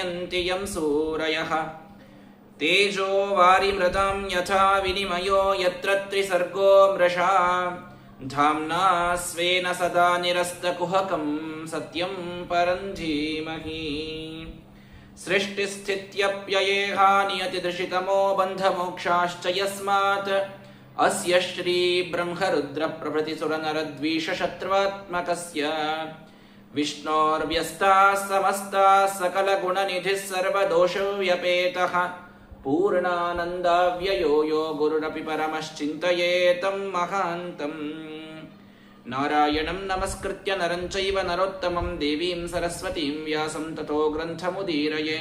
दीप्यन्ति यं सूरयः तेजो वारिमृतं यथा विनिमयो यत्र त्रिसर्गो मृषा धाम्ना स्वेन सदा निरस्तकुहकं सत्यं परं धीमहि सृष्टिस्थित्यप्ययेहा नियतिदृशितमो बन्धमोक्षाश्च यस्मात् अस्य श्रीब्रह्मरुद्रप्रभृतिसुरनरद्वीषशत्रुवात्मकस्य विष्णोर्व्यस्ताः समस्ताः सकलगुणनिधिः सर्वदोषव्यपेतः पूर्णानन्दाव्ययो यो गुरुरपि परमश्चिन्तयेतं महान्तं नारायणं नमस्कृत्य नरं चैव नरोत्तमं देवीं सरस्वतीं व्यासं ततो ग्रन्थमुदीरये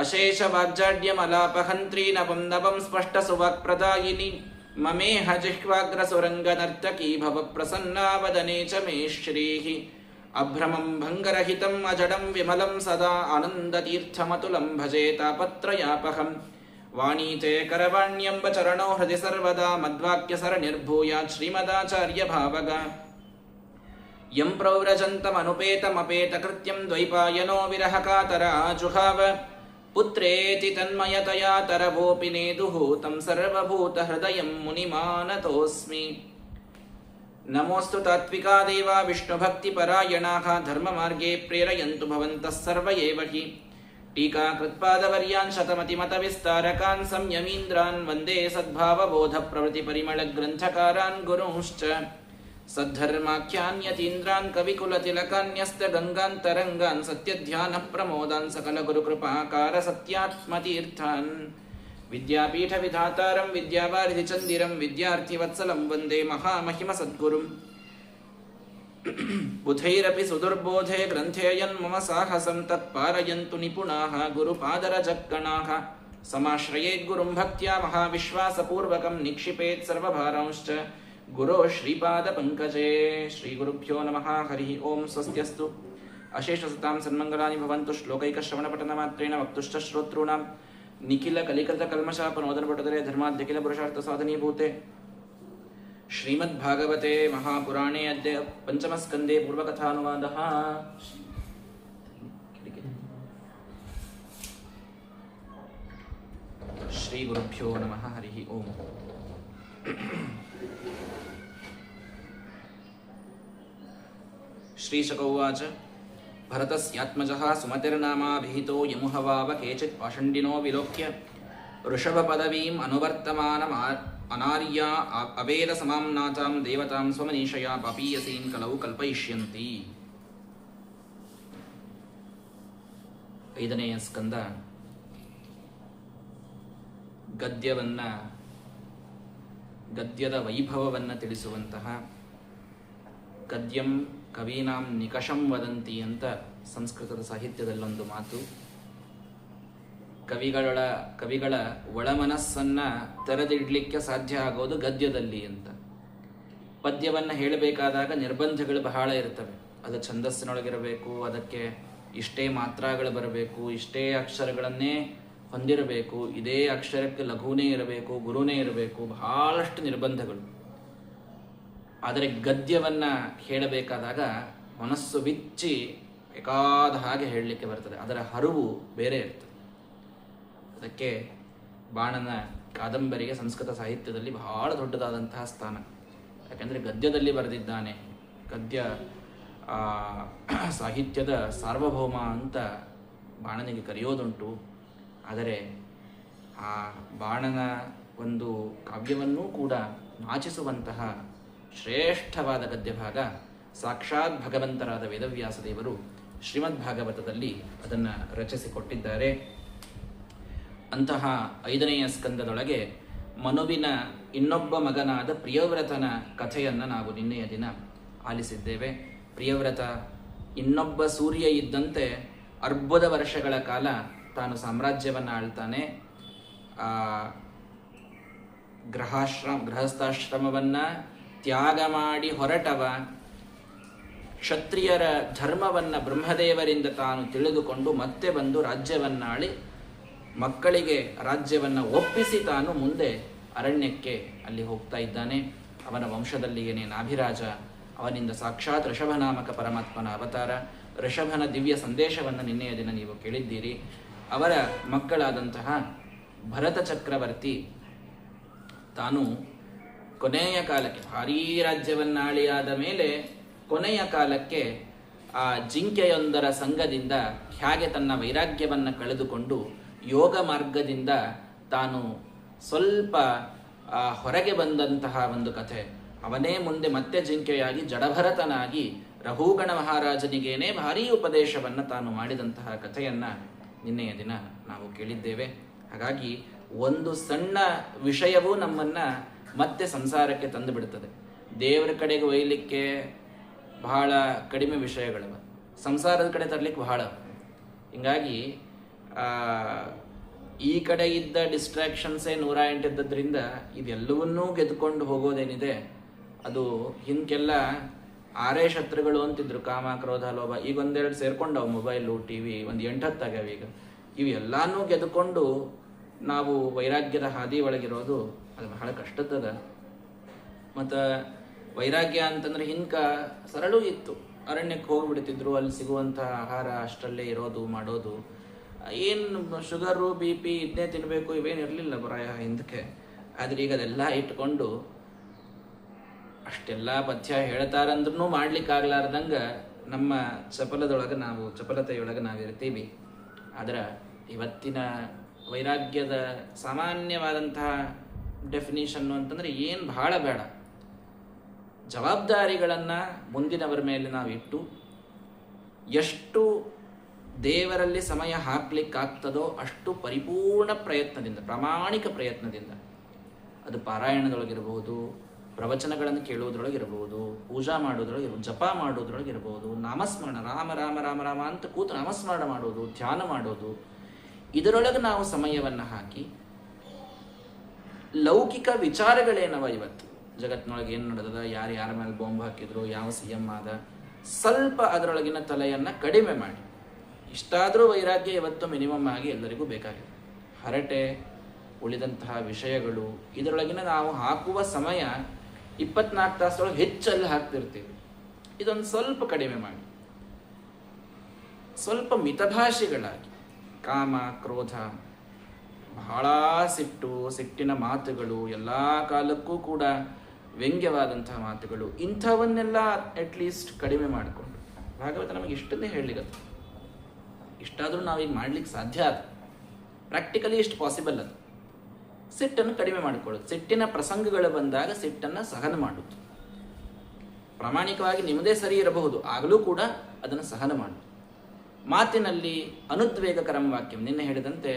अशेषवाग्जाड्यमलापहन्त्री नवं नवं स्पष्टसुवाक्प्रदायिनी ममेह जिह्वाग्रसुरङ्गनर्तकी भवप्रसन्ना वदने च मे श्रीः अभ्रमं भङ्गरहितम् अजडं विमलं सदा आनन्दतीर्थमतुलं भजे तापत्रयापहं वाणीते करवाण्यम्ब चरणो हृदि सर्वदा मद्वाक्यसरणिर्भूयात् श्रीमदाचार्यभावगा यं प्रव्रजन्तमनुपेतमपेतकृत्यं द्वैपायनो विरहकातर आजुहाव पुत्रेति तन्मयतया तरवोऽपि नेदुः तं सर्वभूतहृदयं मुनिमानतोऽस्मि नमोऽस्तु तात्विका देवा विष्णुभक्तिपरायणाः धर्ममार्गे प्रेरयन्तु भवन्तः सर्व एव हि टीकाकृत्पादवर्यान् शतमतिमतविस्तारकान् संयमीन्द्रान् वन्दे सद्भावबोधप्रवृत्तिपरिमळग्रन्थकारान् गुरुंश्च सद्धर्माख्यान्यतीन्द्रान् कविकुलतिलकान्यस्तगङ्गान्तरङ्गान् सत्यध्यानप्रमोदान् सकलगुरुकृपाकारसत्यात्मतीर्थान् विद्यापीठविधातारं विद्यावारिधिचन्दिरं विद्यार्थिवत्सलं वन्दे महामहिमसद्गुरुं बुधैरपि सुदुर्बोधे ग्रन्थेयन्मम साहसं तत्पारयन्तु निपुणाः गुरुपादरजक्कणाः समाश्रयेद्गुरुं भक्त्या महाविश्वासपूर्वकं निक्षिपेत् सर्वभारांश्च गुरो श्रीपादपङ्कजे श्रीगुरुभ्यो नमः हरिः ओं स्वस्त्यस्तु अशेषसतां सन्मङ्गलानि भवन्तु श्लोकैकश्रवणपठनमात्रेण वक्तुश्च श्रोतॄणां निखिलकलिकृतकल्मषापनोदनपटुतले धर्माद्यखिलपुरुषार्थसाधनीभूते श्रीमद्भागवते महापुराणे अद्य पञ्चमस्कन्धे पूर्वकथानुवादः श्रीगुरुभ्यो नमः हरिः ओम् श्रीशुक उवाच भरतस्यात्मजः सुमतिर्नामाभिहितो यमुहवाव केचित् पाषण्डिनो विलोक्य ऋषभपदवीम् अनुवर्तमानम् अनार्या अवेदसमाम्नातां देवतां स्वमनीषया पापीयसीन् कलौ कल्पयिष्यन्ति. ಐದನೆಯ ಸ್ಕಂದ ಗದ್ಯದ ವೈಭವವನ್ನು ತಿಳಿಸುವಂತಹ ಗದ್ಯಂ ಕವೀನಾಂ ನಿಕಷಂ ವದಂತಿ ಅಂತ ಸಂಸ್ಕೃತದ ಸಾಹಿತ್ಯದಲ್ಲೊಂದು ಮಾತು. ಕವಿಗಳ ಒಳಮನಸ್ಸನ್ನು ತೆರೆದಿಡಲಿಕ್ಕೆ ಸಾಧ್ಯ ಆಗೋದು ಗದ್ಯದಲ್ಲಿ ಅಂತ. ಪದ್ಯವನ್ನು ಹೇಳಬೇಕಾದಾಗ ನಿರ್ಬಂಧಗಳು ಬಹಳ ಇರ್ತವೆ. ಅದು ಛಂದಸ್ಸಿನೊಳಗಿರಬೇಕು, ಅದಕ್ಕೆ ಇಷ್ಟೇ ಮಾತ್ರಾಗಳು ಬರಬೇಕು, ಇಷ್ಟೇ ಅಕ್ಷರಗಳನ್ನೇ ಹೊಂದಿರಬೇಕು, ಇದೇ ಅಕ್ಷರಕ್ಕೆ ಲಘುನೇ ಇರಬೇಕು, ಗುರುನೇ ಇರಬೇಕು, ಬಹಳಷ್ಟು ನಿರ್ಬಂಧಗಳು. ಆದರೆ ಗದ್ಯವನ್ನು ಹೇಳಬೇಕಾದಾಗ ಮನಸ್ಸು ಬಿಚ್ಚಿ ಬೇಕಾದ ಹಾಗೆ ಹೇಳಲಿಕ್ಕೆ ಬರ್ತದೆ. ಅದರ ಹರಿವು ಬೇರೆ ಇರ್ತದೆ. ಅದಕ್ಕೆ ಬಾಣನ ಕಾದಂಬರಿಗೆ ಸಂಸ್ಕೃತ ಸಾಹಿತ್ಯದಲ್ಲಿ ಬಹಳ ದೊಡ್ಡದಾದಂತಹ ಸ್ಥಾನ. ಯಾಕೆಂದರೆ ಗದ್ಯದಲ್ಲಿ ಬರೆದಿದ್ದಾನೆ. ಗದ್ಯ ಸಾಹಿತ್ಯದ ಸಾರ್ವಭೌಮ ಅಂತ ಬಾಣನಿಗೆ ಕರೆಯೋದುಂಟು. ಆದರೆ ಆ ಬಾಣನ ಒಂದು ಕಾವ್ಯವನ್ನೂ ಕೂಡ ನಾಚಿಸುವಂತಹ ಶ್ರೇಷ್ಠವಾದ ಗದ್ಯಭಾಗ ಸಾಕ್ಷಾತ್ ಭಗವಂತರಾದ ವೇದವ್ಯಾಸ ದೇವರು ಶ್ರೀಮದ್ ಭಾಗವತದಲ್ಲಿ ಅದನ್ನು ರಚಿಸಿಕೊಟ್ಟಿದ್ದಾರೆ. ಅಂತಹ 5ನೆಯ ಸ್ಕಂದದೊಳಗೆ ಮನುವಿನ ಇನ್ನೊಬ್ಬ ಮಗನಾದ ಪ್ರಿಯವ್ರತನ ಕಥೆಯನ್ನು ನಾವು ನಿನ್ನೆಯ ದಿನ ಆಲಿಸಿದ್ದೇವೆ. ಪ್ರಿಯವ್ರತ ಇನ್ನೊಬ್ಬ ಸೂರ್ಯ ಇದ್ದಂತೆ ಅರ್ಬುದ ವರ್ಷಗಳ ಕಾಲ ತಾನು ಸಾಮ್ರಾಜ್ಯವನ್ನು ಆಳ್ತಾನೆ. ಗೃಹಸ್ಥಾಶ್ರಮವನ್ನು ತ್ಯಾಗ ಮಾಡಿ ಹೊರಟವ ಕ್ಷತ್ರಿಯರ ಧರ್ಮವನ್ನು ಬ್ರಹ್ಮದೇವರಿಂದ ತಾನು ತಿಳಿದುಕೊಂಡು ಮತ್ತೆ ಬಂದು ರಾಜ್ಯವನ್ನಾಳಿ ಮಕ್ಕಳಿಗೆ ರಾಜ್ಯವನ್ನು ಒಪ್ಪಿಸಿ ತಾನು ಮುಂದೆ ಅರಣ್ಯಕ್ಕೆ ಅಲ್ಲಿ ಹೋಗ್ತಾ ಇದ್ದಾನೆ. ಅವನ ವಂಶದಲ್ಲಿ ಏನೇ ನಾಭಿರಾಜ, ಅವನಿಂದ ಸಾಕ್ಷಾತ್ ಋಷಭನಾಮಕ ಪರಮಾತ್ಮನ ಅವತಾರ. ಋಷಭನ ದಿವ್ಯ ಸಂದೇಶವನ್ನು ನಿನ್ನೆಯ ದಿನ ನೀವು ಕೇಳಿದ್ದೀರಿ. ಅವರ ಮಕ್ಕಳಾದಂತಹ ಭರತ ಚಕ್ರವರ್ತಿ ತಾನು ಕೊನೆಯ ಕಾಲಕ್ಕೆ, ಭಾರೀ ರಾಜ್ಯವನ್ನಾಳಿಯಾದ ಮೇಲೆ ಕೊನೆಯ ಕಾಲಕ್ಕೆ ಆ ಜಿಂಕೆಯೊಂದರ ಸಂಘದಿಂದ ಹೇಗೆ ತನ್ನ ವೈರಾಗ್ಯವನ್ನು ಕಳೆದುಕೊಂಡು ಯೋಗ ಮಾರ್ಗದಿಂದ ತಾನು ಸ್ವಲ್ಪ ಹೊರಗೆ ಬಂದಂತಹ ಒಂದು ಕಥೆ. ಅವನೇ ಮುಂದೆ ಮತ್ತೆ ಜಿಂಕೆಯಾಗಿ ಜಡಭರತನಾಗಿ ರಘುಗಣ ಮಹಾರಾಜನಿಗೇನೆ ಭಾರೀ ಉಪದೇಶವನ್ನು ತಾನು ಮಾಡಿದಂತಹ ಕಥೆಯನ್ನು ನಿನ್ನೆಯ ದಿನ ನಾವು ಕೇಳಿದ್ದೇವೆ. ಹಾಗಾಗಿ ಒಂದು ಸಣ್ಣ ವಿಷಯವೂ ನಮ್ಮನ್ನು ಮತ್ತೆ ಸಂಸಾರಕ್ಕೆ ತಂದು ಬಿಡುತ್ತದೆ. ದೇವರ ಕಡೆಗೆ ಒಯ್ಯಲಿಕ್ಕೆ ಬಹಳ ಕಡಿಮೆ ವಿಷಯಗಳವ, ಸಂಸಾರದ ಕಡೆ ತರಲಿಕ್ಕೆ ಬಹಳ. ಹೀಗಾಗಿ ಈ ಕಡೆ ಇದ್ದ ಡಿಸ್ಟ್ರಾಕ್ಷನ್ಸೇ 108 ಇದ್ದದ್ರಿಂದ ಇದೆಲ್ಲವನ್ನೂ ಗೆದ್ದುಕೊಂಡು ಹೋಗೋದೇನಿದೆ ಅದು ಹಿಂದಕ್ಕೆಲ್ಲ 6 ಶತ್ರುಗಳು ಅಂತಿದ್ರು, ಕಾಮ ಕ್ರೋಧ ಲೋಭ. ಈಗ ಒಂದೆರಡು ಸೇರ್ಕೊಂಡವು, ಮೊಬೈಲು ಟಿ ವಿ ಒಂದು 8-10 ಆಗ್ಯಾವ. ಈಗ ಇವೆಲ್ಲಾನು ಗೆದ್ದುಕೊಂಡು ನಾವು ವೈರಾಗ್ಯದ ಹಾದಿ ಒಳಗಿರೋದು ಅದು ಬಹಳ ಕಷ್ಟದ. ಮತ್ತು ವೈರಾಗ್ಯ ಅಂತಂದ್ರೆ ಹಿಂಕ ಸರಳೂ ಇತ್ತು. ಅರಣ್ಯಕ್ಕೆ ಹೋಗಿಬಿಡ್ತಿದ್ರು, ಅಲ್ಲಿ ಸಿಗುವಂಥ ಆಹಾರ ಅಷ್ಟರಲ್ಲೇ ಇರೋದು ಮಾಡೋದು. ಏನು ಶುಗರು ಬಿ ಪಿ ಇದನ್ನೇ ತಿನ್ನಬೇಕು ಇವೇನು ಇರಲಿಲ್ಲ ಪ್ರಾಯ ಹಿಂದಕ್ಕೆ. ಆದರೆ ಈಗ ಅದೆಲ್ಲ ಇಟ್ಕೊಂಡು ಅಷ್ಟೆಲ್ಲ ಪಥ್ಯ ಹೇಳ್ತಾರಂದ್ರೂ ಮಾಡ್ಲಿಕ್ಕಾಗ್ಲಾರ್ದಂಗೆ ನಮ್ಮ ಚಪಲತೆಯೊಳಗೆ ನಾವಿರ್ತೀವಿ. ಆದ್ರೆ ಇವತ್ತಿನ ವೈರಾಗ್ಯದ ಸಾಮಾನ್ಯವಾದಂತಹ ಡೆಫಿನಿಷನ್ನು ಅಂತಂದರೆ ಏನು ಬಹಳ ಬೇಡ, ಜವಾಬ್ದಾರಿಗಳನ್ನು ಮುಂದಿನವರ ಮೇಲೆ ನಾವಿಟ್ಟು ಎಷ್ಟು ದೇವರಲ್ಲಿ ಸಮಯ ಹಾಕ್ಲಿಕ್ಕಾಗ್ತದೋ ಅಷ್ಟು ಪರಿಪೂರ್ಣ ಪ್ರಯತ್ನದಿಂದ, ಪ್ರಾಮಾಣಿಕ ಪ್ರಯತ್ನದಿಂದ, ಅದು ಪಾರಾಯಣದೊಳಗಿರಬಹುದು, ಪ್ರವಚನಗಳನ್ನು ಕೇಳುವುದರೊಳಗಿರಬಹುದು, ಪೂಜಾ ಮಾಡೋದ್ರೊಳಗಿರ್ಬೋದು, ಜಪ ಮಾಡೋದ್ರೊಳಗಿರ್ಬೋದು, ನಾಮಸ್ಮರಣ ರಾಮ ರಾಮ ರಾಮ ರಾಮ ಅಂತ ಕೂತು ನಾಮಸ್ಮರಣ ಮಾಡೋದು, ಧ್ಯಾನ ಮಾಡೋದು, ಇದರೊಳಗೆ ನಾವು ಸಮಯವನ್ನು ಹಾಕಿ ಲೌಕಿಕ ವಿಚಾರಗಳೇನವ ಇವತ್ತು ಜಗತ್ತಿನೊಳಗೆ ಏನು ನಡೆದದ, ಯಾರ ಮೇಲೆ ಬಾಂಬ್ ಹಾಕಿದ್ರು, ಯಾವ CM ಆದ, ಸ್ವಲ್ಪ ಅದರೊಳಗಿನ ತಲೆಯನ್ನು ಕಡಿಮೆ ಮಾಡಿ. ಇಷ್ಟಾದರೂ ವೈರಾಗ್ಯ ಇವತ್ತು ಮಿನಿಮಮ್ ಆಗಿ ಎಲ್ಲರಿಗೂ ಬೇಕಾಗಿದೆ. ಹರಟೆ, ಉಳಿದಂತಹ ವಿಷಯಗಳು, ಇದರೊಳಗಿನ ನಾವು ಹಾಕುವ ಸಮಯ 24 ತಾಸರೊಳಗೆ ಹೆಚ್ಚಲ್ಲಿ ಹಾಕ್ತಿರ್ತೀವಿ. ಇದೊಂದು ಸ್ವಲ್ಪ ಕಡಿಮೆ ಮಾಡಿ, ಸ್ವಲ್ಪ ಮಿತಭಾಷಿಗಳಾಗಿ. ಕಾಮ ಕ್ರೋಧ, ಬಹಳ ಸಿಟ್ಟಿನ ಮಾತುಗಳು, ಎಲ್ಲ ಕಾಲಕ್ಕೂ ಕೂಡ ವ್ಯಂಗ್ಯವಾದಂತಹ ಮಾತುಗಳು, ಇಂಥವನ್ನೆಲ್ಲ ಅಟ್ಲೀಸ್ಟ್ ಕಡಿಮೆ ಮಾಡಿಕೊಂಡು. ಭಾಗವತ ನಮಗೆ ಇಷ್ಟನ್ನೇ ಹೇಳಲಿಕ್ಕೆ, ಇಷ್ಟಾದರೂ ನಾವೀಗ ಮಾಡ್ಲಿಕ್ಕೆ ಸಾಧ್ಯ ಅದು, ಪ್ರಾಕ್ಟಿಕಲಿ ಇಷ್ಟು ಪಾಸಿಬಲ್ ಅದು. ಸಿಟ್ಟನ್ನು ಕಡಿಮೆ ಮಾಡಿಕೊಳ್ಳೋದು, ಸಿಟ್ಟಿನ ಪ್ರಸಂಗಗಳು ಬಂದಾಗ ಸಿಟ್ಟನ್ನು ಸಹನ ಮಾಡೋದು. ಪ್ರಾಮಾಣಿಕವಾಗಿ ನಿಮ್ಮದೇ ಸರಿ ಇರಬಹುದು, ಆಗಲೂ ಕೂಡ ಅದನ್ನು ಸಹನ ಮಾಡೋದು. ಮಾತಿನಲ್ಲಿ ಅನುದ್ವೇಗಕರಂ ವಾಕ್ಯಂ, ನಿನ್ನೆ ಹೇಳಿದಂತೆ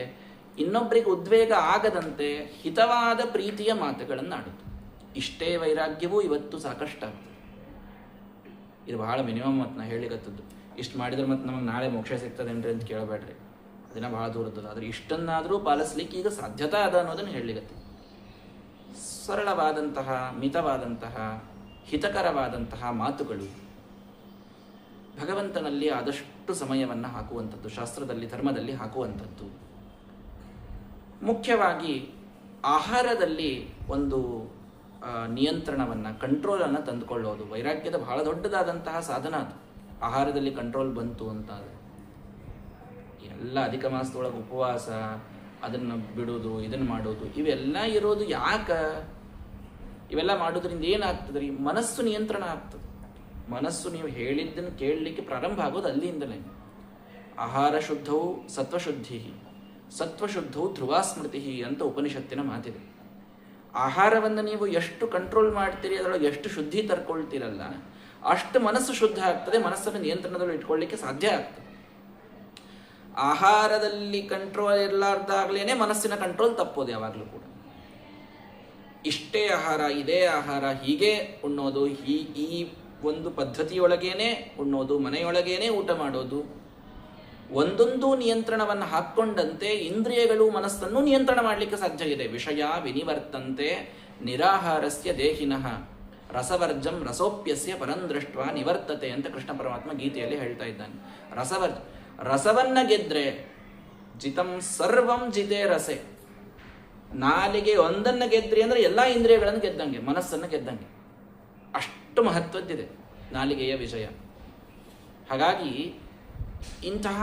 ಇನ್ನೊಬ್ಬರಿಗೆ ಉದ್ವೇಗ ಆಗದಂತೆ ಹಿತವಾದ ಪ್ರೀತಿಯ ಮಾತುಗಳನ್ನು ಆಡುವುದು. ಇಷ್ಟೇ ವೈರಾಗ್ಯವೂ ಇವತ್ತು ಸಾಕಷ್ಟಾಗ್ತದೆ. ಇದು ಬಹಳ ಮಿನಿಮಮ್ ಮತ್ತು ನಾ ಹೇಳಿಗತ್ತದ್ದು. ಇಷ್ಟು ಮಾಡಿದ್ರೆ ಮತ್ತು ನಮಗೆ ನಾಳೆ ಮೋಕ್ಷ ಸಿಗ್ತದೇನ್ರಿ ಅಂತ ಕೇಳಬೇಡ್ರಿ, ಅದನ್ನ ಬಹಳ ದೂರದ್ದು. ಆದರೆ ಇಷ್ಟನ್ನಾದರೂ ಪಾಲಿಸ್ಲಿಕ್ಕೆ ಈಗ ಸಾಧ್ಯತಾ ಅದ ಅನ್ನೋದನ್ನು ಹೇಳಲಿಗತ್ತೆ. ಸರಳವಾದಂತಹ, ಮಿತವಾದಂತಹ, ಹಿತಕರವಾದಂತಹ ಮಾತುಗಳು, ಭಗವಂತನಲ್ಲಿ ಆದಷ್ಟು ಸಮಯವನ್ನು ಹಾಕುವಂಥದ್ದು, ಶಾಸ್ತ್ರದಲ್ಲಿ ಧರ್ಮದಲ್ಲಿ ಹಾಕುವಂಥದ್ದು. ಮುಖ್ಯವಾಗಿ ಆಹಾರದಲ್ಲಿ ಒಂದು ನಿಯಂತ್ರಣವನ್ನು, ಕಂಟ್ರೋಲನ್ನು ತಂದುಕೊಳ್ಳೋದು ವೈರಾಗ್ಯದ ಬಹಳ ದೊಡ್ಡದಾದಂತಹ ಸಾಧನ ಅದು. ಆಹಾರದಲ್ಲಿ ಕಂಟ್ರೋಲ್ ಬಂತು ಅಂತ ಎಲ್ಲ ಅಧಿಕ ಮಾಸದೊಳಗೆ ಉಪವಾಸ, ಅದನ್ನು ಬಿಡೋದು, ಇದನ್ನು ಮಾಡೋದು, ಇವೆಲ್ಲ ಇರೋದು ಯಾಕೆ? ಇವೆಲ್ಲ ಮಾಡೋದ್ರಿಂದ ಏನಾಗ್ತದೆ ರೀ? ಮನಸ್ಸು ನಿಯಂತ್ರಣ ಆಗ್ತದೆ. ಮನಸ್ಸು ನೀವು ಹೇಳಿದ್ದನ್ನು ಕೇಳಲಿಕ್ಕೆ ಪ್ರಾರಂಭ ಆಗೋದು ಅಲ್ಲಿಂದಲೇ. ಆಹಾರ ಶುದ್ಧವು ಸತ್ವಶುದ್ಧಿ, ಸತ್ವಶುದ್ಧವು ಧ್ರುವ ಸ್ಮೃತಿ ಅಂತ ಉಪನಿಷತ್ತಿನ ಮಾತಿದೆ. ಆಹಾರವನ್ನು ನೀವು ಎಷ್ಟು ಕಂಟ್ರೋಲ್ ಮಾಡ್ತೀರಿ, ಅದರೊಳಗೆ ಎಷ್ಟು ಶುದ್ಧಿ ತರ್ಕೊಳ್ತೀರಲ್ಲ, ಅಷ್ಟು ಮನಸ್ಸು ಶುದ್ಧ ಆಗ್ತದೆ, ಮನಸ್ಸನ್ನು ನಿಯಂತ್ರಣದಲ್ಲಿ ಇಟ್ಕೊಳ್ಳಿಕ್ಕೆ ಸಾಧ್ಯ ಆಗ್ತದೆ. ಆಹಾರದಲ್ಲಿ ಕಂಟ್ರೋಲ್ ಇರಲಾರ್ದಾಗ್ಲೇನೆ ಮನಸ್ಸಿನ ಕಂಟ್ರೋಲ್ ತಪ್ಪೋದು ಯಾವಾಗಲೂ ಕೂಡ. ಇಷ್ಟೇ ಆಹಾರ, ಇದೇ ಆಹಾರ, ಹೀಗೆ ಉಣ್ಣೋದು, ಈ ಒಂದು ಪದ್ಧತಿಯೊಳಗೇನೆ ಉಣ್ಣೋದು, ಮನೆಯೊಳಗೇನೆ ಊಟ ಮಾಡೋದು, ಒಂದೊಂದು ನಿಯಂತ್ರಣವನ್ನು ಹಾಕ್ಕೊಂಡಂತೆ ಇಂದ್ರಿಯಗಳು ಮನಸ್ಸನ್ನು ನಿಯಂತ್ರಣ ಮಾಡಲಿಕ್ಕೆ ಸಾಧ್ಯ ಇದೆ. ವಿಷಯ ವಿನಿವರ್ತಂತೆ ನಿರಾಹಾರಸ್ಯ ದೇಹಿನಃ ರಸವರ್ಜಂ ರಸೋಪ್ಯಸ್ಯ ಪರಂದೃಷ್ಟ ನಿವರ್ತತೆ ಅಂತ ಕೃಷ್ಣ ಪರಮಾತ್ಮ ಗೀತೆಯಲ್ಲಿ ಹೇಳ್ತಾ ಇದ್ದಾನೆ. ರಸವನ್ನ ಗೆದ್ರೆ ಜಿತಂ ಸರ್ವಂ ಜಿತೆ ರಸೆ, ನಾಲಿಗೆ ಒಂದನ್ನು ಗೆದ್ರಿ ಅಂದ್ರೆ ಎಲ್ಲ ಇಂದ್ರಿಯಗಳನ್ನು ಗೆದ್ದಂಗೆ, ಮನಸ್ಸನ್ನು ಗೆದ್ದಂಗೆ. ಅಷ್ಟು ಮಹತ್ವದ್ದಿದೆ ನಾಲಿಗೆಯ ವಿಷಯ. ಹಾಗಾಗಿ ಇಂತಹ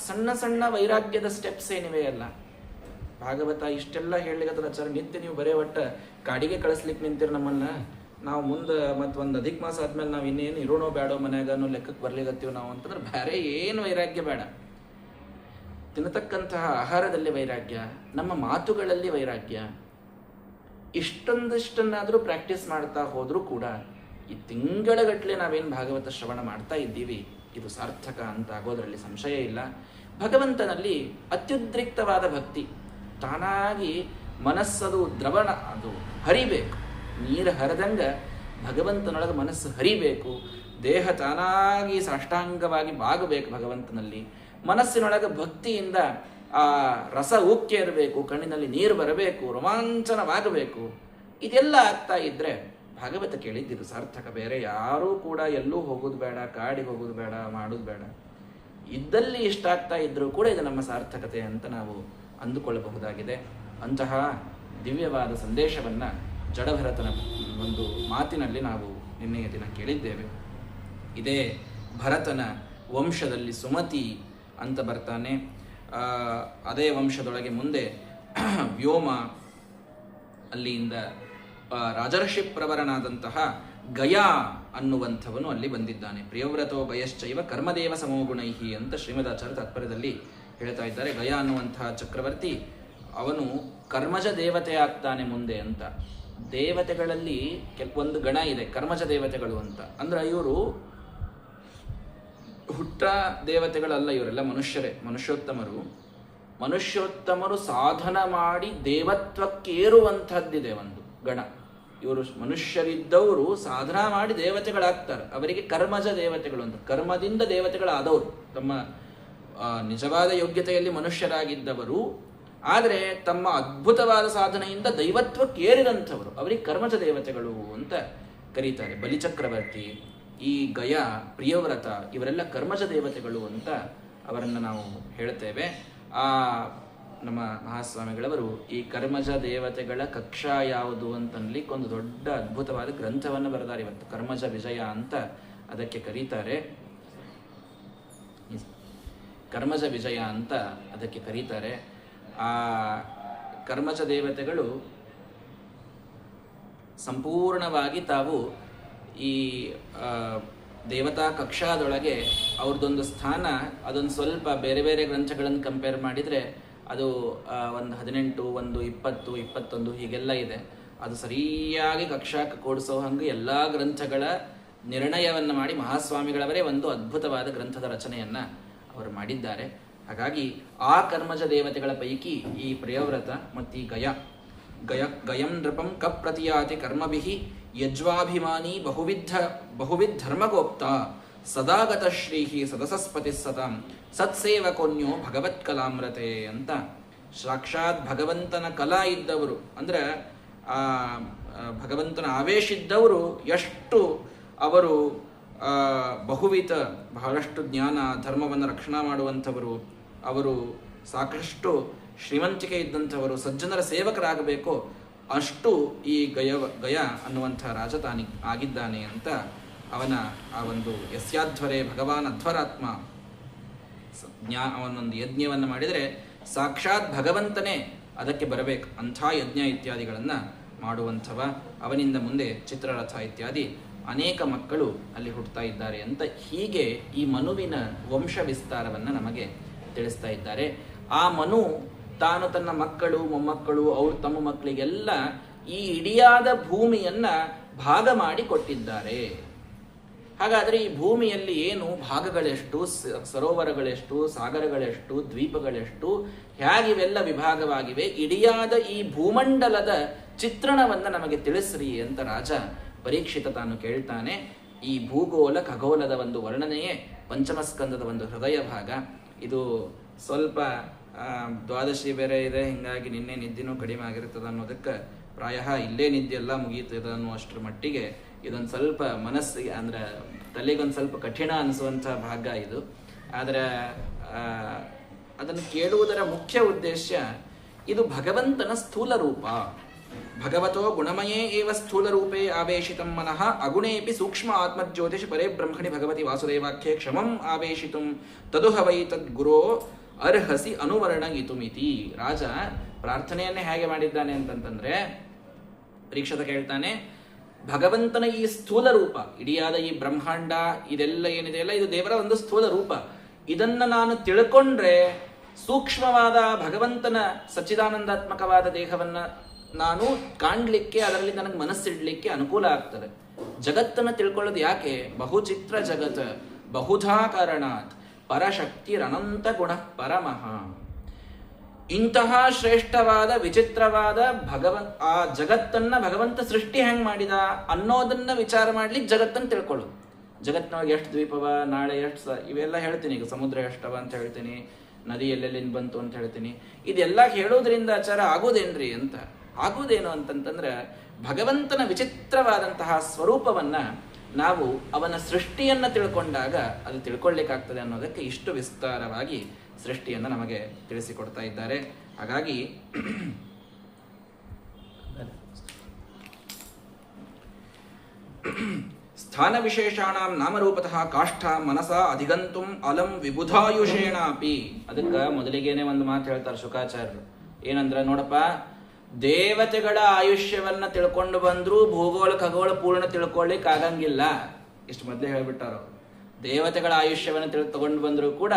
ಸಣ್ಣ ಸಣ್ಣ ವೈರಾಗ್ಯದ ಸ್ಟೆಪ್ಸ್ ಏನಿವೆ ಅಲ್ಲ, ಭಾಗವತ ಇಷ್ಟೆಲ್ಲ ಹೇಳಲಿಕ್ಕೆ ನಿತ್ಯ ನೀವು ಬರೇ ಒಟ್ಟ ಕಾಡಿಗೆ ಕಳಿಸ್ಲಿಕ್ಕೆ ನಿಂತಿರ ನಮ್ಮನ್ನ, ನಾವು ಮುಂದೆ ಒಂದು ಅಧಿಕ ಮಾಸ ಆದ್ಮೇಲೆ ನಾವು ಇನ್ನೇನು ಇರೋಣೋ ಬೇಡೋ ಮನ್ಯಾಗ ಅನ್ನೋ ಲೆಕ್ಕಕ್ಕೆ ಬರ್ಲಿಕತ್ತೀವಿ ನಾವು ಅಂತಂದ್ರೆ ಬೇರೆ ಏನು ವೈರಾಗ್ಯ ಬೇಡ. ತಿನ್ನತಕ್ಕಂತಹ ಆಹಾರದಲ್ಲಿ ವೈರಾಗ್ಯ, ನಮ್ಮ ಮಾತುಗಳಲ್ಲಿ ವೈರಾಗ್ಯ, ಇಷ್ಟೊಂದಿಷ್ಟನ್ನಾದರೂ ಪ್ರಾಕ್ಟೀಸ್ ಮಾಡ್ತಾ ಹೋದ್ರೂ ಕೂಡ ಈ ತಿಂಗಳಗಟ್ಟಲೆ ನಾವೇನು ಭಾಗವತ ಶ್ರವಣ ಮಾಡ್ತಾ ಇದ್ದೀವಿ ಇದು ಸಾರ್ಥಕ ಅಂತ ಆಗೋದ್ರಲ್ಲಿ ಸಂಶಯ ಇಲ್ಲ. ಭಗವಂತನಲ್ಲಿ ಅತ್ಯುದ್ರಿಕ್ತವಾದ ಭಕ್ತಿ, ತಾನಾಗಿ ಮನಸ್ಸದು ದ್ರವಣ, ಅದು ಹರಿಬೇಕು, ನೀರು ಹರಿದಂಗ ಭಗವಂತನೊಳಗೆ ಮನಸ್ಸು ಹರಿಬೇಕು, ದೇಹ ತಾನಾಗಿ ಸಾಷ್ಟಾಂಗವಾಗಿ ಬಾಗಬೇಕು ಭಗವಂತನಲ್ಲಿ, ಮನಸ್ಸಿನೊಳಗೆ ಭಕ್ತಿಯಿಂದ ಆ ರಸ ಉಕ್ಕಿ ಇರಬೇಕು, ಕಣ್ಣಿನಲ್ಲಿ ನೀರು ಬರಬೇಕು, ರೋಮಾಂಚನವಾಗಬೇಕು. ಇದೆಲ್ಲ ಆಗ್ತಾ ಇದ್ರೆ ಭಾಗವತ ಕೇಳಿದ್ದಿದ್ದು ಸಾರ್ಥಕ. ಬೇರೆ ಯಾರೂ ಕೂಡ ಎಲ್ಲೂ ಹೋಗೋದು ಬೇಡ, ಕಾಡಿಗೆ ಹೋಗೋದು ಬೇಡ, ಮಾಡೋದು ಬೇಡ. ಇದ್ದಲ್ಲಿ ಇಷ್ಟ ಆಗ್ತಾ ಇದ್ರೂ ಕೂಡ ಇದು ನಮ್ಮ ಸಾರ್ಥಕತೆ ಅಂತ ನಾವು ಅಂದುಕೊಳ್ಳಬಹುದಾಗಿದೆ. ಅಂತಹ ದಿವ್ಯವಾದ ಸಂದೇಶವನ್ನ ಜಡಭರತನ ಒಂದು ಮಾತಿನಲ್ಲಿ ನಾವು ನಿನ್ನೆಯ ದಿನ ಕೇಳಿದ್ದೇವೆ. ಇದೇ ಭರತನ ವಂಶದಲ್ಲಿ ಸುಮತಿ ಅಂತ ಬರ್ತಾನೆ. ಅದೇ ವಂಶದೊಳಗೆ ಮುಂದೆ ವ್ಯೋಮ, ಅಲ್ಲಿಯಿಂದ ರಾಜರ್ಷಿ ಪ್ರವರನಾದಂತಹ ಗಯಾ ಅನ್ನುವಂಥವನು ಅಲ್ಲಿ ಬಂದಿದ್ದಾನೆ. ಪ್ರಿಯವ್ರತೋ ಗಯಶ್ಚೈವ ಕರ್ಮದೇವ ಸಮೋಗುಣೈಹಿ ಅಂತ ಶ್ರೀಮದಾಚಾರ್ಯ ತಾತ್ಪರ್ಯದಲ್ಲಿ ಹೇಳ್ತಾ ಇದ್ದಾರೆ. ಗಯ ಅನ್ನುವಂತಹ ಚಕ್ರವರ್ತಿ ಅವನು ಕರ್ಮಜ ದೇವತೆ ಆಗ್ತಾನೆ ಮುಂದೆ ಅಂತ. ದೇವತೆಗಳಲ್ಲಿ ಒಂದು ಗಣ ಇದೆ, ಕರ್ಮಜ ದೇವತೆಗಳು ಅಂತ. ಅಂದ್ರೆ ಇವರು ಹುಟ್ಟ ದೇವತೆಗಳಲ್ಲ, ಇವರೆಲ್ಲ ಮನುಷ್ಯರೇ, ಮನುಷ್ಯೋತ್ತಮರು ಸಾಧನ ಮಾಡಿ ದೇವತ್ವಕ್ಕೇರುವಂಥದ್ದಿದೆ ಒಂದು ಗಣ. ಇವರು ಮನುಷ್ಯರಿದ್ದವರು ಸಾಧನ ಮಾಡಿ ದೇವತೆಗಳಾಗ್ತಾರೆ, ಅವರಿಗೆ ಕರ್ಮಜ ದೇವತೆಗಳು ಅಂತ. ಕರ್ಮದಿಂದ ದೇವತೆಗಳಾದವರು, ತಮ್ಮ ನಿಜವಾದ ಯೋಗ್ಯತೆಯಲ್ಲಿ ಮನುಷ್ಯರಾಗಿದ್ದವರು, ಆದರೆ ತಮ್ಮ ಅದ್ಭುತವಾದ ಸಾಧನೆಯಿಂದ ದೈವತ್ವಕ್ಕೇರಿದಂಥವರು, ಅವರಿಗೆ ಕರ್ಮಜ ದೇವತೆಗಳು ಅಂತ ಕರೀತಾರೆ. ಬಲಿಚಕ್ರವರ್ತಿ, ಈ ಗಯ, ಪ್ರಿಯವ್ರತ, ಇವರೆಲ್ಲ ಕರ್ಮಜ ದೇವತೆಗಳು ಅಂತ ಅವರನ್ನು ನಾವು ಹೇಳ್ತೇವೆ. ಆ ನಮ್ಮ ಮಹಾಸ್ವಾಮಿಗಳವರು ಈ ಕರ್ಮಜ ದೇವತೆಗಳ ಕಕ್ಷಾ ಯಾವುದು ಅಂತನ್ಲಿಕ್ಕೆ ಒಂದು ದೊಡ್ಡ ಅದ್ಭುತವಾದ ಗ್ರಂಥವನ್ನು ಬರೆದಾರೆ ಇವತ್ತು. ಕರ್ಮಜ ವಿಜಯ ಅಂತ ಅದಕ್ಕೆ ಕರೀತಾರೆ. ಕರ್ಮಜ ವಿಜಯ ಅಂತ ಅದಕ್ಕೆ ಕರೀತಾರೆ. ಆ ಕರ್ಮಜ ದೇವತೆಗಳು ಸಂಪೂರ್ಣವಾಗಿ ತಾವು ಈ ದೇವತಾ ಕಕ್ಷಾದೊಳಗೆ ಅವ್ರದ್ದೊಂದು ಸ್ಥಾನ, ಅದೊಂದು ಸ್ವಲ್ಪ ಬೇರೆ ಬೇರೆ ಗ್ರಂಥಗಳನ್ನು ಕಂಪೇರ್ ಮಾಡಿದರೆ ಅದು ಒಂದು 18, ಒಂದು 20, 21 ಹೀಗೆಲ್ಲ ಇದೆ. ಅದು ಸರಿಯಾಗಿ ಕಕ್ಷಾಕ್ಕೆ ಕೂಡಿಸೋ ಹಂಗೆ ಎಲ್ಲ ಗ್ರಂಥಗಳ ನಿರ್ಣಯವನ್ನು ಮಾಡಿ ಮಹಾಸ್ವಾಮಿಗಳವರೇ ಒಂದು ಅದ್ಭುತವಾದ ಗ್ರಂಥದ ರಚನೆಯನ್ನು ಅವರು ಮಾಡಿದ್ದಾರೆ. ಹಾಗಾಗಿ ಆ ಕರ್ಮಜ ದೇವತೆಗಳ ಪೈಕಿ ಈ ಪ್ರಿಯವ್ರತ ಮತ್ತು ಈ ಗಯಂ ನೃಪಂ ಕಪ್ರತಿಯಾತಿ ಕರ್ಮಭಿಹಿ ಯಜ್ವಾಭಿಮಾನಿ ಬಹುವಿಧ ಧರ್ಮಗೋಪ್ತ ಸದಾಗತ ಶ್ರೀಹಿ ಸದಸಸ್ಪತಿ ಸತಾಂ ಸತ್ಸೇವಕೋನ್ಯೋ ಭಗವತ್ ಕಲಾಮ್ರತೆ ಅಂತ. ಸಾಕ್ಷಾತ್ ಭಗವಂತನ ಕಲಾ ಇದ್ದವರು, ಅಂದ್ರೆ ಆ ಭಗವಂತನ ಆವೇಶ ಇದ್ದವರು, ಎಷ್ಟು ಅವರು ಬಹುವಿಧ, ಬಹಳಷ್ಟು ಜ್ಞಾನ, ಧರ್ಮವನ್ನು ರಕ್ಷಣಾ ಮಾಡುವಂಥವರು, ಅವರು ಸಾಕಷ್ಟು ಶ್ರೀಮಂತಿಕೆ ಇದ್ದಂಥವರು, ಸಜ್ಜನರ ಸೇವಕರಾಗಬೇಕು, ಅಷ್ಟು ಈ ಗಯ ಅನ್ನುವಂಥ ರಾಜ ಆಗಿದ್ದಾನೆ ಅಂತ ಅವನ ಆ ಒಂದು ಯಸ್ಯಾಧ್ವರೇ ಭಗವಾನ್ ಅಧ್ವರಾತ್ಮ ಅವನೊಂದು ಯಜ್ಞವನ್ನು ಮಾಡಿದರೆ ಸಾಕ್ಷಾತ್ ಭಗವಂತನೇ ಅದಕ್ಕೆ ಬರಬೇಕು, ಅಂಥ ಯಜ್ಞ ಇತ್ಯಾದಿಗಳನ್ನು ಮಾಡುವಂಥವ. ಅವನಿಂದ ಮುಂದೆ ಚಿತ್ರರಥ ಇತ್ಯಾದಿ ಅನೇಕ ಮಕ್ಕಳು ಅಲ್ಲಿ ಹುಟ್ಟುತ್ತಾ ಇದ್ದಾರೆ ಅಂತ. ಹೀಗೆ ಈ ಮನುವಿನ ವಂಶ ವಿಸ್ತಾರವನ್ನು ನಮಗೆ ತಿಳಿಸ್ತಾ ಇದ್ದಾರೆ. ಆ ಮನು ತಾನು ತನ್ನ ಮಕ್ಕಳು, ಮೊಮ್ಮಕ್ಕಳು, ಅವರು ತಮ್ಮ ಮಕ್ಕಳಿಗೆಲ್ಲ ಈ ಇಡಿಯಾದ ಭೂಮಿಯನ್ನ ಭಾಗ ಮಾಡಿ ಕೊಟ್ಟಿದ್ದಾರೆ. ಹಾಗಾದರೆ ಈ ಭೂಮಿಯಲ್ಲಿ ಏನು ಭಾಗಗಳೆಷ್ಟು, ಸರೋವರಗಳೆಷ್ಟು, ಸಾಗರಗಳೆಷ್ಟು, ದ್ವೀಪಗಳೆಷ್ಟು, ಹೇಗಿವೆಲ್ಲ ವಿಭಾಗವಾಗಿವೆ, ಇಡಿಯಾದ ಈ ಭೂಮಂಡಲದ ಚಿತ್ರಣವನ್ನು ನಮಗೆ ತಿಳಿಸ್ರಿ ಅಂತ ರಾಜ ಪರೀಕ್ಷಿತ ತಾನು ಕೇಳ್ತಾನೆ. ಈ ಭೂಗೋಳ ಖಗೋಲದ ಒಂದು ವರ್ಣನೆಯೇ ಪಂಚಮಸ್ಕಂದದ ಒಂದು ಹೃದಯ ಭಾಗ. ಇದು ಸ್ವಲ್ಪ ದ್ವಾದಶಿ ಬೇರೆ ಇದೆ, ಹೀಗಾಗಿ ನಿನ್ನೆ ನಿದ್ದೆನೂ ಕಡಿಮೆ ಆಗಿರ್ತದೆ ಅನ್ನೋದಕ್ಕೆ ಪ್ರಾಯ ಇಲ್ಲೇ ನಿದ್ದೆ ಎಲ್ಲ ಮುಗಿಯುತ್ತದೆ ಅನ್ನುವಷ್ಟರ ಮಟ್ಟಿಗೆ ಇದೊಂದು ಸ್ವಲ್ಪ ಮನಸ್ಸಿಗೆ, ಅಂದ್ರೆ ತಲೆಗೊಂದು ಸ್ವಲ್ಪ ಕಠಿಣ ಅನಿಸುವಂಥ ಭಾಗ ಇದು. ಆದರೆ ಅದನ್ನು ಕೇಳುವುದರ ಮುಖ್ಯ ಉದ್ದೇಶ ಇದು ಭಗವಂತನ ಸ್ಥೂಲ ರೂಪ. ಭಗವತೋ ಗುಣಮಯೇ ಏವ ಸ್ಥೂಲರೂಪೇ ಆವೇಶಿತಂ ಮನಃ ಅಗುಣೇಪಿ ಸೂಕ್ಷ್ಮ ಆತ್ಮಜ್ಯೋತಿಷ ಪರೇ ಬ್ರಹ್ಮಣಿ ಭಗವತಿ ವಾಸುದೇವಾಖ್ಯೆ ಕ್ಷಮಂ ಆವೇಶಿತುಂ ತದುಹ ವೈ ತದ್ಗುರೋ ಅರ್ಹಸಿ ಅನುವರ್ಣಯಿತುಮಿತಿ. ರಾಜ ಪ್ರಾರ್ಥನೆಯನ್ನೇ ಹೇಗೆ ಮಾಡಿದ್ದಾನೆ ಅಂತಂತಂದ್ರೆ, ಪರೀಕ್ಷತ ಕೇಳ್ತಾನೆ, ಭಗವಂತನ ಈ ಸ್ಥೂಲ ರೂಪ, ಇಡಿಯಾದ ಈ ಬ್ರಹ್ಮಾಂಡ ಇದೆಲ್ಲ ಏನಿದೆ ಅಲ್ಲ, ಇದು ದೇವರ ಒಂದು ಸ್ಥೂಲ ರೂಪ. ಇದನ್ನ ನಾನು ತಿಳ್ಕೊಂಡ್ರೆ ಸೂಕ್ಷ್ಮವಾದ ಭಗವಂತನ ಸಚ್ಚಿದಾನಂದಾತ್ಮಕವಾದ ದೇಹವನ್ನ ನಾನು ಕಾಣ್ಲಿಕ್ಕೆ, ಅದರಲ್ಲಿ ನನಗೆ ಮನಸ್ಸಿಡ್ಲಿಕ್ಕೆ ಅನುಕೂಲ ಆಗ್ತದೆ. ಜಗತ್ತನ್ನು ತಿಳ್ಕೊಳ್ಳೋದು ಯಾಕೆ? ಬಹುಚಿತ್ರ ಜಗತ್ ಬಹುಧಾ ಕಾರಣಾತ್ ಪರಶಕ್ತಿರನಂತ ಗುಣ ಪರಮಃ. ಇಂತಹ ಶ್ರೇಷ್ಠವಾದ ವಿಚಿತ್ರವಾದ ಆ ಜಗತ್ತನ್ನ ಭಗವಂತ ಸೃಷ್ಟಿ ಹೆಂಗ್ ಮಾಡಿದ ಅನ್ನೋದನ್ನ ವಿಚಾರ ಮಾಡ್ಲಿಕ್ಕೆ ಜಗತ್ತನ್ನು ತಿಳ್ಕೊಳ್ಳೋದು. ಜಗತ್ತಿನೊಳಗೆ ಎಷ್ಟು ದ್ವೀಪವ, ನಾಳೆ ಎಷ್ಟು ಇವೆಲ್ಲ ಹೇಳ್ತೀನಿ. ಈಗ ಸಮುದ್ರ ಎಷ್ಟವ ಅಂತ ಹೇಳ್ತೀನಿ, ನದಿ ಎಲ್ಲೆಲ್ಲಿಂದ ಬಂತು ಅಂತ ಹೇಳ್ತೀನಿ. ಇದೆಲ್ಲ ಹೇಳೋದ್ರಿಂದ ಆಚಾರ ಆಗೋದೇನ್ರಿ ಅಂತ. ಆಗುವುದೇನು ಅಂತಂತಂದ್ರೆ, ಭಗವಂತನ ವಿಚಿತ್ರವಾದಂತಹ ಸ್ವರೂಪವನ್ನ ನಾವು ಅವನ ಸೃಷ್ಟಿಯನ್ನ ತಿಳ್ಕೊಂಡಾಗ ಅದು ತಿಳ್ಕೊಳ್ಳಿಕ್ಕಾಗ್ತದೆ ಅನ್ನೋದಕ್ಕೆ ಇಷ್ಟು ವಿಸ್ತಾರವಾಗಿ ಸೃಷ್ಟಿಯನ್ನು ನಮಗೆ ತಿಳಿಸಿಕೊಡ್ತಾ ಇದ್ದಾರೆ. ಹಾಗಾಗಿ ಸ್ಥಾನ ವಿಶೇಷಾಣಾಂ ನಾಮರೂಪತಃ ಕಾಷ್ಠ ಮನಸ ಅಧಿಗಂತುಂ ಅಲಂ ವಿಬುಧಾಯುಷೇಣಾಪಿ. ಅದಕ್ಕೆ ಮೊದಲಿಗೇನೆ ಒಂದು ಮಾತು ಹೇಳ್ತಾರೆ ಶುಕಾಚಾರ್ಯರು. ಏನಂದ್ರೆ, ನೋಡಪ್ಪ, ದೇವತೆಗಳ ಆಯುಷ್ಯವನ್ನ ತಿಳ್ಕೊಂಡು ಬಂದ್ರು ಭೂಗೋಳ ಖಗೋಳ ಪೂರ್ಣ ತಿಳ್ಕೊಳ್ಳಿಕ್ ಆಗಂಗಿಲ್ಲ. ಇಷ್ಟು ಮೊದಲೇ ಹೇಳ್ಬಿಟ್ಟಾರ. ದೇವತೆಗಳ ಆಯುಷ್ಯವನ್ನು ತಗೊಂಡು ಬಂದ್ರು ಕೂಡ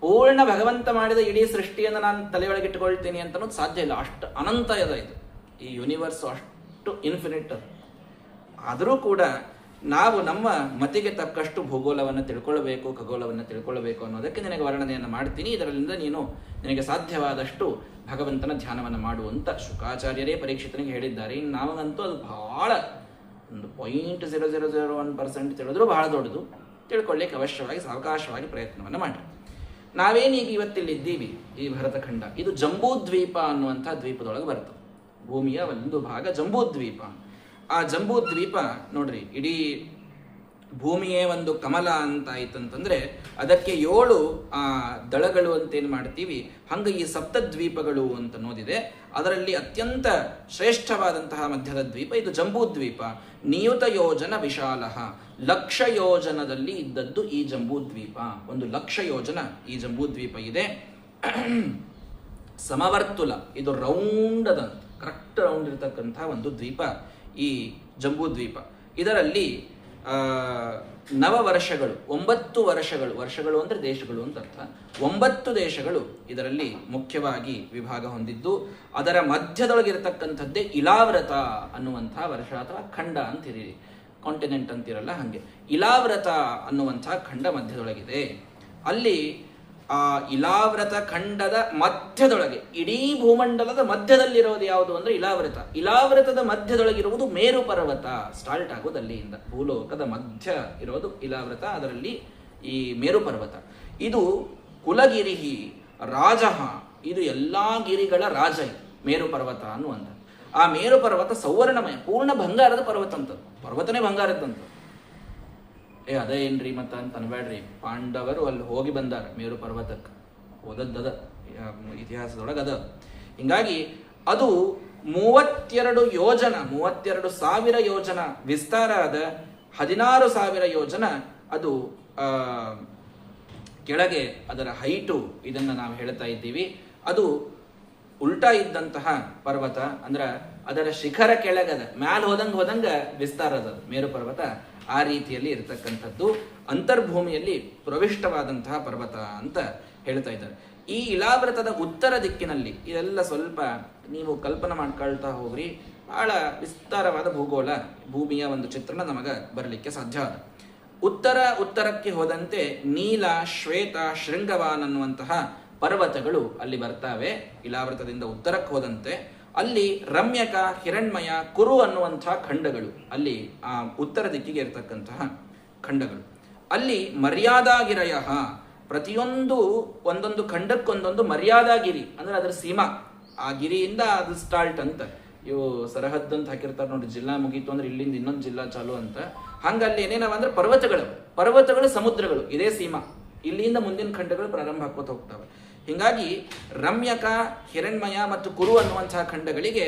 ಪೂರ್ಣ ಭಗವಂತ ಮಾಡಿದ ಇಡೀ ಸೃಷ್ಟಿಯನ್ನು ನಾನು ತಲೆಯೊಳಗಿಟ್ಟುಕೊಳ್ತೀನಿ ಅಂತ ಅನ್ನೋದು ಸಾಧ್ಯ ಇಲ್ಲ. ಅಷ್ಟು ಅನಂತ ಇದೆ ಇದು, ಈ ಯೂನಿವರ್ಸ್ ಅಷ್ಟು ಇನ್ಫಿನಿಟ್. ಆದರೂ ಕೂಡ ನಾವು ನಮ್ಮ ಮತಿಗೆ ತಕ್ಕಷ್ಟು ಭೂಗೋಳವನ್ನು ತಿಳ್ಕೊಳ್ಬೇಕು, ಖಗೋಳವನ್ನು ತಿಳ್ಕೊಳ್ಬೇಕು ಅನ್ನೋದಕ್ಕೆ ನಿನಗೆ ವರ್ಣನೆಯನ್ನು ಮಾಡ್ತೀನಿ. ಇದರಿಂದ ನೀನು ನಿನಗೆ ಸಾಧ್ಯವಾದಷ್ಟು ಭಗವಂತನ ಧ್ಯಾನವನ್ನು ಮಾಡುವಂತ ಶುಕಾಚಾರ್ಯರೇ ಪರೀಕ್ಷಿತನಿಗೆ ಹೇಳಿದ್ದಾರೆ. ಇನ್ನು ನಾವಂತೂ ಅದು ಬಹಳ ಒಂದು 0.0001% ತಿಳಿದ್ರೂ ಬಹಳ ದೊಡ್ಡದು. ತಿಳ್ಕೊಳ್ಳಿಕ್ಕೆ ಅವಶ್ಯವಾಗಿ ಸಾವಕಾಶವಾಗಿ ಪ್ರಯತ್ನವನ್ನು ಮಾಡಿ. ನಾವೇನೀಗ ಇವತ್ತಿಲ್ಲಿದ್ದೀವಿ, ಈ ಭರತಖಂಡ, ಇದು ಜಂಬೂದ್ವೀಪ ಅನ್ನುವಂಥ ದ್ವೀಪದೊಳಗೆ ಬರ್ತದೆ. ಭೂಮಿಯ ಒಂದು ಭಾಗ ಜಂಬೂದ್ವೀಪ. ಆ ಜಂಬೂದ್ವೀಪ ನೋಡ್ರಿ, ಇಡೀ ಭೂಮಿಯೇ ಒಂದು ಕಮಲ ಅಂತ ಆಯ್ತಂತಂದ್ರೆ ಅದಕ್ಕೆ 7 ದಳಗಳು ಅಂತ ಏನ್ ಮಾಡ್ತೀವಿ, ಹಂಗ ಈ ಸಪ್ತದ್ವೀಪಗಳು ಅಂತ ನೋದಿದೆ. ಅದರಲ್ಲಿ ಅತ್ಯಂತ ಶ್ರೇಷ್ಠವಾದಂತಹ ಮಧ್ಯದ ದ್ವೀಪ ಇದು ಜಂಬೂದ್ವೀಪ. ನಿಯುತ ಯೋಜನ ವಿಶಾಲ, 1,00,000 ಯೋಜನದಲ್ಲಿ ಇದ್ದದ್ದು ಈ ಜಂಬೂದ್ವೀಪ. 1,00,000 ಯೋಜನ ಈ ಜಂಬೂದ್ವೀಪ ಇದೆ. ಸಮವರ್ತುಲ, ಇದು ರೌಂಡ್ ಅದಂತ, ಕರೆಕ್ಟ್ ರೌಂಡ್ ಇರತಕ್ಕಂಥ ಒಂದು ದ್ವೀಪ ಈ ಜಂಬೂದ್ವೀಪ. ಇದರಲ್ಲಿ 9 ವರ್ಷಗಳು, 9 ವರ್ಷಗಳು, ವರ್ಷಗಳು ಅಂದ್ರೆ ದೇಶಗಳು ಅಂತ ಅರ್ಥ, 9 ದೇಶಗಳು ಇದರಲ್ಲಿ ಮುಖ್ಯವಾಗಿ ವಿಭಾಗ ಹೊಂದಿದ್ದು, ಅದರ ಮಧ್ಯದೊಳಗಿರತಕ್ಕಂಥದ್ದೇ ಇಲಾವ್ರತ ಅನ್ನುವಂಥ ವರ್ಷ ಅಥವಾ ಖಂಡ ಅಂತಿರಿ, ಕಾಂಟಿನೆಂಟ್ ಅಂತಿರಲ್ಲ ಹಂಗೆ. ಇಲಾವ್ರತ ಅನ್ನುವಂಥ ಖಂಡ ಮಧ್ಯದೊಳಗಿದೆ. ಅಲ್ಲಿ ಆ ಇಲಾವ್ರತ ಖಂಡದ ಮಧ್ಯದೊಳಗೆ, ಇಡೀ ಭೂಮಂಡಲದ ಮಧ್ಯದಲ್ಲಿರೋದು ಯಾವುದು ಅಂದ್ರೆ ಇಲಾವ್ರತ. ಇಲಾವ್ರತದ ಮಧ್ಯದೊಳಗಿರುವುದು ಮೇರು ಪರ್ವತ. ಸ್ಟಾರ್ಟ್ ಆಗೋದು ಅಲ್ಲಿಂದ, ಭೂಲೋಕದ ಮಧ್ಯ ಇರೋದು ಇಲಾವ್ರತ, ಅದರಲ್ಲಿ ಈ ಮೇರು ಪರ್ವತ. ಇದು ಕುಲಗಿರಿಹಿ ರಾಜಃ, ಇದು ಎಲ್ಲಾ ಗಿರಿಗಳ ರಾಜ ಮೇರು ಪರ್ವತ ಅನ್ನುವಂಥ. ಆ ಮೇರು ಪರ್ವತ ಸೌವರ್ಣಮಯ, ಪೂರ್ಣ ಬಂಗಾರದ ಪರ್ವತ ಅಂತದ್ದು. ಪರ್ವತನೇ ಬಂಗಾರದಂತ. ಅದೇ ಏನ್ರಿ ಮತ್ತ ಅಂತ ಅನ್ಬೇಡ್ರಿ, ಪಾಂಡವರು ಅಲ್ಲಿ ಹೋಗಿ ಬಂದಾರ ಮೇರು ಪರ್ವತಕ್ಕೆ, ಓದದ್ದದ ಇತಿಹಾಸದೊಳಗೆ ಅದ. ಹಿಂಗಾಗಿ ಅದು 32 ಯೋಜನ, 32,000 ಯೋಜನ ವಿಸ್ತಾರ ಅದ. 16,000 ಯೋಜನ ಅದು ಕೆಳಗೆ ಅದರ ಹೈಟು, ಇದನ್ನ ನಾವು ಹೇಳ್ತಾ ಇದ್ದೀವಿ. ಅದು ಉಲ್ಟಾ ಇದ್ದಂತಹ ಪರ್ವತ, ಅಂದ್ರ ಅದರ ಶಿಖರ ಕೆಳಗದ, ಮ್ಯಾಲ ಹೋದಂಗ ವಿಸ್ತಾರ ಅದ ಮೇರು ಪರ್ವತ. ಆ ರೀತಿಯಲ್ಲಿ ಇರತಕ್ಕಂಥದ್ದು ಅಂತರ್ಭೂಮಿಯಲ್ಲಿ ಪ್ರವಿಷ್ಟವಾದಂತಹ ಪರ್ವತ ಅಂತ ಹೇಳ್ತಾ ಇದ್ದಾರೆ. ಈ ಇಲಾವ್ರತದ ಉತ್ತರ ದಿಕ್ಕಿನಲ್ಲಿ, ಇದೆಲ್ಲ ಸ್ವಲ್ಪ ನೀವು ಕಲ್ಪನೆ ಮಾಡ್ಕೊಳ್ತಾ ಹೋಗ್ರಿ, ಬಹಳ ವಿಸ್ತಾರವಾದ ಭೂಗೋಳ, ಭೂಮಿಯ ಒಂದು ಚಿತ್ರಣ ನಮಗ ಬರಲಿಕ್ಕೆ ಸಾಧ್ಯ ಆದ. ಉತ್ತರಕ್ಕೆ ಹೋದಂತೆ ನೀಲ, ಶ್ವೇತ, ಶೃಂಗವಾನ್ ಅನ್ನುವಂತಹ ಪರ್ವತಗಳು ಅಲ್ಲಿ ಬರ್ತಾವೆ. ಇಲಾವ್ರತದಿಂದ ಉತ್ತರಕ್ಕೆ ಹೋದಂತೆ ಅಲ್ಲಿ ರಮ್ಯಕ, ಹಿರಣ್ಮಯ, ಕುರು ಅನ್ನುವಂತಹ ಖಂಡಗಳು, ಅಲ್ಲಿ ಆ ಉತ್ತರ ದಿಕ್ಕಿಗೆ ಇರತಕ್ಕಂತಹ ಖಂಡಗಳು. ಅಲ್ಲಿ ಮರ್ಯಾದಾಗಿರಯ, ಪ್ರತಿಯೊಂದು ಒಂದೊಂದು ಖಂಡಕ್ಕೊಂದೊಂದು ಮರ್ಯಾದಾಗಿರಿ ಅಂದ್ರೆ ಅದರ ಸೀಮಾ, ಆ ಗಿರಿಯಿಂದ ಅದು ಸ್ಟಾರ್ಟ್ ಅಂತ. ಇವು ಸರಹದ್ದು ಅಂತ ಹಾಕಿರ್ತಾರೆ ನೋಡಿ, ಜಿಲ್ಲಾ ಮುಗೀತು ಅಂದ್ರೆ ಇಲ್ಲಿಂದ ಇನ್ನೊಂದು ಜಿಲ್ಲಾ ಚಾಲು ಅಂತ. ಹಂಗಲ್ಲಿ ಏನೇನವ ಅಂದ್ರೆ ಪರ್ವತಗಳು ಸಮುದ್ರಗಳು, ಇದೇ ಸೀಮಾ. ಇಲ್ಲಿಂದ ಮುಂದಿನ ಖಂಡಗಳು ಪ್ರಾರಂಭ ಹಾಕೋತ ಹೋಗ್ತವೆ. ಹೀಗಾಗಿ ರಮ್ಯಕ, ಹಿರಣ್ಮಯ ಮತ್ತು ಕುರು ಅನ್ನುವಂತಹ ಖಂಡಗಳಿಗೆ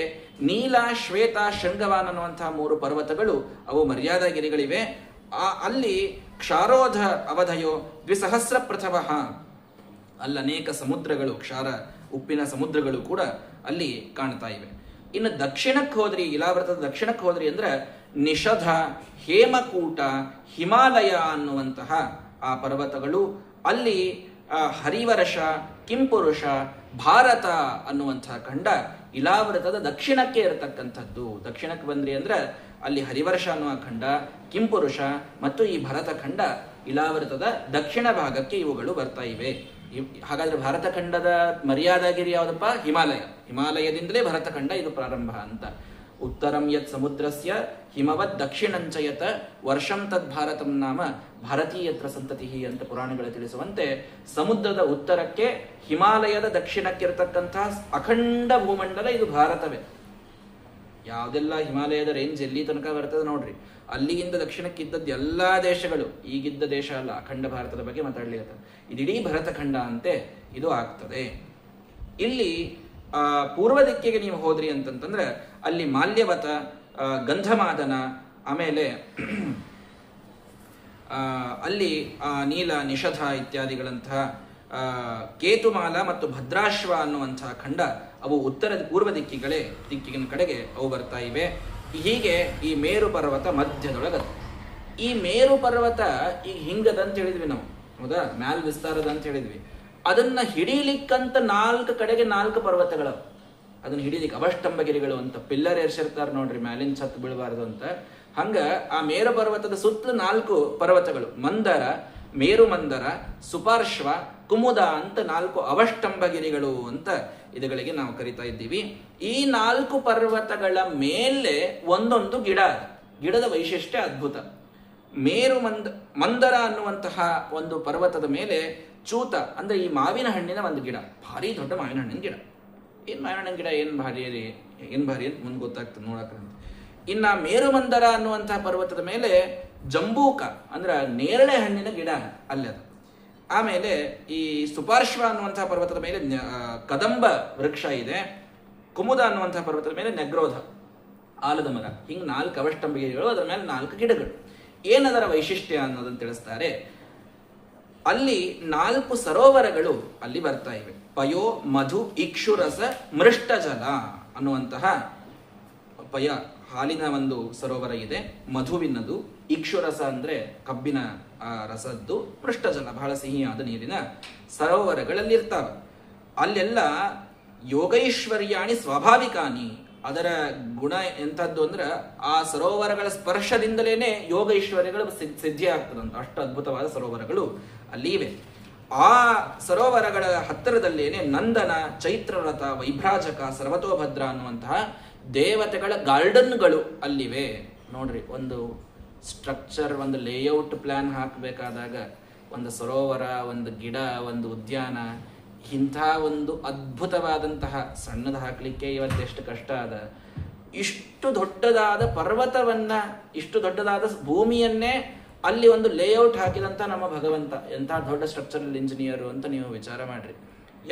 ನೀಲ, ಶ್ವೇತ, ಶೃಂಗವಾನ್ ಅನ್ನುವಂತಹ 3 ಪರ್ವತಗಳು ಅವು ಮರ್ಯಾದಾಗಿರಿಗಳಿವೆ. ಅಲ್ಲಿ ಕ್ಷಾರೋಧ ಅವಧಯೋ 2000 ಪ್ರಥಮ, ಅಲ್ಲಿ ಅನೇಕ ಸಮುದ್ರಗಳು, ಕ್ಷಾರ ಉಪ್ಪಿನ ಸಮುದ್ರಗಳು ಕೂಡ ಅಲ್ಲಿ ಕಾಣ್ತಾ ಇವೆ. ಇನ್ನು ದಕ್ಷಿಣಕ್ಕೆ ಹೋದ್ರಿ, ಇಲಾವೃತದ ದಕ್ಷಿಣಕ್ಕೆ ಹೋದ್ರಿ ಅಂದ್ರೆ ನಿಷಧ, ಹೇಮಕೂಟ, ಹಿಮಾಲಯ ಅನ್ನುವಂತಹ ಆ ಪರ್ವತಗಳು, ಅಲ್ಲಿ ಹರಿವರ್ಷ, ಕಿಂಪುರುಷ, ಭಾರತ ಅನ್ನುವಂತಹ ಖಂಡ ಇಲಾವೃತದ ದಕ್ಷಿಣಕ್ಕೆ ಇರತಕ್ಕಂಥದ್ದು. ದಕ್ಷಿಣಕ್ಕೆ ಬಂದ್ರಿ ಅಂದ್ರೆ ಅಲ್ಲಿ ಹರಿವರ್ಷ ಅನ್ನುವ ಖಂಡ, ಕಿಂಪುರುಷ ಮತ್ತು ಈ ಭರತ ಖಂಡ ಇಲಾವೃತದ ದಕ್ಷಿಣ ಭಾಗಕ್ಕೆ ಇವುಗಳು ಬರ್ತಾ ಇವೆ. ಹಾಗಾದ್ರೆ ಭಾರತ ಖಂಡದ ಮರ್ಯಾದಾಗಿರಿ ಯಾವುದಪ್ಪ? ಹಿಮಾಲಯ. ಹಿಮಾಲಯದಿಂದಲೇ ಭರತ ಖಂಡ ಇದು ಪ್ರಾರಂಭ ಅಂತ. ಉತ್ತರಂ ಯತ್ ಸಮುದ್ರಸ್ಯ ಹಿಮವತ್ ದಕ್ಷಿಣಂಚಯತ ವರ್ಷಂ ತದ್ ಭಾರತಂ ನಾಮ ಭಾರತೀಯತ್ರ ಸಂತತಿ ಅಂತ ಪುರಾಣಗಳು ತಿಳಿಸುವಂತೆ, ಸಮುದ್ರದ ಉತ್ತರಕ್ಕೆ ಹಿಮಾಲಯದ ದಕ್ಷಿಣಕ್ಕಿರತಕ್ಕಂತಹ ಅಖಂಡ ಭೂಮಂಡಲ ಇದು ಭಾರತವೇ. ಯಾವುದೆಲ್ಲ ಹಿಮಾಲಯದ ರೇಂಜ್ ಎಲ್ಲಿ ತನಕ ಬರ್ತದೆ ನೋಡ್ರಿ, ಅಲ್ಲಿಗಿಂದ ದಕ್ಷಿಣಕ್ಕಿದ್ದದ್ದು ಎಲ್ಲಾ ದೇಶಗಳು, ಈಗಿದ್ದ ದೇಶ ಅಲ್ಲ, ಅಖಂಡ ಭಾರತದ ಬಗ್ಗೆ ಮಾತಾಡ್ಲಿಕ್ಕೆ ಇದಿಡೀ ಭರತಖಂಡ ಅಂತೆ ಇದು ಆಗ್ತದೆ. ಇಲ್ಲಿ ಪೂರ್ವ ದಿಕ್ಕಿಗೆ ನೀವು ಹೋದ್ರಿ ಅಂತಂತಂದ್ರೆ ಅಲ್ಲಿ ಮಾಲ್ಯವತ, ಗಂಧಮಾದನ, ಆಮೇಲೆ ಅಲ್ಲಿ ನೀಲ, ನಿಷಧ ಇತ್ಯಾದಿಗಳಂತಹ ಕೇತುಮಾಲ ಮತ್ತು ಭದ್ರಾಶ್ವ ಅನ್ನುವಂತಹ ಖಂಡ ಅವು ಪೂರ್ವ ದಿಕ್ಕಿನ ಕಡೆಗೆ ಅವು ಬರ್ತಾ ಇವೆ. ಹೀಗೆ ಈ ಮೇರು ಪರ್ವತ ಮಧ್ಯದೊಳಗದ. ಈ ಮೇರು ಪರ್ವತ ಈಗ ಹಿಂಗದ ಅಂತ ಹೇಳಿದ್ವಿ ನಾವು, ಹೌದಾ? ಮ್ಯಾಲ್ ವಿಸ್ತಾರದ ಅಂತ ಹೇಳಿದ್ವಿ. ಅದನ್ನ ಹಿಡೀಲಿಕ್ಕಂತ 4 ಕಡೆಗೆ 4 ಪರ್ವತಗಳು, ಅದನ್ನ ಹಿಡೀಲಿಕ್ಕೆ ಅವಷ್ಟಂಬಗಿರಿಗಳು ಅಂತ ಪಿಲ್ಲರ್ ಏರ್ಸಿರ್ತಾರೆ ನೋಡ್ರಿ, ಮ್ಯಾಲಿನ ಛತ್ ಬೀಳಬಾರದು ಅಂತ. ಹಂಗ ಆ ಮೇರು ಪರ್ವತದ ಸುತ್ತಲೂ 4 ಪರ್ವತಗಳು, ಮಂದರ, ಮೇರು ಮಂದರ, ಸುಪಾರ್ಶ್ವ, ಕುಮುದ ಅಂತ 4 ಅವಷ್ಟಂಬಗಿರಿಗಳು ಅಂತ ಇದುಗಳಿಗೆ ನಾವು ಕರಿತಾ ಇದ್ದೀವಿ. ಈ 4 ಪರ್ವತಗಳ ಮೇಲೆ ಒಂದೊಂದು ಗಿಡದ ವೈಶಿಷ್ಟ್ಯ ಅದ್ಭುತ. ಮಂದರ ಅನ್ನುವಂತಹ ಒಂದು ಪರ್ವತದ ಮೇಲೆ ಚೂತ ಅಂದ್ರೆ ಈ ಮಾವಿನ ಹಣ್ಣಿನ ಒಂದು ಗಿಡ, ಭಾರಿ ದೊಡ್ಡ ಮಾವಿನ ಹಣ್ಣಿನ ಗಿಡ. ಮಾವಿನ ಹಣ್ಣಿನ ಗಿಡ ಏನ್ ಭಾರಿ ಅಂತ ಮುಂದೆ ಗೊತ್ತಾಗ್ತದೆ ನೋಡಕ. ಇನ್ನ ಮೇರುಮಂದರ ಅನ್ನುವಂತಹ ಪರ್ವತದ ಮೇಲೆ ಜಂಬೂಕ ಅಂದ್ರ ನೇರಳೆ ಹಣ್ಣಿನ ಗಿಡ ಅಲ್ಲದ. ಆಮೇಲೆ ಈ ಸುಪಾರ್ಶ್ವ ಅನ್ನುವಂತಹ ಪರ್ವತದ ಮೇಲೆ ಕದಂಬ ವೃಕ್ಷ ಇದೆ. ಕುಮುದ ಅನ್ನುವಂತಹ ಪರ್ವತದ ಮೇಲೆ ನೆಗ್ರೋಧ, ಆಲದ ಮರ. ಹಿಂಗ್ 4 ಅವಷ್ಟಂಬಿಗೆಗಳು, ಅದರ ಮೇಲೆ 4 ಗಿಡಗಳು. ಏನದರ ವೈಶಿಷ್ಟ್ಯ ಅನ್ನೋದನ್ನು ತಿಳಿಸ್ತಾರೆ. ಅಲ್ಲಿ 4 ಸರೋವರಗಳು ಅಲ್ಲಿ ಬರ್ತಾ ಇವೆ. ಪಯೋ, ಮಧು, ಇಕ್ಷುರಸ, ಮೃಷ್ಟಜಲ ಅನ್ನುವಂತಹ ಪಯ ಹಾಲಿನ ಒಂದು ಸರೋವರ ಇದೆ, ಮಧುವಿನದು. ಇಕ್ಷುರಸ ಅಂದ್ರೆ ಕಬ್ಬಿನ ರಸದ್ದು. ಮೃಷ್ಟಜಲ ಬಹಳ ಸಿಹಿಯಾದ ನೀರಿನ ಸರೋವರಗಳಲ್ಲಿ ಇರ್ತಾವೆ. ಅಲ್ಲೆಲ್ಲ ಯೋಗೈಶ್ವರ್ಯಾಣಿ ಸ್ವಾಭಾವಿಕಾನಿ, ಅದರ ಗುಣ ಎಂಥದ್ದು ಅಂದ್ರೆ ಆ ಸರೋವರಗಳ ಸ್ಪರ್ಶದಿಂದಲೇನೆ ಯೋಗ ಐಶ್ವರ್ಯಗಳು ಸಿದ್ಧಿ ಆಗ್ತದಂತ. ಅಷ್ಟು ಅದ್ಭುತವಾದ ಸರೋವರಗಳು ಅಲ್ಲಿ ಇವೆ. ಆ ಸರೋವರಗಳ ಹತ್ತಿರದಲ್ಲೇನೆ ನಂದನ, ಚೈತ್ರರಥ, ವೈಭ್ರಾಜಕ, ಸರ್ವತೋಭದ್ರ ಅನ್ನುವಂತಹ ದೇವತೆಗಳ ಗಾರ್ಡನ್ಗಳು ಅಲ್ಲಿವೆ. ನೋಡ್ರಿ, ಒಂದು ಸ್ಟ್ರಕ್ಚರ್, ಒಂದು ಲೇಔಟ್ ಪ್ಲಾನ್ ಹಾಕಬೇಕಾದಾಗ ಒಂದು ಸರೋವರ, ಒಂದು ಗಿಡ, ಒಂದು ಉದ್ಯಾನ, ಇಂಥ ಒಂದು ಅದ್ಭುತವಾದಂತಹ ಸಣ್ಣದ ಹಾಕಲಿಕ್ಕೆ ಇವತ್ತೆಷ್ಟು ಕಷ್ಟ ಅದ. ಇಷ್ಟು ದೊಡ್ಡದಾದ ಪರ್ವತವನ್ನ, ಇಷ್ಟು ದೊಡ್ಡದಾದ ಭೂಮಿಯನ್ನೇ ಅಲ್ಲಿ ಒಂದು ಲೇಔಟ್ ಹಾಕಿದಂತ ನಮ್ಮ ಭಗವಂತ ಎಂಥ ದೊಡ್ಡ ಸ್ಟ್ರಕ್ಚರಲ್ ಇಂಜಿನಿಯರು ಅಂತ ನೀವು ವಿಚಾರ ಮಾಡ್ರಿ.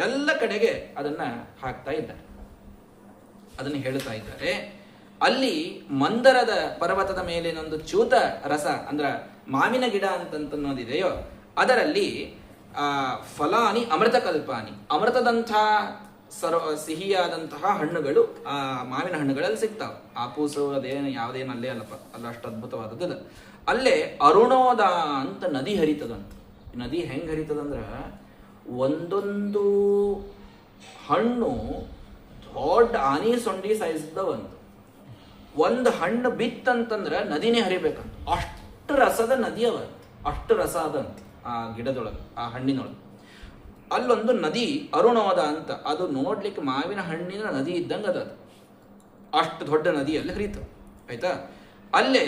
ಎಲ್ಲ ಕಡೆಗೆ ಅದನ್ನ ಹಾಕ್ತಾ ಇದ್ದಾರೆ, ಅದನ್ನು ಹೇಳ್ತಾ ಇದ್ದಾರೆ. ಅಲ್ಲಿ ಮಂದರದ ಪರ್ವತದ ಮೇಲಿನೊಂದು ಚ್ಯೂತ ರಸ ಅಂದ್ರ ಮಾವಿನ ಗಿಡ ಅಂತನ್ನೋದಿದೆಯೋ ಅದರಲ್ಲಿ ಫಲಾನಿ ಅಮೃತ ಕಲ್ಪಾನಿ, ಅಮೃತದಂಥ ಸಿಹಿಯಾದಂತಹ ಹಣ್ಣುಗಳು ಆ ಮಾವಿನ ಹಣ್ಣುಗಳಲ್ಲಿ ಸಿಗ್ತಾವ. ಆಪೂಸು ಅದೇನು ಯಾವುದೇನು ಅಲ್ಲೇ ಅಲ್ಲಪ್ಪ, ಅಲ್ಲ ಅಷ್ಟು ಅದ್ಭುತವಾದದ್ದು. ಅಲ್ಲೇ ಅರುಣೋದ ಅಂತ ನದಿ ಹರಿತದಂತ. ನದಿ ಹೆಂಗ್ ಹರಿತದಂದ್ರ ಒಂದೊಂದು ಹಣ್ಣು ದೊಡ್ಡ ಆನಿ ಸೊಂಡಿ ಸೈಜ್ದ ಒಂದು ಹಣ್ಣು ಬಿತ್ತಂತಂದ್ರ ನದಿನೇ ಹರಿಬೇಕಂತ. ಅಷ್ಟು ರಸದ ನದಿ ಅವ, ಅಷ್ಟು ರಸ ಅದಂತ ಆ ಗಿಡದೊಳಗೆ, ಆ ಹಣ್ಣಿನೊಳಗೆ. ಅಲ್ಲೊಂದು ನದಿ ಅರುಣೋದ ಅಂತ, ಅದು ನೋಡ್ಲಿಕ್ಕೆ ಮಾವಿನ ಹಣ್ಣಿನ ನದಿ ಇದ್ದಂಗೆ ಅದು ಅಷ್ಟು ದೊಡ್ಡ ನದಿ ಅಲ್ಲಿ ಹರಿತು. ಆಯ್ತಾ? ಅಲ್ಲೇ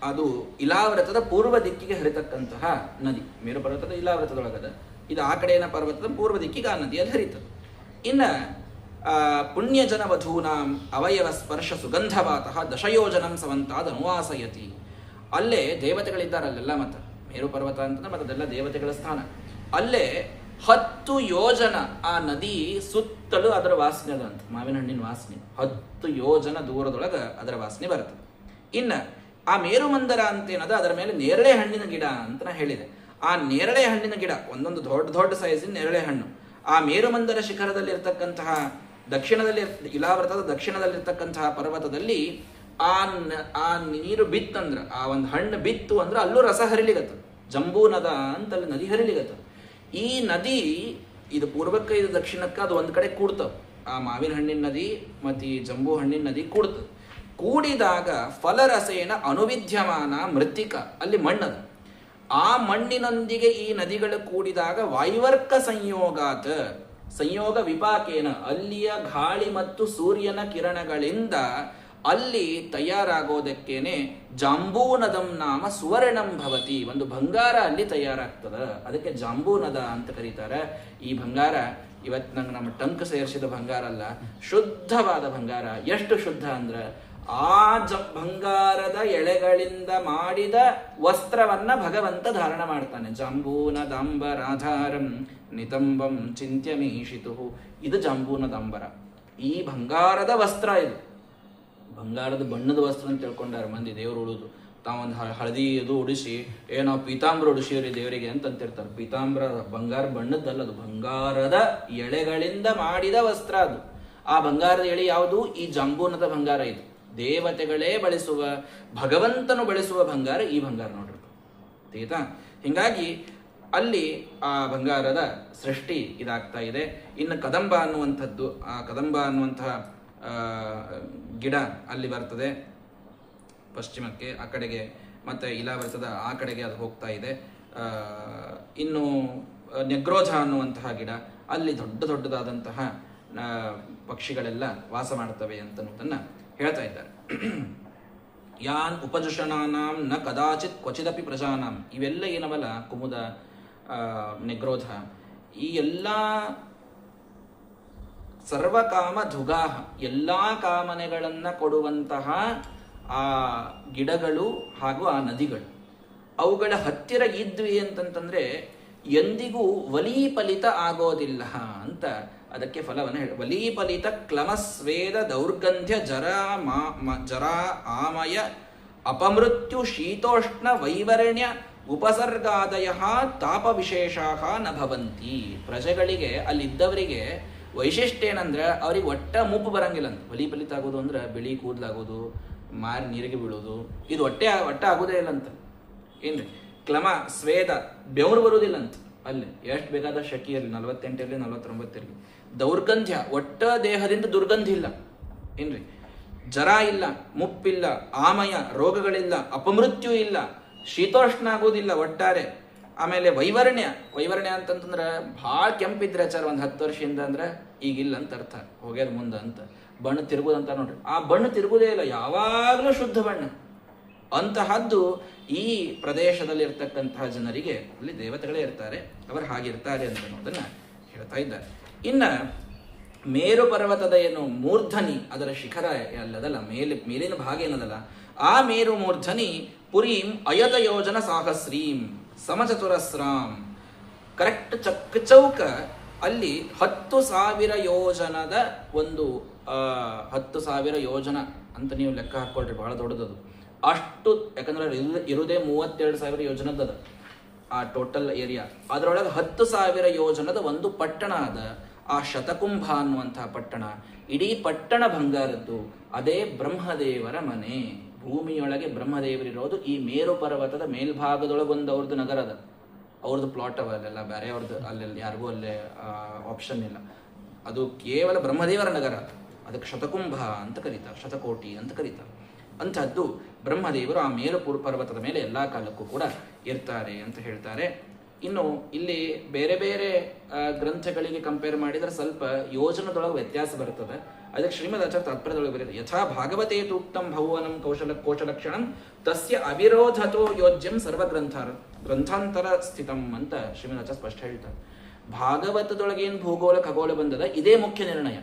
ಅದು ಇಲಾವೃತದ ಪೂರ್ವ ದಿಕ್ಕಿಗೆ ಹರಿತಕ್ಕಂತಹ ನದಿ. ಮೇರು ಪರ್ವತದ ಇಲಾವೃತದೊಳಗದ, ಇದು ಆ ಕಡೆಯ ಪರ್ವತದ ಪೂರ್ವ ದಿಕ್ಕಿಗೆ ಆ ನದಿಯಲ್ಲಿ ಹರಿತದೆ. ಇನ್ನ ಪುಣ್ಯಜನ ವಧೂನಾಂ ಅವಯವ ಸ್ಪರ್ಶ ಸುಗಂಧವಾತಃ ದಶಯೋಜನಂ ಸಮಂತಾದ ಅನುವಾಸಯತಿ. ಅಲ್ಲೇ ದೇವತೆಗಳಿದ್ದಾರೆ ಅಲ್ಲೆಲ್ಲ. ಮತ್ತು ಮೇರು ಪರ್ವತ ಅಂತಂದ್ರೆ ಮತ್ತೆ ಅದೆಲ್ಲ ದೇವತೆಗಳ ಸ್ಥಾನ. ಅಲ್ಲೇ 10 ಯೋಜನ ಆ ನದಿ ಸುತ್ತಲೂ ಅದರ ವಾಸನೆ ಅದ ಅಂತ, ಮಾವಿನ ಹಣ್ಣಿನ ವಾಸನೆ 10 ಯೋಜನ ದೂರದೊಳಗೆ ಅದರ ವಾಸನೆ ಬರ್ತದೆ. ಇನ್ನು ಆ ಮೇರುಮಂದರ ಅಂತೇನದ ಅದರ ಮೇಲೆ ನೇರಳೆ ಹಣ್ಣಿನ ಗಿಡ ಅಂತ ನಾ ಹೇಳಿದೆ. ಆ ನೇರಳೆ ಹಣ್ಣಿನ ಗಿಡ ಒಂದೊಂದು ದೊಡ್ಡ ದೊಡ್ಡ ಸೈಜಿನ ನೇರಳೆ ಹಣ್ಣು ಆ ಮೇರುಮಂದರ ಶಿಖರದಲ್ಲಿ ಇರ್ತಕ್ಕಂತಹ ದಕ್ಷಿಣದಲ್ಲಿ ಇಲಾವೃತದ ದಕ್ಷಿಣದಲ್ಲಿರ್ತಕ್ಕಂತಹ ಪರ್ವತದಲ್ಲಿ ಆ ನೀರು ಬಿತ್ತಂದ್ರ ಆ ಒಂದು ಹಣ್ಣು ಬಿತ್ತು ಅಂದ್ರೆ ಅಲ್ಲೂ ರಸ ಹರಿಲಿಗತ್ತ. ಜಂಬೂ ನದ ಅಂತ ಅಲ್ಲಿ ನದಿ ಹರಿಲಿಗತ್ತ. ಈ ನದಿ ಇದು ಪೂರ್ವಕ್ಕೆ ಇದು ದಕ್ಷಿಣಕ್ಕೆ ಅದು ಒಂದು ಕಡೆ ಕೂಡ್ತವೆ. ಆ ಮಾವಿನ ಹಣ್ಣಿನ ನದಿ ಮತ್ತು ಈ ಜಂಬೂ ಹಣ್ಣಿನ ನದಿ ಕೂಡ್ತದೆ. ಕೂಡಿದಾಗ ಫಲರಸೇನ ಅನುವಿದ್ಯಮಾನ ಮೃತ್ತಿಕ, ಅಲ್ಲಿ ಮಣ್ಣದ. ಆ ಮಣ್ಣಿನೊಂದಿಗೆ ಈ ನದಿಗಳು ಕೂಡಿದಾಗ ವಾಯುವರ್ಕ ಸಂಯೋಗ ವಿಪಾಕೇನ, ಅಲ್ಲಿಯ ಗಾಳಿ ಮತ್ತು ಸೂರ್ಯನ ಕಿರಣಗಳಿಂದ ಅಲ್ಲಿ ತಯಾರಾಗೋದಕ್ಕೇನೆ ಜಾಂಬೂನದಂ ನಾಮ ಸುವರ್ಣಂ ಭವತಿ, ಒಂದು ಬಂಗಾರ ಅಲ್ಲಿ ತಯಾರಾಗ್ತದ. ಅದಕ್ಕೆ ಜಾಂಬೂನದ ಅಂತ ಕರೀತಾರೆ. ಈ ಬಂಗಾರ ಇವತ್ತು ನಂಗೆ ನಮ್ಮ ಟಂಕ್ ಸೇರಿಸಿದ ಬಂಗಾರ ಅಲ್ಲ, ಶುದ್ಧವಾದ ಬಂಗಾರ. ಎಷ್ಟು ಶುದ್ಧ ಅಂದ್ರೆ ಆ ಬಂಗಾರದ ಎಳೆಗಳಿಂದ ಮಾಡಿದ ವಸ್ತ್ರವನ್ನ ಭಗವಂತ ಧಾರಣ ಮಾಡ್ತಾನೆ. ಜಾಂಬೂನದಾಂಬರಾಧಾರಂ ನಿತಂಬಂ ಚಿಂತ್ಯಮೀಷಿತು, ಇದು ಜಾಂಬೂನದಾಂಬರ. ಈ ಬಂಗಾರದ ವಸ್ತ್ರ, ಇದು ಬಂಗಾರದ ಬಣ್ಣದ ವಸ್ತ್ರ ಅಂತ ತಿಳ್ಕೊಂಡಾರ ಮಂದಿ. ದೇವರು ಉಳುದು ತಾವೊಂದು ಹಳದಿ ಇದು ಉಡಿಸಿ ನಾವು ಪೀತಾಂಬ್ರ ಉಡಿಸಿವ್ರಿ ದೇವರಿಗೆ ಅಂತಂತಿರ್ತಾರೆ. ಪೀತಾಂಬ್ರ ಬಂಗಾರ ಬಣ್ಣದ್ದಲ್ಲ, ಅದು ಬಂಗಾರದ ಎಳೆಗಳಿಂದ ಮಾಡಿದ ವಸ್ತ್ರ. ಅದು ಆ ಬಂಗಾರದ ಎಳೆ ಯಾವುದು? ಈ ಜಾಂಬೂನದ ಬಂಗಾರ. ಇದು ದೇವತೆಗಳೇ ಬಳಸುವ, ಭಗವಂತನು ಬಳಸುವ ಬಂಗಾರ ಈ ಬಂಗಾರ ನೋಡ್ರಿ. ಆಯ್ತಾ? ಹಿಂಗಾಗಿ ಅಲ್ಲಿ ಆ ಬಂಗಾರದ ಸೃಷ್ಟಿ ಇದಾಗ್ತಾ ಇದೆ. ಇನ್ನು ಕದಂಬ ಅನ್ನುವಂಥದ್ದು, ಆ ಕದಂಬ ಅನ್ನುವಂತಹ ಗಿಡ ಅಲ್ಲಿ ಬರ್ತದೆ ಪಶ್ಚಿಮಕ್ಕೆ, ಆ ಕಡೆಗೆ, ಮತ್ತೆ ಇಲಾವರ್ತದ ಆ ಕಡೆಗೆ ಅದು ಹೋಗ್ತಾ ಇದೆ. ಇನ್ನು ನೆಗ್ರೋಧ ಅನ್ನುವಂತಹ ಗಿಡ, ಅಲ್ಲಿ ದೊಡ್ಡ ದೊಡ್ಡದಾದಂತಹ ಪಕ್ಷಿಗಳೆಲ್ಲ ವಾಸ ಮಾಡ್ತವೆ ಅಂತನ್ನುವುದನ್ನ ಹೇಳ್ತಾ ಇದ್ದಾರೆ. ಯಾನ್ ಉಪಜುಷಣಾನಾಂ ನ ಕದಾಚಿತ್ ಕ್ವಚಿದಪಿ ಪ್ರಜಾನಾಂ, ಇವೆಲ್ಲ ಏನವಲ್ಲ ಕುಮುದ, ನೆಗ್ರೋಧ, ಈ ಎಲ್ಲ ಸರ್ವಕಾಮ ಧುಗಾಹ, ಎಲ್ಲ ಕಾಮನೆಗಳನ್ನ ಕೊಡುವಂತಹ ಆ ಗಿಡಗಳು ಹಾಗೂ ಆ ನದಿಗಳು, ಅವುಗಳ ಹತ್ತಿರ ಇದ್ವಿ ಅಂತಂತಂದ್ರೆ ಎಂದಿಗೂ ವಲೀಫಲಿತ ಆಗೋದಿಲ್ಲ ಅಂತ ಅದಕ್ಕೆ ಫಲವನ್ನು ಹೇಳಿ. ವಲೀಫಲಿತ ಕ್ಲಮಸ್ವೇದ ದೌರ್ಗಂಧ್ಯ ಜರಾ ಆಮಯ ಅಪಮೃತ್ಯು ಶೀತೋಷ್ಣ ವೈವರ್ಣ್ಯ ಉಪಸರ್ಗಾದಯ ತಾಪ ವಿಶೇಷಾಹ ನ ಭವಂತಿ. ಪ್ರಜೆಗಳಿಗೆ ಅಲ್ಲಿದ್ದವರಿಗೆ ವೈಶಿಷ್ಟ್ಯ ಏನಂದ್ರೆ ಅವ್ರಿಗೆ ಒಟ್ಟ ಮುಪ್ಪು ಬರಂಗಿಲ್ಲ ಅಂತ. ವಲೀಫಲಿತ ಆಗೋದು ಅಂದ್ರೆ ಬಿಳಿ ಕೂದಲಾಗೋದು, ಮಾರಿ ನೀರಿಗೆ ಬೀಳೋದು, ಇದು ಒಟ್ಟ ಆಗೋದೇ ಇಲ್ಲ ಅಂತ. ಏನ್ರಿ ಕ್ಲಮ ಸ್ವೇದ, ಬೆವರು ಬರುವುದಿಲ್ಲ ಅಂತ. ಅಲ್ಲಿ ಎಷ್ಟು ಬೇಕಾದ ಶಕಿ ಇರಲಿ, 48 ಇರಲಿ 49 ಇರಲಿ. ದೌರ್ಗಂಧ್ಯ, ಒಟ್ಟ ದೇಹದಿಂದ ದುರ್ಗಂಧಿ ಇಲ್ಲ. ಏನ್ರಿ ಜರ ಇಲ್ಲ, ಮುಪ್ಪಿಲ್ಲ, ಆಮಯ ರೋಗಗಳಿಲ್ಲ, ಅಪಮೃತ್ಯು ಇಲ್ಲ, ಶೀತೋಷ್ಣ ಆಗೋದಿಲ್ಲ ಒಟ್ಟಾರೆ. ಆಮೇಲೆ ವೈವರ್ಣ್ಯ ಅಂತಂತಂದ್ರೆ ಭಾಳ ಕೆಂಪಿದ್ರೆ ಆಚಾರ ಒಂದು 10 ವರ್ಷದಿಂದ ಅಂದ್ರೆ ಈಗಿಲ್ಲ ಅಂತ ಅರ್ಥ, ಹೋಗ್ಯದ ಮುಂದೆ ಅಂತ. ಬಣ್ಣ ತಿರುಗುದಂತ ನೋಡ್ರಿ, ಆ ಬಣ್ಣ ತಿರುಗುದೇ ಇಲ್ಲ, ಯಾವಾಗಲೂ ಶುದ್ಧ ಬಣ್ಣ. ಅಂತಹದ್ದು ಈ ಪ್ರದೇಶದಲ್ಲಿ ಇರ್ತಕ್ಕಂತಹ ಜನರಿಗೆ, ಅಲ್ಲಿ ದೇವತೆಗಳೇ ಇರ್ತಾರೆ, ಅವರು ಹಾಗಿರ್ತಾರೆ ಅಂತ ಅನ್ನೋದನ್ನ ಹೇಳ್ತಾ ಇದ್ದಾರೆ. ಇನ್ನ ಮೇರು ಪರ್ವತದ ಏನು ಮೂರ್ಧನಿ, ಅದರ ಶಿಖರ ಅಲ್ಲದಲ್ಲ, ಮೇಲಿನ ಭಾಗ ಏನದಲ್ಲ, ಆ ಮೇರು ಮೂರ್ಧನಿ ಪುರೀಂ ಅಯತ ಯೋಜನ ಸಾಹಸ್ರೀಂ ಸಮಚತುರಸ್ರಾಂ, ಕರೆಕ್ಟ್ ಚೌಕ ಅಲ್ಲಿ 10,000 ಯೋಜನದ ಒಂದು 10,000 ಯೋಜನ ಅಂತ ನೀವು ಲೆಕ್ಕ ಹಾಕೊಳ್ರಿ, ಬಹಳ ದೊಡ್ಡದದು. ಅಷ್ಟು, ಯಾಕಂದ್ರೆ ಇರುವುದೇ 32,000 ಯೋಜನದ ಆ ಟೋಟಲ್ ಏರಿಯಾ. ಅದರೊಳಗೆ 10,000 ಯೋಜನದ ಒಂದು ಪಟ್ಟಣ ಅದ, ಆ ಶತಕುಂಭ ಅನ್ನುವಂತಹ ಪಟ್ಟಣ. ಇಡೀ ಪಟ್ಟಣ ಬಂಗಾರದ್ದು. ಅದೇ ಬ್ರಹ್ಮದೇವರ ಮನೆ. ಭೂಮಿಯೊಳಗೆ ಬ್ರಹ್ಮದೇವರಿರೋದು ಈ ಮೇರು ಪರ್ವತದ ಮೇಲ್ಭಾಗದೊಳಗೆ ಒಂದು ಅವ್ರದ್ದು ನಗರ ಅದ, ಅವ್ರದ್ದು ಪ್ಲಾಟ್ ಅವ ಅಲ್ಲೆಲ್ಲ, ಬೇರೆ ಅವ್ರದ್ದು ಅಲ್ಲೆಲ್ಲ ಯಾರಿಗೂ ಅಲ್ಲೇ ಆಪ್ಷನ್ ಇಲ್ಲ. ಅದು ಕೇವಲ ಬ್ರಹ್ಮದೇವರ ನಗರ. ಅದಕ್ಕೆ ಶತಕುಂಭ ಅಂತ ಕರೀತಾರೆ, ಶತಕೋಟಿ ಅಂತ ಕರೀತಾರೆ. ಅಂಥದ್ದು ಬ್ರಹ್ಮದೇವರು ಆ ಮೇರು ಪರ್ವತದ ಮೇಲೆ ಎಲ್ಲ ಕಾಲಕ್ಕೂ ಕೂಡ ಇರ್ತಾರೆ ಅಂತ ಹೇಳ್ತಾರೆ. ಇನ್ನು ಇಲ್ಲಿ ಬೇರೆ ಬೇರೆ ಗ್ರಂಥಗಳಿಗೆ ಕಂಪೇರ್ ಮಾಡಿದರೆ ಸ್ವಲ್ಪ ಯೋಜನದೊಳಗೆ ವ್ಯತ್ಯಾಸ ಬರ್ತದೆ. ಅದಕ್ಕೆ ಶ್ರೀಮದ್ ಆಚಾರ್ಯ ತಾತ್ಪರ್ಯದೊಳಗೆ ಬರೀತಾರೆ, ಯಥಾ ಭಾಗವತೆ ತೂಕ್ತಂ ಭೌವನಂ ಕೋಶಲಕ್ಷಣಂ ತಸ್ಯ ಅವಿರೋಧತೋ ಯೋಜ್ಯಂ ಗ್ರಂಥಾಂತರ ಸ್ಥಿತಂ ಅಂತ ಶ್ರೀಮದ್ ಆಚಾರ್ಯ ಸ್ಪಷ್ಟ ಹೇಳ್ತಾರೆ. ಭಾಗವತದೊಳಗೆ ಏನು ಭೂಗೋಳ ಖಗೋಳ ಬಂದದ ಇದೇ ಮುಖ್ಯ ನಿರ್ಣಯ.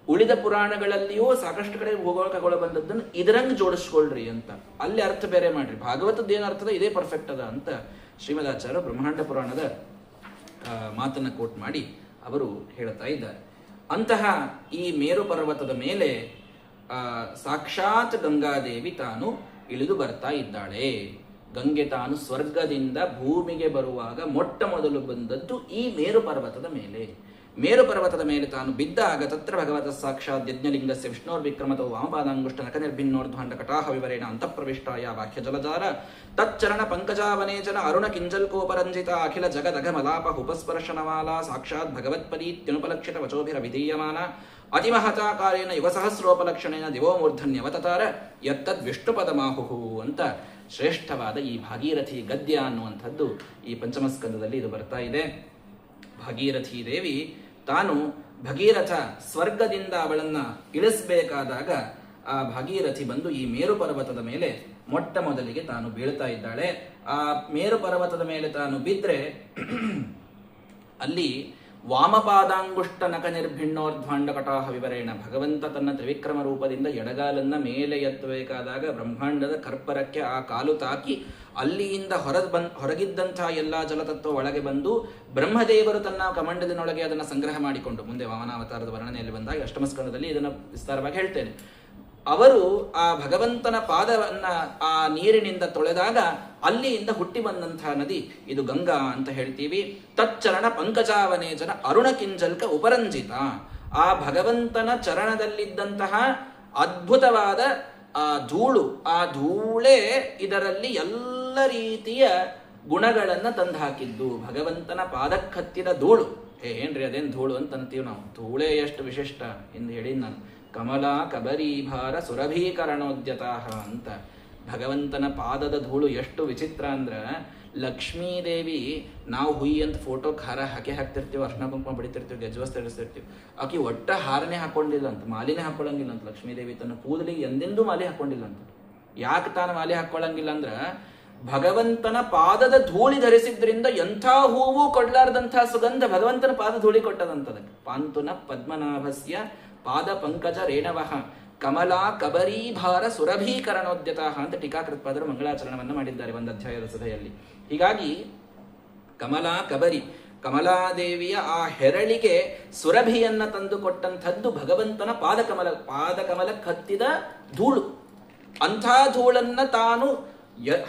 ಉಳಿದ ಪುರಾಣಗಳಲ್ಲಿಯೂ ಸಾಕಷ್ಟು ಕಡೆ ಭೂಗೋಳ ಖಗೋಳ ಬಂದದ್ದನ್ನು ಇದರಂಗ್ ಜೋಡಿಸ್ಕೊಳ್ರಿ ಅಂತ, ಅಲ್ಲಿ ಅರ್ಥ ಬೇರೆ ಮಾಡ್ರಿ. ಭಾಗವತದ ಏನು ಅರ್ಥದ ಇದೇ ಪರ್ಫೆಕ್ಟ್ ಅದ ಅಂತ ಶ್ರೀಮದಾಚಾರ್ಯ ಬ್ರಹ್ಮಾಂಡ ಪುರಾಣದ ಮಾತನ್ನು ಕೋಟ್ ಮಾಡಿ ಅವರು ಹೇಳ್ತಾ ಇದ್ದಾರೆ. ಅಂತಹ ಈ ಮೇರು ಪರ್ವತದ ಮೇಲೆ ಸಾಕ್ಷಾತ್ ಗಂಗಾದೇವಿ ತಾನು ಇಳಿದು ಬರ್ತಾ ಇದ್ದಾಳೆ. ಗಂಗೆ ತಾನು ಸ್ವರ್ಗದಿಂದ ಭೂಮಿಗೆ ಬರುವಾಗ ಮೊಟ್ಟ ಮೊದಲು ಬಂದದ್ದು ಈ ಮೇರು ಪರ್ವತದ ಮೇಲೆ. ಮೇರು ಪರ್ವತದ ಮೇಲೆ ತಾನು ಬಿದ್ದಾಗ ತತ್ರ ಭಗವತ ಸಾಕ್ಷಾತ್ ಯಜ್ಞಲಿಂಗಸ್ಯ ವಿಷ್ಣೋರ್ವಿಕ್ರಮತೋ ವಾಮಪಾದಾಂಗುಷ್ಟ ನಖ ನಿರ್ಭಿನ್ನೋರ್ಧ್ವಾಂಡ ಕಟಾಹ ವಿವರೇಣ ಅಂತಃಪ್ರವಿಷ್ಟಾಯ ವಾಕ್ಯ ಜಲಧಾರ ತಚ್ಚರಣ ಪಂಕಜಾವನೇಚನ ಅರುಣ ಕಿಂಜಲ್ಕೋಪರಂಜಿತ ಅಖಿಲ ಜಗದಘಮಲಾಪ ಉಪಸ್ಪರ್ಶನಮಾಲಾ ಸಾಕ್ಷಾತ್ ಭಗವತ್ಪದೀತ್ಯನುಪಲಕ್ಷಿತ ವಚೋಭಿರವಿಧೀಯಮಾನ ಅತಿಮಹತಾಕಾರೇಣ ಯುಗಸಹಸ್ರೋಪಲಕ್ಷಣೇನ ದಿವೋ ಮೂರ್ಧನ್ಯವತಾರ ಯತ್ತದ್ ವಿಷ್ಣುಪದಮಾಹುಹು ಅಂತ ಶ್ರೇಷ್ಠವಾದ ಈ ಭಾಗೀರಥಿ ಗದ್ಯ ಅನ್ನುವಂಥದ್ದು ಈ ಪಂಚಮಸ್ಕಂದದಲ್ಲಿ ಇದು ಬರ್ತಾ ಇದೆ. ಭಾಗೀರಥಿ ದೇವಿ ತಾನು ಭಗೀರಥ ಸ್ವರ್ಗದಿಂದ ಅವಳನ್ನ ಇಳಿಸಬೇಕಾದಾಗ ಆ ಭಾಗೀರಥಿ ಬಂದು ಈ ಮೇರು ಪರ್ವತದ ಮೇಲೆ ಮೊಟ್ಟ ಮೊದಲಿಗೆ ತಾನು ಬೀಳ್ತಾ ಇದ್ದಾಳೆ. ಆ ಮೇರು ಪರ್ವತದ ಮೇಲೆ ತಾನು ಬಿದ್ರೆ ಅಲ್ಲಿ ವಾಮಪಾದಾಂಗುಷ್ಟ ನಕ ನಿರ್ಭಿನ್ನೋರ್ಧ್ವಾಂಡ ಕಟಾಹ ವಿವರೇಣ ಭಗವಂತ ತನ್ನ ತ್ರಿವಿಕ್ರಮ ರೂಪದಿಂದ ಎಡಗಾಲನ್ನ ಮೇಲೆ ಎತ್ತಬೇಕಾದಾಗ ಬ್ರಹ್ಮಾಂಡದ ಕರ್ಪರಕ್ಕೆ ಆ ಕಾಲು ತಾಕಿ ಅಲ್ಲಿಯಿಂದ ಹೊರಗಿದ್ದಂತಹ ಎಲ್ಲಾ ಜಲತತ್ವ ಒಳಗೆ ಬಂದು ಬ್ರಹ್ಮದೇವರು ತನ್ನ ಕಮಂಡದಿನೊಳಗೆ ಅದನ್ನು ಸಂಗ್ರಹ ಮಾಡಿಕೊಂಡು ಮುಂದೆ ವಾಮನಾವತಾರದ ವರ್ಣನೆಯಲ್ಲಿ ಬಂದಾಗ ಅಷ್ಟಮಸ್ಕಂದದಲ್ಲಿ ಇದನ್ನು ವಿಸ್ತಾರವಾಗಿ ಹೇಳ್ತೇನೆ. ಅವರು ಆ ಭಗವಂತನ ಪಾದವನ್ನ ಆ ನೀರಿನಿಂದ ತೊಳೆದಾಗ ಅಲ್ಲಿಯಿಂದ ಹುಟ್ಟಿ ಬಂದಂತಹ ನದಿ ಇದು ಗಂಗಾ ಅಂತ ಹೇಳ್ತೀವಿ. ತಚ್ಚರಣ ಪಂಕಜಾವನೇಚನ ಅರುಣ ಕಿಂಜಲ್ಕ ಉಪರಂಜಿತ. ಆ ಭಗವಂತನ ಚರಣದಲ್ಲಿದ್ದಂತಹ ಅದ್ಭುತವಾದ ಆ ಧೂಳು, ಆ ಧೂಳೇ ಇದರಲ್ಲಿ ಎಲ್ಲ ರೀತಿಯ ಗುಣಗಳನ್ನ ತಂದು ಹಾಕಿದ್ದು. ಭಗವಂತನ ಪಾದಕ್ಕತ್ತಿದ ಧೂಳು. ಏನ್ರಿ ಅದೇನು ಧೂಳು ಅಂತ ಅಂತೀವಿ ನಾವು. ಧೂಳೇ ಎಷ್ಟು ವಿಶಿಷ್ಟ ಎಂದು ಹೇಳಿ ನಾನು. ಕಮಲಾ ಕಬರೀಭಾರ ಸುರಭೀಕರಣೋದ್ಯತಾಹ ಅಂತ ಭಗವಂತನ ಪಾದದ ಧೂಳು ಎಷ್ಟು ವಿಚಿತ್ರ ಅಂದ್ರೆ, ಲಕ್ಷ್ಮೀದೇವಿ ನಾವು ಹುಯಿ ಅಂತ ಫೋಟೋಕ್ಕೆ ಹಾರ ಹಾಕ್ತಿರ್ತೀವಿ, ಅರ್ಶನ ಕುಂಕುಮ ಬಡಿತಿರ್ತೀವಿ, ಗೆಜ್ವಸ್ ತರಿಸ್ತಿರ್ತೀವಿ. ಆಕೆ ಒಟ್ಟ ಹಾರನೇ ಹಾಕೊಂಡಿಲ್ಲ ಅಂತ, ಮಾಲಿನೇ ಹಾಕೊಳ್ಳಂಗಿಲ್ಲ ಅಂತ. ಲಕ್ಷ್ಮೀದೇವಿ ತನ್ನ ಕೂದಲಿಗೆ ಎಂದೆಂದೂ ಮಾಲೆ ಹಾಕೊಂಡಿಲ್ಲ ಅಂತ. ಯಾಕೆ ತಾನು ಮಾಲೆ ಹಾಕೊಳ್ಳಂಗಿಲ್ಲ ಅಂದ್ರ ಭಗವಂತನ ಪಾದದ ಧೂಳಿ ಧರಿಸಿದ್ರಿಂದ ಎಂಥ ಹೂವು ಕೊಡ್ಲಾರ್ದಂಥ ಸುಗಂಧ ಭಗವಂತನ ಪಾದ ಧೂಳಿ ಕೊಟ್ಟದಂತದಕ್ಕೆ. ಪಾಂತುನ ಪದ್ಮನಾಭಸ್ಯ ಪಾದ ಪಂಕಜ ರೇಣವಃ ಕಮಲಾ ಕಬರೀಭಾರ ಸುರಭೀಕರಣೋದ್ಯತಃ ಅಂತ ಟೀಕಾಕೃತ್ಪಾದರು ಮಂಗಳಾಚರಣವನ್ನು ಮಾಡಿದ್ದಾರೆ ಒಂದು ಅಧ್ಯಾಯದ ಸಭೆಯಲ್ಲಿ. ಹೀಗಾಗಿ ಕಮಲಾ ಕಬರಿ, ಕಮಲಾದೇವಿಯ ಆ ಹೆರಳಿಗೆ ಸುರಭಿಯನ್ನ ತಂದು ಕೊಟ್ಟಂಥದ್ದು ಭಗವಂತನ ಪಾದಕಮಲ ಕತ್ತಿದ ಧೂಳು. ಅಂಥ ಧೂಳನ್ನ ತಾನು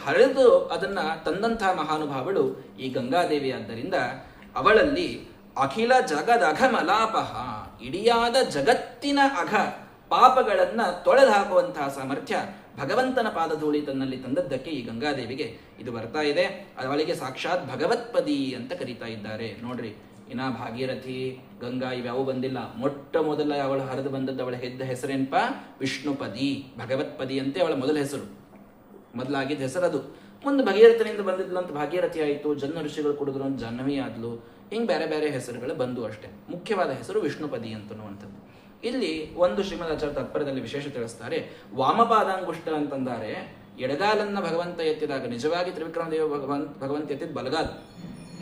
ಹರಿದು ಅದನ್ನ ತಂದಂತಹ ಮಹಾನುಭಾವಳು ಈ ಗಂಗಾದೇವಿ. ಆದ್ದರಿಂದ ಅವಳಲ್ಲಿ ಅಖಿಲ ಜಗದಘ ಮಲಾಪಹ, ಇಡಿಯಾದ ಜಗತ್ತಿನ ಅಘ ಪಾಪಗಳನ್ನ ತೊಳೆದು ಹಾಕುವಂತಹ ಸಾಮರ್ಥ್ಯ ಭಗವಂತನ ಪಾದಧೂಳಿ ತನ್ನಲ್ಲಿ ತಂದದ್ದಕ್ಕೆ ಈ ಗಂಗಾದೇವಿಗೆ ಇದು ಬರ್ತಾ ಇದೆ. ಅವಳಿಗೆ ಸಾಕ್ಷಾತ್ ಭಗವತ್ಪದಿ ಅಂತ ಕರೀತಾ ಇದ್ದಾರೆ. ನೋಡ್ರಿ, ಇನ್ನ ಭಾಗೀರಥಿ ಗಂಗಾ ಇವ್ಯಾವು ಬಂದಿಲ್ಲ. ಮೊಟ್ಟ ಮೊದಲ ಅವಳು ಹರಿದು ಬಂದದ್ದು ಅವಳ ಹೆಸರೇನ್ಪ? ವಿಷ್ಣುಪದಿ, ಭಗವತ್ಪದಿ ಅಂತೆ ಅವಳ ಮೊದಲ ಹೆಸರು. ಮೊದಲಾಗಿದ್ದ ಹೆಸರದು. ಮುಂದೆ ಭಗೀರಥನಿಂದ ಬಂದಿದ್ಲು ಅಂತ ಭಾಗೀರಥಿ ಆಯಿತು. ಜನ್ಮ ಋಷಿಗಳು ಕುಡಿದ್ರು ಅಂತ ಜಾಹ್ನವಿ ಆದ್ಲು. ಹಿಂಗೆ ಬೇರೆ ಬೇರೆ ಹೆಸರುಗಳು ಬಂದು ಅಷ್ಟೇ. ಮುಖ್ಯವಾದ ಹೆಸರು ವಿಷ್ಣುಪದಿ ಅಂತನ್ನುವಂಥದ್ದು. ಇಲ್ಲಿ ಒಂದು ಶ್ರೀಮದಾಚಾರ್ಯ ತಾತ್ಪರ್ಯದಲ್ಲಿ ವಿಶೇಷ ತಿಳಿಸ್ತಾರೆ. ವಾಮಪಾದಾಂಗುಷ್ಟ ಅಂತಂದರೆ ಎಡಗಾಲನ್ನ ಭಗವಂತ ಎತ್ತಿದಾಗ ನಿಜವಾಗಿ ತ್ರಿವಿಕ್ರಮದೇವ ಭಗವಂತ ಎತ್ತಿದ ಬಲಗಾಲ.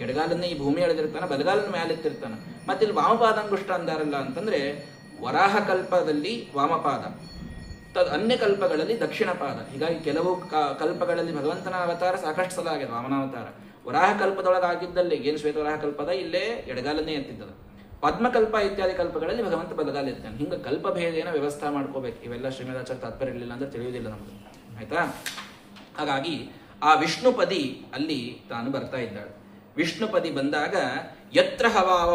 ಎಡಗಾಲನ್ನೇ ಈ ಭೂಮಿ ಎಳೆದಿರ್ತಾನೆ, ಬಲಗಾಲನ ಮೇಲೆ ಎತ್ತಿರ್ತಾನೆ. ಮತ್ತೆ ಇಲ್ಲಿ ವಾಮಪಾದಾಂಗುಷ್ಟ ಅಂದಾರಲ್ಲ ಅಂತಂದ್ರೆ ವರಾಹ ಕಲ್ಪದಲ್ಲಿ ವಾಮಪಾದ, ಅನ್ಯ ಕಲ್ಪಗಳಲ್ಲಿ ದಕ್ಷಿಣ ಪಾದ. ಹೀಗಾಗಿ ಕೆಲವು ಕಲ್ಪಗಳಲ್ಲಿ ಭಗವಂತನ ಅವತಾರ ಸಾಕಷ್ಟು ಸಲ ಆಗಿದೆ. ವಾಮನಾವತಾರ ವರಾಹ ಕಲ್ಪದೊಳಗಾಗಿದ್ದಲ್ಲಿ ಏನು ಶ್ವೇತವರಾಹ ಕಲ್ಪದ ಇಲ್ಲೇ ಎಡಗಾಲನ್ನೇ ಎತ್ತಿದ್ದದ. ಪದ್ಮಕಲ್ಪ ಇತ್ಯಾದಿ ಕಲ್ಪಗಳಲ್ಲಿ ಭಗವಂತ ಬಲಗಾಲ ಎತ್ತಾನೆ. ಹಿಂಗೆ ಕಲ್ಪಭೇದೇನ ವ್ಯವಸ್ಥೆ ಮಾಡ್ಕೋಬೇಕು. ಇವೆಲ್ಲ ಶ್ರೀಮದಾಚಾರ್ಯ ತಾತ್ಪರ್ಯ ಇರಲಿಲ್ಲ ಅಂದ್ರೆ ತಿಳಿಯುವುದಿಲ್ಲ ನಮ್ಗೆ, ಆಯ್ತಾ? ಹಾಗಾಗಿ ಆ ವಿಷ್ಣುಪದಿ ಅಲ್ಲಿ ತಾನು ಬರ್ತಾ ಇದ್ದಾಳೆ. ವಿಷ್ಣುಪದಿ ಬಂದಾಗ ಯತ್ರ ಹವಾವ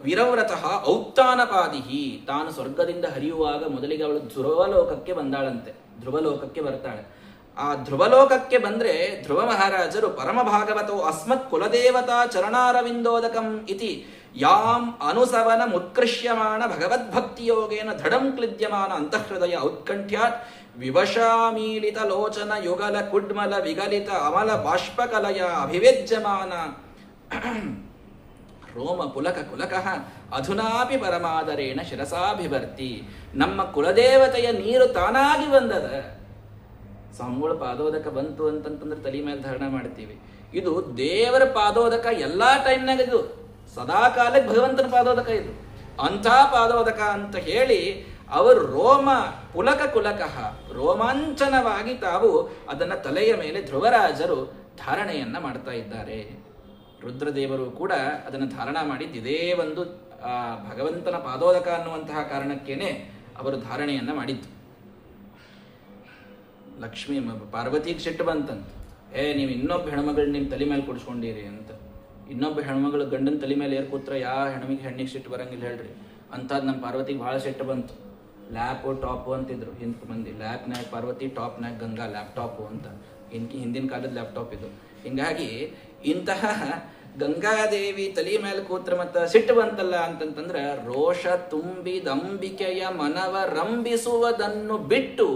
ವೀರವ್ರತಃ ಔತ್ತಾನಪಾದಿಹಿ, ತಾನು ಸ್ವರ್ಗದಿಂದ ಹರಿಯುವಾಗ ಮೊದಲಿಗೆ ಅವಳು ಧ್ರುವಲೋಕಕ್ಕೆ ಬಂದಾಳಂತೆ. ಧ್ರುವಲೋಕಕ್ಕೆ ಬರ್ತಾಳೆ. ಆ ಧ್ರುವಲೋಕಕ್ಕೆ ಬಂದ್ರೆ ಧ್ರುವ ಮಹಾರಾಜರು ಪರಮ ಭಾಗವತೋ ಅಸ್ಮತ್ ಕುಲದೇವತಾ ಚರಣಾರವಿಂದೋದಕಂ ಇತಿ ಯಾಂ ಅನುಸವನ ಮುತ್ಕೃಷ್ಯಮಾಣ ಭಗವದ್ಭಕ್ತಿಯೋಗೇನ ದೃಢಂ ಕ್ಲಿದ್ಯಮಾನ ಅಂತಃಹೃದಯ ಔತ್ಕಂಠ್ಯಾತ್ ವಿವಶಾಮೀಲಿತ ಲೋಚನ ಯುಗಲ ಕುಡ್ಮಲ ವಿಗಲಿತ ಅಮಲ ಬಾಷ್ಪಕಲಯ ಅಭಿವೇಜ್ಯಮಾನ ರೋಮ ಪುಲಕ ಕುಲಕಃ ಅಧುನಾಪಿ ಪರಮಾದರೇಣ ಶಿರಸಾಭಿವರ್ತಿ. ನಮ್ಮ ಕುಲದೇವತೆಯ ನೀರು ತಾನಾಗಿ ಬಂದದ. ಸ್ವಾಮಿಗಳ ಪಾದೋದಕ ಬಂತು ಅಂತಂತಂದ್ರೆ ತಲೆ ಮೇಲೆ ಧಾರಣ ಮಾಡ್ತೀವಿ. ಇದು ದೇವರ ಪಾದೋದಕ ಎಲ್ಲಾ ಟೈಮ್ನಾಗ, ಇದು ಸದಾ ಕಾಲಕ್ಕೆ ಭಗವಂತನ ಪಾದೋದಕ. ಇದು ಅಂಥ ಪಾದೋದಕ ಅಂತ ಹೇಳಿ ಅವರು ರೋಮ ಪುಲಕ ಕುಲಕಃ, ರೋಮಾಂಚನವಾಗಿ ತಾವು ಅದನ್ನ ತಲೆಯ ಮೇಲೆ ಧ್ರುವರಾಜರು ಧಾರಣೆಯನ್ನ ಮಾಡ್ತಾ ಇದ್ದಾರೆ. ರುದ್ರದೇವರು ಕೂಡ ಅದನ್ನು ಧಾರಣ ಮಾಡಿದ್ದು ಇದೇ ಒಂದು ಭಗವಂತನ ಪಾದೋದಕ ಅನ್ನುವಂತಹ ಕಾರಣಕ್ಕೇನೆ ಅವರು ಧಾರಣೆಯನ್ನು ಮಾಡಿದ್ದು. ಲಕ್ಷ್ಮೀ ಪಾರ್ವತಿಗೆ ಸಿಟ್ಟು ಬಂತಂತ, ನೀವು ಇನ್ನೊಬ್ಬ ಹೆಣ್ಮಗಳು ನಿಮ್ಮ ತಲೆ ಮೇಲೆ ಕುಡಿಸ್ಕೊಂಡಿರಿ ಅಂತ. ಇನ್ನೊಬ್ಬ ಹೆಣ್ಮಗಳು ಗಂಡನ ತಲೆ ಮೇಲೆ ಏರ್ ಕೂತ್ರ ಯಾವ ಹೆಣ್ಣಿಗೆ ಸಿಟ್ಟು ಬರಂಗಿಲ್ಲ ಹೇಳ್ರಿ. ಅಂಥದ್ದು ನಮ್ಮ ಪಾರ್ವತಿಗೆ ಭಾಳ ಸಿಟ್ಟು ಬಂತು. ಲ್ಯಾಪು ಟಾಪು ಅಂತಿದ್ರು ಹಿಂದೆ ಮಂದಿ, ಲ್ಯಾಪ್ನಾಗ ಪಾರ್ವತಿ, ಟಾಪ್ನಾಗ ಗಂಗಾ, ಲ್ಯಾಪ್ಟಾಪು ಅಂತ. ಹಿಂದಿನ ಕಾಲದ ಲ್ಯಾಪ್ಟಾಪ್ ಇದು. ಹಿಂಗಾಗಿ ಇಂತಹ ಗಂಗಾದೇವಿ ತಲೆ ಮೇಲೆ ಕೂತ್ರ ಮತ್ತು ಸಿಟ್ಟು ಬಂತಲ್ಲ ಅಂತಂತಂದ್ರೆ, ರೋಷ ತುಂಬಿದಂಬಿಕೆಯ ಮನವ ರಂಭಿಸುವುದನ್ನು ಬಿಟ್ಟು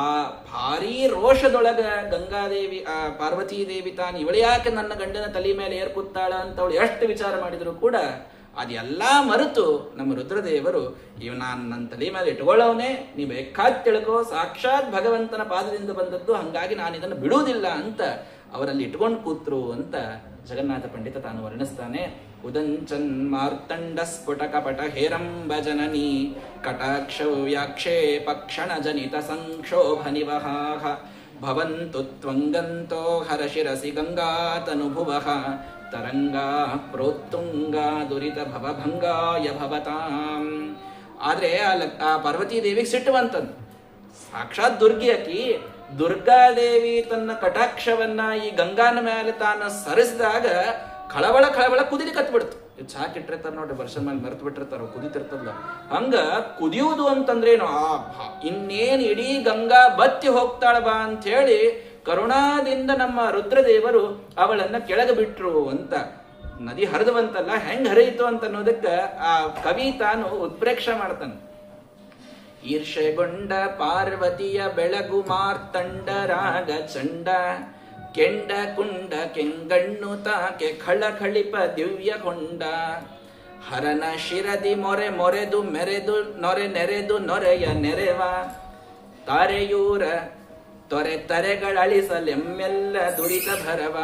ಆ ಭಾರೀ ರೋಷದೊಳಗ ಗಂಗಾದೇವಿ ಪಾರ್ವತೀ ದೇವಿ ತಾನು ಇವಳು ಯಾಕೆ ನನ್ನ ಗಂಡನ ತಲೆ ಮೇಲೆ ಏರ್ಕುತ್ತಾಳ ಅಂತ ಅವಳು ಎಷ್ಟು ವಿಚಾರ ಮಾಡಿದ್ರು ಕೂಡ ಅದೆಲ್ಲ ಮರೆತು ನಮ್ಮ ರುದ್ರದೇವರು ನಾನು ನನ್ನ ತಲೆ ಮೇಲೆ ಇಟ್ಕೊಳ್ಳೋವನೇ, ನೀವು ಬೇಕಾದ್ ತಿಳ್ಕೋ, ಸಾಕ್ಷಾತ್ ಭಗವಂತನ ಪಾದದಿಂದ ಬಂದದ್ದು, ಹಾಗಾಗಿ ನಾನು ಇದನ್ನು ಬಿಡುವುದಿಲ್ಲ ಅಂತ ಅವರಲ್ಲಿ ಇಟ್ಕೊಂಡು ಕೂತ್ರು ಅಂತ ಜಗನ್ನಾಥ ಪಂಡಿತ ತಾನು ವರ್ಣಿಸ್ತಾನೆ. ಉದಂಚನ್ ಮಾರ್ತಂಡ ಸ್ಫುಟಕ ಪಟ ಹೇರಂಬ ಜನನಿ ಕಟಾಕ್ಷ ವ್ಯಾಕ್ಷೇಪಕ್ಷಣ ಜನಿತ ಸಂಕ್ಷೋಭ ನಿವಹಾಹ ಭವಂತು ತ್ವಂಗಂತೋ ಹರಶಿರಸಿ ಗಂಗಾತನುಭುವಃ ತರಂಗಾ ಪ್ರೋತ್ತುಂಗಾ ದುರಿತ ಭವಭಂಗಾಯ ಭವತಾಂ. ಆದ್ರೆ ಆ ಪಾರ್ವತೀ ದೇವಿಗೆ ಸಿಟ್ಟು ಬಂತಂದು. ಸಾಕ್ಷಾತ್ ದುರ್ಗಿ ಆಕಿ, ದುರ್ಗಾದೇವಿ ತನ್ನ ಕಟಾಕ್ಷವನ್ನ ಈ ಗಂಗಾನ ಮೇಲೆ ತಾನು ಸರಿಸಿದಾಗ ಖಳಬಳ ಕುದಿಲಿ ಕತ್ಬಿಡ್ತು. ಚಾಕಿಟ್ಟಿರ್ತಾರ ನೋಡ್ರಿ, ವರ್ಷ ಮೇಲೆ ಮರೆತು ಬಿಟ್ಟಿರ್ತಾರ, ಕುದಿತಿರ್ತಲ್ಲ. ಹಂಗ ಕುದಿಯುವುದು ಅಂತಂದ್ರೇನು, ಇನ್ನೇನು ಇಡೀ ಗಂಗಾ ಬತ್ತಿ ಹೋಗ್ತಾಳ ಬಾ ಅಂತ ಹೇಳಿ ಕರುಣಾದಿಂದ ನಮ್ಮ ರುದ್ರದೇವರು ಅವಳನ್ನ ಕೆಳಗೆ ಬಿಟ್ರು ಅಂತ. ನದಿ ಹರಿದು ಬಂತಲ್ಲ, ಹೆಂಗ್ ಹರಿಯಿತು ಅಂತ ಅನ್ನೋದಕ್ಕೆ ಆ ಕವಿ ತಾನು ಉತ್ಪ್ರೇಕ್ಷೆ ಮಾಡ್ತಾನೆ. ಈರ್ಷೆಗೊಂಡ ಪಾರ್ವತಿಯ ಬೆಳಗು ಮಾರ್ತಂಡ ರಾಗ ಚಂಡ ಕೆಂಡ ಕುಂಡ ಕೆಂಗಣ್ಣು ತಾಕೆ ಖಳಖಳಿಪ ದಿವ್ಯ ಕೊಂಡ ಹರನ ಶಿರದಿ ಮೊರೆ ಮೊರೆದು ಮೆರೆದು ನೊರೆ ನೆರೆದು ನೊರೆಯ ನೆರೆವ ತಾರೆಯೂರ ತೊರೆ ತರೆಗಳಳಿಸಲೆಮ್ಮೆಲ್ಲ ದುರಿತ ಭರವ.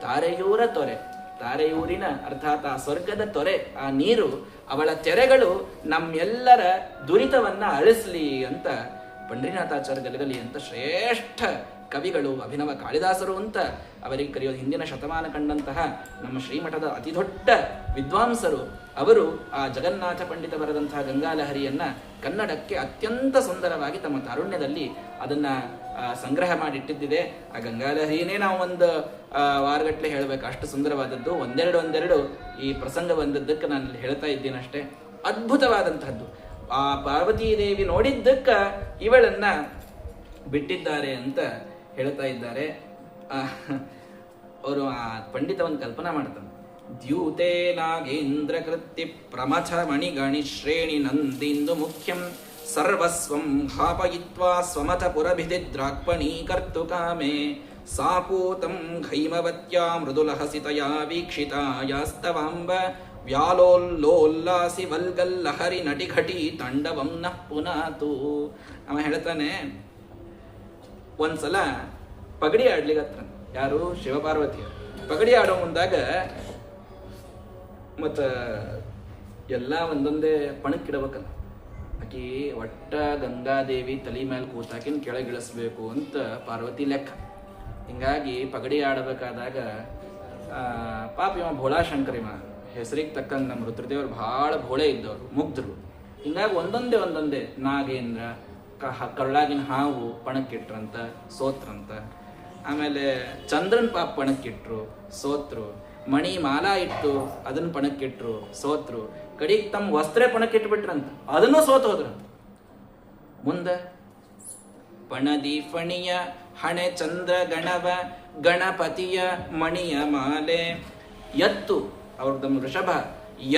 ತಾರೆಯೂರ ತೊರೆ, ತಾರೆಯೂರಿನ ಅರ್ಥಾತ್ ಆ ಸ್ವರ್ಗದ ತೊರೆ, ಆ ನೀರು, ಅವಳ ತೆರೆಗಳು ನಮ್ಮೆಲ್ಲರ ದುರಿತವನ್ನ ಅಳಿಸ್ಲಿ ಅಂತ ಪಂಡ್ರಿನಾಥಾಚಾರ್ಯ ಗಲಗಲಿ ಅಂತ ಶ್ರೇಷ್ಠ ಕವಿಗಳು, ಅಭಿನವ ಕಾಳಿದಾಸರು ಅಂತ ಅವರಿಗೆ ಕರೆಯೋದು. ಹಿಂದಿನ ಶತಮಾನ ಕಂಡಂತಹ ನಮ್ಮ ಶ್ರೀಮಠದ ಅತಿ ದೊಡ್ಡ ವಿದ್ವಾಂಸರು ಅವರು ಆ ಜಗನ್ನಾಥ ಪಂಡಿತ ಬರೆದಂತಹ ಗಂಗಾಲಹರಿಯನ್ನ ಕನ್ನಡಕ್ಕೆ ಅತ್ಯಂತ ಸುಂದರವಾಗಿ ತಮ್ಮ ತಾರುಣ್ಯದಲ್ಲಿ ಅದನ್ನ ಸಂಗ್ರಹ ಮಾಡಿಟ್ಟಿದ್ದಿದೆ. ಆ ಗಂಗಾಲಹರಿಯನ್ನೇ ನಾವು ಒಂದು ವಾರಗಟ್ಟಲೆ ಹೇಳಬೇಕು, ಅಷ್ಟು ಸುಂದರವಾದದ್ದು. ಒಂದೆರಡು ಈ ಪ್ರಸಂಗ ಬಂದದ್ದಕ್ಕೆ ನಾನು ಹೇಳ್ತಾ ಇದ್ದೀನಷ್ಟೇ. ಅದ್ಭುತವಾದಂತಹದ್ದು. ಆ ಪಾರ್ವತೀ ದೇವಿ ನೋಡಿದ್ದಕ್ಕ ಇವಳನ್ನ ಬಿಟ್ಟಿದ್ದಾರೆ ಅಂತ ಹೇಳ್ತಾ ಇದ್ದಾರೆ. ಅವರು ಆ ಪಂಡಿತ ಒಂದು ಕಲ್ಪನಾ ಮಾಡ್ತಾನೆ. ದ್ಯೂತೆ ನಾಗೇಂದ್ರ ಕೃತ್ಯ ಪ್ರಮಥ ಮಣಿಗಣಿ ಶ್ರೇಣಿ ನಂದಿಂದು ಮುಖ್ಯಂ ಸರ್ವಸ್ವಂ ಹಾಪಯಿತ್ವಾ ಸ್ವಮಥ ಪುರಭಿದ್ರಾಕ್ಪಣೀ ಕರ್ತು ಕಾಮೆ ಸಾಪೂತಂ ಖೈಮವತ್ಯಾ ಮೃದುಲಹಸಿತಯಾ ವೀಕ್ಷಿತಾಯಾಸ್ತವಾಂಬ ವ್ಯಾಲೋಲ್ಲೋಲ್ಲಾಸಿ ವಲ್ಗಲ್ಲಹರಿ ನಟಿಘಟಿ ತಂಡವಂ ನಃ ಪುನಾತು. ಅವ ಹೇಳ್ತಾನೆ, ಒಂದ್ಸಲ ಪಗಡಿ ಆಡ್ಲಿಗತ್ರ ಯಾರು ಶಿವಪಾರ್ವತಿ ಪಗಡಿ ಆಡೋ ಮುಂದಾಗ ಮತ್ತ ಎಲ್ಲ ಒಂದೊಂದೇ ಪಣಕ್ಕಿಡಬೇಕಲ್ಲ. ಆಕಿ ಒಟ್ಟ ಗಂಗಾದೇವಿ ತಲೆ ಮೇಲೆ ಕೂತಾಕಿನ ಕೆಳಗಿಳಿಸ್ಬೇಕು ಅಂತ ಪಾರ್ವತಿ ಲೆಕ್ಕ. ಹಿಂಗಾಗಿ ಪಗಡಿ ಆಡಬೇಕಾದಾಗ ಪಾಪ ಇವ ಭೋಳಾಶಂಕರಿಮ ಹೆಸರಿಗೆ ತಕ್ಕಂಗೆ ನಮ್ಮ ರುದ್ರದೇವರು ಭಾಳ ಭೋಳೆ ಇದ್ದವರು, ಮುಗ್ಧರು. ಹಿಂಗಾಗಿ ಒಂದೊಂದೇ ನಾಗೇಂದ್ರ ಕರುಳಾಗಿನ ಹಾವು ಪಣಕ್ಕಿಟ್ರಂತ, ಸೋತ್ರಂತ. ಆಮೇಲೆ ಚಂದ್ರನ್ ಪಾಪ ಪಣಕ್ಕಿಟ್ರು, ಸೋತ್ರು. ಮಣಿ ಮಾಲಾ ಇಟ್ಟು ಅದನ್ನ ಪಣಕ್ಕಿಟ್ರು, ಸೋತ್ರು. ಕಡಿಗೆ ತಮ್ಮ ವಸ್ತ್ರ ಪಣಕ್ಕಿಟ್ಬಿಟ್ರಂತ, ಅದನ್ನೂ ಸೋತ್ ಹೋದ್ರಂತ. ಮುಂದೆ ಪಣದಿ ಫಣಿಯ ಹಣೆ ಚಂದ್ರ ಗಣವ ಗಣಪತಿಯ ಮಣಿಯ ಮಾಲೆ ಎತ್ತು ಅವ್ರದಮ್ಮ ವೃಷಭ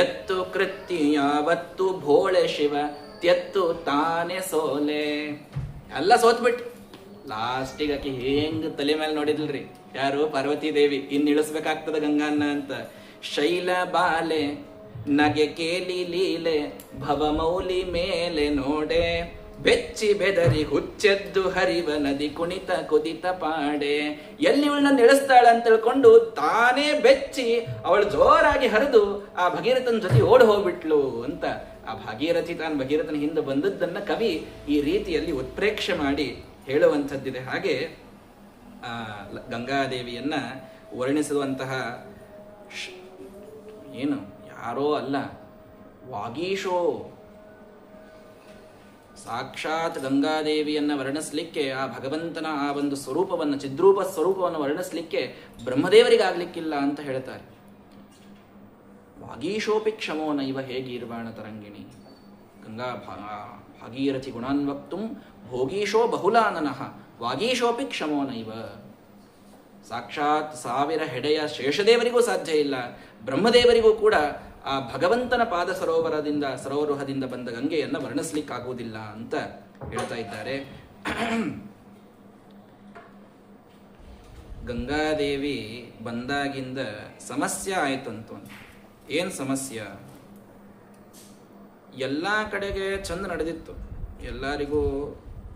ಎತ್ತು ಕೃತ್ಯ ಯಾವತ್ತು ಭೋಳೆ ಶಿವ ತೆತ್ತು ತಾನೇ ಸೋಲೆ. ಎಲ್ಲ ಸೋತ್ಬಿಟ್ಟು ಲಾಸ್ಟಿಗೆ ಆಕಿ ಹೆಂಗ್ ತಲೆ ಮೇಲೆ ನೋಡಿದ್ಲ್ರಿ ಯಾರು ಪಾರ್ವತೀ ದೇವಿ, ಇನ್ನು ಇಳಿಸ್ಬೇಕಾಗ್ತದ ಗಂಗಾನ್ನ ಅಂತ. ಶೈಲ ಬಾಲೆ ನಗೆ ಕೇಲಿ ಲೀಲೆ ಭವಮೌಲಿ ಮೇಲೆ ನೋಡೆ ಬೆಚ್ಚಿ ಬೆದರಿ ಹುಚ್ಚೆದ್ದು ಹರಿವ ನದಿ ಕುಣಿತ ಕುದಿತ ಪಾಡೆ. ಎಲ್ಲಿ ಇವಳನ್ನ ಇಳಿಸ್ತಾಳ ಅಂತ ತಿಳ್ಕೊಂಡು ತಾನೇ ಬೆಚ್ಚಿ ಅವಳು ಜೋರಾಗಿ ಹರಿದು ಆ ಭಗೀರಥನ ಜೊತೆ ಓಡಿ ಹೋಗ್ಬಿಟ್ಲು ಅಂತ. ಆ ಭಾಗೀರಥಿ ತಾನು ಭಗೀರಥನ ಹಿಂದೆ ಬಂದದ್ದನ್ನ ಕವಿ ಈ ರೀತಿಯಲ್ಲಿ ಉತ್ಪ್ರೇಕ್ಷೆ ಮಾಡಿ ಹೇಳುವಂಥದ್ದಿದೆ. ಹಾಗೆ ಆ ಗಂಗಾದೇವಿಯನ್ನ ವರ್ಣಿಸುವಂತಹ ಏನು ಯಾರೋ ಅಲ್ಲ, ವಾಗೀಶೋ. ಸಾಕ್ಷಾತ್ ಗಂಗಾದೇವಿಯನ್ನು ವರ್ಣಿಸ್ಲಿಕ್ಕೆ, ಆ ಭಗವಂತನ ಆ ಒಂದು ಸ್ವರೂಪವನ್ನು, ಚಿದ್ರೂಪ ಸ್ವರೂಪವನ್ನು ವರ್ಣಿಸ್ಲಿಕ್ಕೆ ಬ್ರಹ್ಮದೇವರಿಗಾಗಲಿಕ್ಕಿಲ್ಲ ಅಂತ ಹೇಳ್ತಾರೆ. ವಾಗೀಶೋಪಿ ಕ್ಷಮೋ ನೈವ ಹೇಗೀರ್ವಾಣ ತರಂಗಿಣಿ. ಗಂಗಾ ಭಾಗೀರಥಿ ಗುಣಾನ್ ವಕ್ತುಂ ಭೋಗೀಶೋ ಬಹುಲಾನನಃ ವಾಗೀಶೋಪಿ ಕ್ಷಮೋ ನೈವ. ಸಾಕ್ಷಾತ್ 1000 ಹೆಡೆಯ ಶೇಷದೇವರಿಗೂ ಸಾಧ್ಯ ಇಲ್ಲ, ಬ್ರಹ್ಮದೇವರಿಗೂ ಕೂಡ ಆ ಭಗವಂತನ ಪಾದ ಸರೋವರದಿಂದ ಬಂದ ಗಂಗೆಯನ್ನು ವರ್ಣಿಸ್ಲಿಕ್ಕಾಗುವುದಿಲ್ಲ ಅಂತ ಹೇಳ್ತಾ ಇದ್ದಾರೆ. ಗಂಗಾದೇವಿ ಬಂದಾಗಿಂದ ಸಮಸ್ಯೆ ಆಯ್ತಂತ. ಏನು ಸಮಸ್ಯೆ? ಎಲ್ಲ ಕಡೆಗೆ ಚಂದ ನಡೆದಿತ್ತು, ಎಲ್ಲರಿಗೂ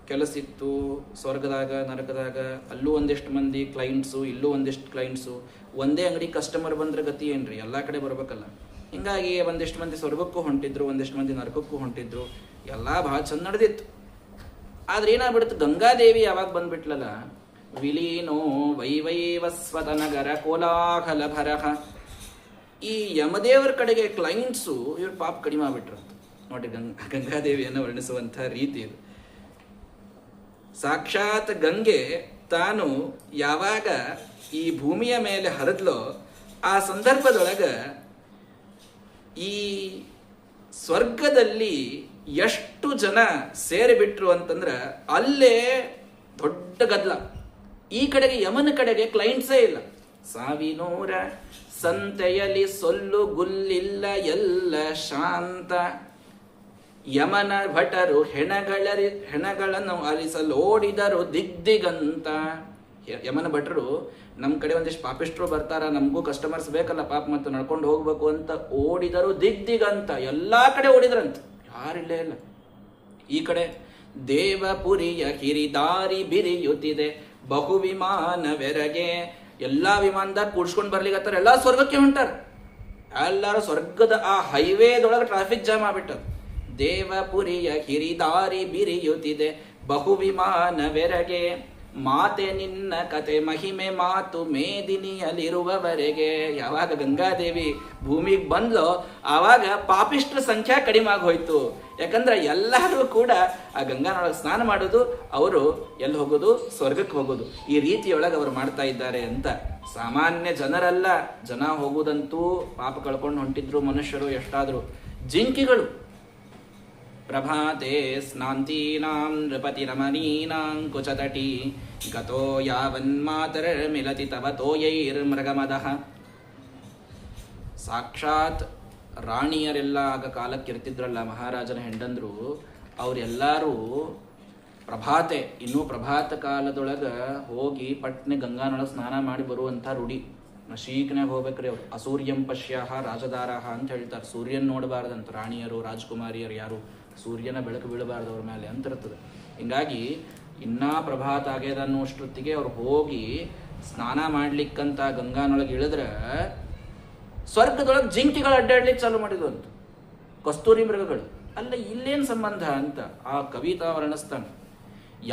ಕೆಲಸ ಇತ್ತು, ಸ್ವರ್ಗದಾಗ ನರಕದಾಗ. ಅಲ್ಲೂ ಒಂದಿಷ್ಟು ಮಂದಿ ಕ್ಲೈಂಟ್ಸು, ಇಲ್ಲೂ ಒಂದಿಷ್ಟು ಕ್ಲೈಂಟ್ಸು. ಒಂದೇ ಅಂಗಡಿ ಕಸ್ಟಮರ್ ಬಂದರೆ ಗತಿ ಏನ್ರಿ, ಎಲ್ಲ ಕಡೆ ಬರ್ಬೇಕಲ್ಲ. ಹಿಂಗಾಗಿ ಒಂದಿಷ್ಟು ಮಂದಿ ಸ್ವರ್ಗಕ್ಕೂ ಹೊಂಟಿದ್ರು, ಒಂದಿಷ್ಟು ಮಂದಿ ನರಕಕ್ಕೂ ಹೊಂಟಿದ್ರು. ಎಲ್ಲ ಭಾಳ ಚಂದ ನಡೆದಿತ್ತು. ಆದ್ರೆ ಏನಾಗ್ಬಿಡ್ತು, ಗಂಗಾದೇವಿ ಯಾವಾಗ ಬಂದ್ಬಿಟ್ಲಲ್ಲ, ವಿಲೀನೋ ವೈವೈವಸ್ವತನಗರ ಕೋಲಾಹಲ ಭರಹ. ಈ ಯಮದೇವರ ಕಡೆಗೆ ಕ್ಲೈಂಟ್ಸು ಇವ್ರು ಪಾಪ ಕಡಿಮೆ ಆಗ್ಬಿಟ್ರು ನೋಡಿ. ಗಂಗಾದೇವಿಯನ್ನು ವರ್ಣಿಸುವಂಥ ರೀತಿ ಇದು. ಸಾಕ್ಷಾತ್ ಗಂಗೆ ತಾನು ಯಾವಾಗ ಈ ಭೂಮಿಯ ಮೇಲೆ ಹರಿದ್ಲೋ ಆ ಸಂದರ್ಭದೊಳಗ ಈ ಸ್ವರ್ಗದಲ್ಲಿ ಎಷ್ಟು ಜನ ಸೇರಿಬಿಟ್ರು ಅಂತಂದ್ರೆ ಅಲ್ಲೇ ದೊಡ್ಡ ಗದ್ದಲ. ಈ ಕಡೆಗೆ ಯಮನ ಕಡೆಗೆ ಕ್ಲೈಂಟ್ಸೇ ಇಲ್ಲ. 1000 ಸಂತೆಯಲ್ಲಿ ಸೊಲ್ಲು ಗುಲ್ಲಿಲ್ಲ ಎಲ್ಲ ಶಾಂತ. ಯಮನ ಭಟರು ಹೆಣಗಳನ್ನು ಅಲಿಸಲೋಡಿದರು ದಿಗ್ದಿಗಂತ. ಯಮನ ಭಟರು ನಮ್ಮ ಕಡೆ ಒಂದಿಷ್ಟು ಪಾಪಿಷ್ಟ್ರು ಬರ್ತಾರ, ನಮಗೂ ಕಸ್ಟಮರ್ಸ್ ಬೇಕಲ್ಲ ಪಾಪ, ಮತ್ತು ನಡ್ಕೊಂಡು ಹೋಗ್ಬೇಕು ಅಂತ ಓಡಿದರು ದಿಗ್ದಿಗಂತ. ಎಲ್ಲಾ ಕಡೆ ಓಡಿದ್ರಂತ, ಯಾರಿಲ್ಲೇ ಇಲ್ಲ. ಈ ಕಡೆ ದೇವಪುರಿಯ ಕಿರಿದಾರಿ ಬಿರಿಯುತ್ತಿದೆ, ಬಹು ವಿಮಾನವೆರಗೆ. ಎಲ್ಲಾ ವಿಮಾನದಾಗ ಕೂಡ್ಸ್ಕೊಂಡು ಬರ್ಲಿಕ್ಕತ್ತಾರ, ಎಲ್ಲಾ ಸ್ವರ್ಗಕ್ಕೆ ಹೊಂಟಾರ. ಎಲ್ಲಾರು ಸ್ವರ್ಗದ ಆ ಹೈವೇದೊಳಗೆ ಟ್ರಾಫಿಕ್ ಜಾಮ್ ಆಗ್ಬಿಟ್ಟದ. ದೇವಪುರಿಯ ಕಿರಿದಾರಿ ಬಿರಿಯುತ್ತಿದೆ, ಬಹು ವಿಮಾನವೆರಗೆ. ಮಾತೆ ನಿನ್ನ ಕತೆ ಮಹಿಮೆ ಮಾತು ಮೇದಿನಿಯಲ್ಲಿರುವವರೆಗೆ. ಯಾವಾಗ ಗಂಗಾದೇವಿ ಭೂಮಿಗೆ ಬಂದ್ಲೋ ಆವಾಗ ಪಾಪಿಷ್ಟ್ರ ಸಂಖ್ಯೆ ಕಡಿಮೆ ಆಗಿ ಹೋಯ್ತು. ಯಾಕಂದ್ರೆ ಎಲ್ಲರೂ ಕೂಡ ಆ ಗಂಗಾನೊಳಗೆ ಸ್ನಾನ ಮಾಡೋದು, ಅವರು ಎಲ್ಲಿ ಹೋಗೋದು, ಸ್ವರ್ಗಕ್ಕೆ ಹೋಗೋದು. ಈ ರೀತಿಯೊಳಗೆ ಅವರು ಮಾಡ್ತಾ ಇದ್ದಾರೆ ಅಂತ. ಸಾಮಾನ್ಯ ಜನರಲ್ಲ, ಜನ ಹೋಗುವುದಂತೂ ಪಾಪ ಕಳ್ಕೊಂಡು ಹೊಂಟಿದ್ರು ಮನುಷ್ಯರು ಎಷ್ಟಾದ್ರು. ಜಿಂಕಿಗಳು ಪ್ರಭಾತೆ ಸ್ನಾಂತೀನಾಂ ನೃಪತಿ ರಮಣೀನಾಂ ಕುಚತಟಿ ಗತೋ ಯಾವನ್ಮಾತರ ಮಿಲತಿ ತವ ತೋಯೈರ್ಮೃಗಮದಃ. ಸಾಕ್ಷಾತ್ ರಾಣಿಯರೆಲ್ಲ ಆಗ ಕಾಲಕ್ಕಿರ್ತಿದ್ರಲ್ಲ, ಮಹಾರಾಜನ ಹೆಂಡಂದ್ರು, ಅವರೆಲ್ಲರೂ ಪ್ರಭಾತೆ, ಇನ್ನೂ ಪ್ರಭಾತ ಕಾಲದೊಳಗೆ ಹೋಗಿ ಪಟ್ನೆ ಗಂಗಾನೊಳಗೆ ಸ್ನಾನ ಮಾಡಿ ಬರುವಂಥ ರೂಢಿ. ಶೀಕನಾಗ ಹೋಗ್ಬೇಕ್ರಿ ಅವ್ರು. ಅಸೂರ್ಯಂ ಪಶ್ಯಾಹ ರಾಜದಾರಾಹ ಅಂತ ಹೇಳ್ತಾರೆ. ಸೂರ್ಯನ್ ನೋಡಬಾರ್ದಂತ ರಾಣಿಯರು, ರಾಜಕುಮಾರಿಯರು ಯಾರು, ಸೂರ್ಯನ ಬೆಳಕು ಬೀಳಬಾರ್ದು ಅವ್ರ ಮೇಲೆ ಅಂತ ಇರ್ತದೆ. ಹಿಂಗಾಗಿ ಇನ್ನೂ ಪ್ರಭಾತ ಆಗ್ಯದ ಅನ್ನೋಷ್ಟೊತ್ತಿಗೆ ಅವ್ರು ಹೋಗಿ ಸ್ನಾನ ಮಾಡ್ಲಿಕ್ಕಂತ ಗಂಗಾನೊಳಗೆ ಇಳಿದ್ರೆ ಸ್ವರ್ಗದೊಳಗೆ ಜಿಂಕೆಗಳು ಅಡ್ಡಾಡ್ಲಿಕ್ಕೆ ಚಾಲು ಮಾಡಿದ್ವು ಅಂತ, ಕಸ್ತೂರಿ ಮೃಗಗಳು. ಅಲ್ಲ, ಇಲ್ಲೇನು ಸಂಬಂಧ ಅಂತ ಆ ಕವಿತಾ ವರ್ಣಿಸ್ತಾನೆ.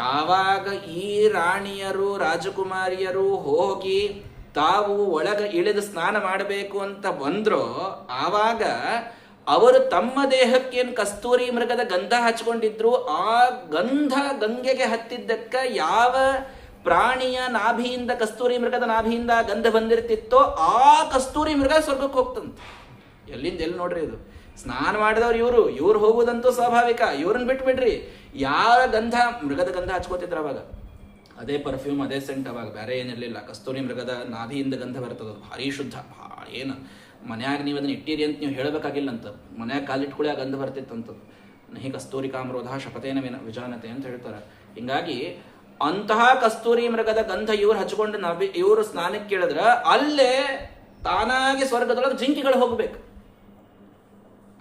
ಯಾವಾಗ ಈ ರಾಣಿಯರು ರಾಜಕುಮಾರಿಯರು ಹೋಗಿ ತಾವು ಒಳಗೆ ಇಳಿದು ಸ್ನಾನ ಮಾಡಬೇಕು ಅಂತ ಬಂದ್ರೋ ಆವಾಗ ಅವರು ತಮ್ಮ ದೇಹಕ್ಕೇನು ಕಸ್ತೂರಿ ಮೃಗದ ಗಂಧ ಹಚ್ಕೊಂಡಿದ್ರು, ಆ ಗಂಧ ಗಂಗೆಗೆ ಹತ್ತಿದ್ದಕ್ಕ ಯಾವ ಪ್ರಾಣಿಯ ನಾಭಿಯಿಂದ, ಕಸ್ತೂರಿ ಮೃಗದ ನಾಭಿಯಿಂದ ಗಂಧ ಬಂದಿರ್ತಿತ್ತೋ ಆ ಕಸ್ತೂರಿ ಮೃಗ ಸ್ವರ್ಗಕ್ಕೆ ಹೋಗ್ತಂತ. ಎಲ್ಲಿಂದ ಎಲ್ಲಿ ನೋಡ್ರಿ ಇದು. ಸ್ನಾನ ಮಾಡಿದವ್ರು ಇವ್ರು ಹೋಗುವುದಂತೂ ಸ್ವಾಭಾವಿಕ, ಇವ್ರನ್ನ ಬಿಟ್ಬಿಡ್ರಿ. ಯಾವ ಗಂಧ, ಮೃಗದ ಗಂಧ ಹಚ್ಕೋತಿದ್ರ ಅವಾಗ, ಅದೇ ಪರ್ಫ್ಯೂಮ್, ಅದೇ ಸೆಂಟ್. ಅವಾಗ ಬೇರೆ ಏನಿರಲಿಲ್ಲ. ಕಸ್ತೂರಿ ಮೃಗದ ನಾಭಿಯಿಂದ ಗಂಧ ಬರ್ತದ, ಭಾರಿ ಶುದ್ಧ. ಏನು ಮನ್ಯಾಗ ನೀವು ಅದನ್ನ ಇಟ್ಟಿರಿ ಅಂತ ನೀವು ಹೇಳಬೇಕಾಗಿಲ್ಲ ಅಂತ, ಮನ್ಯಾಗ ಕಾಲಿಟ್ಕೊಳ್ಳಿ ಆ ಗಂಧ ಬರ್ತಿತ್ತಂಥದ್ದು. ನಹಿ ಕಸ್ತೂರಿ ಕಾಮರೋಧ ಶಪಥೇನ ವಿಜಾನತೆ ಅಂತ ಹೇಳ್ತಾರೆ. ಹಿಂಗಾಗಿ ಅಂತಹ ಕಸ್ತೂರಿ ಮೃಗದ ಗಂಧ ಇವ್ರು ಹಚ್ಕೊಂಡು ಇವರು ಸ್ನಾನಕ್ಕೆ ಕೇಳಿದ್ರ ಅಲ್ಲೇ ತಾನಾಗಿ ಸ್ವರ್ಗದೊಳಗೆ ಜಿಂಕಿಗಳು ಹೋಗ್ಬೇಕು.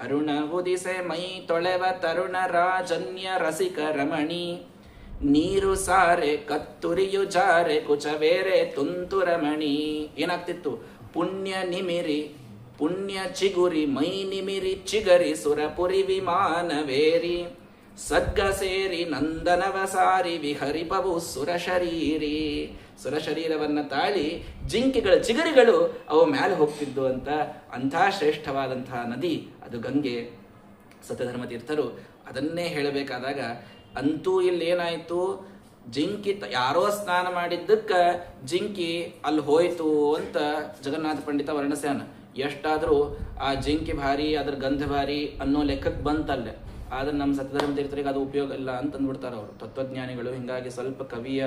ಅರುಣ ಉದಿಸೆ ಮೈ ತೊಳೆವ ತರುಣ ರಾಜನ್ಯ ರಸಿಕ ರಮಣಿ, ನೀರು ಸಾರೆ ಕತ್ತುರಿಯು ಜಾರೆ ಕುಚವೇರೆ ತುಂತುರಮಣಿ. ಏನಾಗ್ತಿತ್ತು? ಪುಣ್ಯ ನಿಮಿರಿ ಪುಣ್ಯ ಚಿಗುರಿ ಮೈ ನಿಮಿರಿ ಚಿಗರಿ ಸುರಪುರಿ ವಿಮಾನವೇರಿ, ಸದ್ಗ ಸೇರಿ ನಂದನವ ಸಾರಿ ವಿಹರಿಪವು ಸುರಶರೀರಿ. ಸುರಶರೀರವನ್ನು ತಾಳಿ ಜಿಂಕೆಗಳ ಚಿಗರಿಗಳು ಅವು ಮೇಲೆ ಹೋಗ್ತಿದ್ದು ಅಂತ. ಅಂಥ ಶ್ರೇಷ್ಠವಾದಂತಹ ನದಿ ಅದು ಗಂಗೆ. ಸತ್ಯಧರ್ಮ ತೀರ್ಥರು ಅದನ್ನೇ ಹೇಳಬೇಕಾದಾಗ, ಅಂತೂ ಇಲ್ಲೇನಾಯಿತು, ಜಿಂಕಿ ಯಾರೋ ಸ್ನಾನ ಮಾಡಿದ್ದಕ್ಕೆ ಜಿಂಕಿ ಅಲ್ಲಿ ಹೋಯ್ತು ಅಂತ ಜಗನ್ನಾಥ ಪಂಡಿತ ವರ್ಣಸ್ಯಾನ. ಎಷ್ಟಾದರೂ ಆ ಜಿಂಕಿ ಭಾರಿ, ಅದ್ರ ಗಂಧ ಭಾರಿ ಅನ್ನೋ ಲೆಕ್ಕಕ್ಕೆ ಬಂತಲ್ಲೇ. ಆದ್ರೆ ನಮ್ಮ ಸತ್ಯಧರ್ಮ ತೀರ್ಥರಿಗೆ ಅದು ಉಪಯೋಗ ಇಲ್ಲ ಅಂತ ಅಂದ್ಬಿಡ್ತಾರೆ ಅವರು ತತ್ವಜ್ಞಾನಿಗಳು. ಹೀಗಾಗಿ ಸ್ವಲ್ಪ ಕವಿಯ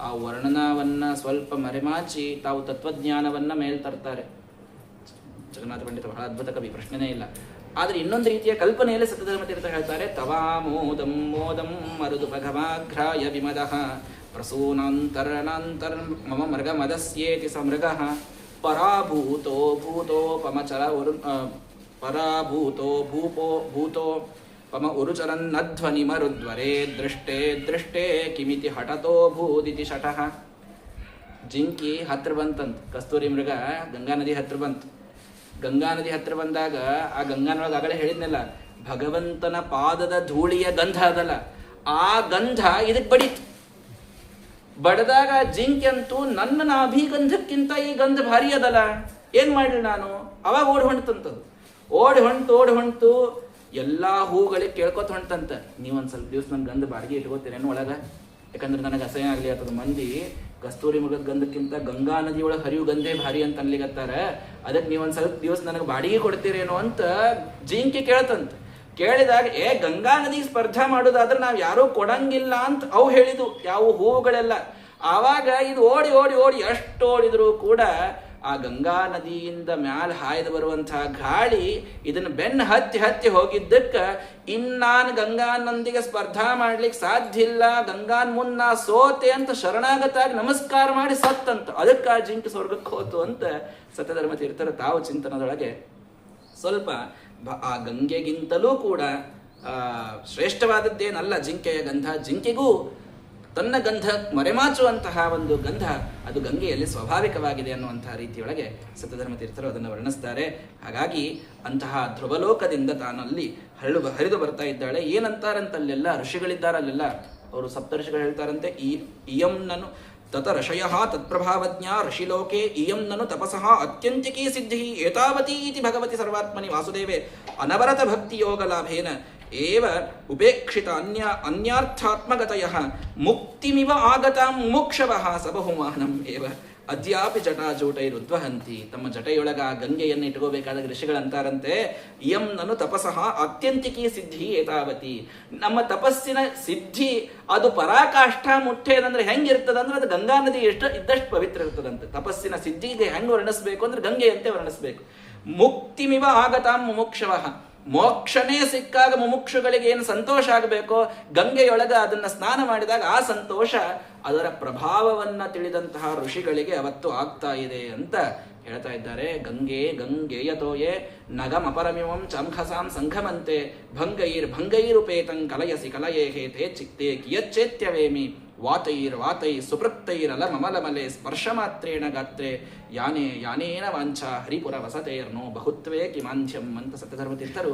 ಆ ವರ್ಣನವನ್ನ ಸ್ವಲ್ಪ ಮರೆಮಾಚಿ ತಾವು ತತ್ವಜ್ಞಾನವನ್ನ ಮೇಲ್ ತರ್ತಾರೆ. ಜಗನ್ನಾಥ ಪಂಡಿತ ಬಹಳ ಅದ್ಭುತ ಕವಿ, ಪ್ರಶ್ನೆನೇ ಇಲ್ಲ. ಆದ್ರೆ ಇನ್ನೊಂದು ರೀತಿಯ ಕಲ್ಪನೆಯಲ್ಲಿ ಸತ್ಯಧರ್ಮ ತೀರ್ಥ ಹೇಳ್ತಾರೆ, ತವಾ ಮೋದಂ ಮೋದಂ ಮರುದು ಭಗವಾಘ್ರಾಯ ವಿಮದಃ ಪ್ರಸೂನಾಂತರನಾಂತರ ಮಮ ಮೃಗ ಮದಸ್ಯೇತಿ ಸಮೃಗ ಪರಾಭೂತೋ ಭೂತೋಪಮಚರ ಪರಾಭೂತೋ ಭೂಪೋ ಭೂತೋ ಪಮ ಉರುಚರನ್ನಧ್ವನಿ ಮರುದ್ವರೇ ದೃಷ್ಟೇ ದೃಷ್ಟೇ ಕಿಮಿತಿ ಹಠತೋ ಭೂದಿತಿ ಶಠಃ. ಜಿಂಕಿ ಹತ್ರ ಬಂತಂತ, ಕಸ್ತೂರಿ ಮೃಗ ಗಂಗಾ ನದಿ ಹತ್ರ ಬಂತು. ಗಂಗಾ ನದಿ ಹತ್ರ ಬಂದಾಗ ಆ ಗಂಗಾನೊಳಗೆ ಆಗಲೇ ಹೇಳಿದ್ನಲ್ಲ, ಭಗವಂತನ ಪಾದದ ಧೂಳಿಯ ಗಂಧ ಅದಲ್ಲ, ಆ ಗಂಧ ಇದಕ್ಕೆ ಬಡಿತು. ಬಡದಾಗ ಜಿಂಕೆ ಅಂತೂ ನನ್ನ ನಾಭಿಗಂಧಕ್ಕಿಂತ ಈ ಗಂಧ ಭಾರಿ ಅದಲ್ಲ, ಏನ್ ಮಾಡಲಿ ನಾನು? ಅವಾಗ ಓಡಿ ಹೊಂಟಂತದು. ಓಡಿ ಹೊಂಟು ಎಲ್ಲಾ ಹೂಗಳಿಗೆ ಕೇಳ್ಕೊತ ಹೊಂಟಂತ, ನೀವೊಂದ್ ಸ್ವಲ್ಪ ದಿವಸ ನನ್ನ ಗಂಧ ಬಾಡಿಗೆ ಇಟ್ಕೋತೀರೇನು ಒಳಗ? ಯಾಕಂದ್ರೆ ನನಗೆ ಅಸಹ್ಯ ಆಗ್ಲಿ ಆಗ್ತದ. ಮಂದಿ ಕಸ್ತೂರಿ ಮೃಗದ ಗಂಧಕ್ಕಿಂತ ಗಂಗಾ ನದಿಯೊಳಗೆ ಹರಿವು ಗಂಧೆ ಭಾರಿ ಅಂತ ಅನ್ಲಿಗತ್ತಾರ, ಅದಕ್ಕೆ ನೀವೊಂದ್ ಸ್ವಲ್ಪ ದಿವಸ ನನಗೆ ಬಾಡಿಗೆ ಕೊಡ್ತೀರೇನೋ ಅಂತ ಜಿಂಕಿ ಕೇಳ್ತಂತ. ಕೇಳಿದಾಗ ಗಂಗಾ ನದಿ ಸ್ಪರ್ಧಾ ಮಾಡೋದಾದ್ರೆ ನಾವು ಯಾರೂ ಕೊಡಂಗಿಲ್ಲ ಅಂತ ಅವು ಹೇಳಿದ್ವು, ಯಾವ ಹೂವುಗಳೆಲ್ಲ. ಆವಾಗ ಇದು ಓಡಿ ಓಡಿ ಓಡಿ ಎಷ್ಟು ಓಡಿದ್ರು ಕೂಡ ಆ ಗಂಗಾ ನದಿಯಿಂದ ಮ್ಯಾಲ ಹಾಯ್ದು ಬರುವಂತಹ ಗಾಳಿ ಇದನ್ನ ಬೆನ್ನು ಹತ್ತಿ ಹತ್ತಿ ಹೋಗಿದ್ದಕ್ಕೆ ಇನ್ನಾನು ಗಂಗಾನಂದಿಗೆ ಸ್ಪರ್ಧಾ ಮಾಡ್ಲಿಕ್ಕೆ ಸಾಧ್ಯ ಇಲ್ಲ, ಗಂಗಾನ್ ಮುನ್ನ ಸೋತೆ ಅಂತ ಶರಣಾಗತಾಗಿ ನಮಸ್ಕಾರ ಮಾಡಿ ಸತ್ತಂತ. ಅದಕ್ಕೆ ಆ ಜಿಂಕೆ ಸ್ವರ್ಗಕ್ಕೆ ಹೋತು ಅಂತ ಸತ್ಯಧರ್ಮ ತೀರ್ಥರು ತಾವು ಚಿಂತನದೊಳಗೆ ಸ್ವಲ್ಪ ಆ ಗಂಗೆಗಿಂತಲೂ ಕೂಡ ಶ್ರೇಷ್ಠವಾದದ್ದೇನಲ್ಲ ಜಿಂಕೆಯ ಗಂಧ. ಜಿಂಕೆಗೂ ತನ್ನ ಗಂಧ ಮರೆಮಾಚುವಂತಹ ಒಂದು ಗಂಧ ಅದು ಗಂಗೆಯಲ್ಲಿ ಸ್ವಾಭಾವಿಕವಾಗಿದೆ ಅನ್ನುವಂತಹ ರೀತಿಯೊಳಗೆ ಸತ್ಯಧರ್ಮ ತೀರ್ಥರು ಅದನ್ನು ವರ್ಣಿಸ್ತಾರೆ. ಹಾಗಾಗಿ ಅಂತಹ ಧ್ರುವಲೋಕದಿಂದ ತಾನಲ್ಲಿ ಹರಿದು ಬರ್ತಾ ಇದ್ದಾಳೆ. ಏನಂತಾರಂತಲ್ಲೆಲ್ಲ ಋಷಿಗಳಿದ್ದಾರಲ್ಲೆಲ್ಲ, ಅವರು ಸಪ್ತರ್ಷಿಗಳು ಹೇಳ್ತಾರಂತೆ, ಇಯಂ ನನು ತತ ಋಷಯ ತತ್ಪ್ರಭಾವಜ್ಞ ಋಷಿಲೋಕೆ ಇಯಂ ನನು ತಪಸಃ ಅತ್ಯಂತಿಕೀ ಸಿದ್ಧಿ ಏತಾವತಿ ಇತಿ ಭಗವತಿ ಸರ್ವಾತ್ಮನಿ ವಾಸುದೇವೆ ಅನವರತ ಭಕ್ತಿ ಯೋಗ ಲಾಭೇನ ಏವ ಉಪೇಕ್ಷಿತ ಅನ್ಯಾರ್ಥಾತ್ಮಗತಯಃ ಮುಕ್ತಿಮಿವ ಆಗತಾಂ ಮುಮುಕ್ಷವಃ ಸಬಹುಮಾನಂ ಏವ ಅದ್ಯಾಪಿ ಜಟಾಜೂಟೈರುದ್ವಹಂತಿ. ತಮ್ಮ ಜಟೆಯೊಳಗ ಆ ಗಂಗೆಯನ್ನು ಇಟ್ಕೋಬೇಕಾದ ಋಷಿಗಳಂತಾರಂತೆ, ಇಯಂ ನನು ತಪಸಃ ಅತ್ಯಂತಿಕೀ ಸಿದ್ಧಿ ಏತಾವತಿ. ನಮ್ಮ ತಪಸ್ಸಿನ ಸಿದ್ಧಿ ಅದು ಪರಾಕಾಷ್ಠ ಮುಟ್ಟೇದಂದ್ರೆ ಹೆಂಗಿರ್ತದಂದ್ರೆ ಅದು ಗಂಗಾ ನದಿ ಇದ್ದಷ್ಟು ಪವಿತ್ರ ಇರ್ತದಂತೆ. ತಪಸ್ಸಿನ ಸಿದ್ಧಿಗೆ ಹೆಂಗ್ ವರ್ಣಿಸ್ಬೇಕು ಅಂದ್ರೆ ಗಂಗೆಯಂತೆ ವರ್ಣಿಸ್ಬೇಕು. ಮುಕ್ತಿಮಿವ ಆಗತಾಂ ಮುಮುಕ್ಷವಃ, ಮೋಕ್ಷನೇ ಸಿಕ್ಕಾಗ ಮುಮುಕ್ಷುಗಳಿಗೆ ಏನು ಸಂತೋಷ ಆಗಬೇಕೋ ಗಂಗೆಯೊಳಗ ಅದನ್ನ ಸ್ನಾನ ಮಾಡಿದಾಗ ಆ ಸಂತೋಷ ಅದರ ಪ್ರಭಾವವನ್ನ ತಿಳಿದಂತಹ ಋಷಿಗಳಿಗೆ ಅವತ್ತು ಆಗ್ತಾ ಇದೆ ಅಂತ ಹೇಳ್ತಾ ಇದ್ದಾರೆ. ಗಂಗೆಯತೋಯೇ ನಗಮಪರಮಿಮಂ ಚಂಖಸಾಂ ಸಂಘಮಂತೆ ಭಂಗೈರುಪೇತಂ ಕಲಯಸಿ ಕಲಯೇಹೇತೆ ಚಿಕ್ತೆ ಕಿಯಚ್ಚೇತ್ಯವೇಮಿ ವಾತೈ ಸುಪೃಕ್ತೈರಲ ಮಮಲಮಲೆ ಸ್ಪರ್ಶಮಾತ್ರೇಣ ಗಾತ್ರೆ ಯಾನೇನ ವಾಂಛಾ ಹರಿಪುರ ವಸತೇರ್ನೋ ಬಹುತ್ವೇ ಕಿಮಾಂಧ್ಯಂ ಅಂತ ಸತ್ಯಧರ್ಮ ತೀರ್ಥರು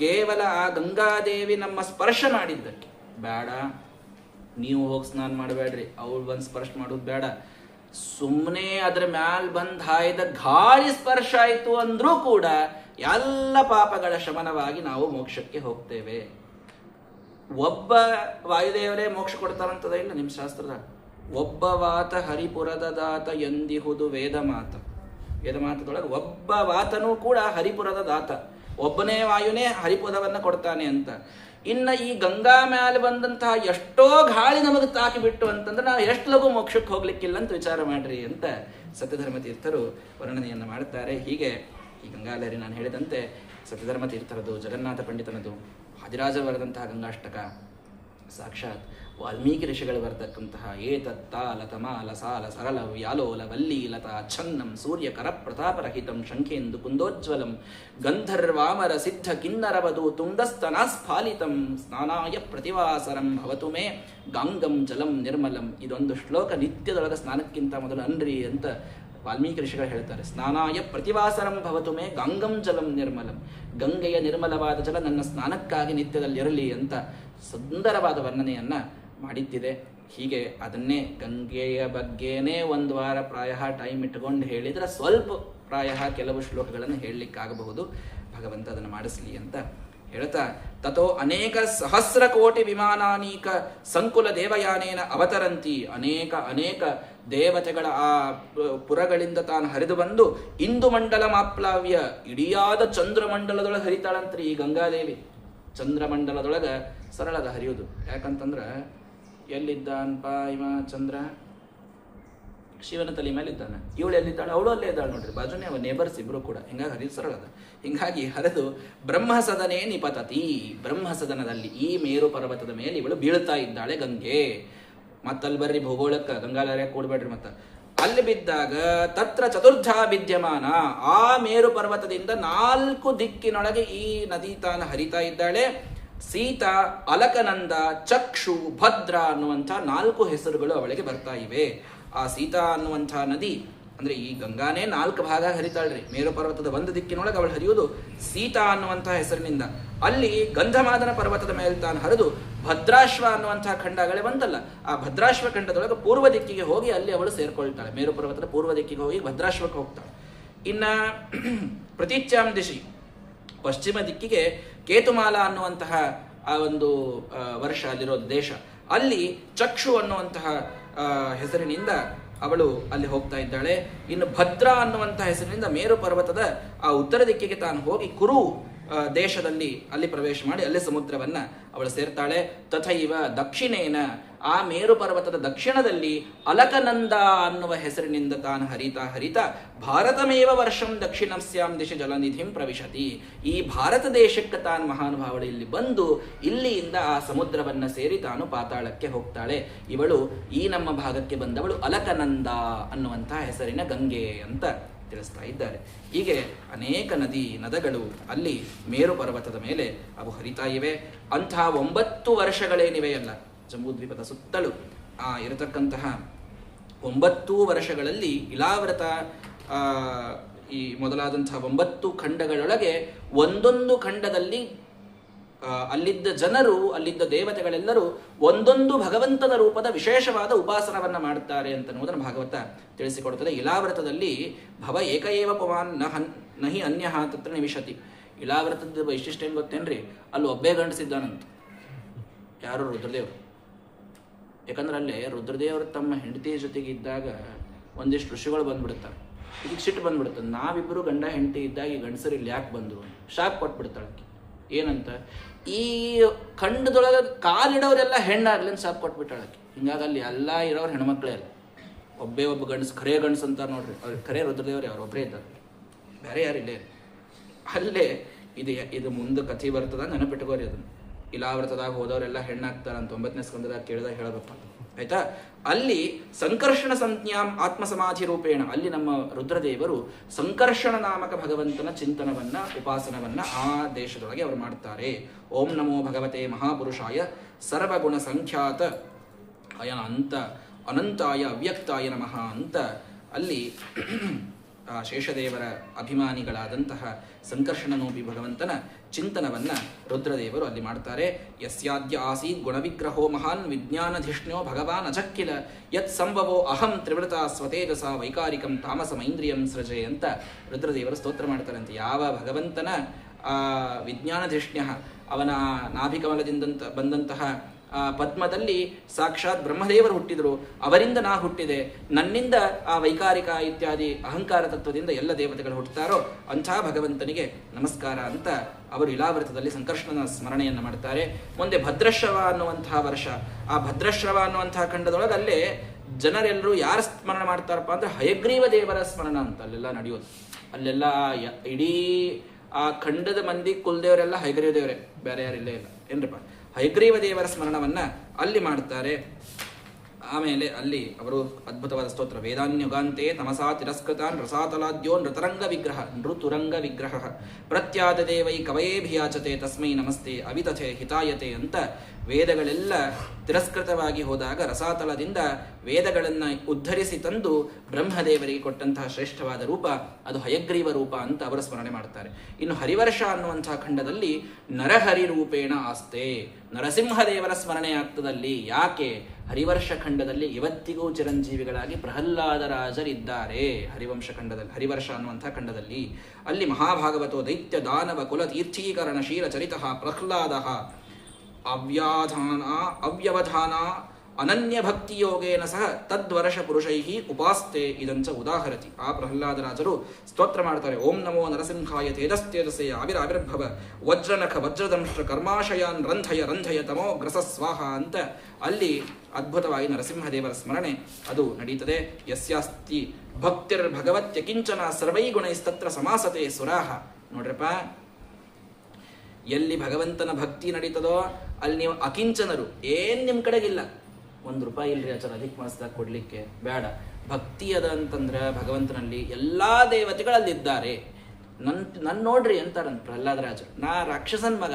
ಕೇವಲ ಆ ಗಂಗಾದೇವಿ ನಮ್ಮ ಸ್ಪರ್ಶ ಮಾಡಿದ್ದಕ್ಕೆ ಬೇಡ, ನೀವು ಹೋಗಿ ಸ್ನಾನ ಮಾಡಬೇಡ್ರಿ, ಅವಳು ಬಂದು ಸ್ಪರ್ಶ ಮಾಡೋದು ಬೇಡ, ಸುಮ್ಮನೆ ಅದ್ರ ಮ್ಯಾಲ್ ಬಂದ್ ಹಾಯ್ದ ಗಾಳಿ ಸ್ಪರ್ಶ ಆಯ್ತು ಅಂದ್ರೂ ಕೂಡ ಎಲ್ಲ ಪಾಪಗಳ ಶಮನವಾಗಿ ನಾವು ಮೋಕ್ಷಕ್ಕೆ ಹೋಗ್ತೇವೆ. ಒಬ್ಬ ವಾಯುದೇವರೇ ಮೋಕ್ಷ ಕೊಡ್ತಾರಂತದ ಇಲ್ಲ ನಿಮ್ಮ ಶಾಸ್ತ್ರದ. ಒಬ್ಬ ವಾತ ಹರಿಪುರದ ದಾತ ಎಂದಿಹುದು ವೇದ ಮಾತದೊಳಗೆ ಒಬ್ಬ ವಾತನೂ ಕೂಡ ಹರಿಪುರದ ದಾತ, ಒಬ್ಬನೇ ವಾಯುನೇ ಹರಿಪುರವನ್ನ ಕೊಡ್ತಾನೆ ಅಂತ. ಇನ್ನ ಈ ಗಂಗಾ ಮ್ಯಾಲೆ ಬಂದಂತಹ ಎಷ್ಟೋ ಗಾಳಿ ನಮಗೆ ತಾಕಿಬಿಟ್ಟು ಅಂತಂದ್ರೆ ನಾವು ಎಷ್ಟು ಲಘು ಮೋಕ್ಷಕ್ಕೆ ಹೋಗ್ಲಿಕ್ಕಿಲ್ಲ ಅಂತ ವಿಚಾರ ಮಾಡ್ರಿ ಅಂತ ಸತ್ಯಧರ್ಮ ತೀರ್ಥರು ವರ್ಣನೆಯನ್ನು ಮಾಡುತ್ತಾರೆ. ಹೀಗೆ ಈ ಗಂಗಾಲಹರಿ ನಾನು ಹೇಳಿದಂತೆ ಸತ್ಯಧರ್ಮ ತೀರ್ಥರದು, ಜಗನ್ನಾಥ ಪಂಡಿತನದು, ಆದಿರಾಜ ಬರೆದಂತಹ ಗಂಗಾಷ್ಟಕ, ಸಾಕ್ಷಾತ್ ವಾಲ್ಮೀಕಿ ಋಷಿಗಳು ಬರತಕ್ಕಂತಹ ಏತತ್ತ ಲತಮಾಲ ಸಾಲ ಸರಳ ವ್ಯಾಲೋಲ ವಲ್ಲಿ ಲತಾ ಛನ್ನಂ ಸೂರ್ಯ ಕರ ಪ್ರತಾಪರಹಿತಂ ಶಂಖೇಂದು ಕುಂದೋಜ್ವಲಂ ಗಂಧರ್ವಾಮರ ಸಿದ್ಧ ಕಿನ್ನರವಧು ತುಂಗಸ್ತನಾಸ್ಫಾಲಿತಂ ಸ್ನಾನಾಯ ಪ್ರತಿವಾಸರಂ ಭವತು ಮೇ ಗಾಂಗಂ ಜಲಂ ನಿರ್ಮಲಂ. ಇದೊಂದು ಶ್ಲೋಕ ನಿತ್ಯದೊಳಗ ಸ್ನಾನಕ್ಕಿಂತ ಮೊದಲು ಅನ್ರಿ ಅಂತ ವಾಲ್ಮೀಕಿ ಋಷಿಗಳು ಹೇಳ್ತಾರೆ. ಸ್ನಾನಾಯ ಪ್ರತಿವಾಸರಂ ಭವತು ಮೇ ಗಂಗಂ ಜಲಂ ನಿರ್ಮಲಂ. ಗಂಗೆಯ ನಿರ್ಮಲವಾದ ಜಲ ನನ್ನ ಸ್ನಾನಕ್ಕಾಗಿ ನಿತ್ಯದಲ್ಲಿರಲಿ ಅಂತ ಸುಂದರವಾದ ವರ್ಣನೆಯನ್ನು ಮಾಡಿದ್ದಿದೆ. ಹೀಗೆ ಅದನ್ನೇ ಗಂಗೆಯ ಬಗ್ಗೆನೇ ಒಂದು ವಾರ ಪ್ರಾಯ ಟೈಮ್ ಇಟ್ಕೊಂಡು ಹೇಳಿದರೆ ಸ್ವಲ್ಪ ಪ್ರಾಯ ಕೆಲವು ಶ್ಲೋಕಗಳನ್ನು ಹೇಳಲಿಕ್ಕಾಗಬಹುದು. ಭಗವಂತ ಅದನ್ನು ಮಾಡಿಸಲಿ ಅಂತ ಹೇಳ್ತಾ, ತಥೋ ಅನೇಕ ಸಹಸ್ರ ಕೋಟಿ ವಿಮಾನಾನೀಕ ಸಂಕುಲ ದೇವಯಾನೇನ ಅವತರಂತಿ. ಅನೇಕ ದೇವತೆಗಳ ಆ ಪುರಗಳಿಂದ ತಾನು ಹರಿದು ಬಂದು ಇಂದು ಮಂಡಲ ಮಾಪ್ಲಾವ್ಯ, ಇಡಿಯಾದ ಚಂದ್ರಮಂಡಲದೊಳಗೆ ಹರಿತಾಳಂತ್ರಿ ಈ ಗಂಗಾದೇವಿ. ಚಂದ್ರಮಂಡಲದೊಳಗೆ ಸರಳದ ಹರಿಯುವುದು. ಯಾಕಂತಂದ್ರೆ ಎಲ್ಲಿದ್ದಾನಪ್ಪ ಇವ ಚಂದ್ರ? ಶಿವನ ತಲೆ ಮೇಲೆ ಇದ್ದಾನೆ. ಇವಳು ಎಲ್ಲಿದ್ದಾಳೆ? ಅವಳು ಅಲ್ಲೇ ಇದ್ದಾಳೆ ನೋಡ್ರಿ, ಬಾಜುನೇ ಅವ ನೇಬರ್ಸ್ ಇಬ್ರು ಕೂಡ. ಹಿಂಗಾಗಿ ಹರಿದು ಸರಳದ. ಹಿಂಗಾಗಿ ಹರಿದು ಬ್ರಹ್ಮಸದನೇ ನಿಪತತಿ, ಬ್ರಹ್ಮಸದನದಲ್ಲಿ ಈ ಮೇರು ಪರ್ವತದ ಮೇಲೆ ಇವಳು ಬೀಳ್ತಾ ಇದ್ದಾಳೆ ಗಂಗೆ. ಮತ್ತಲ್ಲಿ ಬರ್ರಿ ಭೂಗೋಳಕ್ಕೆ ಗಂಗಾಲಯ ಕೂಡ್ಬೇಡ್ರಿ. ಮತ್ತ ಅಲ್ಲಿ ಬಿದ್ದಾಗ ತತ್ರ ಚತುರ್ಧ ವಿದ್ಯಮಾನ, ಆ ಮೇರು ಪರ್ವತದಿಂದ 4 ದಿಕ್ಕಿನೊಳಗೆ ಈ ನದಿ ತಾನು ಹರಿತಾ ಇದ್ದಾಳೆ. ಸೀತಾ, ಅಲಕನಂದ, ಚಕ್ಷು, ಭದ್ರ ಅನ್ನುವಂಥ 4 ಹೆಸರುಗಳು ಅವಳಿಗೆ ಬರ್ತಾ ಇವೆ. ಆ ಸೀತಾ ಅನ್ನುವಂಥ ನದಿ ಅಂದ್ರೆ ಈ ಗಂಗಾನೇ 4 ಭಾಗ ಹರಿತಾಳ್ರಿ. ಮೇರು ಪರ್ವತದ ಒಂದು ದಿಕ್ಕಿನೊಳಗೆ ಅವಳು ಹರಿಯುವುದು ಸೀತಾ ಅನ್ನುವಂಥ ಹೆಸರಿನಿಂದ. ಅಲ್ಲಿ ಗಂಧಮಾದನ ಪರ್ವತದ ಮೇಲೆ ತಾನು ಹರಿದು ಭದ್ರಾಶ್ವ ಅನ್ನುವಂಥ ಖಂಡಗಳೇ ಬಂತಲ್ಲ, ಆ ಭದ್ರಾಶ್ವ ಖಂಡದೊಳಗೆ ಪೂರ್ವ ದಿಕ್ಕಿಗೆ ಹೋಗಿ ಅಲ್ಲಿ ಅವಳು ಸೇರ್ಕೊಳ್ತಾಳೆ. ಮೇರು ಪರ್ವತದ ಪೂರ್ವ ದಿಕ್ಕಿಗೆ ಹೋಗಿ ಭದ್ರಾಶ್ವಕ್ಕೆ ಹೋಗ್ತಾಳೆ. ಇನ್ನ ಪ್ರತೀಚ್ಯಾಂ ದಿಶಿ, ಪಶ್ಚಿಮ ದಿಕ್ಕಿಗೆ ಕೇತುಮಾಲ ಅನ್ನುವಂತಹ ಆ ಒಂದು ವರ್ಷ ಅಲ್ಲಿರೋದು ದೇಶ. ಅಲ್ಲಿ ಚಕ್ಷು ಅನ್ನುವಂತಹ ಹೆಸರಿನಿಂದ ಅವಳು ಅಲ್ಲಿ ಹೋಗ್ತಾ ಇದ್ದಾಳೆ. ಇನ್ನು ಭದ್ರ ಅನ್ನುವಂತಹ ಹೆಸರಿನಿಂದ ಮೇರು ಪರ್ವತದ ಆ ಉತ್ತರ ದಿಕ್ಕಿಗೆ ತಾನು ಹೋಗಿ ಕುರು ದೇಶದಲ್ಲಿ ಅಲ್ಲಿ ಪ್ರವೇಶ ಮಾಡಿ ಅಲ್ಲಿ ಸಮುದ್ರವನ್ನ ಅವಳು ಸೇರ್ತಾಳೆ. ತಥೈವ ದಕ್ಷಿಣೇನ, ಆ ಮೇರು ಪರ್ವತದ ದಕ್ಷಿಣದಲ್ಲಿ ಅಲಕನಂದ ಅನ್ನುವ ಹೆಸರಿನಿಂದ ತಾನು ಹರಿತಾ ಭಾರತಮೇವ ವರ್ಷಂ ದಕ್ಷಿಣಸ್ಯಾಂ ದಿಶಿ ಜಲನಿಧಿಂ ಪ್ರವಿಶತಿ. ಈ ಭಾರತ ದೇಶಕ್ಕೆ ತಾನು ಮಹಾನುಭಾವಳು ಇಲ್ಲಿ ಬಂದು ಇಲ್ಲಿಯಿಂದ ಆ ಸಮುದ್ರವನ್ನ ಸೇರಿ ತಾನು ಪಾತಾಳಕ್ಕೆ ಹೋಗ್ತಾಳೆ. ಇವಳು ಈ ನಮ್ಮ ಭಾಗಕ್ಕೆ ಬಂದವಳು ಅಲಕನಂದ ಅನ್ನುವಂತಹ ಹೆಸರಿನ ಗಂಗೆ ಅಂತ ತಿಳಿಸ್ತಾ ಇದ್ದಾರೆ. ಹೀಗೆ ಅನೇಕ ನದಗಳು ಅಲ್ಲಿ ಮೇರು ಪರ್ವತದ ಮೇಲೆ ಅವು ಹರಿತಾ ಇವೆ. ಅಂತಹ 9 ವರ್ಷಗಳೇನಿವೆಯಲ್ಲ ಜಂಬೂದ್ವೀಪದ ಸುತ್ತಲೂ ಇರತಕ್ಕಂತಹ 9 ವರ್ಷಗಳಲ್ಲಿ ಇಲಾವ್ರತ ಈ ಮೊದಲಾದಂತಹ 9 ಖಂಡಗಳೊಳಗೆ ಒಂದೊಂದು ಖಂಡದಲ್ಲಿ ಅಲ್ಲಿದ್ದ ಜನರು, ಅಲ್ಲಿದ್ದ ದೇವತೆಗಳೆಲ್ಲರೂ ಒಂದೊಂದು ಭಗವಂತನ ರೂಪದ ವಿಶೇಷವಾದ ಉಪಾಸನವನ್ನ ಮಾಡುತ್ತಾರೆ ಅಂತನ್ನುವುದನ್ನು ಭಾಗವತ ತಿಳಿಸಿಕೊಡುತ್ತದೆ. ಇಲಾವ್ರತದಲ್ಲಿ ಭವ ಏಕಏವ ಪವಾನ್ ನಹಿ ಅನ್ಯ ತತ್ರ ನಿವಿಶತಿ. ಇಲಾವ್ರತದ ವೈಶಿಷ್ಟ್ಯ ಏನು ಗೊತ್ತೇನ್ರಿ? ಅಲ್ಲಿ ಒಬ್ಬೇ ಗಂಡಸಿದ್ದಾನಂತ. ಯಾರು? ರುದ್ರದೇವರು. ಯಾಕಂದ್ರೆ ಅಲ್ಲೇ ರುದ್ರದೇವರು ತಮ್ಮ ಹೆಂಡತಿಯ ಜೊತೆಗೆ ಇದ್ದಾಗ ಒಂದಿಷ್ಟು ಋಷಿಗಳು ಬಂದ್ಬಿಡ್ತಾರೆ. ಇದಕ್ಕೆ ಸಿಟ್ಟು ಬಂದ್ಬಿಡ್ತದೆ. ನಾವಿಬ್ಬರು ಗಂಡ ಹೆಂಡತಿ ಇದ್ದಾಗ ಈ ಗಂಡಸರು ಇಲ್ಲಿ ಯಾಕೆ ಬಂದರು? ಶಾಕ್ ಕೊಟ್ಬಿಡ್ತಾಳೆ. ಏನಂತ? ಈ ಖಂಡದೊಳಗೆ ಕಾಲಿಡೋರೆಲ್ಲ ಹೆಣ್ಣಾಗ್ಲಿ ಅಂತ ಶಾಪ್ ಕೊಟ್ಬಿಟ್ಟಾಳಕ್ಕೆ. ಹಿಂಗಾಗಿ ಅಲ್ಲಿ ಎಲ್ಲ ಇರೋರು ಹೆಣ್ಮಕ್ಳೇ ಅಲ್ಲ. ಒಬ್ಬ ಗಂಡಸು, ಖರೇ ಗಂಡಸು ಅಂತ ನೋಡ್ರಿ, ಅವ್ರು ಖರೇ ರುದ್ರದೇವ್ರಿ, ಅವ್ರು ಒಬ್ಬರೇ ಇದ್ದಾರೆ, ಬೇರೆ ಯಾರಿಲ್ಲೇ. ಅಲ್ಲೇ ಇದು ಮುಂದೆ ಕಥೆ ಬರ್ತದ, ನೆನಪಿಟ್ಕೋರಿ ಅದನ್ನು. ಇಲಾವ್ರತದಾಗ ಹೋದವರೆಲ್ಲ ಹೆಣ್ಣಾಗ್ತಾರಂತ 9ನೇ ಸ್ಕಂದದಾಗ ಕೇಳಿದಾಗ ಹೇಳಬೇಕ, ಆಯ್ತಾ? ಅಲ್ಲಿ ಸಂಕರ್ಷಣ ಸಂಜ್ಞಾಂ ಆತ್ಮಸಮಾಧಿ ರೂಪೇಣ, ಅಲ್ಲಿ ನಮ್ಮ ರುದ್ರದೇವರು ಸಂಕರ್ಷಣ ನಾಮಕ ಭಗವಂತನ ಚಿಂತನವನ್ನ, ಉಪಾಸನವನ್ನ ಆ ದೇಶದೊಳಗೆ ಅವರು ಮಾಡ್ತಾರೆ. ಓಂ ನಮೋ ಭಗವತೆ ಮಹಾಪುರುಷಾಯ ಸರ್ವಗುಣ ಸಂಖ್ಯಾತ ಅನಂತಾಯ ಅವ್ಯಕ್ತಾಯ ನಮಃ ಅಂತ ಅಲ್ಲಿ ಶೇಷದೇವರ ಅಭಿಮಾನಿಗಳಾದಂತಹ ಸಂಕರ್ಷಣನೋಪಿ ಭಗವಂತನ ಚಿಂತನವನ್ನ ರುದ್ರದೇವರು ಅಲ್ಲಿ ಮಾಡ್ತಾರೆ. ಯಸ್ಯಾದ್ಯ ಆಸೀತ್ ಗುಣವಿಗ್ರಹೋ ಮಹಾನ್ ವಿಜ್ಞಾನಧಿಷ್ಣ್ಯೋ ಭಗವಾನ್ ಅಜಕ್ಕಿಲ ಯತ್ ಸಂಭವೋ ಅಹಂ ತ್ರಿವೃತ ಸ್ವತೇಜಸ ವೈಕಾರಿಕಂ ತಾಮಸಮೈಂದ್ರಿಯಂ ಸೃಜೆ ಅಂತ ರುದ್ರದೇವರು ಸ್ತೋತ್ರ ಮಾಡ್ತಾರಂತೆ. ಯಾವ ಭಗವಂತನ ವಿಜ್ಞಾನಧಿಷ್ಣ್ಯ, ಅವನ ನಾಭಿಕಮಲದಿಂದ ಬಂದಂತಹ ಪದ್ಮದಲ್ಲಿ ಸಾಕ್ಷಾತ್ ಬ್ರಹ್ಮದೇವರು ಹುಟ್ಟಿದರು, ಅವರಿಂದ ನಾ ಹುಟ್ಟಿದೆ, ನನ್ನಿಂದ ಆ ವೈಕಾರಿಕ ಇತ್ಯಾದಿ ಅಹಂಕಾರ ತತ್ವದಿಂದ ಎಲ್ಲ ದೇವತೆಗಳು ಹುಟ್ಟುತ್ತಾರೋ ಅಂಥ ಭಗವಂತನಿಗೆ ನಮಸ್ಕಾರ ಅಂತ ಅವರು ಇಲಾವೃತದಲ್ಲಿ ಸಂಕರ್ಷಣನ ಸ್ಮರಣೆಯನ್ನು ಮಾಡ್ತಾರೆ. ಮುಂದೆ ಭದ್ರಶ್ರವ ಅನ್ನುವಂತಹ ವರ್ಷ, ಆ ಭದ್ರಶ್ರವ ಅನ್ನುವಂತಹ ಖಂಡದೊಳಗೆ ಅಲ್ಲೇ ಜನರೆಲ್ಲರೂ ಯಾರು ಸ್ಮರಣೆ ಮಾಡ್ತಾರಪ್ಪ ಅಂದ್ರೆ ಹಯಗ್ರೀವ ದೇವರ ಸ್ಮರಣ ಅಂತ ಅಲ್ಲೆಲ್ಲ ನಡೆಯೋದು. ಅಲ್ಲೆಲ್ಲ ಇಡೀ ಆ ಖಂಡದ ಮಂದಿ ಕುಲದೇವರೆಲ್ಲ ಹಯಗ್ರೀವ ದೇವರೇ, ಬೇರೆ ಯಾರಿಲ್ಲೇ ಇಲ್ಲ ಏನ್ರಪ್ಪ. ಹಯಗ್ರೀವ ದೇವರ ಸ್ಮರಣವನ್ನ ಅಲ್ಲಿ ಮಾಡ್ತಾರೆ. ಆಮೇಲೆ ಅಲ್ಲಿ ಅವರು ಅದ್ಭುತವಾದ ಸ್ತೋತ್ರ, ವೇದಾನ್ಯುಗಾಂತೆ ತಮಸಾ ತಿರಸ್ಕೃತಾನ್ ರಸಾತಲಾದ್ಯೋ ನೃತುರಂಗ ವಿಗ್ರಹ ಪ್ರತ್ಯಾದದೇ ವೈ ಕವಯೇಭಿಯಾಚತೆ ತಸ್ಮೈ ನಮಸ್ತೆ ಅವಿತಥೆ ಹಿತಾಯತೆ ಅಂತ ವೇದಗಳೆಲ್ಲ ತಿರಸ್ಕೃತವಾಗಿ ಹೋದಾಗ ರಸಾತಲದಿಂದ ವೇದಗಳನ್ನು ಉದ್ಧರಿಸಿ ತಂದು ಬ್ರಹ್ಮದೇವರಿಗೆ ಕೊಟ್ಟಂತಹ ಶ್ರೇಷ್ಠವಾದ ರೂಪ ಅದು ಹಯಗ್ರೀವ ರೂಪ ಅಂತ ಅವರು ಸ್ಮರಣೆ ಮಾಡ್ತಾರೆ. ಇನ್ನು ಹರಿವರ್ಷ ಅನ್ನುವಂತಹ ಖಂಡದಲ್ಲಿ ನರಹರಿ ರೂಪೇಣ ಆಸ್ತೆ, ನರಸಿಂಹದೇವರ ಸ್ಮರಣೆ ಆಗ್ತದಲ್ಲಿ. ಯಾಕೆ? ಹರಿವರ್ಷ ಖಂಡದಲ್ಲಿ ಇವತ್ತಿಗೂ ಚಿರಂಜೀವಿಗಳಾಗಿ ಪ್ರಹ್ಲಾದರಾಜರಿದ್ದಾರೆ. ಹರಿವಂಶ ಖಂಡದಲ್ಲಿ, ಹರಿವರ್ಷ ಅನ್ನುವಂಥ ಖಂಡದಲ್ಲಿ ಅಲ್ಲಿ ಮಹಾಭಾಗವತೋ ದೈತ್ಯ ದಾನವ ಕುಲ ತೀರ್ಥೀಕರಣ ಶೀಲ ಚರಿತ ಪ್ರಹ್ಲಾದ ಅವ್ಯವಧಾನ ಅನನ್ಯ ಭಕ್ತಿ ಯೋಗೇನ ಸಹ ತದ್ವರ್ಷ ಪುರುಷೈ ಉಪಾಸ್ತೆ ಇದಂಚ ಉದಾಹರತಿ. ಆ ಪ್ರಹ್ಲಾದರಾಜರು ಸ್ತೋತ್ರ ಮಾಡ್ತಾರೆ. ಓಂ ನಮೋ ನರಸಿಂಹಾಯ ತೇಜಸ್ತೇಜಸೇ ಆವಿರ್ಭವ ವಜ್ರನಖ ವಜ್ರದಂಶ್ರ ಕರ್ಮಾಶಯಾನ್ ರಂಧಯ ರಂಧಯ ತಮೋ ಗ್ರಸ ಸ್ವಾಹ ಅಂತ ಅಲ್ಲಿ ಅದ್ಭುತವಾಗಿ ನರಸಿಂಹದೇವರ ಸ್ಮರಣೆ ಅದು ನಡೀತದೆ. ಯಸ್ಯಾಸ್ತಿ ಭಕ್ತಿರ್ ಭಗವತ್ಯಕಿಂಚನ ಸರ್ವೈ ಗುಣೈಸ್ತತ್ರ ಸಮಾಸತೆ ಸುರಾಹ. ನೋಡ್ರಪ್ಪ, ಎಲ್ಲಿ ಭಗವಂತನ ಭಕ್ತಿ ನಡೀತದೋ ಅಲ್ಲಿ ನೀವು ಅಕಿಂಚನರು. ಏನ್ ನಿಮ್ಮ ಕಡೆಗಿಲ್ಲ, ₹1 ಇಲ್ರಿ ಆಚಾರ ಅಧಿಕ ಮಾಸದಾಗ ಕೊಡ್ಲಿಕ್ಕೆ ಬೇಡ. ಭಕ್ತಿ ಅದ ಅಂತಂದ್ರೆ ಭಗವಂತನಲ್ಲಿ ಎಲ್ಲಾ ದೇವತೆಗಳಲ್ಲಿದ್ದಾರೆ. ನನ್ ನೋಡ್ರಿ ಅಂತಾರಂತ ಪ್ರಹ್ಲಾದರಾಜರು. ನಾ ರಾಕ್ಷಸನ್ ಮಗ,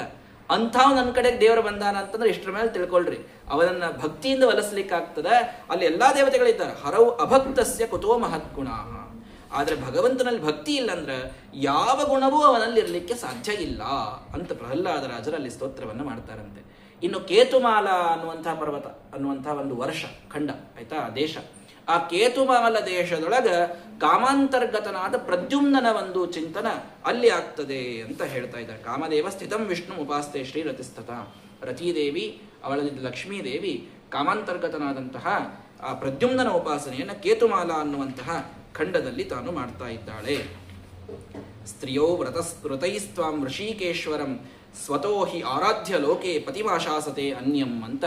ಅಂಥವ್ ನನ್ನ ಕಡೆಗೆ ದೇವರು ಬಂದಾನ ಅಂತಂದ್ರೆ ಇಷ್ಟರ ಮೇಲೆ ತಿಳ್ಕೊಳ್ರಿ, ಅವನನ್ನ ಭಕ್ತಿಯಿಂದ ಒಲಿಸ್ಲಿಕ್ಕಾಗ್ತದ. ಅಲ್ಲಿ ಎಲ್ಲಾ ದೇವತೆಗಳಿದ್ದಾರೆ. ಹರವು ಅಭಕ್ತಸ್ಯ ಕುತೋ ಮಹತ್ ಗುಣ. ಆದ್ರೆ ಭಗವಂತನಲ್ಲಿ ಭಕ್ತಿ ಇಲ್ಲ ಅಂದ್ರೆ ಯಾವ ಗುಣವೂ ಅವನಲ್ಲಿ ಇರಲಿಕ್ಕೆ ಸಾಧ್ಯ ಇಲ್ಲ ಅಂತ ಪ್ರಹ್ಲಾದರಾಜರು ಅಲ್ಲಿ ಸ್ತೋತ್ರವನ್ನು ಮಾಡ್ತಾರಂತೆ. ಇನ್ನು ಕೇತುಮಾಲ ಅನ್ನುವಂತಹ ಪರ್ವತ ಅನ್ನುವಂತಹ ಒಂದು ವರ್ಷ ಖಂಡ ಆಯ್ತಾ, ದೇಶ. ಆ ಕೇತುಮಾಲ ದೇಶದೊಳಗ ಕಾಮಾಂತರ್ಗತನಾದ ಪ್ರದ್ಯುಮ್ನನ ಒಂದು ಚಿಂತನ ಅಲ್ಲಿ ಆಗ್ತದೆ ಅಂತ ಹೇಳ್ತಾ ಇದ್ದಾರೆ. ಕಾಮದೇವ ಸ್ಥಿತಂ ವಿಷ್ಣು ಉಪಾಸ್ತೆ ಶ್ರೀರತಿಸ್ತತ. ರತೀದೇವಿ ಅವಳಲ್ಲಿ ಲಕ್ಷ್ಮೀದೇವಿ ಕಾಮಾಂತರ್ಗತನಾದಂತಹ ಆ ಪ್ರದ್ಯುಮ್ನನ ಉಪಾಸನೆಯನ್ನು ಕೇತುಮಾಲ ಅನ್ನುವಂತಹ ಖಂಡದಲ್ಲಿ ತಾನು ಮಾಡ್ತಾ ಇದ್ದಾಳೆ. ಸ್ತ್ರೀಯೋ ವ್ರತೈಸ್ತ್ವಾಂ ಋಷಿಕೇಶ್ವರಂ ಸ್ವತೋ ಹಿ ಆರಾಧ್ಯ ಲೋಕೆ ಪತಿಮಾಶಾಸತೆ ಅನ್ಯಂ ಅಂತ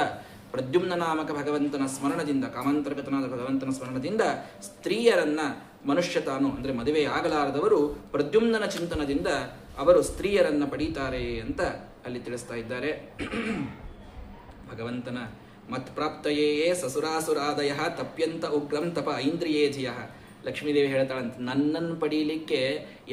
ಪ್ರದ್ಯುಮ್ನ ನಾಮಕ ಭಗವಂತನ ಸ್ಮರಣದಿಂದ, ಕಾಮಾಂತರ್ಗತನಾದ ಭಗವಂತನ ಸ್ಮರಣದಿಂದ ಸ್ತ್ರೀಯರನ್ನ ಮನುಷ್ಯ ತಾನು ಅಂದರೆ ಮದುವೆ ಆಗಲಾರದವರು ಪ್ರದ್ಯುಮ್ನನ ಚಿಂತನದಿಂದ ಅವರು ಸ್ತ್ರೀಯರನ್ನ ಪಡೀತಾರೆ ಅಂತ ಅಲ್ಲಿ ತಿಳಿಸ್ತಾ ಇದ್ದಾರೆ. ಭಗವಂತನ ಮತ್ಪ್ರಾಪ್ತಯೇ ಸಸುರಾಸುರಾದಯ ತಪ್ಯಂತ ಉಗ್ರಂ ತಪ ಐಂದ್ರಿಯೇಧಿಯ. ಲಕ್ಷ್ಮೀದೇವಿ ಹೇಳ್ತಾಳಂತ, ನನ್ನನ್ನು ಪಡೀಲಿಕ್ಕೆ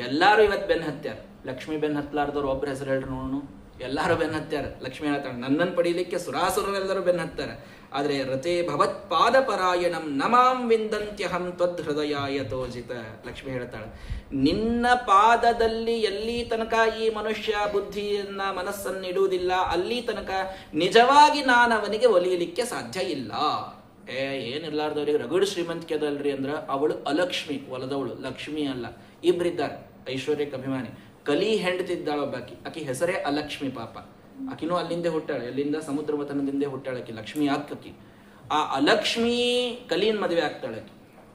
ಎಲ್ಲಾರು ಇವತ್ತು ಬೆನ್ನು ಹತ್ಯಾರ. ಲಕ್ಷ್ಮೀ ಬೆನ್ನು ಹತ್ತಲಾರ್ದವ್ರು ಒಬ್ಬರ ಹೆಸರು ಹೇಳ್ರಿ ನೋಡು. ಎಲ್ಲಾರು ಬೆನ್ನು ಹತ್ಯಾರ. ಲಕ್ಷ್ಮೀ ಹೇಳ್ತಾಳೆ, ನನ್ನನ್ನು ಪಡೀಲಿಕ್ಕೆ ಸುರಾಸುರರೆಲ್ಲರೂ ಬೆನ್ನು ಹತ್ತಾರ. ಆದರೆ ರತೆ ಭವತ್ ಪಾದಪರಾಯಣಂ ನಮಾಂ ವಿಂದಂತ್ಯಹಂ ತ್ವದ್ ಹೃದಯಾಯತೋಜಿತ. ಲಕ್ಷ್ಮಿ ಹೇಳ್ತಾಳೆ, ನಿನ್ನ ಪಾದದಲ್ಲಿ ಎಲ್ಲಿ ತನಕ ಈ ಮನುಷ್ಯ ಬುದ್ಧಿಯನ್ನ ಮನಸ್ಸನ್ನಿಡುವುದಿಲ್ಲ ಅಲ್ಲಿ ತನಕ ನಿಜವಾಗಿ ನಾನು ಅವನಿಗೆ ಒಲಿಯಲಿಕ್ಕೆ ಸಾಧ್ಯ ಇಲ್ಲ. ಏನಿರ್ಲಾರ್ದವ್ರಿಗೆ ರಗಡು ಶ್ರೀಮಂತಿಕೆ ಅದಲ್ರಿ ಅಂದ್ರ ಅವಳು ಅಲಕ್ಷ್ಮಿ, ಒಲದವಳು, ಲಕ್ಷ್ಮಿ ಅಲ್ಲ. ಇಬ್ಬರಿದ್ದಾರೆ ಐಶ್ವರ್ಯಕ್ಕೆ ಅಭಿಮಾನಿ. ಕಲಿ ಹೆಂಡತಿದ್ದಾಳ ಒಬ್ಬಾಕಿ, ಆಕಿ ಹೆಸರೇ ಅಲಕ್ಷ್ಮಿ. ಪಾಪ ಆಕಿನೂ ಅಲ್ಲಿಂದೇ ಹುಟ್ಟಾಳೆ, ಅಲ್ಲಿಂದ ಸಮುದ್ರ ಮಥನದಿಂದೇ ಹುಟ್ಟಾಳೆ ಆಕಿ. ಲಕ್ಷ್ಮಿ ಆಕಿ. ಆ ಅಲಕ್ಷ್ಮಿ ಕಲೀನ್ ಮದುವೆ ಆಗ್ತಾಳೆ.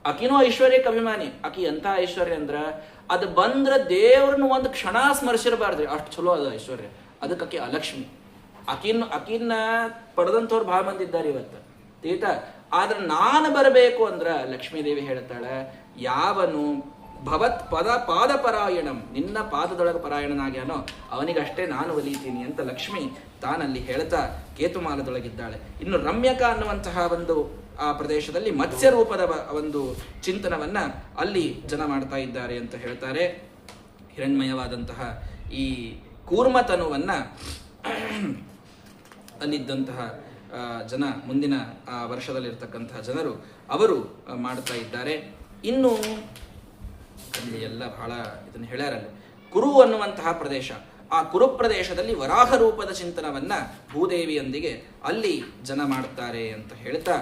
ಆಕಿನೂ ಐಶ್ವರ್ಯಕ್ಕೆ ಅಭಿಮಾನಿ. ಆಕಿ ಎಂಥ ಐಶ್ವರ್ಯ ಅಂದ್ರ ಅದು ಬಂದ್ರ ದೇವ್ರನ್ನ ಒಂದು ಕ್ಷಣ ಸ್ಮರಿಸಿರಬಾರ್ದ್ರಿ, ಅಷ್ಟು ಚಲೋ ಅದ ಐಶ್ವರ್ಯ. ಅದಕ್ಕೆ ಆಕಿ ಅಲಕ್ಷ್ಮಿ. ಆಕಿನ್ನ ಪಡೆದಂಥವ್ರು ಭಾಳ ಮಂದಿ ಇದ್ದಾರೆ ಇವತ್ತು, ತೀಟ. ಆದ್ರೆ ನಾನು ಬರಬೇಕು ಅಂದ್ರ ಲಕ್ಷ್ಮೀದೇವಿ ಹೇಳ್ತಾಳೆ, ಯಾವನು ಭವತ್ ಪಾದಪರಾಯಣಂ, ನಿನ್ನ ಪಾದದೊಳಗೆ ಪರಾಯಣನಾಗ್ಯಾನೋ ಅವನಿಗಷ್ಟೇ ನಾನು ಒಲಿತೀನಿ ಅಂತ ಲಕ್ಷ್ಮಿ ತಾನಲ್ಲಿ ಹೇಳ್ತಾ ಕೇತುಮಾಲದೊಳಗಿದ್ದಾಳೆ. ಇನ್ನು ರಮ್ಯಕ ಅನ್ನುವಂತಹ ಒಂದು ಆ ಪ್ರದೇಶದಲ್ಲಿ ಮತ್ಸ್ಯ ರೂಪದ ಒಂದು ಚಿಂತನವನ್ನ ಅಲ್ಲಿ ಜನ ಮಾಡ್ತಾ ಇದ್ದಾರೆ ಅಂತ ಹೇಳ್ತಾರೆ. ಹಿರಣ್ಮಯವಾದಂತಹ ಈ ಕೂರ್ಮತನುವನ್ನ ಅಲ್ಲಿದ್ದಂತಹ ಜನ, ಮುಂದಿನ ವರ್ಷದಲ್ಲಿರ್ತಕ್ಕಂತಹ ಜನರು ಅವರು ಮಾಡ್ತಾ ಇದ್ದಾರೆ. ಇನ್ನು ಅಲ್ಲಿ ಎಲ್ಲ ಬಹಳ ಇದನ್ನು ಹೇಳ್ಯಾರಲ್ಲಿ. ಕುರು ಅನ್ನುವಂತಹ ಪ್ರದೇಶ, ಆ ಕುರು ಪ್ರದೇಶದಲ್ಲಿ ವರಾಹ ರೂಪದ ಚಿಂತನವನ್ನ ಭೂದೇವಿಯೊಂದಿಗೆ ಅಲ್ಲಿ ಜನ ಮಾಡ್ತಾರೆ ಅಂತ ಹೇಳ್ತಾ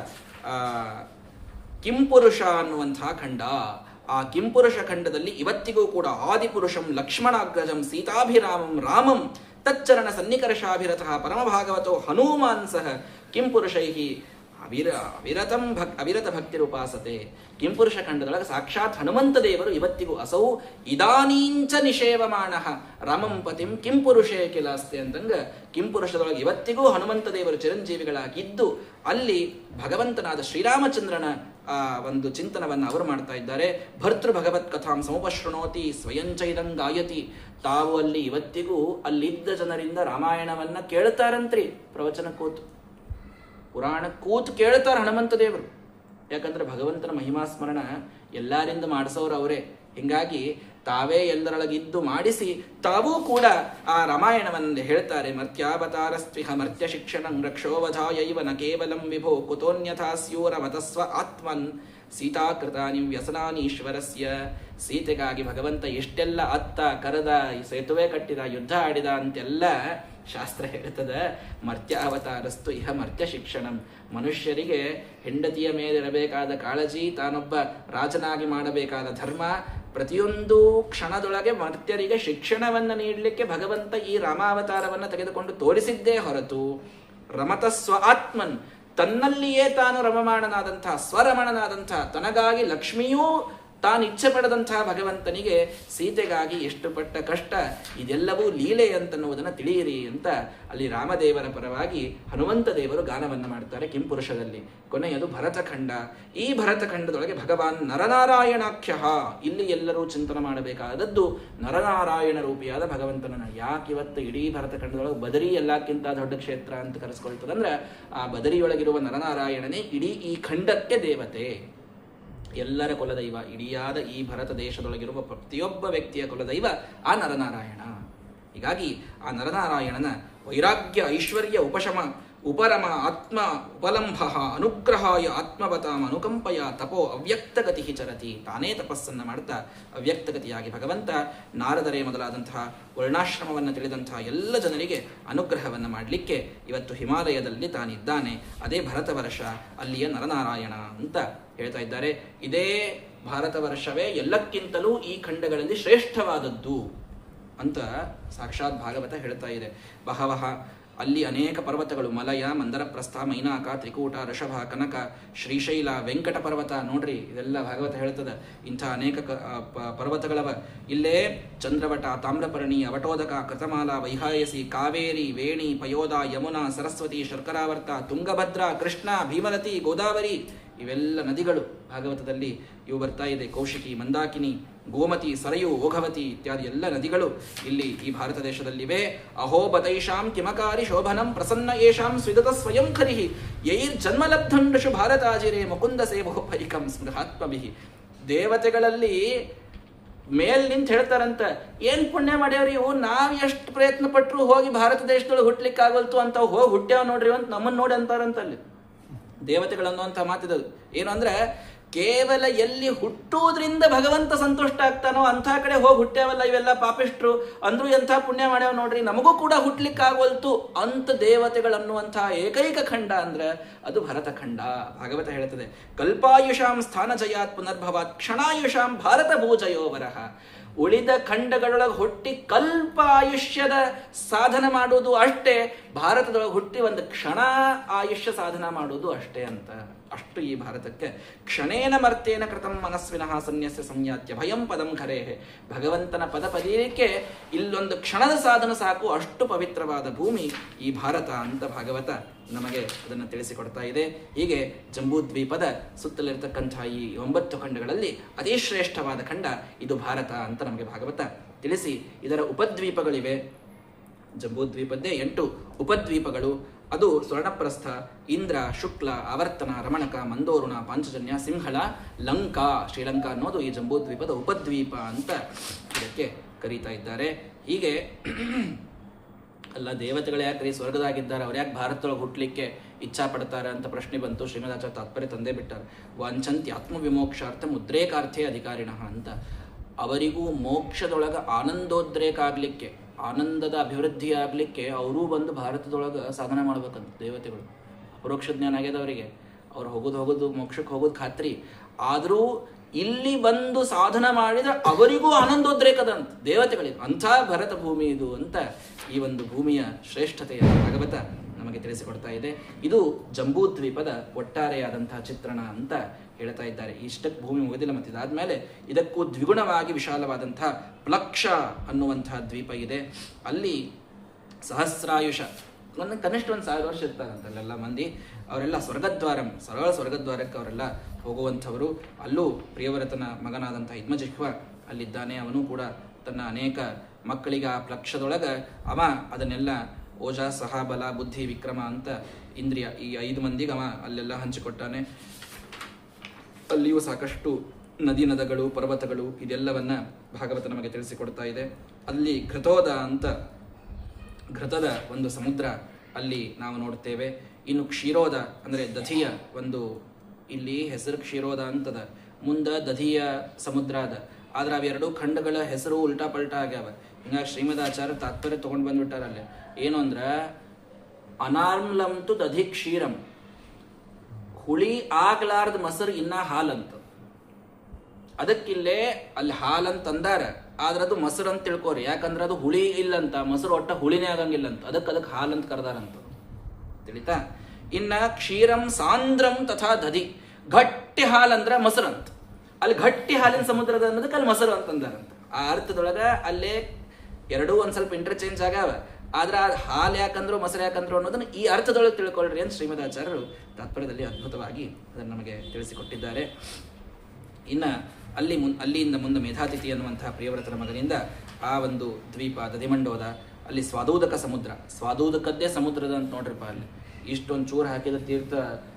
ಕಿಂಪುರುಷ ಅನ್ನುವಂತಹ ಖಂಡ, ಆ ಕಿಂಪುರುಷ ಖಂಡದಲ್ಲಿ ಇವತ್ತಿಗೂ ಕೂಡ ಆದಿಪುರುಷಂ ಲಕ್ಷ್ಮಣಾಗ್ರಜಂ ಸೀತಾಭಿರಾಮಂ ರಾಮಂ ತಚ್ಚರಣ ಸನ್ನಿಕರ್ಷಾಭಿರತಃ ಪರಮಭಾಗವತೋ ಹನುಮಾನ್ ಸಹ ಕಿಂಪುರುಷೈಹಿ ಅವಿರತ ಭಕ್ತಿರುಪಾಸತೆ. ಕಿಂಪುರುಷ ಖಂಡದೊಳಗೆ ಸಾಕ್ಷಾತ್ ಹನುಮಂತ ದೇವರು ಇವತ್ತಿಗೂ ಅಸೌ ಇದಾನೀಂಚ ನಿಷೇವಮಾಣಃ ರಾಮಂ ಪತಿಂ ಕಿಂಪುರುಷೇ ಕಿಲಾಸ್ತೆ ಅಂತಂಗ ಕಿಂಪುರುಷದೊಳಗೆ ಇವತ್ತಿಗೂ ಹನುಮಂತ ದೇವರು ಚಿರಂಜೀವಿಗಳಾಗಿದ್ದು ಅಲ್ಲಿ ಭಗವಂತನಾದ ಶ್ರೀರಾಮಚಂದ್ರನ ಒಂದು ಚಿಂತನವನ್ನು ಅವರು ಮಾಡ್ತಾ ಇದ್ದಾರೆ. ಭರ್ತೃ ಭಗವತ್ ಕಥಾಂ ಸಮುಪಶೃಣೋತಿ ಸ್ವಯಂಚೈದಂ ಗಾಯತಿ. ತಾವು ಅಲ್ಲಿ ಇವತ್ತಿಗೂ ಅಲ್ಲಿದ್ದ ಜನರಿಂದ ರಾಮಾಯಣವನ್ನ ಕೇಳ್ತಾರಂತ್ರಿ. ಪ್ರವಚನ ಕೂತು, ಪುರಾಣ ಕೂತು ಕೇಳ್ತಾರ ಹನುಮಂತ ದೇವರು. ಯಾಕಂದ್ರೆ ಭಗವಂತನ ಮಹಿಮಾ ಸ್ಮರಣ ಎಲ್ಲರಿಂದ ಮಾಡಿಸೋರು ಅವರೇ. ಹಿಂಗಾಗಿ ತಾವೇ ಎಲ್ಲರೊಳಗಿದ್ದು ಮಾಡಿಸಿ ತಾವೂ ಕೂಡ ಆ ರಾಮಾಯಣವನ್ನು ಹೇಳ್ತಾರೆ. ಮರ್ತ್ಯಾವತಾರಸ್ತ್ವಿಹ ಮರ್ತ್ಯ ಶಿಕ್ಷಣಂ ರಕ್ಷೋವಧಾಯೈವ ನ ಕೇವಲಂ ವಿಭೋ ಕುತೋನ್ಯಥಾ ಸ್ಯೂರಮತಸ್ವ ಆತ್ಮನ್ ಸೀತಾಕೃತಾನಿ ವ್ಯಸನಾನೀಶ್ವರಸ್ಯ. ಸೀತೆಗಾಗಿ ಭಗವಂತ ಎಷ್ಟೆಲ್ಲ ಅತ್ತ ಕರೆದ, ಸೇತುವೆ ಕಟ್ಟಿದ, ಯುದ್ಧ ಆಡಿದ ಅಂತೆಲ್ಲ ಶಾಸ್ತ್ರ ಹೇಳ್ತದೆ. ಮರ್ತ್ಯಾವತಾರಸ್ತು ಇಹ ಮರ್ತ್ಯ ಶಿಕ್ಷಣಂ. ಮನುಷ್ಯರಿಗೆ ಹೆಂಡತಿಯ ಮೇಲಿರಬೇಕಾದ ಕಾಳಜಿ, ತಾನೊಬ್ಬ ರಾಜನಾಗಿ ಮಾಡಬೇಕಾದ ಧರ್ಮ, ಪ್ರತಿಯೊಂದು ಕ್ಷಣದೊಳಗೆ ಮರ್ತ್ಯರಿಗೆ ಶಿಕ್ಷಣವನ್ನು ನೀಡಲಿಕ್ಕೆ ಭಗವಂತ ಈ ರಾಮಾವತಾರವನ್ನು ತೆಗೆದುಕೊಂಡು ತೋರಿಸಿದ್ದೇ ಹೊರತು ರಮತಸ್ವ ಆತ್ಮನ್, ತನ್ನಲ್ಲಿಯೇ ತಾನು ರಮಮಾಣನಾದಂತಹ ಸ್ವರಮಣನಾದಂತಹ ತನಗಾಗಿ ಲಕ್ಷ್ಮಿಯೂ ತಾನು ಇಚ್ಛೆ ಪಡೆದಂತಹ ಭಗವಂತನಿಗೆ ಸೀತೆಗಾಗಿ ಎಷ್ಟು ಪಟ್ಟ ಕಷ್ಟ, ಇದೆಲ್ಲವೂ ಲೀಲೆ ಅಂತನ್ನುವುದನ್ನು ತಿಳಿಯಿರಿ ಅಂತ ಅಲ್ಲಿ ರಾಮದೇವರ ಪರವಾಗಿ ಹನುಮಂತ ದೇವರು ಗಾನವನ್ನು ಮಾಡ್ತಾರೆ ಕಿಂಪುರುಷದಲ್ಲಿ. ಕೊನೆಯದು ಭರತಖಂಡ. ಈ ಭರತಖಂಡದೊಳಗೆ ಭಗವಾನ್ ನರನಾರಾಯಣಾಖ್ಯ. ಇಲ್ಲಿ ಎಲ್ಲರೂ ಚಿಂತನೆ ಮಾಡಬೇಕಾದದ್ದು ನರನಾರಾಯಣ ರೂಪಿಯಾದ ಭಗವಂತನನ್ನು. ಯಾಕಿವತ್ತು ಇಡೀ ಭರತಖಂಡದೊಳಗೆ ಬದರಿ ಎಲ್ಲಕ್ಕಿಂತ ದೊಡ್ಡ ಕ್ಷೇತ್ರ ಅಂತ ಕರೆಸ್ಕೊಳ್ತದಂದ್ರೆ ಆ ಬದರಿಯೊಳಗಿರುವ ನರನಾರಾಯಣನೇ ಇಡೀ ಈ ಖಂಡಕ್ಕೆ ದೇವತೆ, ಎಲ್ಲರ ಕುಲದೈವ. ಇಡಿಯಾದ ಈ ಭರತ ದೇಶದೊಳಗಿರುವ ಪ್ರತಿಯೊಬ್ಬ ವ್ಯಕ್ತಿಯ ಕುಲದೈವ ಆ ನರನಾರಾಯಣ. ಹೀಗಾಗಿ ಆ ನರನಾರಾಯಣನ ವೈರಾಗ್ಯ ಐಶ್ವರ್ಯ ಉಪಶಮ ಉಪರಮ ಆತ್ಮ ಉಪಲಂಭ ಅನುಗ್ರಹಾಯ ಆತ್ಮವತಾಮ ಅನುಕಂಪಯ ತಪೋ ಅವ್ಯಕ್ತಗತಿ ಚರತಿ. ತಾನೇ ತಪಸ್ಸನ್ನು ಮಾಡ್ತಾ ಅವ್ಯಕ್ತಗತಿಯಾಗಿ ಭಗವಂತ ನಾರದರೆ ಮೊದಲಾದಂತಹ ವರ್ಣಾಶ್ರಮವನ್ನು ತಿಳಿದಂತಹ ಎಲ್ಲ ಜನರಿಗೆ ಅನುಗ್ರಹವನ್ನು ಮಾಡಲಿಕ್ಕೆ ಇವತ್ತು ಹಿಮಾಲಯದಲ್ಲಿ ತಾನಿದ್ದಾನೆ. ಅದೇ ಭರತ ವರ್ಷ, ಅಲ್ಲಿಯ ನರನಾರಾಯಣ ಅಂತ ಹೇಳ್ತಾ ಇದ್ದಾರೆ. ಇದೇ ಭಾರತ ವರ್ಷವೇ ಎಲ್ಲಕ್ಕಿಂತಲೂ ಈ ಖಂಡಗಳಲ್ಲಿ ಶ್ರೇಷ್ಠವಾದದ್ದು ಅಂತ ಸಾಕ್ಷಾತ್ ಭಾಗವತ ಹೇಳ್ತಾ ಇದೆ. ಬಹವಹ ಅಲ್ಲಿ ಅನೇಕ ಪರ್ವತಗಳು, ಮಲಯ, ಮಂದರಪ್ರಸ್ಥ, ಮೈನಾಕ, ತ್ರಿಕೂಟ, ಋಷಭ, ಕನಕ, ಶ್ರೀಶೈಲ, ವೆಂಕಟ ಪರ್ವತ. ನೋಡ್ರಿ, ಇದೆಲ್ಲ ಭಾಗವತ ಹೇಳ್ತದ. ಇಂಥ ಅನೇಕ ಪರ್ವತಗಳವ. ಇಲ್ಲೇ ಚಂದ್ರವಟ, ತಾಮ್ರಪರ್ಣಿ, ಅವಟೋದಕ, ಕೃತಮಾಲ, ವೈಹಾಯಸಿ, ಕಾವೇರಿ, ವೇಣಿ, ಪಯೋದ, ಯಮುನಾ, ಸರಸ್ವತಿ, ಶರ್ಕರಾವರ್ತ, ತುಂಗಭದ್ರಾ, ಕೃಷ್ಣ, ಭೀಮರತಿ, ಗೋದಾವರಿ, ಇವೆಲ್ಲ ನದಿಗಳು ಭಾಗವತದಲ್ಲಿ ಇವು ಬರ್ತಾ ಇದೆ. ಕೌಶಿಕಿ, ಮಂದಾಕಿನಿ, ಗೋಮತಿ, ಸರಯು, ಓಘವತಿ ಇತ್ಯಾದಿ ಎಲ್ಲ ನದಿಗಳು ಇಲ್ಲಿ ಈ ಭಾರತ ದೇಶದಲ್ಲಿವೆ. ಅಹೋಬತೈಷಾಂ ಕಿಮಕಾರಿ ಶೋಭನಂ ಪ್ರಸನ್ನ ಯೇಷಾಂ ಸ್ವಿದತ ಸ್ವಯಂ ಖರಿಹಿ ಯೈರ್ ಜನ್ಮಲಬ್ಧಂಡಶು ಭಾರತಾಜಿರೇ ಮುಕುಂದ ಸೇವೋಪೈಕಂ ಸ್ಮೃಹಾತ್ಮಭಿಹಿ. ದೇವತೆಗಳಲ್ಲಿ ಮೇಲ್ ನಿಂತ ಹೇಳ್ತಾರಂತ, ಏನ್ ಪುಣ್ಯ ಮಾಡ್ಯಾವ್ರಿ ಇವು, ನಾವ್ ಎಷ್ಟು ಪ್ರಯತ್ನ ಪಟ್ಟರು ಹೋಗಿ ಭಾರತ ದೇಶದೊಳಗೆ ಹುಟ್ಲಿಕ್ಕಾಗಲ್ತು ಅಂತ ಹೋಗಿ ಹುಟ್ಟ್ಯಾವ ನೋಡ್ರಿ ಅಂತ ನಮ್ಮನ್ನು ನೋಡಿ ಅಂತಾರಂತಲ್ಲಿ ದೇವತೆಗಳನ್ನುವಂಥ ಮಾತಿದದು. ಏನು ಅಂದ್ರೆ ಕೇವಲ ಎಲ್ಲಿ ಹುಟ್ಟುವುದರಿಂದ ಭಗವಂತ ಸಂತುಷ್ಟ ಆಗ್ತಾನೋ ಅಂಥ ಕಡೆ ಹೋಗಿ ಹುಟ್ಟ್ಯಾವಲ್ಲ ಇವೆಲ್ಲ ಪಾಪಿಷ್ಟ್ರು, ಅಂದ್ರೂ ಎಂಥ ಪುಣ್ಯ ಮಾಡ್ಯಾವ ನೋಡ್ರಿ, ನಮಗೂ ಕೂಡ ಹುಟ್ಲಿಕ್ಕಾಗೋಲ್ತು ಅಂತ ದೇವತೆಗಳನ್ನುವಂಥ ಏಕೈಕ ಖಂಡ ಅಂದ್ರೆ ಅದು ಭರತಖಂಡ. ಭಾಗವತ ಹೇಳ್ತದೆ, ಕಲ್ಪಾಯುಷಾಂ ಸ್ಥಾನ ಜಯಾತ್ ಪುನರ್ಭವಾತ್ ಕ್ಷಣಾಯುಷಾಂ ಭಾರತ ಭೂಜಯೋವರಹ. ಉಳಿದ ಖಂಡಗಳೊಳಗೆ ಹುಟ್ಟಿ ಕಲ್ಪ ಆಯುಷ್ಯದ ಸಾಧನ ಮಾಡುವುದು ಅಷ್ಟೇ, ಭಾರತದೊಳಗೆ ಹುಟ್ಟಿ ಒಂದು ಕ್ಷಣ ಆಯುಷ್ಯ ಸಾಧನ ಮಾಡುವುದು ಅಷ್ಟೇ ಅಂತ. ಅಷ್ಟು ಈ ಭಾರತಕ್ಕೆ ಕ್ಷಣೇನ ಮರ್ತೇನ ಕೃತಂ ಮನಸ್ವಿನಃ ಸನ್ಯಸ್ಯ ಸಂಯಾತ್ಯ ಭಯಂ ಪದಂ ಖರೇಹೆ. ಭಗವಂತನ ಪದ ಪದೀಲಿಕ್ಕೆ ಇಲ್ಲೊಂದು ಕ್ಷಣದ ಸಾಧನ ಸಾಕು, ಅಷ್ಟು ಪವಿತ್ರವಾದ ಭೂಮಿ ಈ ಭಾರತ ಅಂತ ಭಾಗವತ ನಮಗೆ ಅದನ್ನು ತಿಳಿಸಿಕೊಡ್ತಾ ಇದೆ. ಹೀಗೆ ಜಂಬೂದ್ವೀಪದ ಸುತ್ತಲಿರತಕ್ಕಂಥ ಈ 9 ಖಂಡಗಳಲ್ಲಿ ಅತಿ ಶ್ರೇಷ್ಠವಾದ ಖಂಡ ಇದು ಭಾರತ ಅಂತ ನಮಗೆ ಭಾಗವತ ತಿಳಿಸಿ ಇದರ ಉಪದ್ವೀಪಗಳಿವೆ. ಜಂಬೂದ್ವೀಪದ್ದೇ 8 ಉಪದ್ವೀಪಗಳು. ಅದು ಸ್ವರ್ಣಪ್ರಸ್ಥ, ಇಂದ್ರ, ಶುಕ್ಲ, ಆವರ್ತನ, ರಮಣಕ, ಮಂದೋರುಣ, ಪಾಂಚಜನ್ಯ, ಸಿಂಹಳ, ಲಂಕಾ. ಶ್ರೀಲಂಕಾ ಅನ್ನೋದು ಈ ಜಂಬೂದ್ವೀಪದ ಉಪದ್ವೀಪ ಅಂತ ಇದಕ್ಕೆ ಕರೀತಾ ಇದ್ದಾರೆ. ಹೀಗೆ ಅಲ್ಲ, ದೇವತೆಗಳು ಯಾಕ್ರಿ ಸ್ವರ್ಗದಾಗಿದ್ದಾರೆ, ಅವ್ರು ಯಾಕೆ ಭಾರತದೊಳಗೆ ಹುಟ್ಟಲಿಕ್ಕೆ ಇಚ್ಛಾ ಪಡ್ತಾರೆ ಅಂತ ಪ್ರಶ್ನೆ ಬಂತು. ಶ್ರೀಮದಾಚಾರ್ಯ ತಾತ್ಪರ್ಯ ತಂದೇ ಬಿಟ್ಟಾರೆ. ವಾಂಛಂತಿ ಆತ್ಮವಿಮೋಕ್ಷಾರ್ಥ ಮುದ್ರೇಕಾರ್ಥೇ ಅಧಿಕಾರಿಣಃ ಅಂತ. ಅವರಿಗೂ ಮೋಕ್ಷದೊಳಗೆ ಆನಂದೋದ್ರೇಕ ಆಗಲಿಕ್ಕೆ, ಆನಂದದ ಅಭಿವೃದ್ಧಿ ಆಗಲಿಕ್ಕೆ ಅವರೂ ಬಂದು ಭಾರತದೊಳಗೆ ಸಾಧನೆ ಮಾಡ್ಬೇಕಂತ ದೇವತೆಗಳು. ಅಪರೋಕ್ಷ ಜ್ಞಾನ ಆಗ್ಯದ ಅವರಿಗೆ, ಅವ್ರು ಹೋಗೋದು ಮೋಕ್ಷಕ್ಕೆ ಹೋಗೋದು ಖಾತ್ರಿ. ಆದರೂ ಇಲ್ಲಿ ಬಂದು ಸಾಧನ ಮಾಡಿದ್ರೆ ಅವರಿಗೂ ಆನಂದೋದ್ರೇಕದಂತ ದೇವತೆಗಳಿಗೆ. ಅಂಥ ಭರತ ಭೂಮಿ ಇದು ಅಂತ ಈ ಒಂದು ಭೂಮಿಯ ಶ್ರೇಷ್ಠತೆಯ ಭಾಗವತ ನಮಗೆ ತಿಳಿಸಿಕೊಡ್ತಾ ಇದೆ. ಇದು ಜಂಬೂದ್ವೀಪದ ಒಟ್ಟಾರೆಯಾದಂತಹ ಚಿತ್ರಣ ಅಂತ ಹೇಳ್ತಾ ಇದ್ದಾರೆ. ಇಷ್ಟಕ್ಕೆ ಭೂಮಿ ಮುಗಿದಿಲ್ಲ. ಮತ್ತು ಇದಾದ್ಮೇಲೆ ಇದಕ್ಕೂ ದ್ವಿಗುಣವಾಗಿ ವಿಶಾಲವಾದಂತಹ ಪ್ಲಕ್ಷ ಅನ್ನುವಂತಹ ದ್ವೀಪ ಇದೆ. ಅಲ್ಲಿ ಸಹಸ್ರಾಯುಷ ಕನಿಷ್ಠ 1,000 ವರ್ಷ ಇರ್ತಾರಂತಲ್ಲೆಲ್ಲ ಮಂದಿ. ಅವರೆಲ್ಲ ಸರಳ ಸ್ವರ್ಗದ್ವಾರಕ್ಕೆ ಅವರೆಲ್ಲ ಹೋಗುವಂಥವರು. ಅಲ್ಲೂ ಪ್ರಿಯವರತನ ಮಗನಾದಂಥ ಹಿದ್ಮಜಿಹ್ವ ಅಲ್ಲಿದ್ದಾನೆ. ಅವನು ಕೂಡ ತನ್ನ ಅನೇಕ ಮಕ್ಕಳಿಗೆ ಆ ಪ್ಲಕ್ಷದೊಳಗೆ ಅವ ಅದನ್ನೆಲ್ಲ ಓಜ, ಸಹ, ಬಲ, ಬುದ್ಧಿ, ವಿಕ್ರಮ ಅಂತ ಇಂದ್ರಿಯ ಈ 5 ಮಂದಿಗೆ ಅವ ಅಲ್ಲೆಲ್ಲ ಹಂಚಿಕೊಟ್ಟಾನೆ. ಅಲ್ಲಿಯೂ ಸಾಕಷ್ಟು ನದಿ ನದಗಳು, ಪರ್ವತಗಳು ಇದೆಲ್ಲವನ್ನ ಭಾಗವತ ನಮಗೆ ತಿಳಿಸಿಕೊಡ್ತಾ ಇದೆ. ಅಲ್ಲಿ ಘೃತೋದ ಅಂತ ಘೃತದ ಒಂದು ಸಮುದ್ರ ಅಲ್ಲಿ ನಾವು ನೋಡ್ತೇವೆ. ಇನ್ನು ಕ್ಷೀರೋದ ಅಂದರೆ ದಧಿಯ ಒಂದು, ಇಲ್ಲಿ ಹೆಸರು ಕ್ಷೀರೋದ ಅಂತದ, ಮುಂದೆ ದಧಿಯ ಸಮುದ್ರ ಅದ. ಆದ್ರೆ ಅವೆರಡು ಖಂಡಗಳ ಹೆಸರು ಉಲ್ಟಾ ಪಲ್ಟಾ ಆಗ್ಯಾವ. ಹಿಂಗಾಗಿ ಶ್ರೀಮದಾಚಾರ್ಯ ತಾತ್ಪರ್ಯ ತೊಗೊಂಡು ಬಂದ್ಬಿಟ್ಟಾರ ಅಲ್ಲಿ. ಏನು ಅಂದ್ರೆ ಅನಾಮ್ಲಂತು ದಧಿ ಕ್ಷೀರಂ, ಹುಳಿ ಆಗ್ಲಾರ್ದ ಮೊಸರು ಇನ್ನ ಹಾಲಂತ. ಅದಕ್ಕಿಲ್ಲೇ ಅಲ್ಲಿ ಹಾಲಂತ ಅಂದಾರ, ಆದ್ರೆ ಅದು ಮೊಸರು ಅಂತ ತಿಳ್ಕೋರಿ. ಯಾಕಂದ್ರೆ ಅದು ಹುಳಿ ಇಲ್ಲಂತ, ಮೊಸರು ಒಟ್ಟ ಹುಳಿನೇ ಆಗಂಗಿಲ್ಲಂತ, ಅದಕ್ಕೆ ಹಾಲಂತ ಕರೆದಾರಂತ. ತಿಳಿತಾ? ಇನ್ನ ಕ್ಷೀರಂ ಸಾಂದ್ರಂ ತಥಾ ದಧಿ, ಗಟ್ಟಿ ಹಾಲಂದ್ರ ಮೊಸರಂತ. ಅಲ್ಲಿ ಗಟ್ಟಿ ಹಾಲಿನ ಸಮುದ್ರದ ಅನ್ನೋದಕ್ಕೆ ಅಲ್ಲಿ ಮೊಸರು ಅಂತಂದಾರಂತ. ಆ ಅರ್ಥದೊಳಗ ಅಲ್ಲೇ ಎರಡೂ ಒಂದ್ ಸ್ವಲ್ಪ ಇಂಟರ್ಚೇಂಜ್ ಆಗ್ಯಾವ. ಆದ್ರೆ ಆ ಹಾಲು ಯಾಕಂದ್ರು ಮೊಸರು ಯಾಕಂದ್ರು ಅನ್ನೋದನ್ನ ಈ ಅರ್ಥದೊಳಗೆ ತಿಳ್ಕೊಳ್ರಿ ಅಂತ ಶ್ರೀಮದಾಚಾರ್ಯರು ತಾತ್ಪರ್ಯದಲ್ಲಿ ಅದ್ಭುತವಾಗಿ ಅದನ್ನು ನಮಗೆ ತಿಳಿಸಿಕೊಟ್ಟಿದ್ದಾರೆ. ಇನ್ನ ಅಲ್ಲಿಂದ ಮುಂದೆ ಮೇಧಾತಿಥಿ ಅನ್ನುವಂತಹ ಪ್ರಿಯವ್ರತನ ಮಗನಿಂದ ಆ ಒಂದು ದ್ವೀಪ ದಧಿಮಂಡೋದ, ಅಲ್ಲಿ ಸ್ವಾದೂದಕ ಸಮುದ್ರ, ಸ್ವಾದೂದಕದ್ದೇ ಸಮುದ್ರದ ಅಂತ ನೋಡ್ರಿಪ್ಪ. ಅಲ್ಲಿ ಇಷ್ಟೊಂದು ಚೂರು ಹಾಕಿದ ತೀರ್ಥ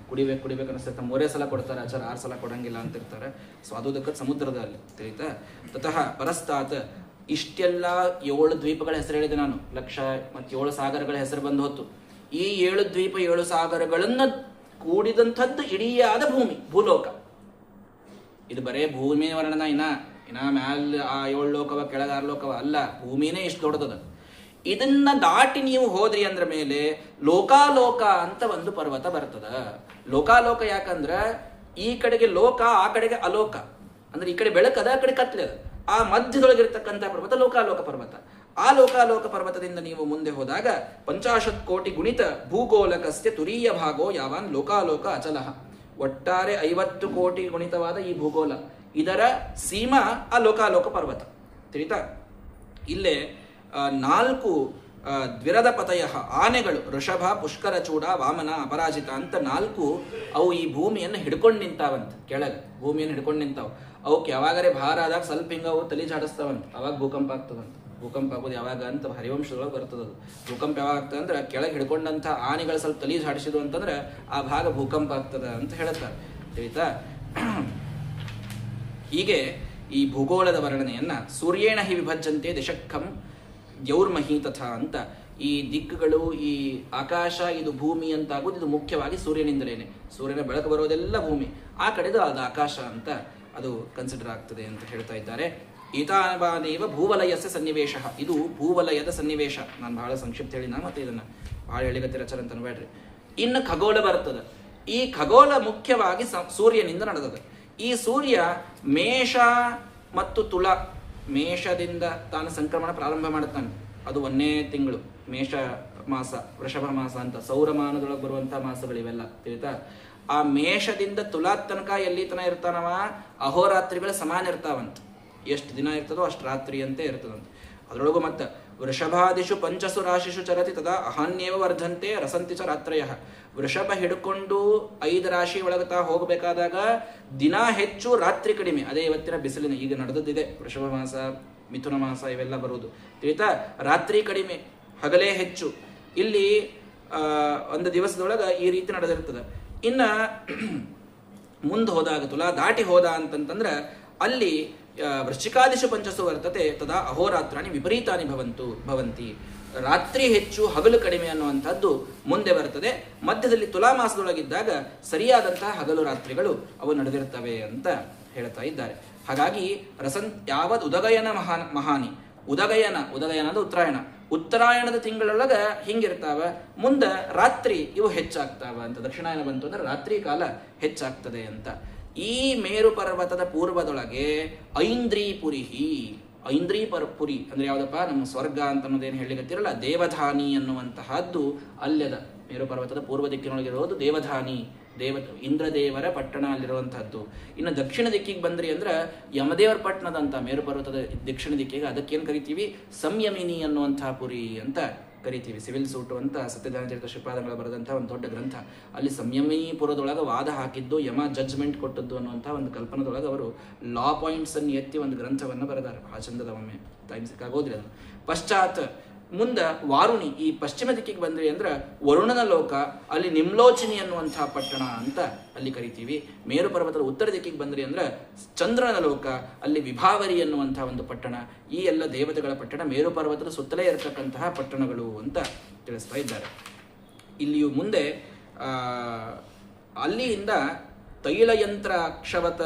ಕುಡಿಬೇಕು ಅನಿಸ್ತೈತೆ. 3 ಸಲ ಕೊಡ್ತಾರೆ ಆಚಾರ, 6 ಸಲ ಕೊಡಂಗಿಲ್ಲ ಅಂತಿರ್ತಾರೆ. ಸ್ವಾದೂದಕದ ಸಮುದ್ರದ ಅಲ್ಲಿ ತಿಳಿತಾ. ತತಃ ಪರಸ್ತಾತ್, ಇಷ್ಟೆಲ್ಲ 7 ದ್ವೀಪಗಳ ಹೆಸರು ಹೇಳಿದೆ ನಾನು, 1,07 ಸಾಗರಗಳ ಹೆಸರು ಬಂದು ಹೊತ್ತು. ಈ 7 ದ್ವೀಪ 7 ಸಾಗರಗಳನ್ನ ಕೂಡಿದಂಥದ್ದು ಇಡೀಯಾದ ಭೂಲೋಕ. ಇದು ಬರೇ ಭೂಮಿ ವರ್ಣನ, ಇನ್ನ ಮ್ಯಾಲ ಆ 7 ಲೋಕವ ಕೆಳಗ 6 ಲೋಕವ ಅಲ್ಲ, ಭೂಮಿನೇ ಇಷ್ಟು ದೊಡ್ಡದದ. ಇದನ್ನ ದಾಟಿ ನೀವು ಹೋದ್ರಿ ಅಂದ್ರ ಮೇಲೆ ಲೋಕಾಲೋಕ ಅಂತ ಒಂದು ಪರ್ವತ ಬರ್ತದ. ಲೋಕಾಲೋಕ ಯಾಕಂದ್ರ ಈ ಕಡೆಗೆ ಲೋಕ, ಆ ಕಡೆಗೆ ಅಲೋಕ. ಅಂದ್ರೆ ಈ ಕಡೆ ಬೆಳಕದ, ಆ ಕಡೆ ಕತ್ಲೆ ಅದ. ಆ ಮಧ್ಯದೊಳಗಿರ್ತಕ್ಕಂಥ ಪರ್ವತ ಲೋಕಾಲೋಕ ಪರ್ವತ. ಆ ಲೋಕಾಲೋಕ ಪರ್ವತದಿಂದ ನೀವು ಮುಂದೆ ಹೋದಾಗ 50 ಕೋಟಿ ಗುಣಿತ ಭೂಗೋಲಕಸ್ಯ ತುರೀಯ ಭಾಗೋ ಯಾವಾನ್ ಲೋಕಾಲೋಕ ಅಚಲಃ. ಒಟ್ಟಾರೆ 50 ಕೋಟಿ ಗುಣಿತವಾದ ಈ ಭೂಗೋಲ, ಇದರ ಸೀಮಾ ಆ ಲೋಕಾಲೋಕ ಪರ್ವತ. ತಿಳಿತಾ? ಇಲ್ಲೇ 4 ದ್ವಿರದ ಪತಯ ಆನೆಗಳು, ಋಷಭ, ಪುಷ್ಕರ, ಚೂಡ, ವಾಮನ, ಅಪರಾಜಿತ ಅಂತ 4 ಅವು ಈ ಭೂಮಿಯನ್ನು ಹಿಡ್ಕೊಂಡು ನಿಂತಾವಂತ. ಕೆಳಗೆ ಭೂಮಿಯನ್ನು ಹಿಡ್ಕೊಂಡು ನಿಂತಾವ. ಅವಕ್ಕೆ ಯಾವಾಗರೇ ಭಾರ ಆದಾಗ ಸ್ವಲ್ಪ ಹಿಂಗ ಅವು ತಲೆ ಜಾಡಿಸ್ತಾವಂತ, ಅವಾಗ ಭೂಕಂಪ ಆಗ್ತದಂತ. ಭೂಕಂಪ ಆಗೋದು ಯಾವಾಗ ಅಂತ ಹರಿವಂಶದೊಳಗೆ ಬರ್ತದದು. ಭೂಕಂಪ ಯಾವಾಗ ಆಗ್ತದೆ ಅಂದ್ರೆ ಕೆಳಗೆ ಹಿಡ್ಕೊಂಡಂಥ ಆನೆಗಳು ಸ್ವಲ್ಪ ತಲೆ ಜಾಡಿಸಿದ್ವು ಅಂತಂದ್ರೆ ಆ ಭಾಗ ಭೂಕಂಪ ಆಗ್ತದ ಅಂತ ಹೇಳ್ತಾರೆ. ತಿಳಿತಾ? ಹೀಗೆ ಈ ಭೂಗೋಳದ ವರ್ಣನೆಯನ್ನ ಸೂರ್ಯೇಣ ಹಿ ವಿಭಜ್ಯಂತೆ ದಿಶಕ್ಕಂ ದ್ಯೌರ್ಮಹಿ ತಥಾ ಅಂತ, ಈ ದಿಕ್ಕುಗಳು, ಈ ಆಕಾಶ, ಇದು ಭೂಮಿ ಅಂತ ಆಗೋದು ಇದು ಮುಖ್ಯವಾಗಿ ಸೂರ್ಯನಿಂದಲೇನೆ. ಸೂರ್ಯನ ಬೆಳಕು ಬರೋದೆಲ್ಲ ಭೂಮಿ, ಆ ಕಡೆದು ಅದು ಆಕಾಶ ಅಂತ ಅದು ಕನ್ಸಿಡರ್ ಆಗ್ತದೆ ಅಂತ ಹೇಳ್ತಾ ಇದ್ದಾರೆ. ಈತಾನೇವ ಭೂವಲಯಸ್ಯ ಸನ್ನಿವೇಶ, ಇದು ಭೂವಲಯದ ಸನ್ನಿವೇಶ. ನಾನು ಬಹಳ ಸಂಕ್ಷಿಪ್ತ ಹೇಳಿನ, ಮತ್ತೆ ಇದನ್ನ ಬಹಳ ಹೇಳಿಗತ್ತಿ ರಚನೆ ಅಂತ ಅನ್ಬೇಡ್ರಿ. ಇನ್ನು ಖಗೋಳ ಬರ್ತದೆ. ಈ ಖಗೋಳ ಮುಖ್ಯವಾಗಿ ಸೂರ್ಯನಿಂದ ನಡೆದದ. ಈ ಸೂರ್ಯ ಮೇಷ ಮತ್ತು ತುಲಾ, ಮೇಷದಿಂದ ತಾನು ಸಂಕ್ರಮಣ ಪ್ರಾರಂಭ ಮಾಡುತ್ತಾನೆ. ಅದು 1ನೇ ತಿಂಗಳು ಮೇಷ ಮಾಸ, ವೃಷಭ ಮಾಸ ಅಂತ ಸೌರಮಾನದೊಳಗೆ ಬರುವಂತಹ ಮಾಸಗಳಿವೆಲ್ಲ. ತಿಳಿತಾ? ಆ ಮೇಷದಿಂದ ತುಲಾ ತನಕ ಎಲ್ಲಿ ತನ ಇರ್ತಾನವ, ಅಹೋರಾತ್ರಿಗಳ ಸಮಾನ ಇರ್ತಾವಂತ. ಎಷ್ಟು ದಿನ ಇರ್ತದೋ ಅಷ್ಟು ರಾತ್ರಿ ಅಂತ ಇರ್ತದಂತ. ಅದರೊಳಗು ಮತ್ತೆ ವೃಷಭಾದಿಷು 5 ರಾಶಿಷು ಚರತಿ ತದಾ ಅಹಾನ್ಯೇವ ವರ್ಧಂತೆ ರಸಂತಿ ಚ ರಾತ್ರಯ. ವೃಷಭ ಹಿಡ್ಕೊಂಡು 5 ರಾಶಿ ಒಳಗತಾ ಹೋಗಬೇಕಾದಾಗ ದಿನ ಹೆಚ್ಚು, ರಾತ್ರಿ ಕಡಿಮೆ. ಅದೇ ಇವತ್ತಿನ ಬಿಸಿಲಿನ ಈಗ ನಡೆದಿದೆ ವೃಷಭ ಮಾಸ, ಮಿಥುನ ಮಾಸ ಇವೆಲ್ಲ ಬರುವುದು. ತಿಳಿತಾ? ರಾತ್ರಿ ಕಡಿಮೆ, ಹಗಲೇ ಹೆಚ್ಚು. ಇಲ್ಲಿ ಒಂದು ದಿವಸದೊಳಗೆ ಈ ರೀತಿ ನಡೆದಿರ್ತದೆ. ಇನ್ನ ಮುಂದೆ ಹೋದಾಗ ತುಲಾ ದಾಟಿ ಹೋದ ಅಂತಂತಂದ್ರೆ ಅಲ್ಲಿ ವೃಶ್ಚಿಕಾದಿಷು 5 ವರ್ತತೆ ತದಾ ಅಹೋರಾತ್ರಾಣಿ ವಿಪರೀತಾನಿ ಭವಂತಿ. ರಾತ್ರಿ ಹೆಚ್ಚು, ಹಗಲು ಕಡಿಮೆ ಅನ್ನುವಂಥದ್ದು ಮುಂದೆ ಬರ್ತದೆ. ಮಧ್ಯದಲ್ಲಿ ತುಲಾ ಮಾಸದೊಳಗಿದ್ದಾಗ ಸರಿಯಾದಂತಹ ಹಗಲು ರಾತ್ರಿಗಳು ಅವು ನಡೆದಿರ್ತವೆ ಅಂತ ಹೇಳ್ತಾ ಇದ್ದಾರೆ. ಹಾಗಾಗಿ ಯಾವದ್ ಉದಗಯನ ಮಹಾನಿ, ಉದಗಯನ ಅಂದ್ರೆ ಉತ್ತರಾಯಣದ ತಿಂಗಳೊಳಗ ಹಿಂಗಿರ್ತಾವ. ಮುಂದೆ ರಾತ್ರಿ ಇವು ಹೆಚ್ಚಾಗ್ತಾವ ಅಂತ. ದಕ್ಷಿಣಾಯನ ಬಂತು ಅಂದ್ರೆ ರಾತ್ರಿ ಕಾಲ ಹೆಚ್ಚಾಗ್ತದೆ ಅಂತ. ಈ ಮೇರು ಪರ್ವತದ ಪೂರ್ವದೊಳಗೆ ಐಂದ್ರೀಪುರಿ ಪುರಿ ಅಂದ್ರೆ ಯಾವ್ದಪ್ಪ, ನಮ್ಮ ಸ್ವರ್ಗ ಅಂತ ಅನ್ನೋದೇನು ಹೇಳಿಗತ್ತಿರಲ್ಲ, ದೇವಧಾನಿ ಅನ್ನುವಂತಹದ್ದು ಅಲ್ಲೆದ. ಮೇರು ಪರ್ವತದ ಪೂರ್ವ ದಿಕ್ಕಿನೊಳಗಿರೋದು ದೇವಧಾನಿ, ಇಂದ್ರದೇವರ ಪಟ್ಟಣ ಅಲ್ಲಿರುವಂತಹದ್ದು. ಇನ್ನು ದಕ್ಷಿಣ ದಿಕ್ಕಿಗೆ ಬಂದ್ರಿ ಅಂದ್ರೆ ಯಮದೇವರ ಪಟ್ಟಣದಂತ ಮೇರು ಪರ್ವತದ ದಕ್ಷಿಣ ದಿಕ್ಕಿಗೆ ಅದಕ್ಕೇನು ಕರಿತೀವಿ, ಸಂಯಮಿನಿ ಅನ್ನುವಂತಹ ಪುರಿ ಅಂತ ಕರಿತೀವಿ. ಸಿವಿಲ್ ಸೂಟು ಅಂತ ಸತ್ಯನಾರಾಯಣ ತೀರ್ಥ ಶ್ರೀಪಾದಂಗಳು ಬರೆದಂತಹ ಒಂದು ದೊಡ್ಡ ಗ್ರಂಥ. ಅಲ್ಲಿ ಸಂಯಮಿಪುರದೊಳಗೆ ವಾದ ಹಾಕಿದ್ದು, ಯಮ ಜಡ್ಜ್ಮೆಂಟ್ ಕೊಟ್ಟದ್ದು ಅನ್ನುವಂತಹ ಒಂದು ಕಲ್ಪನದೊಳಗೆ ಅವರು ಲಾ ಪಾಯಿಂಟ್ಸ್ ಅನ್ನು ಎತ್ತಿ ಒಂದು ಗ್ರಂಥವನ್ನು ಬರೆದಾರೆ. ಆ ಚಂದದ ಒಮ್ಮೆ ಟೈಮ್ ಸಿಕ್ಕಾಗೋದ್ರಿ ಅದನ್ನು. ಪಶ್ಚಾತ್ ಮುಂದೆ ವಾರುಣಿ, ಈ ಪಶ್ಚಿಮ ದಿಕ್ಕಿಗೆ ಬಂದ್ರಿ ಅಂದ್ರೆ ವರುಣನ ಲೋಕ, ಅಲ್ಲಿ ನಿಮ್ಲೋಚಿನಿ ಅನ್ನುವಂತಹ ಪಟ್ಟಣ ಅಂತ ಅಲ್ಲಿ ಕರಿತೀವಿ. ಮೇರು ಪರ್ವತದ ಉತ್ತರ ದಿಕ್ಕಿಗೆ ಬಂದ್ರಿ ಅಂದ್ರೆ ಚಂದ್ರನ ಲೋಕ, ಅಲ್ಲಿ ವಿಭಾವರಿ ಅನ್ನುವಂತಹ ಒಂದು ಪಟ್ಟಣ. ಈ ಎಲ್ಲ ದೇವತೆಗಳ ಪಟ್ಟಣ ಮೇರು ಪರ್ವತದ ಸುತ್ತಲೇ ಇರತಕ್ಕಂತಹ ಪಟ್ಟಣಗಳು ಅಂತ ತಿಳಿಸ್ತಾ ಇದ್ದಾರೆ. ಇಲ್ಲಿಯೂ ಮುಂದೆ ಅಲ್ಲಿಯಿಂದ ತೈಲಯಂತ್ರ ಅಕ್ಷವತ,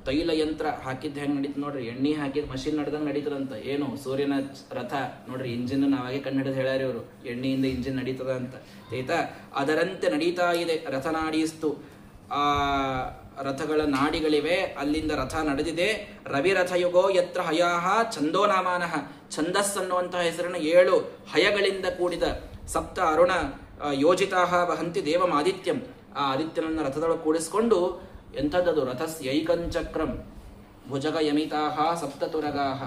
ತೈಲಯಂತ್ರ ಹಾಕಿದ್ದು ಹೆಂಗೆ ನಡೀತು ನೋಡ್ರಿ, ಎಣ್ಣೆ ಹಾಕಿದ ಮಷಿನ್ ನಡೆದಂಗೆ ನಡೀತದಂತ. ಏನು ಸೂರ್ಯನ ರಥ ನೋಡ್ರಿ, ಇಂಜಿನ್ ನಾವಾಗೆ ಕಂಡು ಹಿಡಿದು ಹೇಳ್ಯಾರ ಇವರು, ಎಣ್ಣೆಯಿಂದ ಇಂಜಿನ್ ನಡೀತದ ಅಂತ ಆಯ್ತಾ. ಅದರಂತೆ ನಡೀತಾ ಇದೆ ರಥನಾಡಿಸ್ತು. ಆ ರಥಗಳ ನಾಡಿಗಳಿವೆ, ಅಲ್ಲಿಂದ ರಥ ನಡೆದಿದೆ. ರವಿರಥಯುಗೋ ಯತ್ರ ಹಯಾಹ ಛಂದೋನಾಮಾನಃ, ಛಂದಸ್ ಅನ್ನುವಂತಹ ಹೆಸರಿನ 7 ಹಯಗಳಿಂದ ಕೂಡಿದ ಸಪ್ತ ಅರುಣ ಯೋಜಿತಾಹ ವಹಂತಿ ದೇವಂ ಆದಿತ್ಯಂ. ಆ ಆದಿತ್ಯನನ್ನು ರಥದೊಳಗೆ ಕೂಡಿಸ್ಕೊಂಡು ಎಂಥದ್ದದು ರಥಸ್ಯೈಕಂಚಕ್ರಂ ಭುಜಗ ಯಮಿತಾಹ ಸಪ್ತತುರಗಾಹ.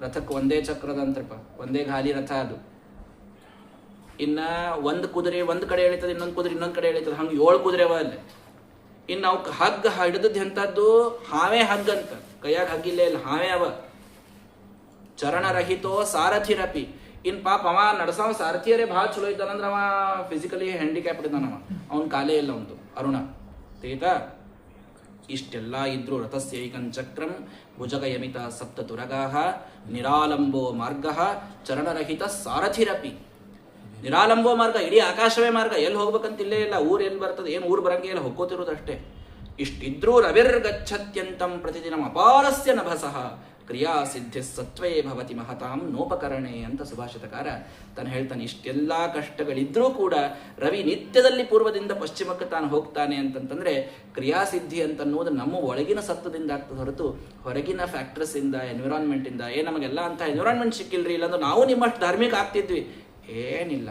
ರಥಕ್ಕೆ ಒಂದೇ ಚಕ್ರದಂತ್ರಪ, ಒಂದೇ ಗಾಲಿ ರಥ ಅದು. ಇನ್ನ ಒಂದು ಕುದುರೆ ಒಂದು ಕಡೆ ಎಳಿತದೆ, ಇನ್ನೊಂದು ಕುದುರೆ ಇನ್ನೊಂದು ಕಡೆ ಎಳಿತದೆ, ಹಂಗೆ 7 ಕುದುರೆ ಅವ ಅಲ್ಲಿ. ಇನ್ನು ಅವಕ್ಕೆ ಹಗ್ಗ ಹಿಡಿದದ್ದು ಎಂಥದ್ದು, ಹಾವೇ ಹಗ್ಗ ಅಂತ, ಕೈಯಾಗ ಹಗ್ಗಿಲ್ಲೇ ಇಲ್ಲ, ಹಾವೇ ಅವ. ಚರಣರಹಿತೋ ಸಾರಥಿರಪಿ. ಇನ್ ಪಾಪ ಅವ ನಡ್ಸವ ಸಾರಥಿಯರೇ ಭಾಳ ಚಲೋ ಇದ್ದಾನಂದ್ರೆ ಅವ ಫಿಸಿಕಲಿ ಹ್ಯಾಂಡಿಕ್ಯಾಪ್ ಇದ್ದಾನವ, ಅವನ ಕಾಲೇ ಇಲ್ಲ ಒಂದು ಅರುಣ ತೀತಾ. ಇಷ್ಟೆಲ್ಲ ಇದ್ರು ರಥಸ್ಯೈಕಂಚಕ್ರಂ ಭುಜಗ ಯಮಿತ ಸಪ್ತ ತುರಗಾಹ ನಿರಾಲಂಬೋ ಮಾರ್ಗ ಚರಣರಹಿತ ಸಾರಥಿರಪಿ. ನಿರಾಲಂಬೋ ಮಾರ್ಗ, ಇಡೀ ಆಕಾಶವೇ ಮಾರ್ಗ, ಎಲ್ಲಿ ಹೋಗ್ಬೇಕಂತ ಇಲ್ಲೇ ಇಲ್ಲ, ಊರು ಎಲ್ಲಿ ಬರ್ತದೆ, ಏನು ಊರು ಬರಂಗೆ ಇಲ್ಲ, ಹೊಕ್ಕೋತಿರೋದಷ್ಟೇ. ಇಷ್ಟಿದ್ರೂ ರವಿರ್ಗಚ್ಚತ್ಯಂತಂ ಪ್ರತಿದಿನಂ ಅಪಾರಸ್ಯ ನಭಸಃ ಕ್ರಿಯಾ ಸಿದ್ಧಿ ಸತ್ವೇ ಭವತಿ ಮಹತಾಂ ನೋಪಕರಣೆ ಅಂತ ಸುಭಾಷಿತಕಾರ ತಾನು ಹೇಳ್ತಾನೆ. ಇಷ್ಟೆಲ್ಲ ಕಷ್ಟಗಳಿದ್ರೂ ಕೂಡ ರವಿ ನಿತ್ಯದಲ್ಲಿ ಪೂರ್ವದಿಂದ ಪಶ್ಚಿಮಕ್ಕೆ ತಾನು ಹೋಗ್ತಾನೆ ಅಂತಂತಂದ್ರೆ ಕ್ರಿಯಾಸಿದ್ಧಿ ಅಂತನ್ನೋದು ನಮ್ಮ ಒಳಗಿನ ಸತ್ವದಿಂದ ಆಗ್ತದೆ ಹೊರತು ಹೊರಗಿನ ಫ್ಯಾಕ್ಟರ್ಸ್ ಇಂದ, ಎನ್ವಿರಾನ್ಮೆಂಟ್ ಇಂದ. ನಮಗೆಲ್ಲ ಅಂತ ಎನ್ವಿರಾನ್ಮೆಂಟ್ ಸಿಕ್ಕಿಲ್ರಿ, ಇಲ್ಲಾಂದ್ರೆ ನಾವು ನಿಮ್ಮಷ್ಟು ಧಾರ್ಮಿಕ ಆಗ್ತಿದ್ವಿ, ಏನಿಲ್ಲ.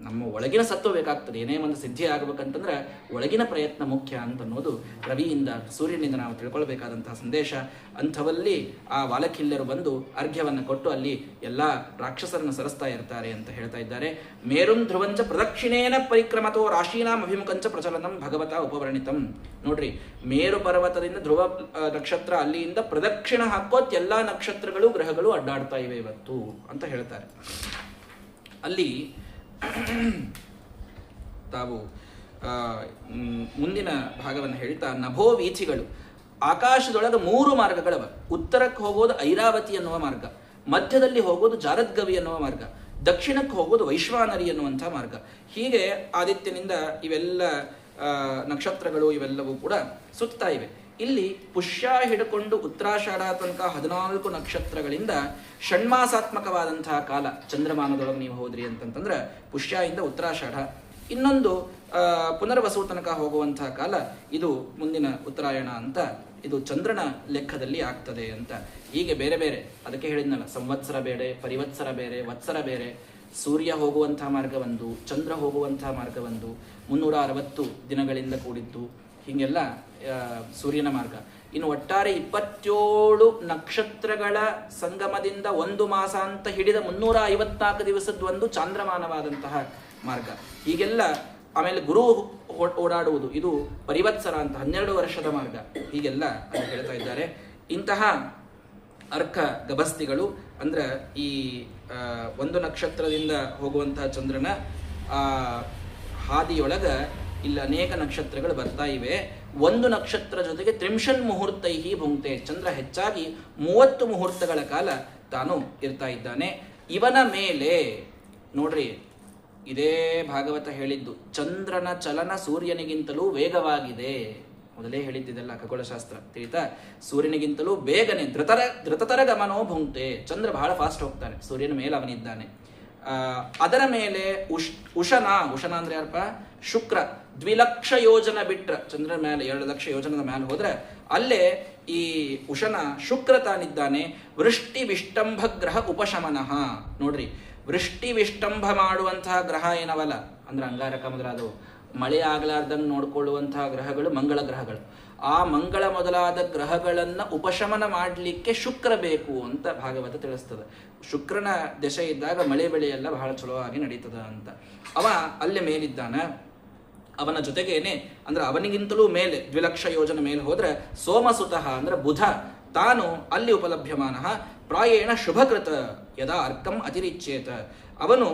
ನಮ್ಮ ಒಳಗಿನ ಸತ್ವ ಬೇಕಾಗ್ತದೆ. ಏನೇ ಒಂದು ಸಿದ್ಧಿ ಆಗಬೇಕಂತಂದ್ರೆ ಒಳಗಿನ ಪ್ರಯತ್ನ ಮುಖ್ಯ ಅಂತನ್ನೋದು ರವಿಯಿಂದ, ಸೂರ್ಯನಿಂದ ನಾವು ತಿಳ್ಕೊಳ್ಬೇಕಾದಂತಹ ಸಂದೇಶ. ಅಂಥವಲ್ಲಿ ಆ ವಾಲಕಿಲ್ಯರು ಬಂದು ಅರ್ಘ್ಯವನ್ನು ಕೊಟ್ಟು ಅಲ್ಲಿ ಎಲ್ಲ ರಾಕ್ಷಸರನ್ನು ಸರಿಸ್ತಾ ಇರ್ತಾರೆ ಅಂತ ಹೇಳ್ತಾ ಇದ್ದಾರೆ. ಮೇರುಂ ಧ್ರುವಂಚ ಪ್ರದಕ್ಷಿಣೇನ ಪರಿಕ್ರಮತೋ ರಾಶೀನಾಂ ಅಭಿಮುಖಂಚ ಪ್ರಚಲನಂ ಭಗವತ ಉಪವರ್ಣಿತಂ. ನೋಡ್ರಿ, ಮೇರು ಪರ್ವತದಿಂದ ಧ್ರುವ ನಕ್ಷತ್ರ ಅಲ್ಲಿಯಿಂದ ಪ್ರದಕ್ಷಿಣ ಹಾಕೋತ್ ಎಲ್ಲ ನಕ್ಷತ್ರಗಳು ಗ್ರಹಗಳು ಅಡ್ಡಾಡ್ತಾ ಇವೆ ಇವತ್ತು ಅಂತ ಹೇಳ್ತಾರೆ. ಅಲ್ಲಿ ತಾವು ಮುಂದಿನ ಭಾಗವನ್ನು ಹೇಳ್ತಾ, ನಭೋ ವೀಥಿಗಳು, ಆಕಾಶದೊಳಗೆ 3 ಮಾರ್ಗಗಳವ. ಉತ್ತರಕ್ಕೆ ಹೋಗೋದು ಐರಾವತಿ ಅನ್ನುವ ಮಾರ್ಗ, ಮಧ್ಯದಲ್ಲಿ ಹೋಗೋದು ಜಾರದ್ಗವಿ ಅನ್ನುವ ಮಾರ್ಗ, ದಕ್ಷಿಣಕ್ಕೆ ಹೋಗೋದು ವೈಶ್ವಾನರಿ ಅನ್ನುವಂಥ ಮಾರ್ಗ. ಹೀಗೆ ಆದಿತ್ಯನಿಂದ ಇವೆಲ್ಲ ನಕ್ಷತ್ರಗಳು ಇವೆಲ್ಲವೂ ಕೂಡ ಸುತ್ತಾ ಇವೆ. ಇಲ್ಲಿ ಪುಷ್ಯ ಹಿಡ್ಕೊಂಡು ಉತ್ತರಾಷಾಢ ತನಕ 14 ನಕ್ಷತ್ರಗಳಿಂದ ಷಣ್ಮಾಸಾತ್ಮಕವಾದಂತಹ ಕಾಲ. ಚಂದ್ರಮಾನದೊಳಗೆ ನೀವು ಹೋದ್ರಿ ಅಂತಂತಂದ್ರೆ ಪುಷ್ಯದಿಂದ ಉತ್ತರಾಷಾಢ, ಇನ್ನೊಂದು ಪುನರ್ವಸು ತನಕ ಹೋಗುವಂತಹ ಕಾಲ ಇದು ಮುಂದಿನ ಉತ್ತರಾಯಣ ಅಂತ. ಇದು ಚಂದ್ರನ ಲೆಕ್ಕದಲ್ಲಿ ಆಗ್ತದೆ ಅಂತ. ಹೀಗೆ ಬೇರೆ ಬೇರೆ, ಅದಕ್ಕೆ ಹೇಳಿದ್ನಲ್ಲ, ಸಂವತ್ಸರ ಬೇರೆ, ಪರಿವತ್ಸರ ಬೇರೆ, ವತ್ಸರ ಬೇರೆ. ಸೂರ್ಯ ಹೋಗುವಂತಹ ಮಾರ್ಗ ಒಂದು, ಚಂದ್ರ ಹೋಗುವಂತಹ ಮಾರ್ಗ ಒಂದು, 360 ದಿನಗಳಿಂದ ಕೂಡಿದ್ದು, ಹೀಗೆಲ್ಲ ಸೂರ್ಯನ ಮಾರ್ಗ. ಇನ್ನು ಒಟ್ಟಾರೆ 27 ನಕ್ಷತ್ರಗಳ ಸಂಗಮದಿಂದ 1 ಮಾಸ ಅಂತ ಹಿಡಿದ 354 ದಿವಸದ ಒಂದು ಚಾಂದ್ರಮಾನವಾದಂತಹ ಮಾರ್ಗ. ಹೀಗೆಲ್ಲ ಆಮೇಲೆ ಗುರು ಓಡಾಡುವುದು, ಇದು ಪರಿವತ್ಸರ ಅಂತ 12 ವರ್ಷದ ಮಾರ್ಗ. ಹೀಗೆಲ್ಲ ಅದು ಹೇಳ್ತಾ ಇದ್ದಾರೆ. ಇಂತಹ ಅರ್ಕ ಗಭಸ್ತಿಗಳು ಅಂದ್ರೆ ಈ ಒಂದು ನಕ್ಷತ್ರದಿಂದ ಹೋಗುವಂತಹ ಚಂದ್ರನ ಹಾದಿಯೊಳಗ ಇಲ್ಲಿ ಅನೇಕ ನಕ್ಷತ್ರಗಳು ಬರ್ತಾ ಇವೆ. ಒಂದು ನಕ್ಷತ್ರ ಜೊತೆಗೆ 30 ಮುಹೂರ್ತೈಹಿ ಭುಂಕ್ತೆ, ಚಂದ್ರ ಹೆಚ್ಚಾಗಿ 30 ಮುಹೂರ್ತಗಳ ಕಾಲ ತಾನು ಇರ್ತಾ ಇದ್ದಾನೆ. ಇವನ ಮೇಲೆ ನೋಡ್ರಿ, ಇದೇ ಭಾಗವತ ಹೇಳಿದ್ದು, ಚಂದ್ರನ ಚಲನ ಸೂರ್ಯನಿಗಿಂತಲೂ ವೇಗವಾಗಿದೆ. ಮೊದಲೇ ಹೇಳಿದ್ದಿದೆಲ್ಲ ಖಗೋಳಶಾಸ್ತ್ರ ತಿಳಿತಾ. ಸೂರ್ಯನಿಗಿಂತಲೂ ಬೇಗನೆ ಧೃತತರ ಗಮನೋ ಭುಂಕ್ತೆ, ಚಂದ್ರ ಬಹಳ ಫಾಸ್ಟ್ ಹೋಗ್ತಾನೆ, ಸೂರ್ಯನ ಮೇಲೆ ಅವನಿದ್ದಾನೆ. ಅದರ ಮೇಲೆ ಉಷನ ಅಂದ್ರೆ ಯಾರಪ್ಪ? ಶುಕ್ರ 2,00,000 ಯೋಜನ ಬಿಟ್ರ ಚಂದ್ರನ ಮೇಲೆ 2,00,000 ಯೋಜನದ ಮೇಲೆ ಹೋದ್ರೆ ಅಲ್ಲೇ ಈ ಉಷನ ಶುಕ್ರ ತಾನಿದ್ದಾನೆ. ವೃಷ್ಟಿ ವಿಷ್ಟಂಭ ಗ್ರಹ ಉಪಶಮನಃ. ನೋಡ್ರಿ, ವೃಷ್ಟಿ ವಿಷ್ಟಂಭ ಮಾಡುವಂತಹ ಗ್ರಹ ಏನವಲ್ಲ ಅಂದ್ರೆ ಅಂಗಾರಕ ಮೊದಲಾದವು, ಮಳೆ ಆಗ್ಲಾರ್ದಂಗೆ ನೋಡ್ಕೊಳ್ಳುವಂತಹ ಗ್ರಹಗಳು ಮಂಗಳ ಗ್ರಹಗಳು. ಆ ಮಂಗಳ ಮೊದಲಾದ ಗ್ರಹಗಳನ್ನ ಉಪಶಮನ ಮಾಡಲಿಕ್ಕೆ ಶುಕ್ರ ಬೇಕು ಅಂತ ಭಾಗವತ ತಿಳಿಸ್ತದೆ. ಶುಕ್ರನ ದಶೆ ಇದ್ದಾಗ ಮಳೆ ಬೆಳೆ ಎಲ್ಲ ಬಹಳ ಚಲೋ ಆಗಿ ನಡೀತದ ಅಂತ. ಅವ ಅಲ್ಲೇ ಮೇಲಿದ್ದಾನ. ಅವನ ಜೊತೆಗೇನೆ ಅಂದ್ರೆ ಅವನಿಗಿಂತಲೂ ಮೇಲೆ 2,00,000 ಯೋಜನೆ ಮೇಲೆ ಹೋದ್ರೆ ಸೋಮಸುತಃ ಅಂದ್ರೆ ಬುಧ ತಾನು ಅಲ್ಲಿ ಉಪಲಭ್ಯಮಾನ. ಪ್ರಾಯೇಣ ಶುಭಕೃತ ಯದಾ ಅರ್ಕಂ ಅತಿರಿಚ್ಯೇತ. ಅವನು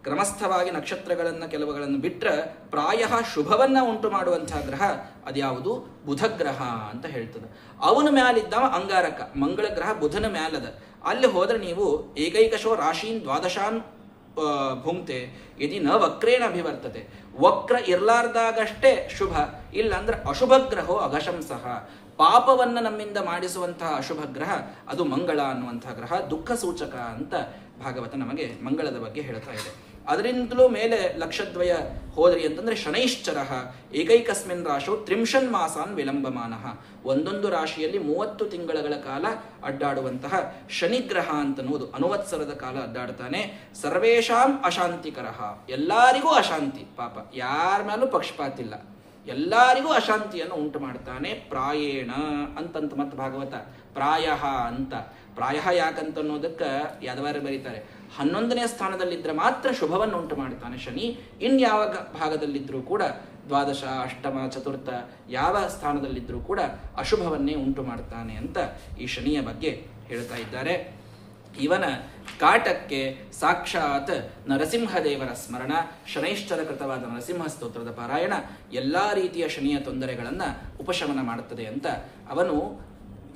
ಕ್ರಮಸ್ಥವಾಗಿ ನಕ್ಷತ್ರಗಳನ್ನು ಕೆಲವುಗಳನ್ನು ಬಿಟ್ಟರೆ ಪ್ರಾಯ ಶುಭವನ್ನ ಉಂಟು ಮಾಡುವಂತಹ ಗ್ರಹ ಅದ್ಯಾವುದು? ಬುಧಗ್ರಹ ಅಂತ ಹೇಳ್ತದೆ. ಅವನ ಮ್ಯಾಲಿದ್ದವ ಅಂಗಾರಕ, ಮಂಗಳ ಗ್ರಹ ಬುಧನ ಮ್ಯಾಲದ. ಅಲ್ಲಿ ಹೋದ್ರೆ ನೀವು ಏಕೈಕಶೋ ರಾಶೀನ್ ದ್ವಾದಶಾನ್ ಭುಂಕ್ತೆ ಯದಿ ನ ವಕ್ರೇಣ ಅಭಿವರ್ತತೆ. ವಕ್ರ ಇರ್ಲಾರ್ದಾಗಷ್ಟೇ ಶುಭ, ಇಲ್ಲ ಅಂದ್ರೆ ಅಶುಭ ಗ್ರಹೋ ಅಘಶಂಸಃ. ಪಾಪವನ್ನು ನಮ್ಮಿಂದ ಮಾಡಿಸುವಂತಹ ಅಶುಭ ಗ್ರಹ ಅದು ಮಂಗಳ ಅನ್ನುವಂತಹ ಗ್ರಹ, ದುಃಖ ಸೂಚಕ ಅಂತ ಭಾಗವತ ನಮಗೆ ಮಂಗಳದ ಬಗ್ಗೆ ಹೇಳ್ತಾ ಇದೆ. ಅದರಿಂದಲೂ ಮೇಲೆ ಲಕ್ಷದ್ವಯ ಹೋದ್ರಿ ಅಂತಂದ್ರೆ ಶನೈಶ್ಚರ ಏಕೈಕಸ್ಮಿನ್ ರಾಶೋ ತ್ರಿಂಶನ್ ಮಾಸಾನ್ ವಿಲಂಬಮಾನಃ. ಒಂದೊಂದು ರಾಶಿಯಲ್ಲಿ 30 ತಿಂಗಳ ಕಾಲ ಅಡ್ಡಾಡುವಂತಹ ಶನಿಗ್ರಹ ಅಂತನ್ನುವುದು ಅನುವತ್ಸರದ ಕಾಲ ಅಡ್ಡಾಡ್ತಾನೆ. ಸರ್ವೇಷಾಂ ಅಶಾಂತಿಕರ, ಎಲ್ಲರಿಗೂ ಅಶಾಂತಿ, ಪಾಪ ಯಾರ ಮೇಲೂ ಪಕ್ಷಪಾತಿಲ್ಲ, ಎಲ್ಲರಿಗೂ ಅಶಾಂತಿಯನ್ನು ಉಂಟು ಮಾಡ್ತಾನೆ. ಪ್ರಾಯೇಣ ಅಂತಂತ ಮತ್ತು ಭಾಗವತ ಪ್ರಾಯ ಅಂತ. ಪ್ರಾಯ ಯಾಕಂತ ಅನ್ನೋದಕ್ಕೆ ಯಾದವಾರ ಬರೀತಾರೆ, 11ನೇ ಸ್ಥಾನದಲ್ಲಿದ್ದರೆ ಮಾತ್ರ ಶುಭವನ್ನು ಉಂಟು ಮಾಡ್ತಾನೆ ಶನಿ. ಇನ್ಯಾವ ಭಾಗದಲ್ಲಿದ್ದರೂ ಕೂಡ ದ್ವಾದಶ, ಅಷ್ಟಮ, ಚತುರ್ಥ ಯಾವ ಸ್ಥಾನದಲ್ಲಿದ್ದರೂ ಕೂಡ ಅಶುಭವನ್ನೇ ಉಂಟು ಮಾಡ್ತಾನೆ ಅಂತ ಈ ಶನಿಯ ಬಗ್ಗೆ ಹೇಳ್ತಾ ಇದ್ದಾರೆ. ಇವನ ಕಾಟಕ್ಕೆ ಸಾಕ್ಷಾತ್ ನರಸಿಂಹದೇವರ ಸ್ಮರಣ, ಶನೈಶ್ಚರ ಕೃತವಾದ ನರಸಿಂಹ ಸ್ತೋತ್ರದ ಪಾರಾಯಣ ಎಲ್ಲ ರೀತಿಯ ಶನಿಯ ತೊಂದರೆಗಳನ್ನು ಉಪಶಮನ ಮಾಡುತ್ತದೆ ಅಂತ. ಅವನು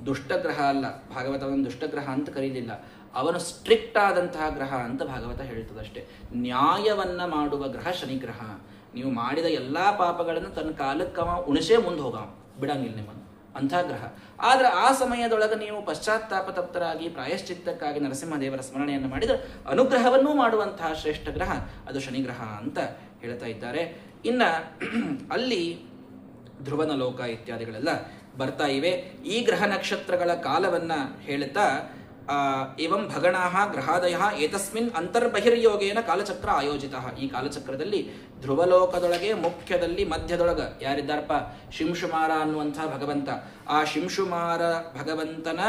ದುಷ್ಟಗ್ರಹ ಅಲ್ಲ, ಭಾಗವತವನ್ನು ದುಷ್ಟಗ್ರಹ ಅಂತ ಕರೀಲಿಲ್ಲ, ಅವನು ಸ್ಟ್ರಿಕ್ಟ್ ಆದಂತಹ ಗ್ರಹ ಅಂತ ಭಾಗವತ ಹೇಳ್ತದಷ್ಟೇ. ನ್ಯಾಯವನ್ನ ಮಾಡುವ ಗ್ರಹ ಶನಿಗ್ರಹ. ನೀವು ಮಾಡಿದ ಎಲ್ಲ ಪಾಪಗಳನ್ನು ತನ್ನ ಕಾಲಕ್ಕವ ಉಣಿಸೇ ಮುಂದೆ ಹೋಗ ಬಿಡಂಗಿಲ್ಲ ನಿಮ್ಮನ್ನು, ಅಂಥ ಗ್ರಹ. ಆದ್ರೆ ಆ ಸಮಯದೊಳಗೆ ನೀವು ಪಶ್ಚಾತ್ತಾಪ ತಪ್ತರಾಗಿ ಪ್ರಾಯಶ್ಚಿತ್ತಕ್ಕಾಗಿ ನರಸಿಂಹದೇವರ ಸ್ಮರಣೆಯನ್ನು ಮಾಡಿದರೆ ಅನುಗ್ರಹವನ್ನೂ ಮಾಡುವಂತಹ ಶ್ರೇಷ್ಠ ಗ್ರಹ ಅದು ಶನಿಗ್ರಹ ಅಂತ ಹೇಳ್ತಾ ಇದ್ದಾರೆ. ಇನ್ನ ಅಲ್ಲಿ ಧ್ರುವನ ಲೋಕ ಇತ್ಯಾದಿಗಳೆಲ್ಲ ಬರ್ತಾ ಇವೆ. ಈ ಗ್ರಹ ನಕ್ಷತ್ರಗಳ ಕಾಲವನ್ನ ಹೇಳುತ್ತಾ ಏವಂ ಭಗಣಾಹ ಗ್ರಹಾದಯ ಏತಸ್ಮಿನ್ ಅಂತರ್ಬಹಿರ್ಯೋಗೇನ ಕಾಲಚಕ್ರ ಆಯೋಜಿತ. ಈ ಕಾಲಚಕ್ರದಲ್ಲಿ ಧ್ರುವಲೋಕದೊಳಗೆ ಮುಖ್ಯದಲ್ಲಿ ಮಧ್ಯದೊಳಗ ಯಾರಿದ್ದಾರಪ್ಪ? ಶಿಂಶುಮಾರ ಅನ್ನುವಂಥ ಭಗವಂತ. ಆ ಶಿಂಶುಮಾರ ಭಗವಂತನ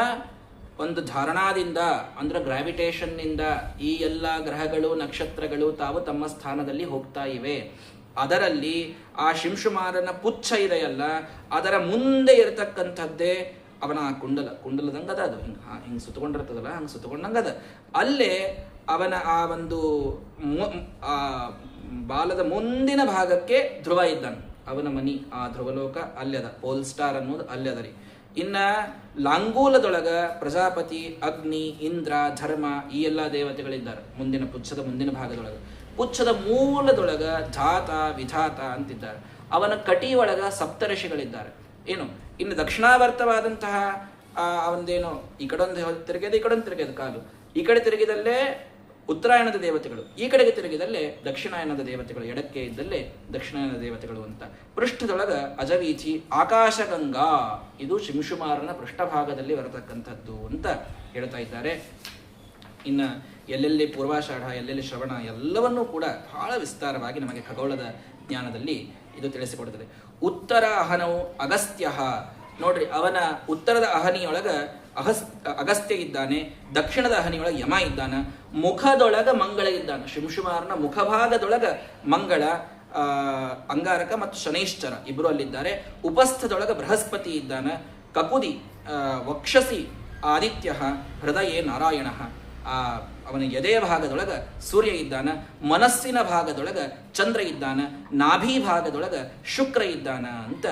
ಒಂದು ಧಾರಣಾದಿಂದ ಅಂದ್ರೆ ಗ್ರಾವಿಟೇಷನ್ನಿಂದ ಈ ಎಲ್ಲ ಗ್ರಹಗಳು ನಕ್ಷತ್ರಗಳು ತಾವು ತಮ್ಮ ಸ್ಥಾನದಲ್ಲಿ ಹೋಗ್ತಾ ಇವೆ. ಅದರಲ್ಲಿ ಆ ಶಿಂಶುಮಾರನ ಪುಚ್ಛ ಇದೆಯಲ್ಲ, ಅದರ ಮುಂದೆ ಇರತಕ್ಕಂಥದ್ದೇ ಅವನ ಕುಂಡಲದಂಗದ, ಅದು ಹಿಂಗೆ ಸುತ್ತಕೊಂಡಿರ್ತದಲ್ಲ, ಹಂಗೆ ಸುತ್ತಕೊಂಡಂಗದ. ಅಲ್ಲೇ ಅವನ ಆ ಒಂದು ಬಾಲದ ಮುಂದಿನ ಭಾಗಕ್ಕೆ ಧ್ರುವ ಇದ್ದಾನೆ. ಅವನ ಮನಿ ಆ ಧ್ರುವಲೋಕ ಅಲ್ಯದ, ಪೋಲ್ ಸ್ಟಾರ್ ಅನ್ನೋದು ಅಲ್ಯದ ರೀ. ಇನ್ನ ಲಾಂಗೂಲದೊಳಗ ಪ್ರಜಾಪತಿ, ಅಗ್ನಿ, ಇಂದ್ರ, ಧರ್ಮ ಈ ಎಲ್ಲ ದೇವತೆಗಳಿದ್ದಾರೆ ಮುಂದಿನ ಪುಚ್ಛದ ಮುಂದಿನ ಭಾಗದೊಳಗ. ಪುಚ್ಛದ ಮೂಲದೊಳಗ ಧಾತ ವಿಧಾತ ಅಂತಿದ್ದಾರೆ. ಅವನ ಕಟಿ ಒಳಗ ಸಪ್ತಋಷಿಗಳಿದ್ದಾರೆ. ಏನು ಇನ್ನು ದಕ್ಷಿಣಾವರ್ತವಾದಂತಹ ಅವನದೇನು ಈ ಕಡೊಂದು ತಿರುಗಿದ, ಈ ಕಡೊಂದು ತಿರುಗಿದ ಕಾಲು, ಈ ಕಡೆ ತಿರುಗಿದಲ್ಲೇ ಉತ್ತರಾಯಣದ ದೇವತೆಗಳು, ಈ ಕಡೆಗೆ ತಿರುಗಿದಲ್ಲೇ ದಕ್ಷಿಣಾಯನದ ದೇವತೆಗಳು, ಎಡಕ್ಕೆ ಇದ್ದಲ್ಲೇ ದಕ್ಷಿಣಾಯನದ ದೇವತೆಗಳು ಅಂತ. ಪೃಷ್ಠದೊಳಗ ಅಜವೀಚಿ, ಆಕಾಶಗಂಗಾ ಇದು ಶಿಂಶುಮಾರನ ಪೃಷ್ಠಭಾಗದಲ್ಲಿ ಬರತಕ್ಕಂಥದ್ದು ಅಂತ ಹೇಳ್ತಾ ಇದ್ದಾರೆ. ಇನ್ನು ಎಲ್ಲೆಲ್ಲಿ ಪೂರ್ವಾಷಾಢ, ಎಲ್ಲೆಲ್ಲಿ ಶ್ರವಣ ಎಲ್ಲವನ್ನೂ ಕೂಡ ಬಹಳ ವಿಸ್ತಾರವಾಗಿ ನಮಗೆ ಖಗೋಳದ ಜ್ಞಾನದಲ್ಲಿ ಇದು ತಿಳಿಸಿಕೊಡುತ್ತದೆ. ಉತ್ತರ ಅಹನವು ಅಗಸ್ತ್ಯ. ನೋಡ್ರಿ, ಅವನ ಉತ್ತರದ ಅಹನಿಯೊಳಗ ಅಗಸ್ತ್ಯ ಇದ್ದಾನೆ, ದಕ್ಷಿಣದ ಅಹನಿಯೊಳಗೆ ಯಮ ಇದ್ದಾನ, ಮುಖದೊಳಗ ಮಂಗಳ ಇದ್ದಾನೆ. ಶಿಂಶುಮಾರನ ಮುಖಭಾಗದೊಳಗ ಮಂಗಳ, ಅಂಗಾರಕ ಮತ್ತು ಶನೈಶ್ಚರ ಇಬ್ಬರು ಅಲ್ಲಿದ್ದಾರೆ. ಉಪಸ್ಥದೊಳಗ ಬೃಹಸ್ಪತಿ ಇದ್ದಾನ, ಕಕುದಿ ವಕ್ಷಸಿ ಆದಿತ್ಯ, ಹೃದಯೇ ನಾರಾಯಣ. ಅವನ ಎದೆಯ ಭಾಗದೊಳಗ ಸೂರ್ಯ ಇದ್ದಾನ, ಮನಸ್ಸಿನ ಭಾಗದೊಳಗ ಚಂದ್ರ ಇದ್ದಾನ, ನಾಭಿ ಭಾಗದೊಳಗ ಶುಕ್ರ ಇದ್ದಾನ ಅಂತ.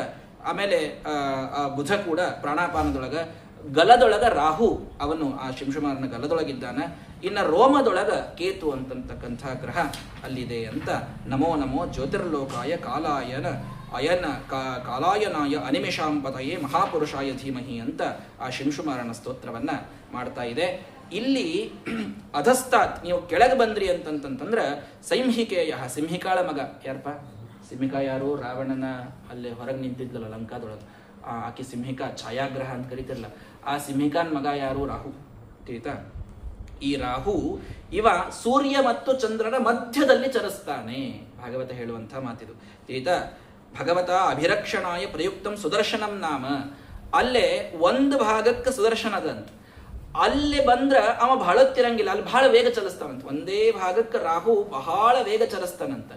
ಆಮೇಲೆ ಬುಧ ಕೂಡ ಪ್ರಾಣಾಪಾನದೊಳಗ, ಗಲದೊಳಗ ರಾಹು ಅವನು ಆ ಶಿಂಶುಮಾರನ ಗಲದೊಳಗಿದ್ದಾನ. ಇನ್ನು ರೋಮದೊಳಗ ಕೇತು ಅಂತಕ್ಕಂಥ ಗ್ರಹ ಅಲ್ಲಿದೆ ಅಂತ. ನಮೋ ನಮೋ ಜ್ಯೋತಿರ್ಲೋಕಾಯ ಕಾಲಾಯನ ಅಯನ ಕಾಲಾಯನಾಯ ಅನಿಮಿಷಾಂಪತಯೇ ಮಹಾಪುರುಷಾಯ ಧೀಮಹಿ ಅಂತ ಆ ಶಿಂಶುಮಾರನ ಸ್ತೋತ್ರವನ್ನ ಮಾಡ್ತಾ ಇದೆ. ಇಲ್ಲಿ ಅಧಸ್ತಾತ್ ನೀವು ಕೆಳಗೆ ಬಂದ್ರಿ ಅಂತಂತಂದ್ರೆ ಸೈಂಹಿಕೇಯ, ಸಿಂಹಿಕಾಳ ಮಗ ಯಾರಪ್ಪ? ಸಿಂಹಿಕಾ ಯಾರು? ರಾವಣನ ಅಲ್ಲೇ ಹೊರಗೆ ನಿಂತಿದ್ಲಲ್ಲ ಲಂಕಾದೊಳಗೆ, ಆಕೆ ಸಿಂಹಿಕಾ, ಛಾಯಾಗ್ರಹ ಅಂತ ಕರೀತಿರಲ್ಲ. ಆ ಸಿಂಹಿಕಾನ್ ಮಗ ಯಾರು? ರಾಹು. ತಿಳಿತಾ? ಈ ರಾಹು ಇವ ಸೂರ್ಯ ಮತ್ತು ಚಂದ್ರನ ಮಧ್ಯದಲ್ಲಿ ಚರಿಸ್ತಾನೆ. ಭಾಗವತ ಹೇಳುವಂಥ ಮಾತಿದು. ತಿಳಿತಾ? ಭಗವತ ಅಭಿರಕ್ಷಣಾಯ ಪ್ರಯುಕ್ತಂ ಸುದರ್ಶನಂ ನಾಮ. ಅಲ್ಲೇ ಒಂದು ಭಾಗಕ್ಕೆ ಸುದರ್ಶನದಂತ. ಅಲ್ಲಿ ಬಂದ್ರೆ ಅವ ಬಹಳ ತಿರಂಗಿಲ್ಲ, ಅಲ್ಲಿ ಬಹಳ ವೇಗ ಚಲಿಸ್ತಾನಂತ. ಒಂದೇ ಭಾಗಕ್ಕೆ ರಾಹು ಬಹಳ ವೇಗ ಚಲಿಸ್ತಾನಂತ.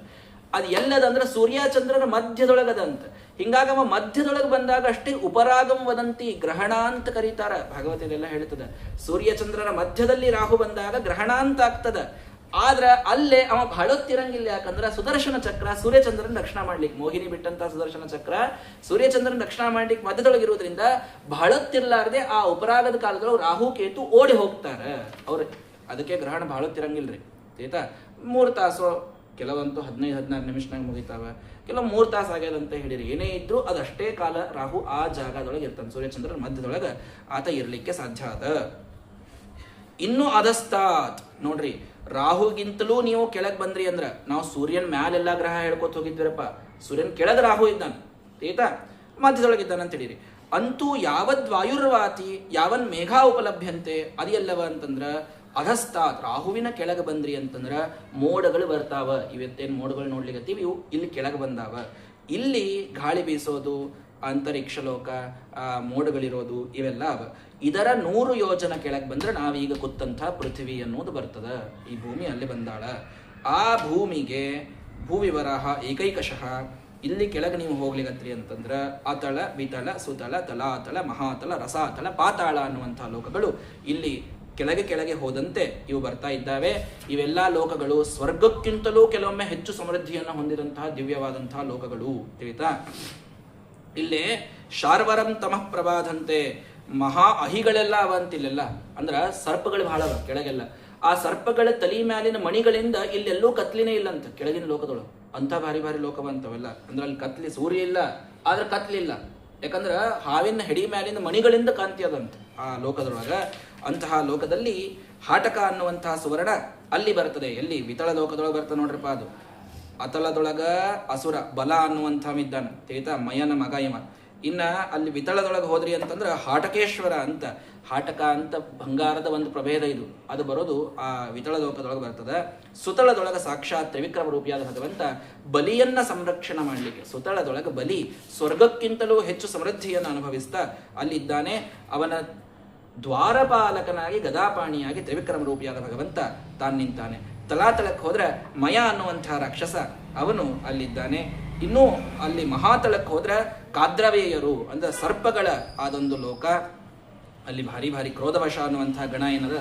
ಅದು ಎಲ್ಲದಂದ್ರೆ ಸೂರ್ಯ ಚಂದ್ರನ ಮಧ್ಯದೊಳಗದಂತ. ಹಿಂಗಾಗವ ಮಧ್ಯದೊಳಗೆ ಬಂದಾಗ ಅಷ್ಟೇ ಉಪರಾಗಂ ವದಂತಿ, ಗ್ರಹಣ ಅಂತ ಕರೀತಾರ. ಭಾಗವತದೆಲ್ಲ ಹೇಳ್ತದ, ಸೂರ್ಯಚಂದ್ರನ ಮಧ್ಯದಲ್ಲಿ ರಾಹು ಬಂದಾಗ ಗ್ರಹಣ ಅಂತ ಆಗ್ತದ. ಆದ್ರ ಅಲ್ಲೇ ಅವ ಬಹಳೊತ್ತಿರಂಗಿಲ್ಲ. ಯಾಕಂದ್ರೆ ಸುದರ್ಶನ ಚಕ್ರ ಸೂರ್ಯಚಂದ್ರನ ರಕ್ಷಣಾ ಮಾಡ್ಲಿಕ್ಕೆ, ಮೋಹಿನಿ ಬಿಟ್ಟಂತ ಸುದರ್ಶನ ಚಕ್ರ ಸೂರ್ಯಚಂದ್ರನ ರಕ್ಷಣಾ ಮಾಡ್ಲಿಕ್ಕೆ ಮಧ್ಯದೊಳಗಿರುವುದರಿಂದ ಬಹಳೊತ್ತಿರ್ಲಾರ್ದೆ ಆ ಉಪರಾಗದ ಕಾಲದೊಳಗೆ ರಾಹು ಕೇತು ಓಡಿ ಹೋಗ್ತಾರ ಅವ್ರು. ಅದಕ್ಕೆ ಗ್ರಹಣ ಬಹಳೊತ್ತಿರಂಗಿಲ್ರಿ ಆಯ್ತಾ. 3 ತಾಸು, ಕೆಲವಂತೂ 15-16 ನಿಮಿಷನಾಗ ಮುಗಿತಾವ, ಕೆಲವು 3 ತಾಸು ಆಗ್ಯದಂತ ಹೇಳಿರಿ. ಏನೇ ಇದ್ರು ಅದಷ್ಟೇ ಕಾಲ ರಾಹು ಆ ಜಾಗದೊಳಗೆ ಇರ್ತಾನೆ, ಸೂರ್ಯಚಂದ್ರನ ಮಧ್ಯದೊಳಗೆ ಆತ ಇರ್ಲಿಕ್ಕೆ ಸಾಧ್ಯ ಅದ. ಇನ್ನು ಅಧಸ್ತಾತ್ ನೋಡ್ರಿ, ರಾಹುಗಿಂತಲೂ ನೀವು ಕೆಳಗೆ ಬಂದ್ರಿ ಅಂದ್ರ, ನಾವು ಸೂರ್ಯನ ಮ್ಯಾಲೆಲ್ಲ ಗ್ರಹ ಹೇಳ್ಕೊತ ಹೋಗಿದ್ವಿರಪ್ಪ, ಸೂರ್ಯನ ಕೆಳಗೆ ರಾಹು ಇದ್ದಾನೆ ಆಯ್ತಾ, ಮಧ್ಯದೊಳಗಿದ್ದಾನೆ ಅಂತ ಹೇಳಿರಿ. ಅಂತೂ ಯಾವದ್ ವಾಯುರ್ವಾತಿ ಯಾವನ್ ಮೇಘ ಉಪಲಭ್ಯಂತೆ ಅದು ಎಲ್ಲವ ಅಂತಂದ್ರ ಅಧಸ್ತಾತ್, ರಾಹುವಿನ ಕೆಳಗೆ ಬಂದ್ರಿ ಅಂತಂದ್ರ ಮೋಡಗಳು ಬರ್ತಾವ. ಇವತ್ತೇನು ಮೋಡಗಳು ನೋಡ್ಲಿಕ್ಕತ್ತೀವಿ, ಇವು ಇಲ್ಲಿ ಕೆಳಗೆ ಬಂದಾವ. ಇಲ್ಲಿ ಗಾಳಿ ಬೀಸೋದು, ಅಂತರಿಕ್ಷ ಲೋಕ, ಮೋಡಗಳಿರೋದು ಇವೆಲ್ಲ ಅವ. ಇದರ 100 ಯೋಜನ ಕೆಳಗೆ ಬಂದ್ರೆ ನಾವೀಗ ಕೂತಂಥ ಪೃಥ್ವಿ ಅನ್ನೋದು ಬರ್ತದ. ಈ ಭೂಮಿ ಅಲ್ಲಿ ಬಂದಾಳ. ಆ ಭೂಮಿಗೆ ಭೂವಿವರಹ ಏಕೈಕಶಃ, ಇಲ್ಲಿ ಕೆಳಗೆ ನೀವು ಹೋಗ್ಲಿಗತ್ರಿ ಅಂತಂದ್ರ ಅತಳ, ವಿತಳ, ಸುತಳ, ತಲಾತಳ, ಮಹಾತಳ, ರಸಾತಳ, ಪಾತಾಳ ಅನ್ನುವಂಥ ಲೋಕಗಳು ಇಲ್ಲಿ ಕೆಳಗೆ ಕೆಳಗೆ ಹೋದಂತೆ ಇವು ಬರ್ತಾ ಇದ್ದಾವೆ. ಇವೆಲ್ಲ ಲೋಕಗಳು ಸ್ವರ್ಗಕ್ಕಿಂತಲೂ ಕೆಲವೊಮ್ಮೆ ಹೆಚ್ಚು ಸಮೃದ್ಧಿಯನ್ನು ಹೊಂದಿದಂತಹ ದಿವ್ಯವಾದಂತಹ ಲೋಕಗಳು ತಿಳಿತಾ. ಇಲ್ಲೇ ಶಾರ್ವರಂ ತಮಃ ಪ್ರಬಾಧಂತೆ, ಮಹಾ ಅಹಿಗಳೆಲ್ಲ ಅವಂತಿಲ್ಲೆಲ್ಲ, ಅಂದ್ರ ಸರ್ಪಗಳು ಬಹಳ ಅವ ಕೆಳಗೆಲ್ಲ. ಆ ಸರ್ಪಗಳ ತಲಿ ಮ್ಯಾಲಿನ ಮಣಿಗಳಿಂದ ಇಲ್ಲೆಲ್ಲೂ ಕತ್ಲಿನೇ ಇಲ್ಲ ಅಂತ ಕೆಳಗಿನ ಲೋಕದೊಳಗೆ. ಅಂತ ಭಾರಿ ಭಾರಿ ಲೋಕವಂತವೆಲ್ಲ. ಅಂದ್ರೆ ಅಲ್ಲಿ ಕತ್ಲಿ, ಸೂರ್ಯ ಇಲ್ಲ ಆದ್ರೆ ಕತ್ಲಿಲ್ಲ, ಯಾಕಂದ್ರ ಹಾವಿನ ಹೆಡಿ ಮ್ಯಾಲಿನ ಮಣಿಗಳಿಂದ ಕಾಂತಿ ಅದಂತ ಆ ಲೋಕದೊಳಗ. ಅಂತಹ ಲೋಕದಲ್ಲಿ ಹಾಟಕ ಅನ್ನುವಂತಹ ಸುವರ್ಣ ಅಲ್ಲಿ ಬರ್ತದೆ. ಎಲ್ಲಿ? ವಿತಳ ಲೋಕದೊಳಗೆ ಬರ್ತದೆ ನೋಡ್ರಪ್ಪ. ಅದು ಅತಳದೊಳಗ ಅಸುರ ಬಲ ಅನ್ನುವಂಥವಿದ್ದಾನ ತಿಳಿತಾ, ಮಯನ ಮಗ ಇವ. ಇನ್ನ ಅಲ್ಲಿ ವಿತಳದೊಳಗೆ ಹೋದ್ರಿ ಅಂತಂದ್ರೆ ಹಾಟಕೇಶ್ವರ ಅಂತ, ಹಾಟಕ ಅಂತ ಬಂಗಾರದ ಒಂದು ಪ್ರಭೇದ ಇದು, ಅದು ಬರೋದು ಆ ವಿತಳ ಲೋಕದೊಳಗೆ ಬರ್ತದೆ. ಸುತಳದೊಳಗೆ ಸಾಕ್ಷಾತ್ ತ್ರಿವಿಕ್ರಮ ರೂಪಿಯಾದ ಭಗವಂತ ಬಲಿಯನ್ನ ಸಂರಕ್ಷಣೆ ಮಾಡಲಿಕ್ಕೆ, ಸುತಳದೊಳಗೆ ಬಲಿ ಸ್ವರ್ಗಕ್ಕಿಂತಲೂ ಹೆಚ್ಚು ಸಮೃದ್ಧಿಯನ್ನು ಅನುಭವಿಸ್ತಾ ಅಲ್ಲಿದ್ದಾನೆ. ಅವನ ದ್ವಾರಪಾಲಕನಾಗಿ ಗದಾಪಾಣಿಯಾಗಿ ತ್ರಿವಿಕ್ರಮ ರೂಪಿಯಾದ ಭಗವಂತ ತಾನು ನಿಂತಾನೆ. ತಲಾತಳಕ್ಕೆ ಹೋದ್ರೆ ಮಯ ಅನ್ನುವಂತಹ ರಾಕ್ಷಸ ಅವನು ಅಲ್ಲಿದ್ದಾನೆ. ಇನ್ನೂ ಅಲ್ಲಿ ಮಹಾತಳಕ್ಕೆ ಹೋದ್ರೆ ಕಾದ್ರವೇಯರು ಅಂದ್ರೆ ಸರ್ಪಗಳ ಅದೊಂದು ಲೋಕ, ಅಲ್ಲಿ ಭಾರಿ ಭಾರಿ ಕ್ರೋಧವಶ ಅನ್ನುವಂತಹ ಗಣ ಏನದ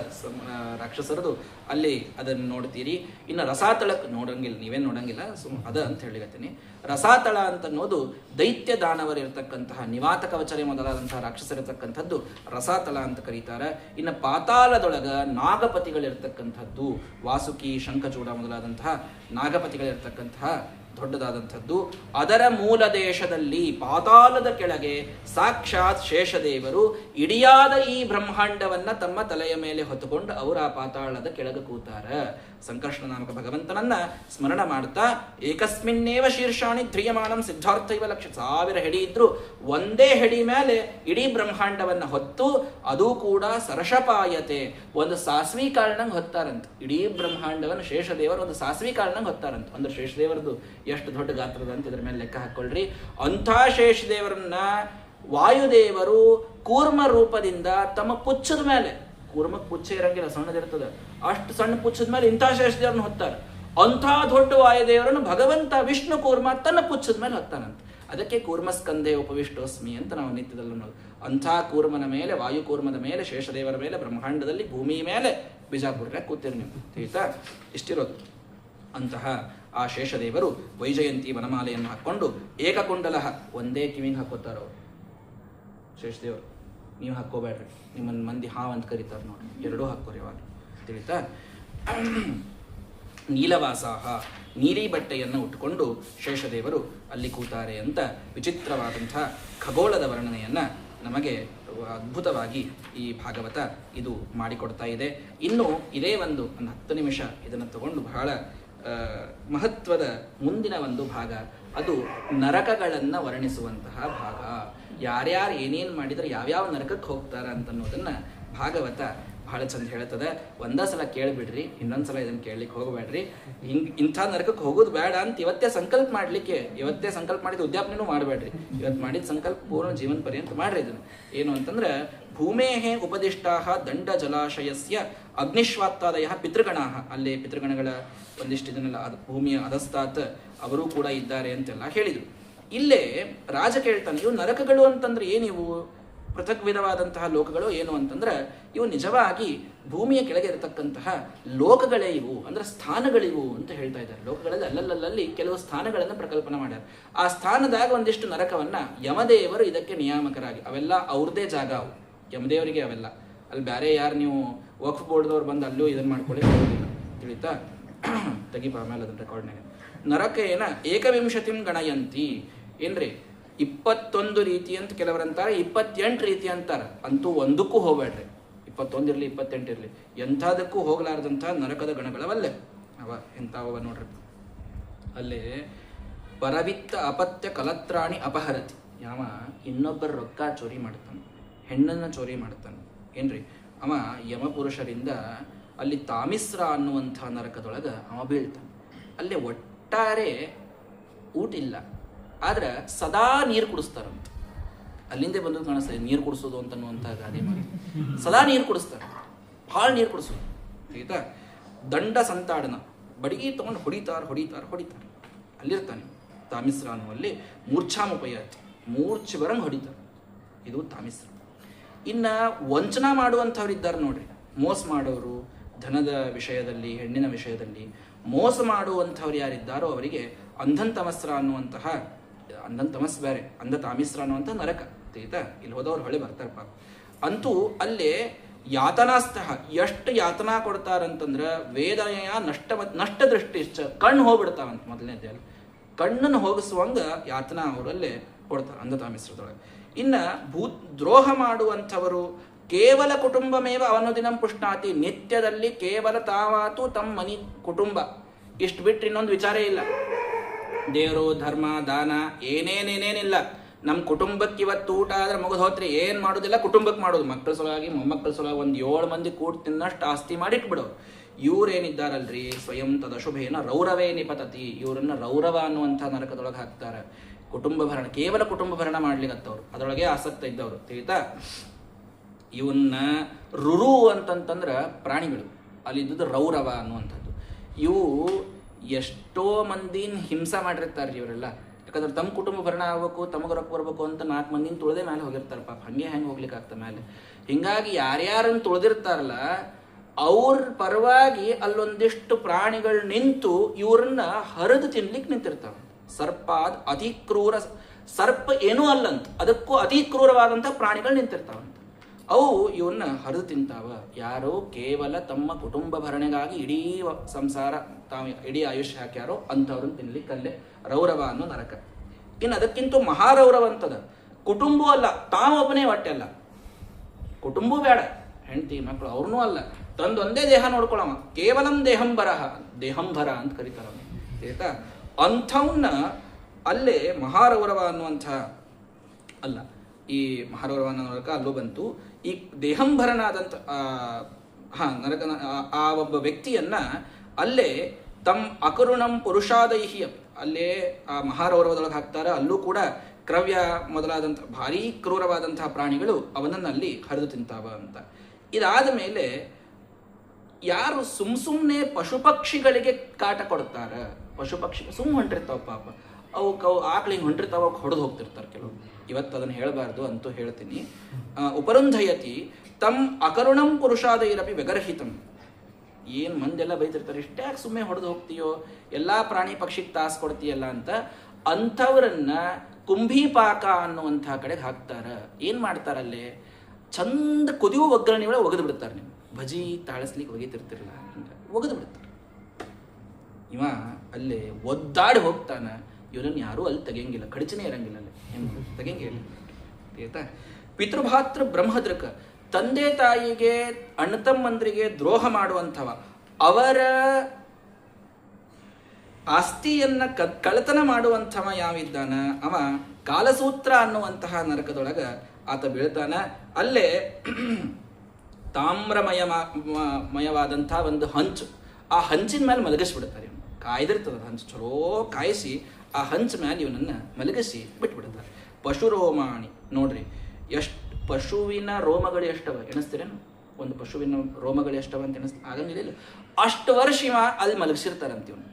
ರಾಕ್ಷಸರದು, ಅಲ್ಲಿ ಅದನ್ನು ನೋಡ್ತೀರಿ. ಇನ್ನು ರಸಾತಳಕ್ಕೆ ನೋಡಂಗಿಲ್ಲ, ನೀವೇನು ನೋಡಂಗಿಲ್ಲ, ಅದ ಅಂತ ಹೇಳಿಗತ್ತೀನಿ. ರಸಾತಳ ಅಂತ ಅನ್ನೋದು ದೈತ್ಯ ದಾನವರಿರ್ತಕ್ಕಂತಹ ನಿವಾತ ಕವಚರೆ ಮೊದಲಾದಂತಹ ರಾಕ್ಷಸರಿರ್ತಕ್ಕಂಥದ್ದು ರಸಾತಳ ಅಂತ ಕರೀತಾರೆ. ಇನ್ನು ಪಾತಾಳದೊಳಗ ನಾಗಪತಿಗಳಿರ್ತಕ್ಕಂಥದ್ದು, ವಾಸುಕಿ, ಶಂಖಚೂಡ ಮೊದಲಾದಂತಹ ನಾಗಪತಿಗಳಿರ್ತಕ್ಕಂತಹ ದೊಡ್ಡದಾದಂಥದ್ದು. ಅದರ ಮೂಲ ದೇಶದಲ್ಲಿ ಪಾತಾಳದ ಕೆಳಗೆ ಸಾಕ್ಷಾತ್ ಶೇಷದೇವರು ಇಡಿಯಾದ ಈ ಬ್ರಹ್ಮಾಂಡವನ್ನ ತಮ್ಮ ತಲೆಯ ಮೇಲೆ ಹೊತ್ತುಕೊಂಡು ಅವರು ಆ ಪಾತಾಳದ ಕೆಳಗೆ ಕೂತಾರ. ಸಂಕರ್ಷಣ ನಾಮಕ ಭಗವಂತನನ್ನ ಸ್ಮರಣ ಮಾಡ್ತಾ ಏಕಸ್ಮಿನ್ನೇವ ಶೀರ್ಷಾಣಿ ಧ್ರಿಯಮಾನಂ ಸಿದ್ಧಾರ್ಥ ಇವ ಲಕ್ಷ, 1000 ಹೆಡಿ ಇದ್ರು ಒಂದೇ ಹೆಡಿ ಮೇಲೆ ಇಡೀ ಬ್ರಹ್ಮಾಂಡವನ್ನ ಹೊತ್ತು, ಅದು ಕೂಡ ಸರಷಪಾಯತೆ, ಒಂದು ಸಾಸ್ವಿ ಕಾರಣಂಗೆ ಹೊತ್ತಾರಂತ. ಇಡೀ ಬ್ರಹ್ಮಾಂಡವನ್ನು ಶೇಷದೇವರು ಒಂದು ಸಾಸ್ವಿ ಕಾರಣಂಗೆ ಹೊತ್ತಾರಂತ. ಅಂದ್ರೆ ಶೇಷದೇವರದು ಎಷ್ಟು ದೊಡ್ಡ ಗಾತ್ರದ ಅಂತ ಇದ್ರ ಮೇಲೆ ಲೆಕ್ಕ ಹಾಕೊಳ್ರಿ. ಅಂಥ ಶೇಷದೇವರನ್ನ ವಾಯುದೇವರು ಕೂರ್ಮ ರೂಪದಿಂದ ತಮ್ಮ ಪುಚ್ಛದ ಮೇಲೆ, ಕೂರ್ಮಕ್ಕೆ ಪುಚ್ಛ ಇರಂಗಿಲ್ಲ, ಸಣ್ಣದಿರ್ತದೆ, ಅಷ್ಟು ಸಣ್ಣ ಪುಚ್ಛದ ಮೇಲೆ ಇಂಥ ಶೇಷದೇವರನ್ನ ಹೊತ್ತಾರೆ. ಅಂಥ ದೊಡ್ಡ ವಾಯುದೇವರನ್ನು ಭಗವಂತ ವಿಷ್ಣು ಕೂರ್ಮ ತನ್ನ ಪುಚ್ಛದ ಮೇಲೆ ಹೊತ್ತಾನಂತ. ಅದಕ್ಕೆ ಕೂರ್ಮಸ್ಕಂದೇ ಉಪವಿಷ್ಟೋಸ್ಮಿ ಅಂತ ನಾವು ನಿತ್ಯದಲ್ಲಿ ಅನ್ನೋದು. ಅಂಥ ಕೂರ್ಮನ ಮೇಲೆ, ವಾಯು ಕೂರ್ಮದ ಮೇಲೆ, ಶೇಷದೇವರ ಮೇಲೆ, ಬ್ರಹ್ಮಾಂಡದಲ್ಲಿ ಭೂಮಿ ಮೇಲೆ ಬಿಜಾಪುರ ಕೂತಿರಿ ನೀವು ತಿಳಿತಾ. ಇಷ್ಟಿರೋದು. ಅಂತಹ ಆ ಶೇಷದೇವರು ವೈಜಯಂತಿ ವನಮಾಲೆಯನ್ನು ಹಾಕ್ಕೊಂಡು ಏಕಕುಂಡಲ, ಒಂದೇ ಕಿವಿಗೆ ಹಾಕೋತಾರವ್ರು ಶೇಷದೇವರು. ನೀವು ಹಾಕೋಬೇಡ್ರಿ, ನಿಮ್ಮನ್ನ ಮಂದಿ ಹಾವ್ ಅಂತ ಕರೀತಾರೆ ನೋಡಿ, ಎರಡೂ ಹಾಕೋರಿ ಅವಾಗ ತಿಳಿತಾ. ನೀಲವಾಸಾಹ, ನೀಲಿ ಬಟ್ಟೆಯನ್ನು ಉಟ್ಟುಕೊಂಡು ಶೇಷದೇವರು ಅಲ್ಲಿ ಕೂತಾರೆ ಅಂತ ವಿಚಿತ್ರವಾದಂಥ ಖಗೋಳದ ವರ್ಣನೆಯನ್ನು ನಮಗೆ ಅದ್ಭುತವಾಗಿ ಈ ಭಾಗವತ ಇದು ಮಾಡಿಕೊಡ್ತಾ ಇದೆ. ಇನ್ನು ಇದೇ ಒಂದು 10 ನಿಮಿಷ ಇದನ್ನು ತಗೊಂಡು ಬಹಳ ಮಹತ್ವದ ಮುಂದಿನ ಒಂದು ಭಾಗ, ಅದು ನರಕಗಳನ್ನು ವರ್ಣಿಸುವಂತಹ ಭಾಗ. ಯಾರ್ಯಾರು ಏನೇನು ಮಾಡಿದರೆ ಯಾವ್ಯಾವ ನರಕಕ್ಕೆ ಹೋಗ್ತಾರ ಅಂತನ್ನೋದನ್ನು ಭಾಗವತ ಬಹಳ ಚಂದ ಹೇಳ್ತದೆ. ಒಂದೇ ಸಲ ಕೇಳಿಬಿಡ್ರಿ, ಇನ್ನೊಂದ್ಸಲ ಇದನ್ನು ಕೇಳಲಿಕ್ಕೆ ಹೋಗಬೇಡ್ರಿ. ಇಂಥ ನರಕಕ್ಕೆ ಹೋಗೋದು ಬೇಡ ಅಂತ ಇವತ್ತೇ ಸಂಕಲ್ಪ ಮಾಡಲಿಕ್ಕೆ, ಇವತ್ತೇ ಸಂಕಲ್ಪ ಮಾಡಿದ ಉದ್ಯಾಪನೆಯೂ ಮಾಡಬೇಡ್ರಿ. ಇವತ್ತು ಮಾಡಿದ ಸಂಕಲ್ಪ ಪೂರ್ಣ ಜೀವನ ಪರ್ಯಂತ ಮಾಡ್ರಿ. ಇದನ್ನು ಏನು ಅಂತಂದ್ರೆ, ಭೂಮೇಹೇ ಉಪದಿಷ್ಟಾ ದಂಡ ಜಲಾಶಯಸ್ಯ ಅಗ್ನಿಶ್ವಾತ್ತಾದಯ ಪಿತೃಗಣಾ, ಅಲ್ಲಿ ಪಿತೃಗಣಗಳ ಒಂದಿಷ್ಟು ಇದನ್ನೆಲ್ಲ ಭೂಮಿಯ ಅಧಸ್ತಾತ್ ಅವರೂ ಕೂಡ ಇದ್ದಾರೆ ಅಂತೆಲ್ಲ ಹೇಳಿದರು. ಇಲ್ಲೇ ರಾಜ ಕೇಳ್ತಾನೆ, ಇವು ನರಕಗಳು ಅಂತಂದ್ರೆ ಏನಿವು, ಪೃಥಕ್ ವಿಧವಾದಂತಹ ಲೋಕಗಳು ಏನು ಅಂತಂದ್ರೆ ಇವು ನಿಜವಾಗಿ ಭೂಮಿಯ ಕೆಳಗೆ ಇರತಕ್ಕಂತಹ ಲೋಕಗಳೇ ಇವು, ಅಂದ್ರೆ ಸ್ಥಾನಗಳಿವು ಅಂತ ಹೇಳ್ತಾ ಇದ್ದಾರೆ. ಲೋಕಗಳಲ್ಲಿ ಅಲ್ಲಲ್ಲಿ ಕೆಲವು ಸ್ಥಾನಗಳನ್ನು ಪ್ರಕಲ್ಪನೆ ಮಾಡ್ಯಾರ. ಆ ಸ್ಥಾನದಾಗ ಒಂದಿಷ್ಟು ನರಕವನ್ನ ಯಮದೇವರು ಇದಕ್ಕೆ ನಿಯಾಮಕರಾಗಿ, ಅವೆಲ್ಲ ಅವ್ರದೇ ಜಾಗ, ಅವು ಯಮದೇವರಿಗೆ ಅವೆಲ್ಲ. ಅಲ್ಲಿ ಬೇರೆ ಯಾರು ನೀವು ವಕ್ಫ್ ಬೋರ್ಡ್ದವ್ರು ಬಂದು ಅಲ್ಲೂ ಇದನ್ನ ಮಾಡ್ಕೊಳ್ಳಿ ಹೋಗೋದಿಲ್ಲ, ತಿಳಿತಾ? ತೆಗಿಪ ಆಮೇಲೆ ಅದನ್ನ ರೆಕಾರ್ಡ್ನಾಗ. ನರಕೇನ ಏಕವಿಂಶತಿಂ ಗಣಯಂತಿ, ಏನ್ರಿ 21 ರೀತಿ ಅಂತ ಕೆಲವರಂತಾರೆ, 28 ರೀತಿ ಅಂತಾರ. ಅಂತೂ ಒಂದಕ್ಕೂ ಹೋಗ್ಬೇಡ್ರಿ, 21 ಇರಲಿ 28 ಇರಲಿ, ಎಂಥದಕ್ಕೂ ಹೋಗಲಾರದಂತಹ ನರಕದ ಗಣಗಳವಲ್ಲೇ ಅವ. ಎಂಥವ ನೋಡ್ರಿ, ಅಲ್ಲೇ ಪರವಿತ್ತ ಅಪತ್ಯ ಕಲತ್ರಾಣಿ ಅಪಹರತಿ. ಯಾವ ಇನ್ನೊಬ್ಬರ ರೊಕ್ಕ ಚೋರಿ ಮಾಡ್ತಾನೆ, ಹೆಣ್ಣನ್ನು ಚೋರಿ ಮಾಡ್ತಾನೆ, ಏನ್ರಿ ಅವ ಯಮಪುರುಷರಿಂದ ಅಲ್ಲಿ ತಾಮಿಸ್ರ ಅನ್ನುವಂಥ ನರಕದೊಳಗ ಅವ ಬೀಳ್ತಾನೆ. ಅಲ್ಲೇ ಒಟ್ಟಾರೆ ಊಟ ಇಲ್ಲ, ಆದ್ರೆ ಸದಾ ನೀರು ಕುಡಿಸ್ತಾರಂತ. ಅಲ್ಲಿಂದೇ ಬಂದು ಕಾಣಿಸ್ತದೆ ನೀರು ಕುಡಿಸೋದು ಅಂತನ್ನುವಂಥ ಗಾದೆ ಮಾಡಿ. ಸದಾ ನೀರು ಕುಡಿಸ್ತಾರೆ, ಭಾಳ ನೀರು ಕುಡಿಸೋದು, ಆಯ್ತಾ? ದಂಡ ಸಂತಾಡನ, ಬಡಗಿ ತಗೊಂಡು ಹೊಡಿತಾರೆ. ಅಲ್ಲಿರ್ತಾನೆ ತಾಮಿಸ್ರ ಅನ್ನುವಲ್ಲಿ ಮೂರ್ಛಾಮುಪಯಾತಿ, ಮೂರ್ಛೆ ಬರಂಗೆ ಹೊಡಿತಾರೆ. ಇದು ತಾಮಿಸ್ರ. ಇನ್ನು ವಂಚನಾ ಮಾಡುವಂಥವ್ರು ಇದ್ದಾರೆ ನೋಡ್ರಿ, ಮೋಸ ಮಾಡೋರು, ಧನದ ವಿಷಯದಲ್ಲಿ, ಹೆಣ್ಣಿನ ವಿಷಯದಲ್ಲಿ ಮೋಸ ಮಾಡುವಂಥವ್ರು ಯಾರಿದ್ದಾರೋ ಅವರಿಗೆ ಅಂಧನ್ ತಮಸ್ರ ಅನ್ನುವಂತಹ, ಅಂಧನ್ ತಮಸ್ ಬೇರೆ, ಅಂಧ ತಾಮಿಸ್ರ ಅನ್ನುವಂಥ ನರಕ, ಆಯ್ತಾ? ಇಲ್ಲಿ ಹೋದವ್ರು ಹೊಳೆ ಬರ್ತಾರಪ್ಪ. ಅಂತೂ ಅಲ್ಲೇ ಯಾತನಾಸ್ತಃ, ಎಷ್ಟು ಯಾತನಾ ಕೊಡ್ತಾರಂತಂದ್ರೆ ವೇದನೆಯ ನಷ್ಟ ದೃಷ್ಟಿಶ್ಚ, ಕಣ್ಣು ಹೋಗ್ಬಿಡ್ತಾವಂತ. ಮೊದಲನೇದೇ ಅಲ್ಲಿ ಕಣ್ಣನ್ನು ಹೋಗಿಸುವಂಗ ಯಾತನಾ ಅವರಲ್ಲೇ ಕೊಡ್ತಾರೆ ಅಂಧ ತಾಮಿಸ್ರದೊಳಗೆ. ಇನ್ನ ದ್ರೋಹ ಮಾಡುವಂಥವರು ಕೇವಲ ಕುಟುಂಬಮೇವ ಅವನದಿನಂ ಪುಷ್ಣಾತಿ, ನಿತ್ಯದಲ್ಲಿ ಕೇವಲ ತಾವಾತು ತಮ್ಮ ಮನಿ ಕುಟುಂಬ, ಇಷ್ಟು ಬಿಟ್ಟರೆ ಇನ್ನೊಂದು ವಿಚಾರೇ ಇಲ್ಲ. ದೇವರು, ಧರ್ಮ, ದಾನ ಏನೇನೇನೇನಿಲ್ಲ. ನಮ್ಮ ಕುಟುಂಬಕ್ಕೆ ಇವತ್ತು ಊಟ ಆದ್ರೆ ಮುಗಿದು ಹೋತ್ರಿ, ಏನು ಮಾಡೋದಿಲ್ಲ, ಕುಟುಂಬಕ್ಕೆ ಮಾಡೋದು, ಮಕ್ಕಳ ಸಲುವಾಗಿ ಮೊಮ್ಮಕ್ಕಳ ಸಲುವಾಗಿ ಒಂದು 7 ಮಂದಿ ಕೂಡ್ ತಿನ್ನಷ್ಟು ಆಸ್ತಿ ಮಾಡಿಟ್ಬಿಡೋರು. ಇವ್ರೇನಿದ್ದಾರಲ್ರಿ ಸ್ವಯಂ ತದಶುಭೇನ ರೌರವೇ ನಿಪತತಿ, ಇವರನ್ನ ರೌರವ ಅನ್ನುವಂಥ ನರಕದೊಳಗೆ ಹಾಕ್ತಾರೆ. ಕುಟುಂಬ ಭರಣ, ಕೇವಲ ಕುಟುಂಬ ಭರಣ ಮಾಡ್ಲಿಕ್ಕತ್ತವ್ರು, ಅದರೊಳಗೆ ಆಸಕ್ತ ಇದ್ದವರು, ತಿಳಿತಾ? ಇವನ್ನ ರುರು ಅಂತಂತಂದ್ರೆ ಪ್ರಾಣಿಗಳು, ಅಲ್ಲಿದ್ದು ರೌರವ ಅನ್ನುವಂಥದ್ದು. ಇವು ಎಷ್ಟೋ ಮಂದಿನ ಹಿಂಸೆ ಮಾಡಿರ್ತಾರೆ ಇವರೆಲ್ಲ. ಯಾಕಂದ್ರೆ ತಮ್ಮ ಕುಟುಂಬ ಭರಣ ಆಗ್ಬೇಕು, ತಮಗೆ ರೊಕ್ಕ ಬರ್ಬೇಕು ಅಂತ 4 ಮಂದಿನ ತುಳಿದೇ ಮೇಲೆ ಹೋಗಿರ್ತಾರೆ ಪಾಪ. ಹೆಂಗೆ ಹೋಗ್ಲಿಕ್ಕೆ ಆಗ್ತದೆ ಮೇಲೆ. ಹಿಂಗಾಗಿ ಯಾರ್ಯಾರನ್ನು ತುಳಿದಿರ್ತಾರಲ್ಲ ಅವ್ರ ಪರವಾಗಿ ಅಲ್ಲೊಂದಿಷ್ಟು ಪ್ರಾಣಿಗಳು ನಿಂತು ಇವ್ರನ್ನ ಹರಿದು ತಿನ್ಲಿಕ್ಕೆ ನಿಂತಿರ್ತಾವ. ಸರ್ಪಾದ್ ಅತಿ ಕ್ರೂರ, ಸರ್ಪ ಏನೂ ಅಲ್ಲಂತ, ಅದಕ್ಕೂ ಅತಿ ಕ್ರೂರವಾದಂಥ ಪ್ರಾಣಿಗಳು ನಿಂತಿರ್ತಾವಂತ. ಅವು ಇವನ್ನ ಹರಿದು ತಿಂತಾವ. ಯಾರೋ ಕೇವಲ ತಮ್ಮ ಕುಟುಂಬ ಭರಣೆಗಾಗಿ ಇಡೀ ಸಂಸಾರ ತಾವು ಇಡೀ ಆಯುಷ್ಯ ಹಾಕ್ಯಾರೋ ಅಂಥವ್ರನ್ನ ತಿನ್ಲಿಕ್ಕಲ್ಲೇ ರೌರವ ಅನ್ನೋ ನರಕ. ಇನ್ನು ಅದಕ್ಕಿಂತ ಮಹಾರೌರವ ಅಂತದ, ಕುಟುಂಬ ಅಲ್ಲ, ತಾವೊಬ್ಬನೇ ಹೊಟ್ಟೆಲ್ಲ, ಕುಟುಂಬ ಬೇಡ, ಹೆಂಡತಿ ಮಕ್ಕಳು ಅವ್ರನ್ನೂ ಅಲ್ಲ, ತಂದೊಂದೇ ದೇಹ ನೋಡ್ಕೊಳವ, ಕೇವಲಂ ದೇಹಂಭರ ಅಂತ ಕರೀತಾರ, ಆಯ್ತಾ? ಅಂಥವನ್ನ ಅಲ್ಲೇ ಮಹಾರೌರವ ಅನ್ನುವಂಥ ಅಲ್ಲ, ಈ ಮಹಾರೌರವ ಅನ್ನೋ ನರಕ ಅಲ್ಲೂ ಬಂತು. ಈ ದೇಹಂಭರನಾದಂಥ ನರಕ, ಆ ಒಬ್ಬ ವ್ಯಕ್ತಿಯನ್ನ ಅಲ್ಲೇ ತಮ್ ಅಕರುಣಂ ಪುರುಷಾದೈಹಿ, ಅಲ್ಲೇ ಆ ಮಹಾರೌರವದೊಳಗೆ ಹಾಕ್ತಾರೆ. ಅಲ್ಲೂ ಕೂಡ ಕ್ರವ್ಯ ಮೊದಲಾದಂಥ ಭಾರೀ ಕ್ರೂರವಾದಂತಹ ಪ್ರಾಣಿಗಳು ಅವನನ್ನು ಅಲ್ಲಿ ಹರಿದು ತಿಂತಾವ ಅಂತ. ಇದಾದ ಮೇಲೆ ಯಾರು ಸುಮ್ಮನೆ ಪಶು ಪಕ್ಷಿಗಳಿಗೆ ಕಾಟ ಕೊಡ್ತಾರ, ಪಶು ಪಕ್ಷಿ ಹೊಂಟಿರ್ತಾವ ಪಾಪ, ಅವಕ್ಕೆ ಆಕಳು ಹಿಂಗೆ ಹೊಂಟಿರ್ತಾವ, ಅವಕ್ಕೆ ಹೊಡೆದು ಹೋಗ್ತಿರ್ತಾರೆ ಕೆಲವು. ಇವತ್ತು ಅದನ್ನು ಹೇಳಬಾರ್ದು ಅಂತೂ ಹೇಳ್ತೀನಿ. ಉಪರುಂಧಯತಿ ತಮ್ ಅಕರುಣಂ ಪುರುಷಾದೈರಪಿ ವ್ಯಗರ್ಹಿತಂ. ಏನು ಮಂದೆಲ್ಲ ಬೈತಿರ್ತಾರೆ, ಇಷ್ಟೇ ಯಾಕೆ ಸುಮ್ಮನೆ ಹೊಡೆದು ಹೋಗ್ತೀಯೋ, ಎಲ್ಲ ಪ್ರಾಣಿ ಪಕ್ಷಿಗೆ ತಾಸು ಕೊಡ್ತೀಯಲ್ಲ ಅಂತ. ಅಂಥವ್ರನ್ನ ಕುಂಭೀಪಾಕ ಅನ್ನುವಂಥ ಕಡೆಗೆ ಹಾಕ್ತಾರ. ಏನು ಮಾಡ್ತಾರಲ್ಲೇ, ಚಂದ ಕುದಿಯುವ ಒಗ್ಗರಣೆ ಒಳಗೆ ಒಗೆದು ಬಿಡ್ತಾರೆ. ನೀವು ಭಜಿ ತಾಳಿಸ್ಲಿಕ್ಕೆ ಒಗಿತಿರ್ತಿರಲ್ಲ, ಒಗೆದು ಬಿಡ್ತಾರೆ. ಇವ ಅಲ್ಲೇ ಒದ್ದಾಡಿ ಹೋಗ್ತಾನ, ಇವರನ್ನು ಯಾರೂ ಅಲ್ಲಿ ತೆಗಿಯಂಗಿಲ್ಲ, ಕಡಚನೆ ಇರಂಗಿಲ್ಲ, ಅಲ್ಲಿ ಏನು ತೆಗಿಯಂಗಿಲ್ಲ, ಆಯ್ತಾ? ಪಿತೃಭಾತೃ ಬ್ರಹ್ಮದೃಕ, ತಂದೆ ತಾಯಿಗೆ ಅಣ್ಣ ತಮ್ಮಂದ್ರಿಗೆ ದ್ರೋಹ ಮಾಡುವಂಥವ, ಅವರ ಆಸ್ತಿಯನ್ನ ಕಳ್ಳತನ ಮಾಡುವಂಥವ ಯಾವಿದ್ದಾನ ಅವ ಕಾಲಸೂತ್ರ ಅನ್ನುವಂತಹ ನರಕದೊಳಗ ಆತ ಬೀಳ್ತಾನ. ಅಲ್ಲೇ ತಾಮ್ರಮಯವಾದಂತಹ ಒಂದು ಹಂಚು, ಆ ಹಂಚಿನ ಮೇಲೆ ಮಲಗಿಸ್ಬಿಡ್ತಾರೆ. ಕಾಯ್ದಿರ್ತದ ಹಂಚು, ಚಲೋ ಕಾಯಿಸಿ ಆ ಹಂಚ ಮೇಲೆ ಇವನನ್ನು ಮಲಗಿಸಿ ಬಿಟ್ಬಿಡ್ತಾರೆ. ಪಶುರೋಮಾಣಿ ನೋಡ್ರಿ, ಎಷ್ಟು ಪಶುವಿನ ರೋಮಗಳು ಎಷ್ಟವ ಎಣಿಸ್ತೀರೇನು? ಒಂದು ಪಶುವಿನ ರೋಮಗಳು ಎಷ್ಟವ ಅಂತ ಆಗಂಗಿಲ್ಲ. ಅಷ್ಟು ವರ್ಷ ಇವ ಅಲ್ಲಿ ಮಲಗಿಸಿರ್ತಾರಂತ, ಇವನು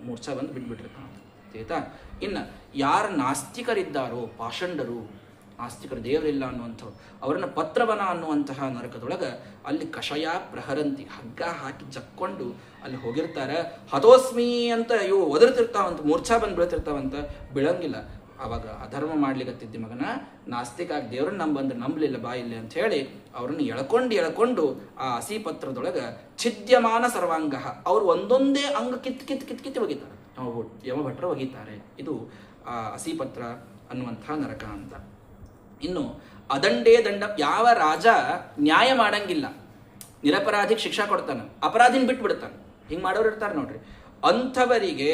ಮೂರ್ಛ ಬಂದು ಬಿಟ್ಬಿಟ್ಟಿರ್ತಾನ, ಆಯ್ತಾ. ಇನ್ನು ಯಾರು ನಾಸ್ತಿಕರಿದ್ದಾರೋ, ಪಾಷಂಡರು, ನಾಸ್ತಿಕರು, ದೇವರಿಲ್ಲ ಅನ್ನುವಂಥವ್ರು, ಅವರನ್ನು ಪತ್ರವನ ಅನ್ನುವಂತಹ ನರಕದೊಳಗೆ ಅಲ್ಲಿ ಕಷಯ ಪ್ರಹರಂತಿ, ಹಗ್ಗ ಹಾಕಿ ಜಕ್ಕೊಂಡು ಅಲ್ಲಿ ಹೋಗಿರ್ತಾರೆ. ಹತೋಸ್ಮಿ ಅಂತ ಇವು ಒದರ್ತಿರ್ತಾವಂತ, ಮೂರ್ಛಾ ಬಂದು ಬೀಳ್ತಿರ್ತಾವಂತ, ಬೀಳಂಗಿಲ್ಲ. ಆವಾಗ ಅಧರ್ಮ ಮಾಡ್ಲಿಕ್ಕತ್ತಿದ್ದ ಮಗನ ನಾಸ್ತಿಕಾಗಿ ದೇವ್ರನ್ನ ನಂಬಂದ್ರೆ ನಂಬಲಿಲ್ಲ ಬಾಯಿಲ್ಲ ಅಂತ ಹೇಳಿ ಅವ್ರನ್ನ ಎಳ್ಕೊಂಡು ಆ ಹಸಿ ಪತ್ರದೊಳಗೆ ಛಿದ್ಯಮಾನ ಸರ್ವಾಂಗ, ಅವ್ರು ಒಂದೊಂದೇ ಅಂಗ ಕಿತ್ತು ಒಗಿತಾರೆ, ಯಮಭಟ್ರು ಒಗಿತಾರೆ. ಇದು ಆ ಹಸಿ ಪತ್ರ ಅನ್ನುವಂಥ ನರಕ ಅಂತ. ಇನ್ನು ಅದಂಡೇ ದಂಡ, ಯಾವ ರಾಜ ನ್ಯಾಯ ಮಾಡಂಗಿಲ್ಲ, ನಿರಪರಾಧಿಗೆ ಶಿಕ್ಷಾ ಕೊಡ್ತಾನೆ, ಅಪರಾಧಿನ ಬಿಟ್ಬಿಡ್ತಾನೆ, ಹಿಂಗೆ ಮಾಡೋರು ಇರ್ತಾರೆ ನೋಡ್ರಿ, ಅಂಥವರಿಗೆ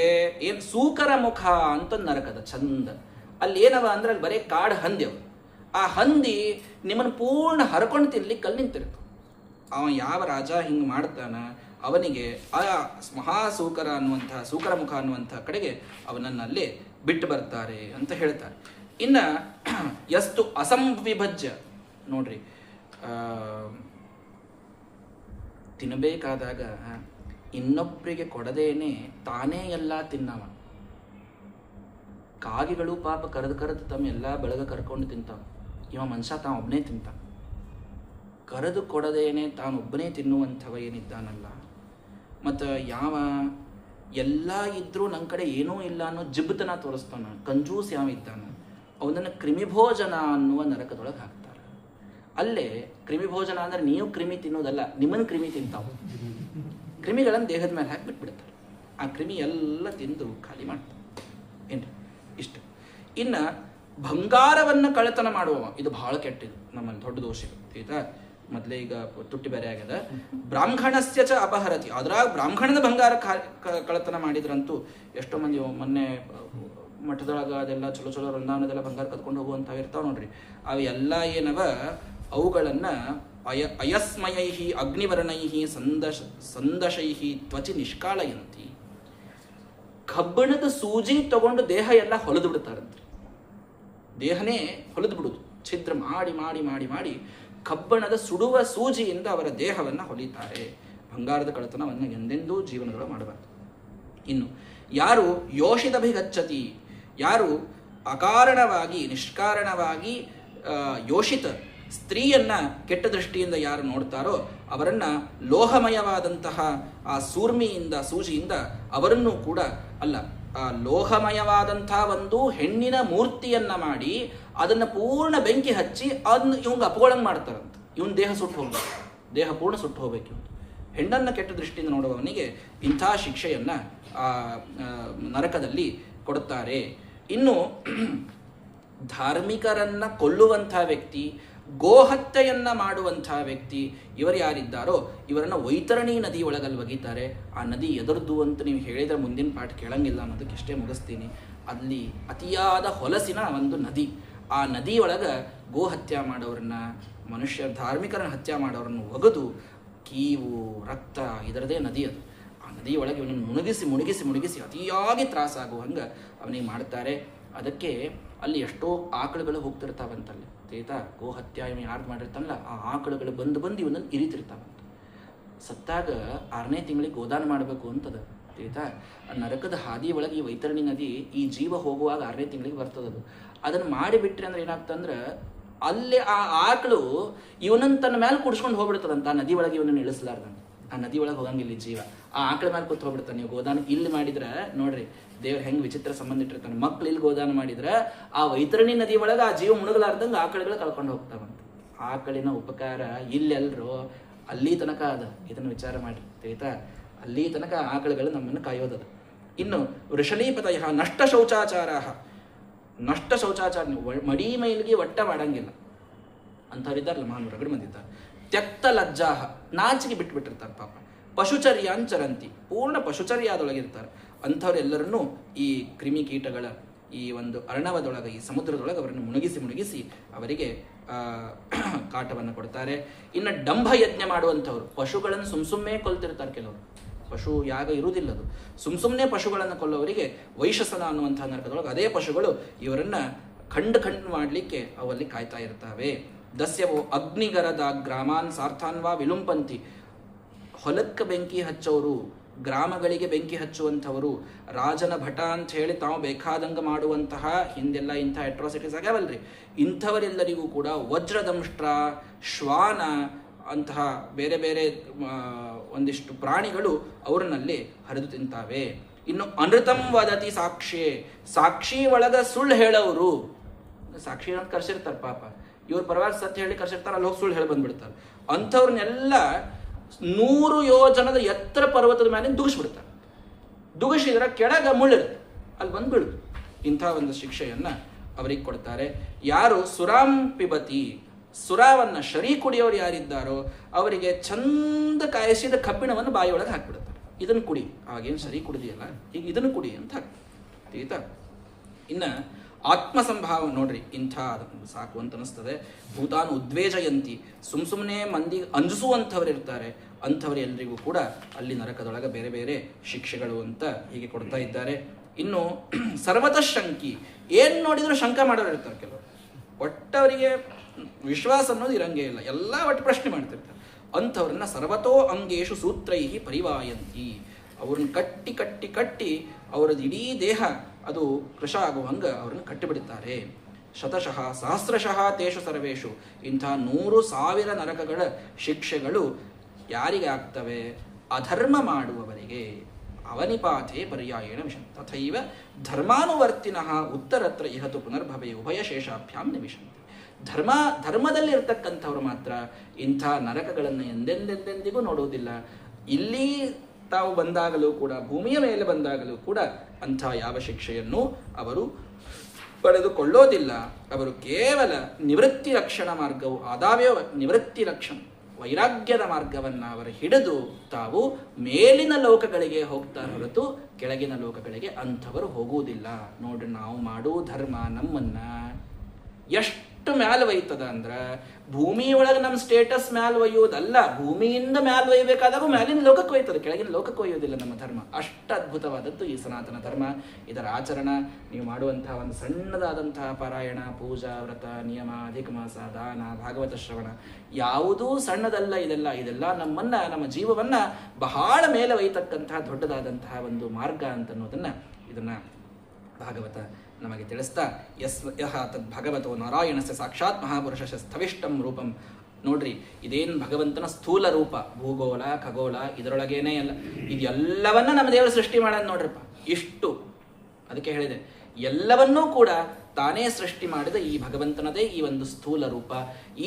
ಏನು ಸೂಕರ ಮುಖ ಅಂತ ನರಕದ ಚಂದ. ಅಲ್ಲಿ ಏನವ ಅಂದ್ರೆ ಅಲ್ಲಿ ಬರೀ ಕಾಡು ಹಂದಿ ಅವ. ಆ ಹಂದಿ ನಿಮ್ಮನ್ನು ಪೂರ್ಣ ಹರ್ಕೊಂಡು ತಿನ್ಲಿಕ್ಕೆ ಅಲ್ಲಿ ನಿಂತಿರ್ತಾವ. ಅವ ಯಾವ ರಾಜ ಹಿಂಗೆ ಮಾಡ್ತಾನ ಅವನಿಗೆ ಆ ಮಹಾಸೂಕರ ಅನ್ನುವಂತಹ, ಸೂಕರ ಮುಖ ಅನ್ನುವಂತಹ ಕಡೆಗೆ ಅವನನ್ನು ಅಲ್ಲೇ ಬಿಟ್ಟು ಬರ್ತಾರೆ ಅಂತ ಹೇಳ್ತಾರೆ. ಇನ್ನು ಎಷ್ಟು ಅಸಂವಿಭಜ್ಯ ನೋಡ್ರಿ, ತಿನ್ನಬೇಕಾದಾಗ ಇನ್ನೊಬ್ಬರಿಗೆ ಕೊಡದೇನೆ ತಾನೇ ಎಲ್ಲ ತಿನ್ನವ. ಕಾಗಿಗಳು ಪಾಪ ಕರೆದು ತಮ್ಮ ಎಲ್ಲ ಬೆಳಗ ಕರ್ಕೊಂಡು ತಿಂತಾವ, ಇವ ಮನುಷ್ಯ ತಾನು ಒಬ್ಬನೇ ತಿಂತ. ಕರೆದು ಕೊಡದೇನೆ ತಾನೊಬ್ಬನೇ ತಿನ್ನುವಂಥವ ಏನಿದ್ದಾನಲ್ಲ, ಮತ್ತು ಯಾವ ಎಲ್ಲ ಇದ್ರೂ ನನ್ನ ಕಡೆ ಏನೂ ಇಲ್ಲ ಅನ್ನೋ ಜಿಬ್ಬತನ ತೋರಿಸ್ತಾನ, ಕಂಜೂಸ್ ಯಾವ ಇದ್ದಾನ, ಅವನನ್ನು ಕ್ರಿಮಿಭೋಜನ ಅನ್ನುವ ನರಕದೊಳಗೆ ಹಾಕ್ತಾರೆ. ಅಲ್ಲೇ ಕ್ರಿಮಿಭೋಜನ ಅಂದರೆ ನೀವು ಕ್ರಿಮಿ ತಿನ್ನೋದಲ್ಲ, ನಿಮ್ಮನ್ನು ಕ್ರಿಮಿ ತಿಂತಾವ. ಕ್ರಿಮಿಗಳನ್ನು ದೇಹದ ಮೇಲೆ ಹಾಕಿ ಬಿಟ್ಬಿಡ್ತಾರೆ, ಆ ಕ್ರಿಮಿ ಎಲ್ಲ ತಿಂದು ಖಾಲಿ ಮಾಡ್ತಾರೆ. ಏನ್ರಿ ಇಷ್ಟು. ಇನ್ನು ಬಂಗಾರವನ್ನು ಕಳ್ಳತನ ಮಾಡುವ, ಇದು ಬಹಳ ಕೆಟ್ಟಿದ್ದು, ನಮ್ಮಲ್ಲಿ ದೊಡ್ಡ ದೋಷ ಆಯ್ತಾ. ಮೊದಲೇ ಈಗ ತುಟ್ಟಿ ಬೇರೆ ಆಗ್ಯದ. ಬ್ರಾಹ್ಮಣಸ್ಯ ಚ ಅಪಹರತಿ, ಅದ್ರಾಗ ಬ್ರಾಹ್ಮಣನ ಬಂಗಾರ ಕಳ್ಳತನ ಮಾಡಿದ್ರಂತೂ ಎಷ್ಟೋ ಮಂದಿ ಮೊನ್ನೆ ಮಠದೊಳಗೆ ಅದೆಲ್ಲ ಚಲೋ ವೃಂದಾವನದೆಲ್ಲ ಬಂಗಾರ ಕದ್ಕೊಂಡು ಹೋಗುವಂಥವು ಇರ್ತಾವೆ ನೋಡ್ರಿ. ಅವು ಎಲ್ಲ ಏನವ, ಅವುಗಳನ್ನು ಅಯಸ್ಮಯೈ ಅಗ್ನಿವರ್ಣೈ ಸಂದಶೈ ತ್ವಚಿ ನಿಷ್ಕಾಳಯಂತಿ. ಕಬ್ಬಿಣದ ಸೂಜಿ ತಗೊಂಡು ದೇಹ ಎಲ್ಲ ಹೊಲಿದು ಬಿಡ್ತಾರಂತ್ರಿ. ದೇಹನೇ ಹೊಲಿದು ಬಿಡುದು, ಛಿದ್ರ ಮಾಡಿ ಮಾಡಿ ಮಾಡಿ ಮಾಡಿ ಕಬ್ಬಿಣದ ಸುಡುವ ಸೂಜಿಯಿಂದ ಅವರ ದೇಹವನ್ನು ಹೊಲಿತಾರೆ. ಬಂಗಾರದ ಕಳ್ಳತನವನ್ನು ಎಂದೆಂದೂ ಜೀವನದೊಳಗೆ ಮಾಡಬಾರ್ದು. ಇನ್ನು ಯಾರು ಯೋಷಿತಭಿಗಚ್ಚತಿ, ಯಾರು ಅಕಾರಣವಾಗಿ ನಿಷ್ಕಾರಣವಾಗಿ ಯೋಷಿತ ಸ್ತ್ರೀಯನ್ನ ಕೆಟ್ಟ ದೃಷ್ಟಿಯಿಂದ ಯಾರು ನೋಡ್ತಾರೋ ಅವರನ್ನ ಲೋಹಮಯವಾದಂತಹ ಆ ಸೂರ್ಮಿಯಿಂದ, ಸೂಜಿಯಿಂದ ಅವರನ್ನು ಕೂಡ ಅಲ್ಲ, ಆ ಲೋಹಮಯವಾದಂತಹ ಒಂದು ಹೆಣ್ಣಿನ ಮೂರ್ತಿಯನ್ನ ಮಾಡಿ ಅದನ್ನು ಪೂರ್ಣ ಬೆಂಕಿ ಹಚ್ಚಿ ಅದನ್ನ ಇವಂಗ ಅಪಗೋಳಂಗೆ ಮಾಡ್ತಾರಂತ. ಇವನ್ ದೇಹ ಸುಟ್ಟು ಹೋಗ್ಬೇಕು, ದೇಹ ಪೂರ್ಣ ಸುಟ್ಟು ಹೋಗ್ಬೇಕು. ಇವನು ಹೆಣ್ಣನ್ನು ಕೆಟ್ಟ ದೃಷ್ಟಿಯಿಂದ ನೋಡುವವನಿಗೆ ಇಂಥ ಶಿಕ್ಷೆಯನ್ನ ನರಕದಲ್ಲಿ ಕೊಡುತ್ತಾರೆ. ಇನ್ನು ಧಾರ್ಮಿಕರನ್ನ ಕೊಲ್ಲುವಂಥ ವ್ಯಕ್ತಿ, ಗೋಹತ್ಯೆಯನ್ನ ಮಾಡುವಂಥ ವ್ಯಕ್ತಿ, ಇವರು ಯಾರಿದ್ದಾರೋ ಇವರನ್ನು ವೈತರಣಿ ನದಿ ಒಳಗಲ್ಲಿ ಒಗಿತಾರೆ. ಆ ನದಿ ಎದುರ್ದು ಅಂತ ನೀವು ಹೇಳಿದ್ರೆ ಮುಂದಿನ ಪಾಠ ಕೇಳಂಗಿಲ್ಲ ಅನ್ನೋದಕ್ಕೆ ಇಷ್ಟೇ ಮುಗಿಸ್ತೀನಿ. ಅಲ್ಲಿ ಅತಿಯಾದ ಹೊಲಸಿನ ಒಂದು ನದಿ, ಆ ನದಿಯೊಳಗೆ ಗೋಹತ್ಯೆ ಮಾಡೋರನ್ನ, ಮನುಷ್ಯ ಧಾರ್ಮಿಕರನ್ನ ಹತ್ಯೆ ಮಾಡೋರನ್ನು ಒಗೆದು ಕೀವು ರಕ್ತ ಇದರದೇ ನದಿ ಅದು. ಆ ನದಿಯೊಳಗೆ ಇವನನ್ನು ಮುಳುಗಿಸಿ ಅತಿಯಾಗಿ ತ್ರಾಸಾಗುವ ಹಂಗೆ ಅವನಿಗೆ ಮಾಡ್ತಾರೆ. ಅದಕ್ಕೆ ಅಲ್ಲಿ ಎಷ್ಟೋ ಆಕಳುಗಳು ಹೋಗ್ತಿರ್ತಾವಂತಲ್ಲಿ ತೇತಾ, ಗೋಹತ್ಯೆ ಇವ ಯಾರು ಮಾಡಿರ್ತಾನಲ್ಲ ಆ ಆಕಳುಗಳು ಬಂದು ಇವನನ್ನು ಇರಿತಿರ್ತಾವಂತ. ಸತ್ತಾಗ 6ನೇ ತಿಂಗಳಿಗೆ ಗೋದಾನ ಮಾಡಬೇಕು ಅಂತದ ತೇತಾ. ಆ ನರಕದ ಹಾದಿ ಒಳಗೆ ಈ ವೈತರಣಿ ನದಿ ಈ ಜೀವ ಹೋಗುವಾಗ 6ನೇ ತಿಂಗಳಿಗೆ ಬರ್ತದದು. ಅದನ್ನು ಮಾಡಿಬಿಟ್ರಿ ಅಂದ್ರೆ ಏನಾಗ್ತಂದ್ರೆ ಅಲ್ಲಿ ಆ ಆಕಳು ಇವನನ್ನು ತನ್ನ ಮೇಲೆ ಕುಡ್ಸ್ಕೊಂಡು ಹೋಗ್ಬಿಡ್ತದಂತ. ಆ ನದಿ ಒಳಗೆ ಇವನನ್ನು ಇಳಿಸ್ಲಾರ್ದಂತ, ಆ ನದಿ ಒಳಗೆ ಹೋಗಂಗಿಲ್ಲ ಜೀವ, ಆ ಆಕಳ ಮೇಲೆ ಕೂತ್ ಹೋಗ್ಬಿಡ್ತಾನೆ. ನೀವು ಗೋದಾನ ಇಲ್ಲಿ ಮಾಡಿದ್ರೆ ನೋಡ್ರಿ ದೇವ್ರು ಹೆಂಗೆ ವಿಚಿತ್ರ ಸಂಬಂಧ ಇಟ್ಟಿರ್ತಾನೆ. ಮಕ್ಳು ಇಲ್ಲಿ ಗೋದಾನ ಮಾಡಿದ್ರೆ ಆ ವೈತರಣಿ ನದಿ ಒಳಗೆ ಆ ಜೀವ ಮುಳುಗಲಾರ್ದಂಗೆ ಆಕಳುಗಳು ಕಳ್ಕೊಂಡು ಹೋಗ್ತಾವಂತ. ಆಕಳಿನ ಉಪಕಾರ ಇಲ್ಲೆಲ್ಲರೂ ಅಲ್ಲಿ ತನಕ ಅದ, ಇದನ್ನು ವಿಚಾರ ಮಾಡಿ ಆಯ್ತಾ. ಅಲ್ಲಿ ತನಕ ಆಕಳುಗಳು ನಮ್ಮನ್ನು ಕಾಯೋದದ. ಇನ್ನು ವೃಷಲೀಪತಯ ನಷ್ಟ ಶೌಚಾಚಾರ, ನಷ್ಟ ಶೌಚಾಚಾರ, ಮಡಿ ಮೈಲಿಗೆ ಒಟ್ಟ ಮಾಡಂಗಿಲ್ಲ ಅಂಥವ್ರಿದ್ದಾರಲ್ಲ, ಮಹಾನ್ ರಗಡ್ ಬಂದಿದ್ದಾರೆ. ತ್ಯಕ್ತ ಲಜ್ಜಾಹ, ನಾಚಿಗೆ ಬಿಟ್ಬಿಟ್ಟಿರ್ತಾರೆ ಪಾಪ. ಪಶುಚರ್ಯಾಂಚರಂತಿ, ಪೂರ್ಣ ಪಶುಚರ್ಯಾದೊಳಗಿರ್ತಾರೆ. ಅಂಥವ್ರೆಲ್ಲರನ್ನೂ ಈ ಕ್ರಿಮಿಕೀಟಗಳ ಈ ಒಂದು ಅರ್ಣವದೊಳಗೆ, ಈ ಸಮುದ್ರದೊಳಗೆ ಅವರನ್ನು ಮುಳುಗಿಸಿ ಅವರಿಗೆ ಕಾಟವನ್ನು ಕೊಡ್ತಾರೆ. ಇನ್ನು ಡಂಭ ಯಜ್ಞ ಮಾಡುವಂಥವ್ರು, ಪಶುಗಳನ್ನು ಸುಮ್ಮನೆ ಕೊಲ್ತಿರ್ತಾರೆ ಕೆಲವರು. ಪಶು ಯಾಗ ಇರುವುದಿಲ್ಲದು, ಸುಮ್ಮನೆ ಪಶುಗಳನ್ನು ಕೊಲ್ಲೋವರಿಗೆ ವೈಶಸನ ಅನ್ನುವಂಥ ನರಕದೊಳಗೆ ಅದೇ ಪಶುಗಳು ಇವರನ್ನು ಖಂಡ ಮಾಡಲಿಕ್ಕೆ ಅವಲ್ಲಿ ಕಾಯ್ತಾ ಇರ್ತವೆ. ದಸ್ಯವೋ ಅಗ್ನಿಗರದ ಗ್ರಾಮಾನ್ ಸಾರ್ಥಾನ್ವಾ ವಿಲುಂಪಂತಿ, ಹೊಲಕ್ಕೆ ಬೆಂಕಿ ಹಚ್ಚೋರು ಗ್ರಾಮಗಳಿಗೆ ಬೆಂಕಿ ಹಚ್ಚುವಂಥವರು, ರಾಜನ ಭಟ ಅಂತ ಹೇಳಿ ತಾವು ಬೇಕಾದಂಗ ಮಾಡುವಂತಹ, ಹಿಂದೆಲ್ಲ ಇಂಥ ಅಟ್ರಾಸಿಟೀಸ್ ಆಗ್ಯಾವಲ್ರಿ, ಇಂಥವರೆಲ್ಲರಿಗೂ ಕೂಡ ವಜ್ರದಂಷ್ಟ್ರ, ಶ್ವಾನ ಅಂತಹ ಬೇರೆ ಬೇರೆ ಒಂದಿಷ್ಟು ಪ್ರಾಣಿಗಳು ಅವರನ್ನಲ್ಲಿ ಹರಿದು ತಿಂತಾವೆ. ಇನ್ನು ಅನೃತಂ ವದತಿ ಸಾಕ್ಷಿ, ಸಾಕ್ಷಿ ಒಳಗ ಸುಳ್ಳು ಹೇಳೋರು, ಸಾಕ್ಷಿ ಅಂತ ಕರ್ಸಿರ್ತಾರೆ ಪಾಪ, ಇವ್ರ ಪರವಾಗಿ ಸತ್ಯ ಹೇಳಿ ಕರ್ಸಿರ್ತಾರೆ, ಅಲ್ಲಿ ಹೋಗಿ ಸುಳ್ಳು ಹೇಳಿ ಬಂದ್ಬಿಡ್ತಾರೆ. ಅಂಥವ್ರನ್ನೆಲ್ಲ 100 ಯೋಜನದ ಎತ್ತರ ಪರ್ವತದ ಮೇಲೆ ದುಗಿಸ್ಬಿಡ್ತಾರೆ. ದುಗಿಸಿದ್ರೆ ಕೆಳಗ ಮುಳ್ಳಿರುತ್ತೆ, ಅಲ್ಲಿ ಬಂದು ಬೀಳುದು. ಇಂಥ ಒಂದು ಶಿಕ್ಷೆಯನ್ನ ಅವರಿಗೆ ಕೊಡ್ತಾರೆ. ಯಾರು ಸುರಾಂ ಪಿಬತಿ, ಸುರಾವನ್ನ ಶರೀ ಕುಡಿಯೋರು ಯಾರಿದ್ದಾರೋ ಅವರಿಗೆ ಚಂದ ಕಾಯಿಸಿದ ಕಬ್ಬಿಣವನ್ನು ಬಾಯಿಯೊಳಗೆ ಹಾಕ್ಬಿಡುತ್ತಾರೆ. ಇದನ್ನು ಕುಡಿ, ಆವಾಗೇನು ಸರಿ ಕುಡಿದಿಯಲ್ಲ, ಈಗ ಇದನ್ನು ಕುಡಿ ಅಂತ ಹಾಕ್ತೀತ. ಇನ್ನು ಆತ್ಮಸಂಭಾವ ನೋಡ್ರಿ, ಇಂಥ ಸಾಕು ಅಂತ ಅನಿಸ್ತದೆ. ಭೂತಾನು ಉದ್ವೇಜಯಂತಿ, ಸುಮ್ಮನೆ ಮಂದಿ ಅಂಜಿಸುವಂಥವ್ರು ಇರ್ತಾರೆ, ಅಂಥವ್ರು ಎಲ್ರಿಗೂ ಕೂಡ ಅಲ್ಲಿ ನರಕದೊಳಗೆ ಬೇರೆ ಬೇರೆ ಶಿಕ್ಷೆಗಳು ಅಂತ ಹೀಗೆ ಕೊಡ್ತಾ ಇದ್ದಾರೆ. ಇನ್ನು ಸರ್ವತಃ ಶಂಕಿ, ಏನು ನೋಡಿದ್ರು ಶಂಕ ಮಾಡೋರು ಇರ್ತಾರೆ ಕೆಲವರು, ಒಟ್ಟವರಿಗೆ ವಿಶ್ವಾಸ ಅನ್ನೋದು ಇರಂಗೇ ಇಲ್ಲ, ಎಲ್ಲ ಒಟ್ಟು ಪ್ರಶ್ನೆ ಮಾಡ್ತಿರ್ತಾರೆ. ಅಂಥವ್ರನ್ನ ಸರ್ವತೋ ಅಂಗೇಶು ಸೂತ್ರೈಹಿ ಪರಿವಾಯಂತಿ, ಅವ್ರನ್ನ ಕಟ್ಟಿ ಕಟ್ಟಿ ಕಟ್ಟಿ ಅವರದ್ದು ಇಡೀ ದೇಹ ಅದು ಕೃಶ ಆಗುವಂಗ ಅವ್ರನ್ನ ಕಟ್ಟಿಬಿಡುತ್ತಾರೆ. ಶತಶಃ ಸಹಸ್ರಶಃ ತೇಷು ಸರ್ವೇಶು, ಇಂಥ 100,000 ನರಕಗಳ ಶಿಕ್ಷೆಗಳು ಯಾರಿಗೆ ಆಗ್ತವೆ? ಅಧರ್ಮ ಮಾಡುವವರಿಗೆ. ಅವನಿಪಾಥೆ ಪರ್ಯಾಯೇಣ ವಿಷಂ ತಥೈವ ಧರ್ಮಾನುವರ್ತಿನಃ ಉತ್ತರತ್ರ ಇಹತು ಪುನರ್ಭವೆ ಉಭಯಶೇಷಾಭ್ಯಾಂ ನಿವಿಶಂತಿ. ಧರ್ಮದಲ್ಲಿ ಇರ್ತಕ್ಕಂಥವ್ರು ಮಾತ್ರ ಇಂಥ ನರಕಗಳನ್ನು ಎಂದೆಂದೆಂದಿಗೂ ನೋಡುವುದಿಲ್ಲ. ಇಲ್ಲಿ ತಾವು ಬಂದಾಗಲೂ ಕೂಡ, ಭೂಮಿಯ ಮೇಲೆ ಬಂದಾಗಲೂ ಕೂಡ ಅಂಥ ಯಾವ ಶಿಕ್ಷೆಯನ್ನು ಅವರು ಪಡೆದುಕೊಳ್ಳೋದಿಲ್ಲ. ಅವರು ಕೇವಲ ನಿವೃತ್ತಿ ರಕ್ಷಣ ಮಾರ್ಗವು, ಆದಾವ್ಯ ನಿವೃತ್ತಿ ರಕ್ಷಣ ವೈರಾಗ್ಯದ ಮಾರ್ಗವನ್ನು ಅವರು ಹಿಡಿದು ತಾವು ಮೇಲಿನ ಲೋಕಗಳಿಗೆ ಹೋಗ್ತಾರೆ ಹೊರತು ಕೆಳಗಿನ ಲೋಕಗಳಿಗೆ ಅಂಥವರು ಹೋಗುವುದಿಲ್ಲ. ನೋಡ್ರಿ, ನಾವು ಮಾಡುವ ಧರ್ಮ ನಮ್ಮನ್ನ ಎಷ್ಟು ಮ್ಯಾಲ ಒಯ್ತದ ಅಂದ್ರೆ, ಭೂಮಿಯೊಳಗೆ ನಮ್ಮ ಸ್ಟೇಟಸ್ ಮ್ಯಾಲ ಒಯ್ಯೋದಲ್ಲ, ಭೂಮಿಯಿಂದ ಮ್ಯಾಲ ಒಯ್ಯಬೇಕಾದಾಗ ಮ್ಯಾಲಿನ ಲೋಕಕ್ಕೆ ಒಯ್ತದೆ, ಕೆಳಗಿನ ಲೋಕಕ್ಕೆ ಒಯ್ಯೋದಿಲ್ಲ ನಮ್ಮ ಧರ್ಮ. ಅಷ್ಟು ಅದ್ಭುತವಾದದ್ದು ಈ ಸನಾತನ ಧರ್ಮ. ಇದರ ಆಚರಣ, ನೀವು ಮಾಡುವಂತಹ ಒಂದು ಸಣ್ಣದಾದಂತಹ ಪಾರಾಯಣ, ಪೂಜಾ, ವ್ರತ, ನಿಯಮ, ಅಧಿಕ ಮಾಸ, ದಾನ, ಭಾಗವತ ಶ್ರವಣ ಯಾವುದೂ ಸಣ್ಣದಲ್ಲ. ಇದೆಲ್ಲ ನಮ್ಮನ್ನ, ನಮ್ಮ ಜೀವವನ್ನ ಬಹಳ ಮೇಲೆ ಒಯ್ತಕ್ಕಂತಹ ದೊಡ್ಡದಾದಂತಹ ಒಂದು ಮಾರ್ಗ ಅಂತನ್ನೋದನ್ನ ಇದನ್ನ ಭಾಗವತ ನಮಗೆ ತಿಳಿಸ್ತಾ, ಯಹ ತದ್ ಭಗವತೋ ನಾರಾಯಣಸ್ಯ ಸಾಕ್ಷಾತ್ ಮಹಾಪುರುಷ ಸ್ಥವಿಷ್ಟಂ ರೂಪಂ. ನೋಡ್ರಿ, ಇದೇನು ಭಗವಂತನ ಸ್ಥೂಲ ರೂಪ, ಭೂಗೋಳ ಖಗೋಳ ಇದರೊಳಗೇನೆ ಎಲ್ಲ, ಇದೆಲ್ಲವನ್ನ ನಮ್ಮ ದೇವರು ಸೃಷ್ಟಿ ಮಾಡೋದು ನೋಡ್ರಪ್ಪ. ಇಷ್ಟು ಅದಕ್ಕೆ ಹೇಳಿದೆ, ಎಲ್ಲವನ್ನೂ ಕೂಡ ತಾನೇ ಸೃಷ್ಟಿ ಮಾಡಿದ ಈ ಭಗವಂತನದೇ ಈ ಒಂದು ಸ್ಥೂಲ ರೂಪ.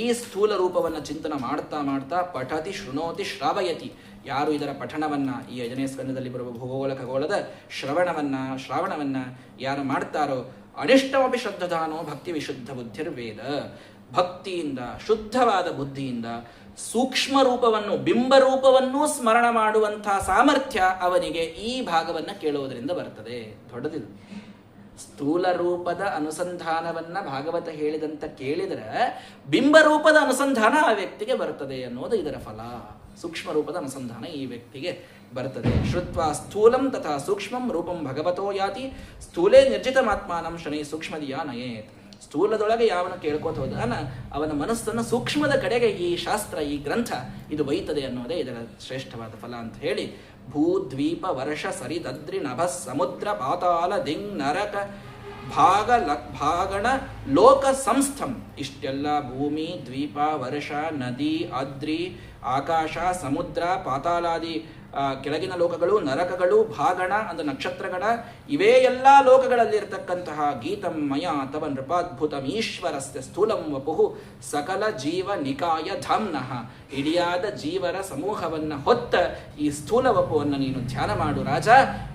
ಈ ಸ್ಥೂಲ ರೂಪವನ್ನು ಚಿಂತನೆ ಮಾಡ್ತಾ ಮಾಡ್ತಾ ಪಠತಿ ಶೃಣೋತಿ ಶ್ರಾವಯತಿ, ಯಾರು ಇದರ ಪಠಣವನ್ನ, ಈ 5ನೇ ಸ್ಕಂದದಲ್ಲಿ ಬರುವ ಭೂಗೋಳ ಖಗೋಳದ ಶ್ರಾವಣವನ್ನ ಯಾರು ಮಾಡ್ತಾರೋ, ಅನಿಷ್ಟಮಪಿ ಶ್ರದ್ಧದಾನೋ ಭಕ್ತಿ ವಿಶುದ್ಧ ಬುದ್ಧಿರ್ವೇದ, ಭಕ್ತಿಯಿಂದ ಶುದ್ಧವಾದ ಬುದ್ಧಿಯಿಂದ ಸೂಕ್ಷ್ಮ ರೂಪವನ್ನು, ಬಿಂಬರೂಪವನ್ನು ಸ್ಮರಣ ಮಾಡುವಂತಹ ಸಾಮರ್ಥ್ಯ ಅವನಿಗೆ ಈ ಭಾಗವನ್ನ ಕೇಳುವುದರಿಂದ ಬರ್ತದೆ. ದೊಡ್ಡದಿದು. ಸ್ಥೂಲ ರೂಪದ ಅನುಸಂಧಾನವನ್ನ ಭಾಗವತ ಹೇಳಿದಂತ ಕೇಳಿದರೆ ಬಿಂಬರೂಪದ ಅನುಸಂಧಾನ ಆ ವ್ಯಕ್ತಿಗೆ ಬರ್ತದೆ ಅನ್ನೋದು ಇದರ ಫಲ. ಸೂಕ್ಷ್ಮ ರೂಪದ ಅನುಸಂಧಾನ ಈ ವ್ಯಕ್ತಿಗೆ ಬರ್ತದೆ. ಶ್ರುತ್ವಾ ಸ್ಥೂಲಂ ತಥಾ ಸೂಕ್ಷ್ಮಂ ರೂಪಂ ಭಗವತೋ ಯಾತಿ ಸ್ಥೂಲೇ ನಿರ್ಜಿತಮಾತ್ಮಾನಂ ಶನೈ ಸೂಕ್ಷ್ಮದಿಯಾ ನಯೇತ್. ಸ್ಥೂಲದೊಳಗೆ ಯಾವನು ಕೇಳ್ಕೋತ ಹೋದಾನ ಅವನ ಮನಸ್ಸನ್ನು ಸೂಕ್ಷ್ಮದ ಕಡೆಗೆ ಈ ಶಾಸ್ತ್ರ, ಈ ಗ್ರಂಥ ಇದು ಒಯ್ತದೆ ಅನ್ನೋದೇ ಇದರ ಶ್ರೇಷ್ಠವಾದ ಫಲ ಅಂತ ಹೇಳಿ, ಭೂದ್ವೀಪ ವರ್ಷ ಸರಿದದ್ರಿ ನಭ ಸಮುದ್ರ ಪಾತಾಳ ದಿಂಗ್ ನರಕ ಭಾಗಣ ಲೋಕ ಸಂಸ್ಥಂ. ಇಷ್ಟೆಲ್ಲ ಭೂಮಿ, ದ್ವೀಪ, ವರ್ಷ, ನದಿ, ಅದ್ರಿ, ಆಕಾಶ, ಸಮುದ್ರ, ಪಾತಾಳಾದಿ ಕೆಳಗಿನ ಲೋಕಗಳು, ನರಕಗಳು, ಭಾಗಣ ಅಂದ್ರೆ ನಕ್ಷತ್ರಗಣ, ಇವೇ ಎಲ್ಲ ಲೋಕಗಳಲ್ಲಿರ್ತಕ್ಕಂತಹ ಗೀತಂ ಮಯ ತವ ನೃಪಾದ್ಭುತಂ ಈಶ್ವರಸ್ಯ ಸ್ಥೂಲಂ ವಪುಹು ಸಕಲ ಜೀವ ನಿಕಾಯ ಧಾಮ್ನಃ. ಇಡಿಯಾದ ಜೀವರ ಸಮೂಹವನ್ನು ಹೊತ್ತ ಈ ಸ್ಥೂಲ ವಪುವನ್ನು ನೀನು ಧ್ಯಾನ ಮಾಡು ರಾಜ,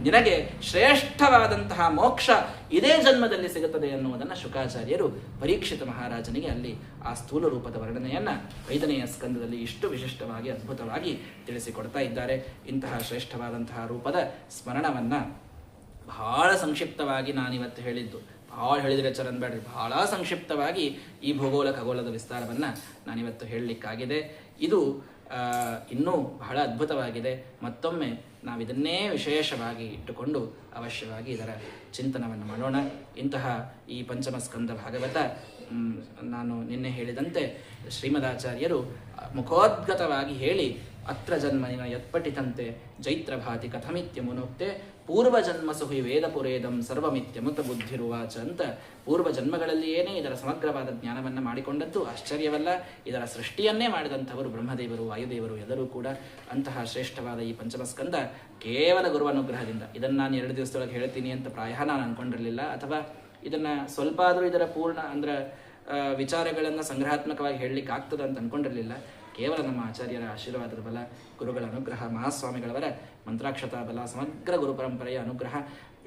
ನಿನಗೆ ಶ್ರೇಷ್ಠವಾದಂತಹ ಮೋಕ್ಷ ಇದೇ ಜನ್ಮದಲ್ಲಿ ಸಿಗುತ್ತದೆ ಎನ್ನುವುದನ್ನು ಶುಕಾಚಾರ್ಯರು ಪರೀಕ್ಷಿತ ಮಹಾರಾಜನಿಗೆ ಅಲ್ಲಿ ಆ ಸ್ಥೂಲ ರೂಪದ ವರ್ಣನೆಯನ್ನ 5ನೆಯ ಸ್ಕಂದದಲ್ಲಿ ಇಷ್ಟು ವಿಶಿಷ್ಟವಾಗಿ ಅದ್ಭುತವಾಗಿ ತಿಳಿಸಿಕೊಡ್ತಾ ಇದ್ದಾರೆ. ಇಂತಹ ಶ್ರೇಷ್ಠವಾದಂತಹ ರೂಪದ ಸ್ಮರಣವನ್ನ ಬಹಳ ಸಂಕ್ಷಿಪ್ತವಾಗಿ ನಾನಿವತ್ತು ಹೇಳಿದ್ದು, ಭಾಳ ಹೇಳಿದರೆ ಚರನ್ ಬೇಡ್ರಿ, ಬಹಳ ಸಂಕ್ಷಿಪ್ತವಾಗಿ ಈ ಭೂಗೋಳ ಖಗೋಳದ ವಿಸ್ತಾರವನ್ನ ನಾನಿವತ್ತು ಹೇಳಲಿಕ್ಕಾಗಿದೆ. ಇದು ಇನ್ನೂ ಬಹಳ ಅದ್ಭುತವಾಗಿದೆ. ಮತ್ತೊಮ್ಮೆ ನಾವಿದನ್ನೇ ವಿಶೇಷವಾಗಿ ಇಟ್ಟುಕೊಂಡು ಅವಶ್ಯವಾಗಿ ಇದರ ಚಿಂತನವನ್ನು ಮಾಡೋಣ. ಇಂತಹ ಈ ಪಂಚಮ ಸ್ಕಂದ ಭಾಗವತ ನಾನು ನಿನ್ನೆ ಹೇಳಿದಂತೆ ಶ್ರೀಮದಾಚಾರ್ಯರು ಮುಖೋದ್ಗತವಾಗಿ ಹೇಳಿ ಅತ್ರ ಜನ್ಮನಿನ ಯತ್ಪಠಿತಂತೆ ಜೈತ್ರಭಾತಿ ಕಥಮಿತ್ಯಮುನೋಕ್ತೆ ಪೂರ್ವಜನ್ಮಸು ಹಿ ವೇದಪುರೇದಂ ಸರ್ವಮಿತ್ಯಮುತ ಬುದ್ಧಿರುವಾಚ ಅಂತ ಪೂರ್ವಜನ್ಮಗಳಲ್ಲಿಯೇನೇ ಇದರ ಸಮಗ್ರವಾದ ಜ್ಞಾನವನ್ನು ಮಾಡಿಕೊಂಡದ್ದು ಆಶ್ಚರ್ಯವಲ್ಲ. ಇದರ ಸೃಷ್ಟಿಯನ್ನೇ ಮಾಡಿದಂಥವರು ಬ್ರಹ್ಮದೇವರು, ವಾಯುದೇವರು ಎಲ್ಲರೂ ಕೂಡ. ಅಂತಹ ಶ್ರೇಷ್ಠವಾದ ಈ ಪಂಚಮಸ್ಕಂದ ಕೇವಲ ಗುರುವ ಅನುಗ್ರಹದಿಂದ. ಇದನ್ನು ನಾನು 2 ದಿವಸದೊಳಗೆ ಹೇಳ್ತೀನಿ ಅಂತ ಪ್ರಾಯ ನಾನು ಅಂದ್ಕೊಂಡಿರಲಿಲ್ಲ, ಅಥವಾ ಇದನ್ನು ಸ್ವಲ್ಪ ಆದರೂ ಇದರ ಪೂರ್ಣ ಅಂದ್ರೆ ವಿಚಾರಗಳನ್ನು ಸಂಗ್ರಹಾತ್ಮಕವಾಗಿ ಹೇಳಲಿಕ್ಕೆ ಆಗ್ತದೆ ಅಂತ ಅಂದ್ಕೊಂಡಿರಲಿಲ್ಲ. ಕೇವಲ ನಮ್ಮ ಆಚಾರ್ಯರ ಆಶೀರ್ವಾದದ ಬಲ, ಗುರುಗಳ ಅನುಗ್ರಹ, ಮಹಾಸ್ವಾಮಿಗಳವರ ಮಂತ್ರಾಕ್ಷತಾ ಬಲ, ಸಮಗ್ರ ಗುರು ಪರಂಪರೆಯ ಅನುಗ್ರಹ,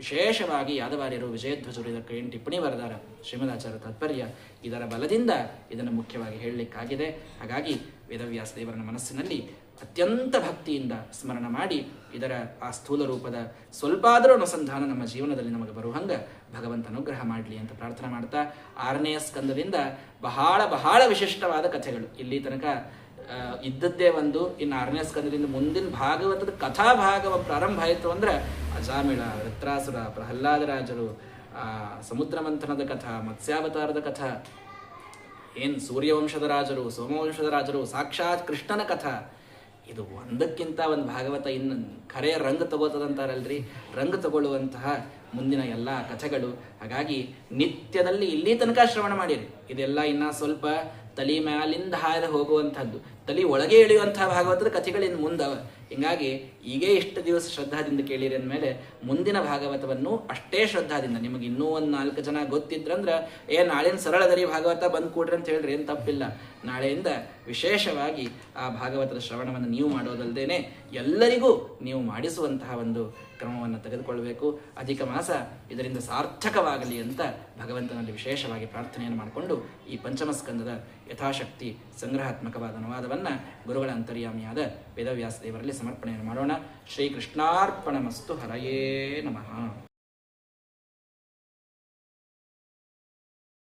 ವಿಶೇಷವಾಗಿ ಯಾದವಾರ್ಯರು ವಿಜಯಧ್ವಜರು ಇದಕ್ಕೆ ಏನು ಟಿಪ್ಪಣಿ ಬರೆದಾರ ಶ್ರೀಮದಾಚಾರ್ಯ ತಾತ್ಪರ್ಯ, ಇದರ ಬಲದಿಂದ ಇದನ್ನು ಮುಖ್ಯವಾಗಿ ಹೇಳಲಿಕ್ಕಾಗಿದೆ. ಹಾಗಾಗಿ ವೇದವ್ಯಾಸ ದೇವರನ ಮನಸ್ಸಿನಲ್ಲಿ ಅತ್ಯಂತ ಭಕ್ತಿಯಿಂದ ಸ್ಮರಣ ಮಾಡಿ ಇದರ ಆ ಸ್ಥೂಲ ರೂಪದ ಸ್ವಲ್ಪ ಆದರೂ ಅನುಸಂಧಾನ ನಮ್ಮ ಜೀವನದಲ್ಲಿ ನಮಗೆ ಬರುವಂಗೆ ಭಗವಂತ ಅನುಗ್ರಹ ಮಾಡಲಿ ಅಂತ ಪ್ರಾರ್ಥನೆ ಮಾಡ್ತಾ, 6ನೇ ಸ್ಕಂದದಿಂದ ಬಹಳ ಬಹಳ ವಿಶಿಷ್ಟವಾದ ಕಥೆಗಳು ಇಲ್ಲಿ ತನಕ ಇದ್ದದ್ದೇ ಒಂದು. ಇನ್ನು 6ನೇ ಸ್ಕಂದದಿಂದ ಮುಂದಿನ ಭಾಗವತದ ಕಥಾಭಾಗವ ಪ್ರಾರಂಭ ಆಯಿತು ಅಂದ್ರೆ ಅಜಾಮಿಳ, ವೃತ್ರಾಸುರ, ಪ್ರಹ್ಲಾದರಾಜರು, ಸಮುದ್ರ ಮಂಥನದ ಕಥಾ, ಮತ್ಸ್ಯಾವತಾರದ ಕಥಾ, ಏನು ಸೂರ್ಯವಂಶದ ರಾಜರು, ಸೋಮವಂಶದ ರಾಜರು, ಸಾಕ್ಷಾತ್ ಕೃಷ್ಣನ ಕಥಾ, ಇದು ಒಂದಕ್ಕಿಂತ ಒಂದು ಭಾಗವತ ಇನ್ನು ಖರೆಯ ರಂಗ ತಗೋತದಂತಾರಲ್ರಿ, ರಂಗ ತಗೊಳ್ಳುವಂತಹ ಮುಂದಿನ ಎಲ್ಲ ಕಥೆಗಳು. ಹಾಗಾಗಿ ನಿತ್ಯದಲ್ಲಿ ಇಲ್ಲಿ ತನಕ ಶ್ರವಣ ಮಾಡಿರಿ. ಇದೆಲ್ಲ ಇನ್ನ ಸ್ವಲ್ಪ ತಲೆ ಮ್ಯಾಲಿಂದ ಹಾಯ್ದು ಹೋಗುವಂಥದ್ದು, ತಲೆ ಒಳಗೆ ಇಳಿಯುವಂತಹ ಭಾಗವತದ ಕಥೆಗಳಿಂದ ಮುಂದವ. ಹಿಂಗಾಗಿ ಈಗೇ ಇಷ್ಟು ದಿವಸ ಶ್ರದ್ಧಾದಿಂದ ಕೇಳಿರಿ ಅಂದಮೇಲೆ ಮುಂದಿನ ಭಾಗವತವನ್ನು ಅಷ್ಟೇ ಶ್ರದ್ಧಾದಿಂದ, ನಿಮಗೆ ಇನ್ನೂ ಒಂದು 4 ಜನ ಗೊತ್ತಿದ್ರಂದ್ರೆ ನಾಳಿನ ಸರಳದರಿ ಭಾಗವತ ಬಂದು ಕೂಡ್ರಿ ಅಂತ ಹೇಳ್ರಿ, ಏನು ತಪ್ಪಿಲ್ಲ. ನಾಳೆಯಿಂದ ವಿಶೇಷವಾಗಿ ಆ ಭಾಗವತದ ಶ್ರವಣವನ್ನು ನೀವು ಮಾಡೋದಲ್ಲದೇನೆ ಎಲ್ಲರಿಗೂ ನೀವು ಮಾಡಿಸುವಂತಹ ಒಂದು ಕ್ರಮವನ್ನು ತೆಗೆದುಕೊಳ್ಳಬೇಕು. ಅಧಿಕ ಮಾಸ ಇದರಿಂದ ಸಾರ್ಥಕವಾಗಲಿ ಅಂತ ಭಗವಂತನಲ್ಲಿ ವಿಶೇಷವಾಗಿ ಪ್ರಾರ್ಥನೆಯನ್ನು ಮಾಡಿಕೊಂಡು ಈ ಪಂಚಮಸ್ಕಂದದ ಯಥಾಶಕ್ತಿ ಸಂಗ್ರಹಾತ್ಮಕವಾದ ಅನುವಾದವನ್ನು ಗುರುಗಳ ಅಂತರ್ಯಾಮಿಯಾದ ವೇದವ್ಯಾಸ ದೇವರಲ್ಲಿ ಸಮರ್ಪಣೆಯನ್ನು ಮಾಡೋಣ. ಶ್ರೀಕೃಷ್ಣಾರ್ಪಣಮಸ್ತು. ಹರಯೇ ನಮಃ.